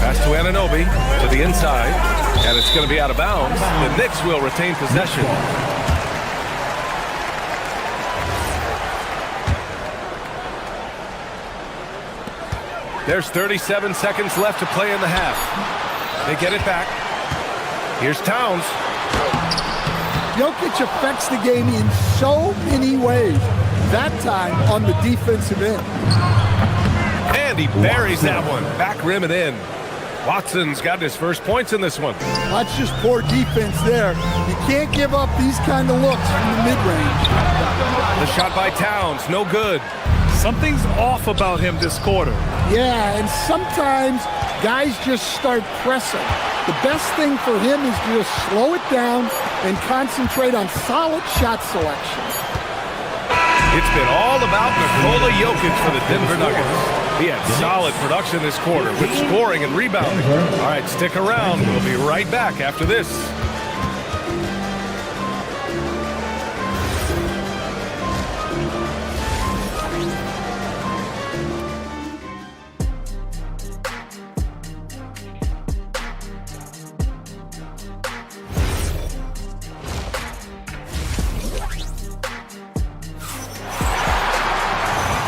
[SPEAKER 4] Pass to Anunoby to the inside, and it's going to be out of bounds. The Knicks will retain possession. There's 37 seconds left to play in the half. They get it back. Here's Towns.
[SPEAKER 14] Jokic affects the game in so many ways. That time on the defensive end.
[SPEAKER 4] And he buries that one. Back rim and in. Watson's got his first points in this one.
[SPEAKER 14] That's just poor defense there. You can't give up these kind of looks from the mid-range.
[SPEAKER 4] The shot by Towns, no good.
[SPEAKER 5] Something's off about him this quarter.
[SPEAKER 14] Yeah, and sometimes guys just start pressing. The best thing for him is to just slow it down and concentrate on solid shot selection.
[SPEAKER 4] It's been all about Nikola Jokic for the Denver Nuggets. He had solid production this quarter with scoring and rebounding. All right, stick around. We'll be right back after this.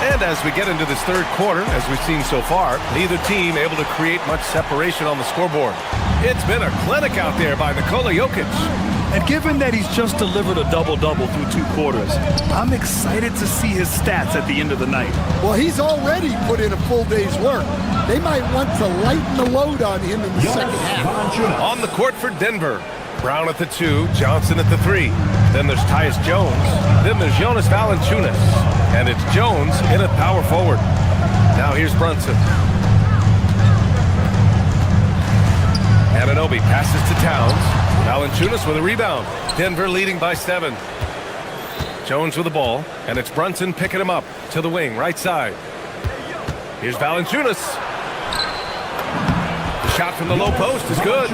[SPEAKER 4] And as we get into this third quarter, as we've seen so far, neither team able to create much separation on the scoreboard. It's been a clinic out there by Nikola Jokic.
[SPEAKER 5] And given that he's just delivered a double-double through 2 quarters, I'm excited to see his stats at the end of the night.
[SPEAKER 14] Well, he's already put in a full day's work. They might want to lighten the load on him in the second half.
[SPEAKER 4] On the court for Denver. Brown at the 2, Johnson at the 3. Then there's Tyus Jones. Then there's Jonas Valanciunas. And it's Jones in at power forward. Now here's Brunson. Anunoby passes to Towns. Valanciunas with a rebound. Denver leading by 7. Jones with the ball, and it's Brunson picking him up to the wing, right side. Here's Valanciunas. The shot from the low post is good.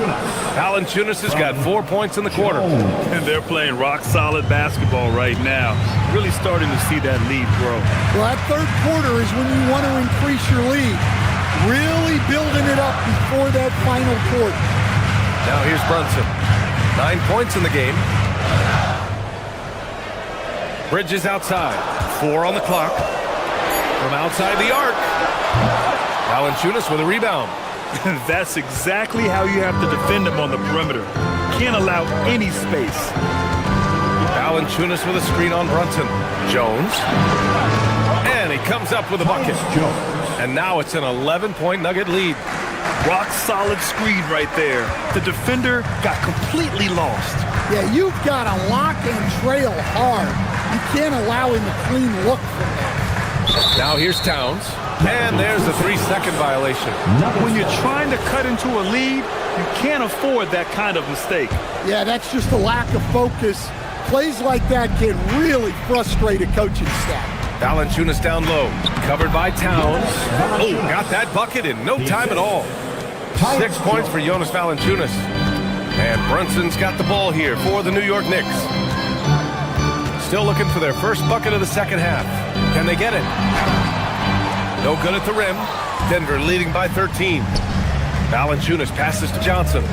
[SPEAKER 4] Valanciunas has got 4 points in the quarter.
[SPEAKER 5] And they're playing rock-solid basketball right now. Really starting to see that lead grow.
[SPEAKER 14] Well, that third quarter is when you want to increase your lead. Really building it up before that final quarter.
[SPEAKER 4] Now here's Brunson. 9 points in the game. Bridges outside. 4 on the clock. From outside the arc. Valanciunas with a rebound.
[SPEAKER 5] That's exactly how you have to defend him on the perimeter. Can't allow any space.
[SPEAKER 4] Valanciunas with a screen on Brunson. Jones. And he comes up with a bucket. And now it's an 11-point Nugget lead.
[SPEAKER 5] Rock solid screen right there. The defender got completely lost.
[SPEAKER 14] Yeah, you've got to lock and trail hard. You can't allow him a clean look from that.
[SPEAKER 4] Now here's Towns. And there's a 3-second violation.
[SPEAKER 5] When you're trying to cut into a lead, you can't afford that kind of mistake.
[SPEAKER 14] Yeah, that's just a lack of focus. Plays like that can really frustrate a coaching staff.
[SPEAKER 4] Valanciunas down low. Covered by Towns. Oh, got that bucket in no time at all. 6 points for Jonas Valanciunas. And Brunson's got the ball here for the New York Knicks. Still looking for their first bucket of the second half. Can they get it? No good at the rim. Denver leading by 13. Valanciunas passes to Johnson.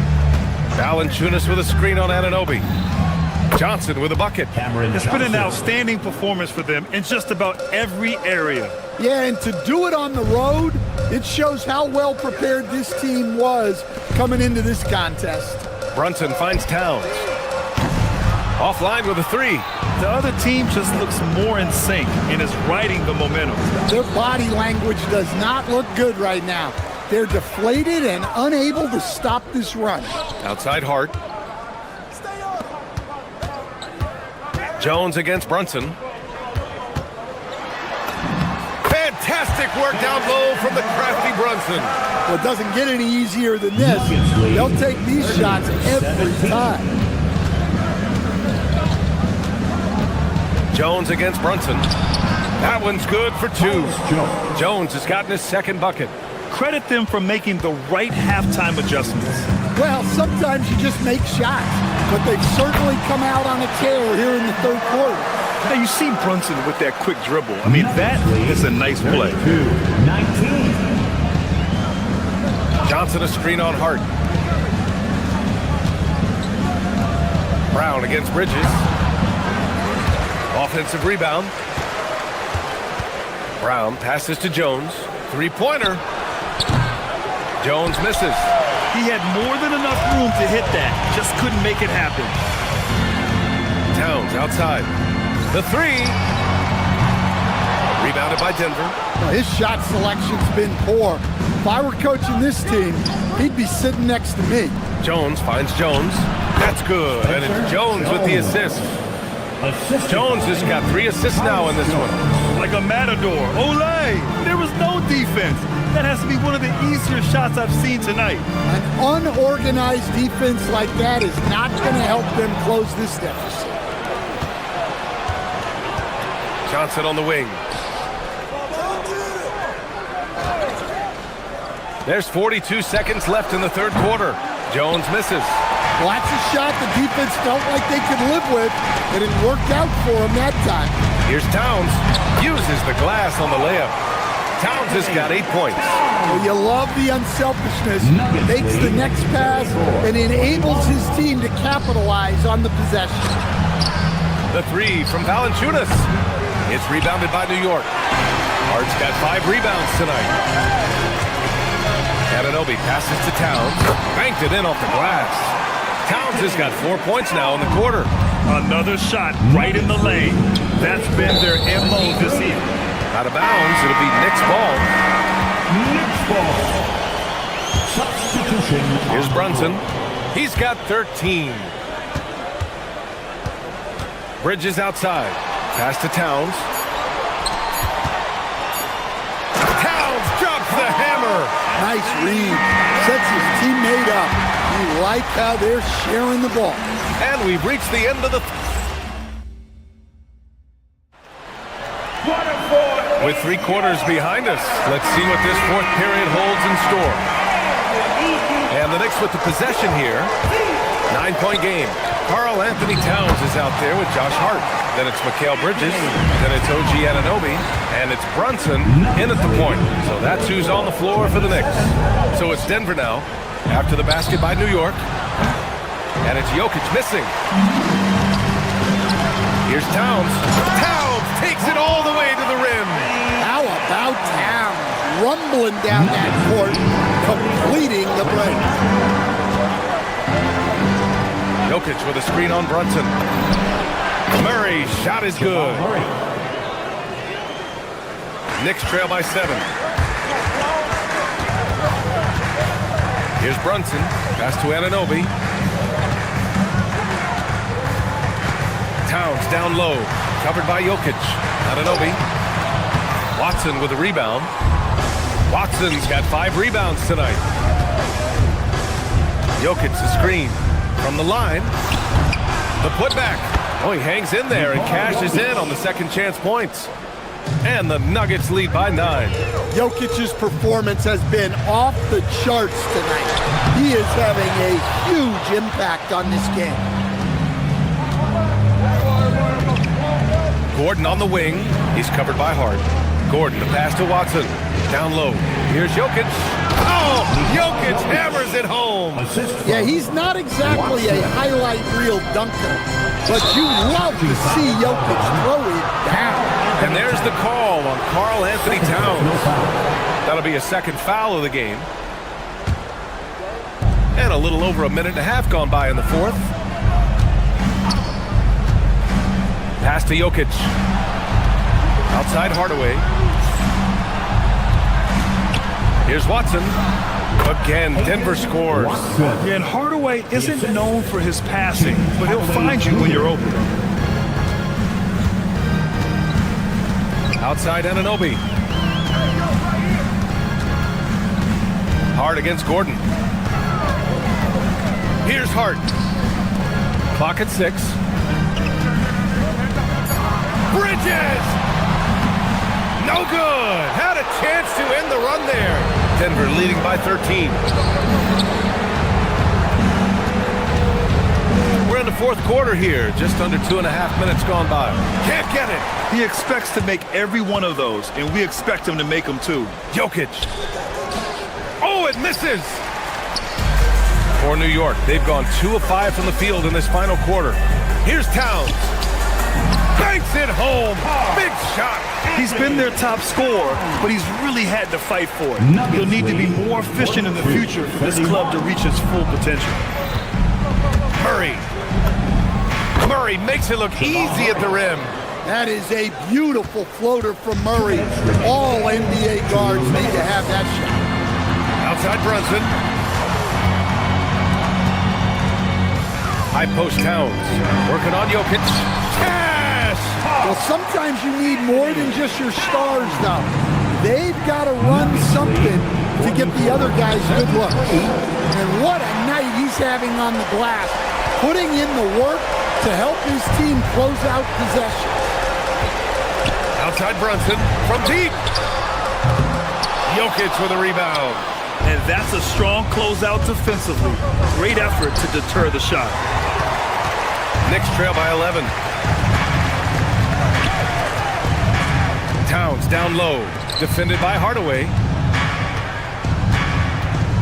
[SPEAKER 4] Valanciunas with a screen on Anunoby. Johnson with a bucket.
[SPEAKER 5] It's been an outstanding performance for them in just about every area.
[SPEAKER 14] Yeah, and to do it on the road, it shows how well prepared this team was coming into this contest.
[SPEAKER 4] Brunson finds Towns. Offline with a 3.
[SPEAKER 5] The other team just looks more in sync and is riding the momentum.
[SPEAKER 14] Their body language does not look good right now. They're deflated and unable to stop this run.
[SPEAKER 4] Outside Hart. Jones against Brunson. Fantastic work down low from the crafty Brunson.
[SPEAKER 14] Well, it doesn't get any easier than this. They'll take these shots every time.
[SPEAKER 4] Jones against Brunson. That one's good for 2. Jones has gotten his second bucket.
[SPEAKER 5] Credit them for making the right halftime adjustments.
[SPEAKER 14] Well, sometimes you just make shots, but they've certainly come out on a tear here in the third quarter.
[SPEAKER 5] Now, you see Brunson with that quick dribble. I mean, that is a nice play.
[SPEAKER 4] Johnson a screen on Hart. Brown against Bridges. Offensive rebound. Brown passes to Jones. Three-pointer. Jones misses.
[SPEAKER 5] He had more than enough room to hit that. Just couldn't make it happen.
[SPEAKER 4] Towns outside. The three. Rebounded by Denver.
[SPEAKER 14] Well, his shot selection's been poor. If I were coaching this team, he'd be sitting next to me.
[SPEAKER 4] Jones finds Jones. That's good. And it's Jones with the assist. Jones has got 3 assists now in this one.
[SPEAKER 5] Like a matador. Olay! There was no defense. That has to be one of the easier shots I've seen tonight.
[SPEAKER 14] An unorganized defense like that is not going to help them close this deficit.
[SPEAKER 4] Johnson on the wing. There's 42 seconds left in the third quarter. Jones misses.
[SPEAKER 14] Well, that's a shot the defense felt like they could live with, and it worked out for them that time.
[SPEAKER 4] Here's Towns. Uses the glass on the layup. Towns has got 8 points.
[SPEAKER 14] Well, you love the unselfishness. Makes the next pass and enables his team to capitalize on the possession.
[SPEAKER 4] The three from Valanciunas. It's rebounded by New York. Hart's got 5 rebounds tonight. Anunoby passes to Towns. Banked it in off the glass. Towns has got 4 points now in the quarter.
[SPEAKER 5] Another shot right in the lane. That's been their MO this season.
[SPEAKER 4] Out of bounds, it'll be Knicks ball.
[SPEAKER 11] Knicks ball. Substitution.
[SPEAKER 4] Here's Brunson. He's got 13. Bridges outside. Pass to Towns. Towns drops the hammer.
[SPEAKER 14] Nice read. Sets his teammate up. You like how they're sharing the ball.
[SPEAKER 4] And we've reached the end of the... With 3 quarters behind us, let's see what this fourth period holds in store. And the Knicks with the possession here. 9-point game. Karl Anthony Towns is out there with Josh Hart. Then it's Mikal Bridges. Then it's OG Anunoby. And it's Brunson in at the point. So that's who's on the floor for the Knicks. So it's Denver now after the basket by New York. And it's Jokic missing. Here's Towns. Towns takes it all the way to the rim.
[SPEAKER 14] How about Towns rumbling down that court, completing the break.
[SPEAKER 4] Jokic with a screen on Brunson. Murray, shot is good. Knicks trail by 7. Here's Brunson. Pass to Anunoby. Towns down low. Covered by Jokic. Anunoby. Watson with a rebound. Watson's got 5 rebounds tonight. Jokic the screen. From the line. The putback. Oh, he hangs in there and cashes in on the second chance points. And the Nuggets lead by 9.
[SPEAKER 14] Jokic's performance has been off the charts tonight. He is having a huge impact on this game.
[SPEAKER 4] Gordon on the wing. He's covered by Hart. Gordon, the pass to Watson. Down low. Here's Jokic. Oh, Jokic hammers it home.
[SPEAKER 14] Yeah, he's not exactly a highlight reel dunker, but you love to see Jokic throw it down.
[SPEAKER 4] And there's the call on Karl Anthony Towns. That'll be a second foul of the game. And a little over a minute and a half gone by in the fourth. Pass to Jokic. Outside Hardaway. Here's Watson. Again, Denver scores.
[SPEAKER 5] Yeah, and Hardaway isn't known for his passing, but he'll find you when you're open.
[SPEAKER 4] Outside Anunoby. Hart against Gordon. Here's Hart. Clock at 6. Bridges! No good! Had a chance to end the run there. Denver leading by 13. We're in the fourth quarter here. Just under 2.5 minutes gone by. Can't get it.
[SPEAKER 5] He expects to make every one of those, and we expect him to make them too.
[SPEAKER 4] Jokic. Oh, Good, misses. For New York, they've gone 2 of 5 from the field in this final quarter. Here's Towns. Banks it home. Big shot.
[SPEAKER 5] He's been their top scorer, but he's really had to fight for it. He'll need to be more efficient in the future for this club to reach its full potential.
[SPEAKER 4] Murray. Murray makes it look easy at the rim.
[SPEAKER 14] That is a beautiful floater from Murray. All NBA guards need to have that shot.
[SPEAKER 4] Outside Brunson. High post Towns. Working on Jokic. Cash!
[SPEAKER 14] Well, sometimes you need more than just your stars, though. They've got to run something to get the other guys good looks. And what a night he's having on the glass, putting in the work to help his team close out possession.
[SPEAKER 4] Outside Brunson from deep. Jokic with a rebound.
[SPEAKER 5] And that's a strong closeout defensively. Great effort to deter the shot.
[SPEAKER 4] Knicks trail by 11. Towns down low. Defended by Hardaway.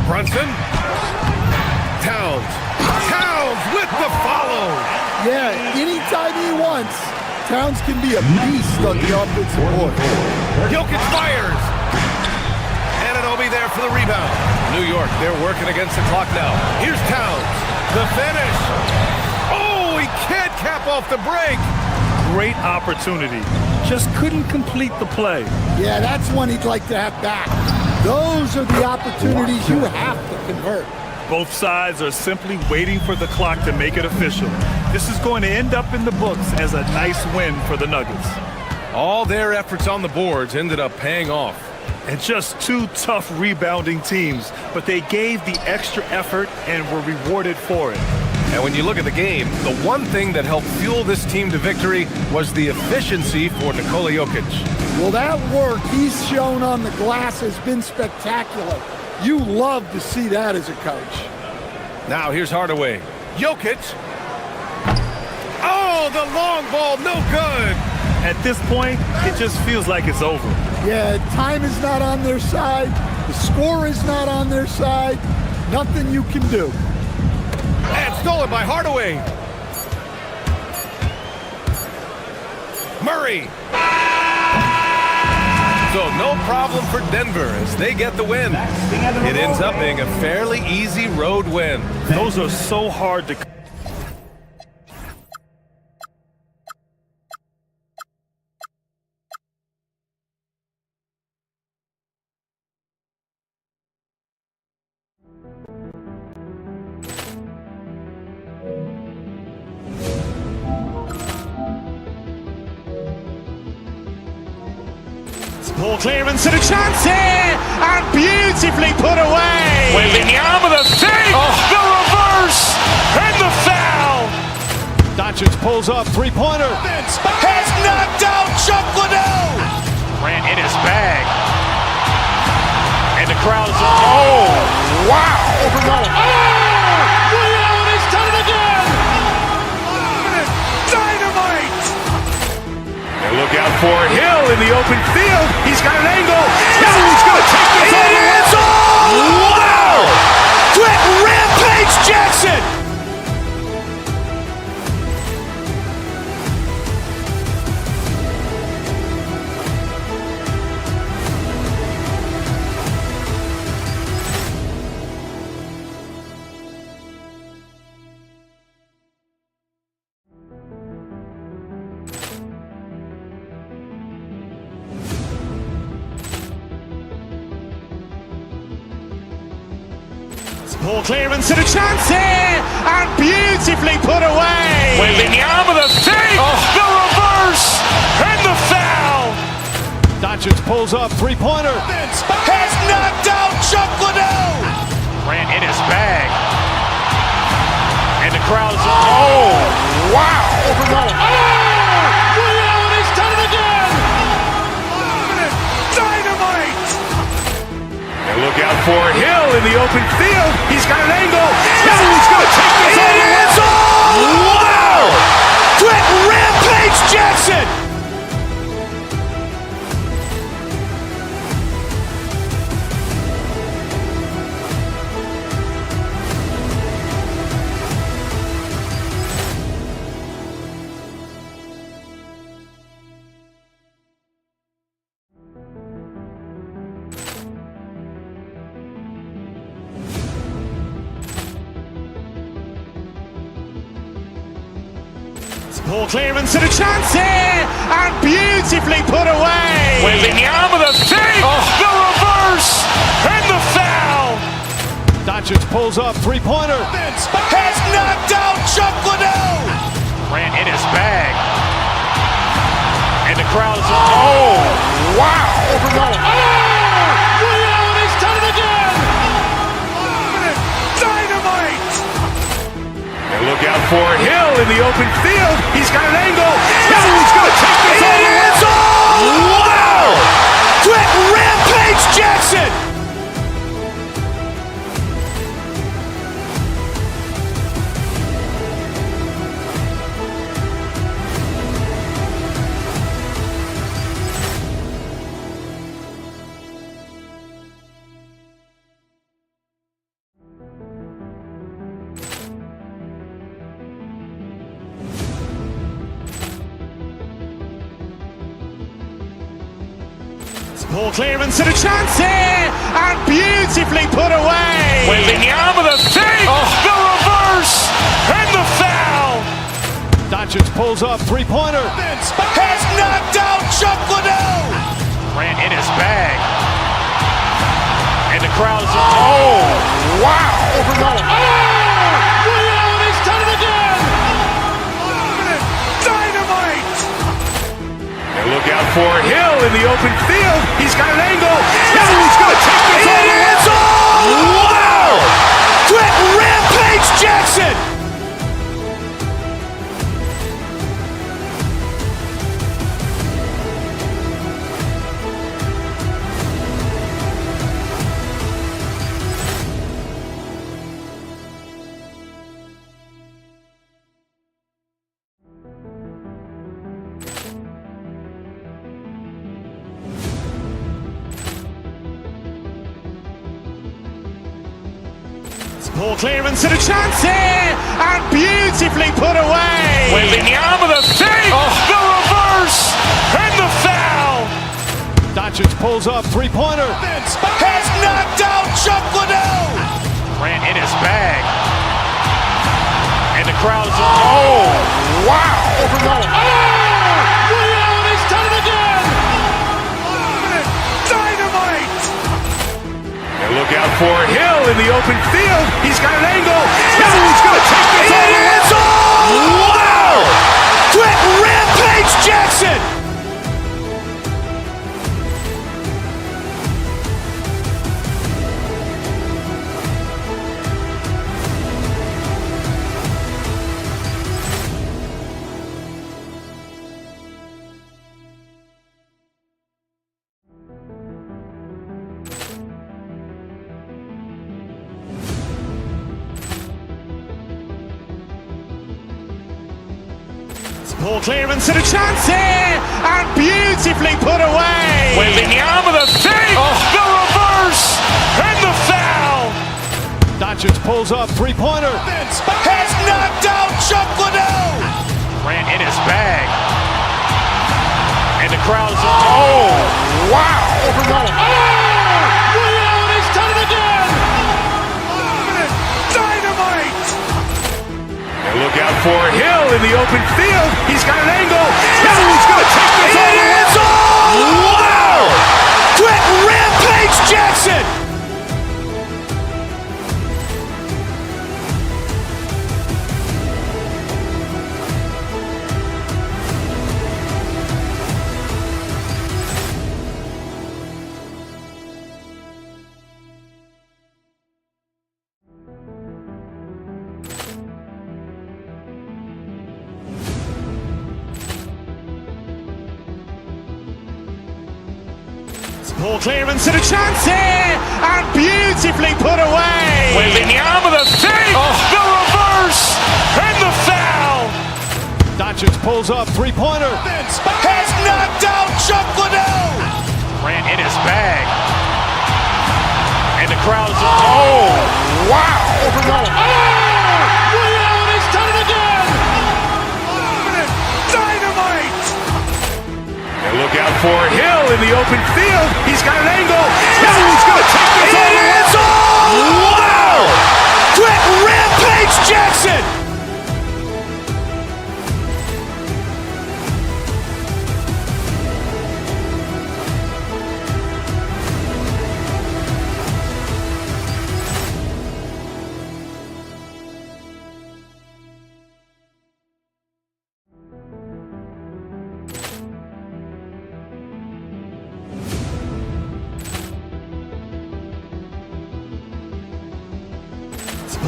[SPEAKER 4] Brunson. Towns. Towns with the follow.
[SPEAKER 14] Yeah, anytime he wants, Towns can be a beast on the offensive board.
[SPEAKER 4] Jokic fires. Anunoby there for the rebound. New York, they're working against the clock now. Here's Towns. The finish. Oh, he can't cap off the break.
[SPEAKER 5] Great opportunity. Just couldn't complete the play.
[SPEAKER 14] Yeah, that's one he'd like to have back. Those are the opportunities you have to convert.
[SPEAKER 5] Both sides are simply waiting for the clock to make it official. This is going to end up in the books as a nice win for the Nuggets.
[SPEAKER 4] All their efforts on the boards ended up paying off.
[SPEAKER 5] And just 2 tough rebounding teams, but they gave the extra effort and were rewarded for it.
[SPEAKER 4] And when you look at the game, the one thing that helped fuel this team to victory was the efficiency for Nikola Jokic.
[SPEAKER 14] Well, that work he's shown on the glass has been spectacular. You love to see that as a coach.
[SPEAKER 4] Now here's Hardaway. Jokic. Oh, the long ball, no good.
[SPEAKER 5] At this point, it just feels like it's over.
[SPEAKER 14] Yeah, time is not on their side. The score is not on their side. Nothing you can do.
[SPEAKER 4] And stolen by Hardaway. Murray. So no problem for Denver as they get the win. It ends up being a fairly easy road win.
[SPEAKER 5] Those are so hard to...
[SPEAKER 3] Poor clearance and a chance here, and beautifully put away. Wembanyama the save, the reverse, and the foul.
[SPEAKER 16] Doncic pulls up, three-pointer.
[SPEAKER 3] Has knocked out Chuck Liddell. Ran in his bag, and the crowd is. Oh, wow! Oh, Ray Allen has done it again. Dynamite! And look out for Hill in the open field. He's got an angle. Hill's going to take this all the way. Wow! Quick rampage Jackson. Poor clearance and a chance here, and beautifully put away. Wembanyama the save, the reverse, and the foul.
[SPEAKER 16] Doncic pulls up, three-pointer.
[SPEAKER 3] Has knocked out Chuck Liddell. Ran in his bag, and the crowd is. Oh, wow! Ray Allen has done it again. Dynamite! And look out for Hill in the open field. He's got an angle. Hill's going to take this all the way. Wow! Quick rampage Jackson.
[SPEAKER 16] Poor clearance and a chance here, and beautifully put away.
[SPEAKER 3] Wembanyama with a save, the reverse, and the foul.
[SPEAKER 16] Doncic pulls up, three-pointer.
[SPEAKER 3] Has knocked out Chuck Liddell. Grant in his bag. And the crowd is, wow.
[SPEAKER 16] He's done it again.
[SPEAKER 3] Dynamite. And look out for Hill in the open field. He's got an angle. Hill's going to take this all the way. Wow. Quick Rampage Jackson.
[SPEAKER 16] Poor clearance and a chance here, and beautifully put away.
[SPEAKER 3] Wembanyama with a save, the reverse, and the foul.
[SPEAKER 16] Doncic pulls up, three-pointer.
[SPEAKER 3] Has knocked out Chuck Liddell. Grant in his bag. And the crowd is, wow.
[SPEAKER 16] He's done it again.
[SPEAKER 3] Dynamite. And look out for Hill in the open field. He's got an angle. Hill's going to take this all the way. Wow. Quick Rampage Jackson.
[SPEAKER 16] Poor clearance and a chance here, and beautifully put away.
[SPEAKER 3] Wembanyama with a save, the reverse, and the foul.
[SPEAKER 16] Doncic pulls up, three-pointer.
[SPEAKER 3] Has knocked out Chuck Liddell. Grant in his bag. And the crowd is, wow.
[SPEAKER 16] He's done it again.
[SPEAKER 3] Dynamite. And look out for Hill in the open field. He's got an angle. Hill's going to take this all the way. Wow. Quick Rampage Jackson.
[SPEAKER 16] Poor clearance and a chance here, and beautifully put away.
[SPEAKER 3] Wembanyama with a save, the reverse, and the foul.
[SPEAKER 16] Doncic pulls up, three-pointer.
[SPEAKER 3] Has knocked out Chuck Liddell. Grant in his bag. And the crowd is, wow.
[SPEAKER 16] He's done it again.
[SPEAKER 3] Dynamite. And look out for Hill in the open field. He's got an angle. Hill's going to take this all the way. Wow. Quick Rampage Jackson.
[SPEAKER 16] Poor clearance and a chance here, and beautifully put away.
[SPEAKER 3] Wembanyama with a save, the reverse, and the foul.
[SPEAKER 16] Doncic pulls up, three-pointer.
[SPEAKER 3] Has knocked out Chuck Liddell. Grant in his bag. And the crowd is, wow.
[SPEAKER 16] He's done it again.
[SPEAKER 3] Dynamite. And look out for Hill in the open field. He's got an angle. Hill's going to take this all the way. Wow. Quick Rampage Jackson.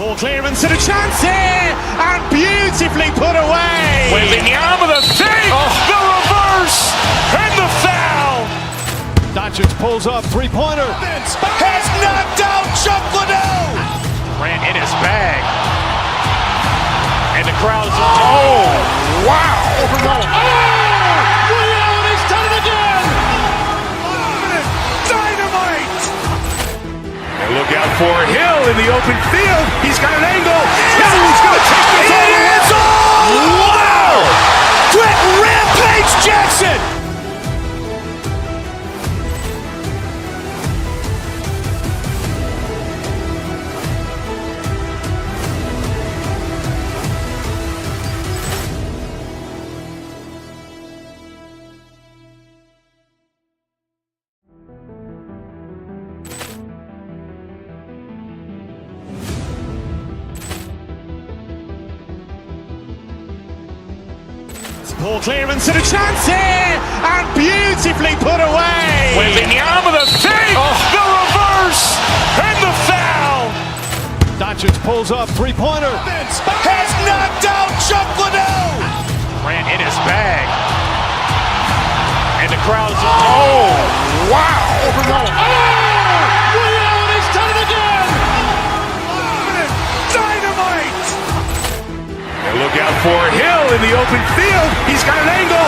[SPEAKER 16] Ball clearance and a chance here, and beautifully put away.
[SPEAKER 3] Wembanyama the save, the reverse, and the foul.
[SPEAKER 16] Doncic pulls up, three-pointer. Has knocked out Chuck Liddell.
[SPEAKER 3] Grant in his bag. And the crowd is, oh, wow.
[SPEAKER 16] Ray Allen has done it again.
[SPEAKER 3] Dynamite. And look out for Hill in the open field. He's got an angle. Hill's going to take this all the way. Wow. Quick Rampage Jackson.
[SPEAKER 16] Ball clearance and a chance here, and beautifully put away.
[SPEAKER 3] Wembanyama the save, the reverse, and the foul.
[SPEAKER 16] Doncic pulls up, three-pointer. Has knocked out Chuck Liddell.
[SPEAKER 3] Grant in his bag. And the crowd is, oh, wow.
[SPEAKER 16] Ray Allen has done it again.
[SPEAKER 3] Dynamite. And look out for Hill in the open field. He's got an angle.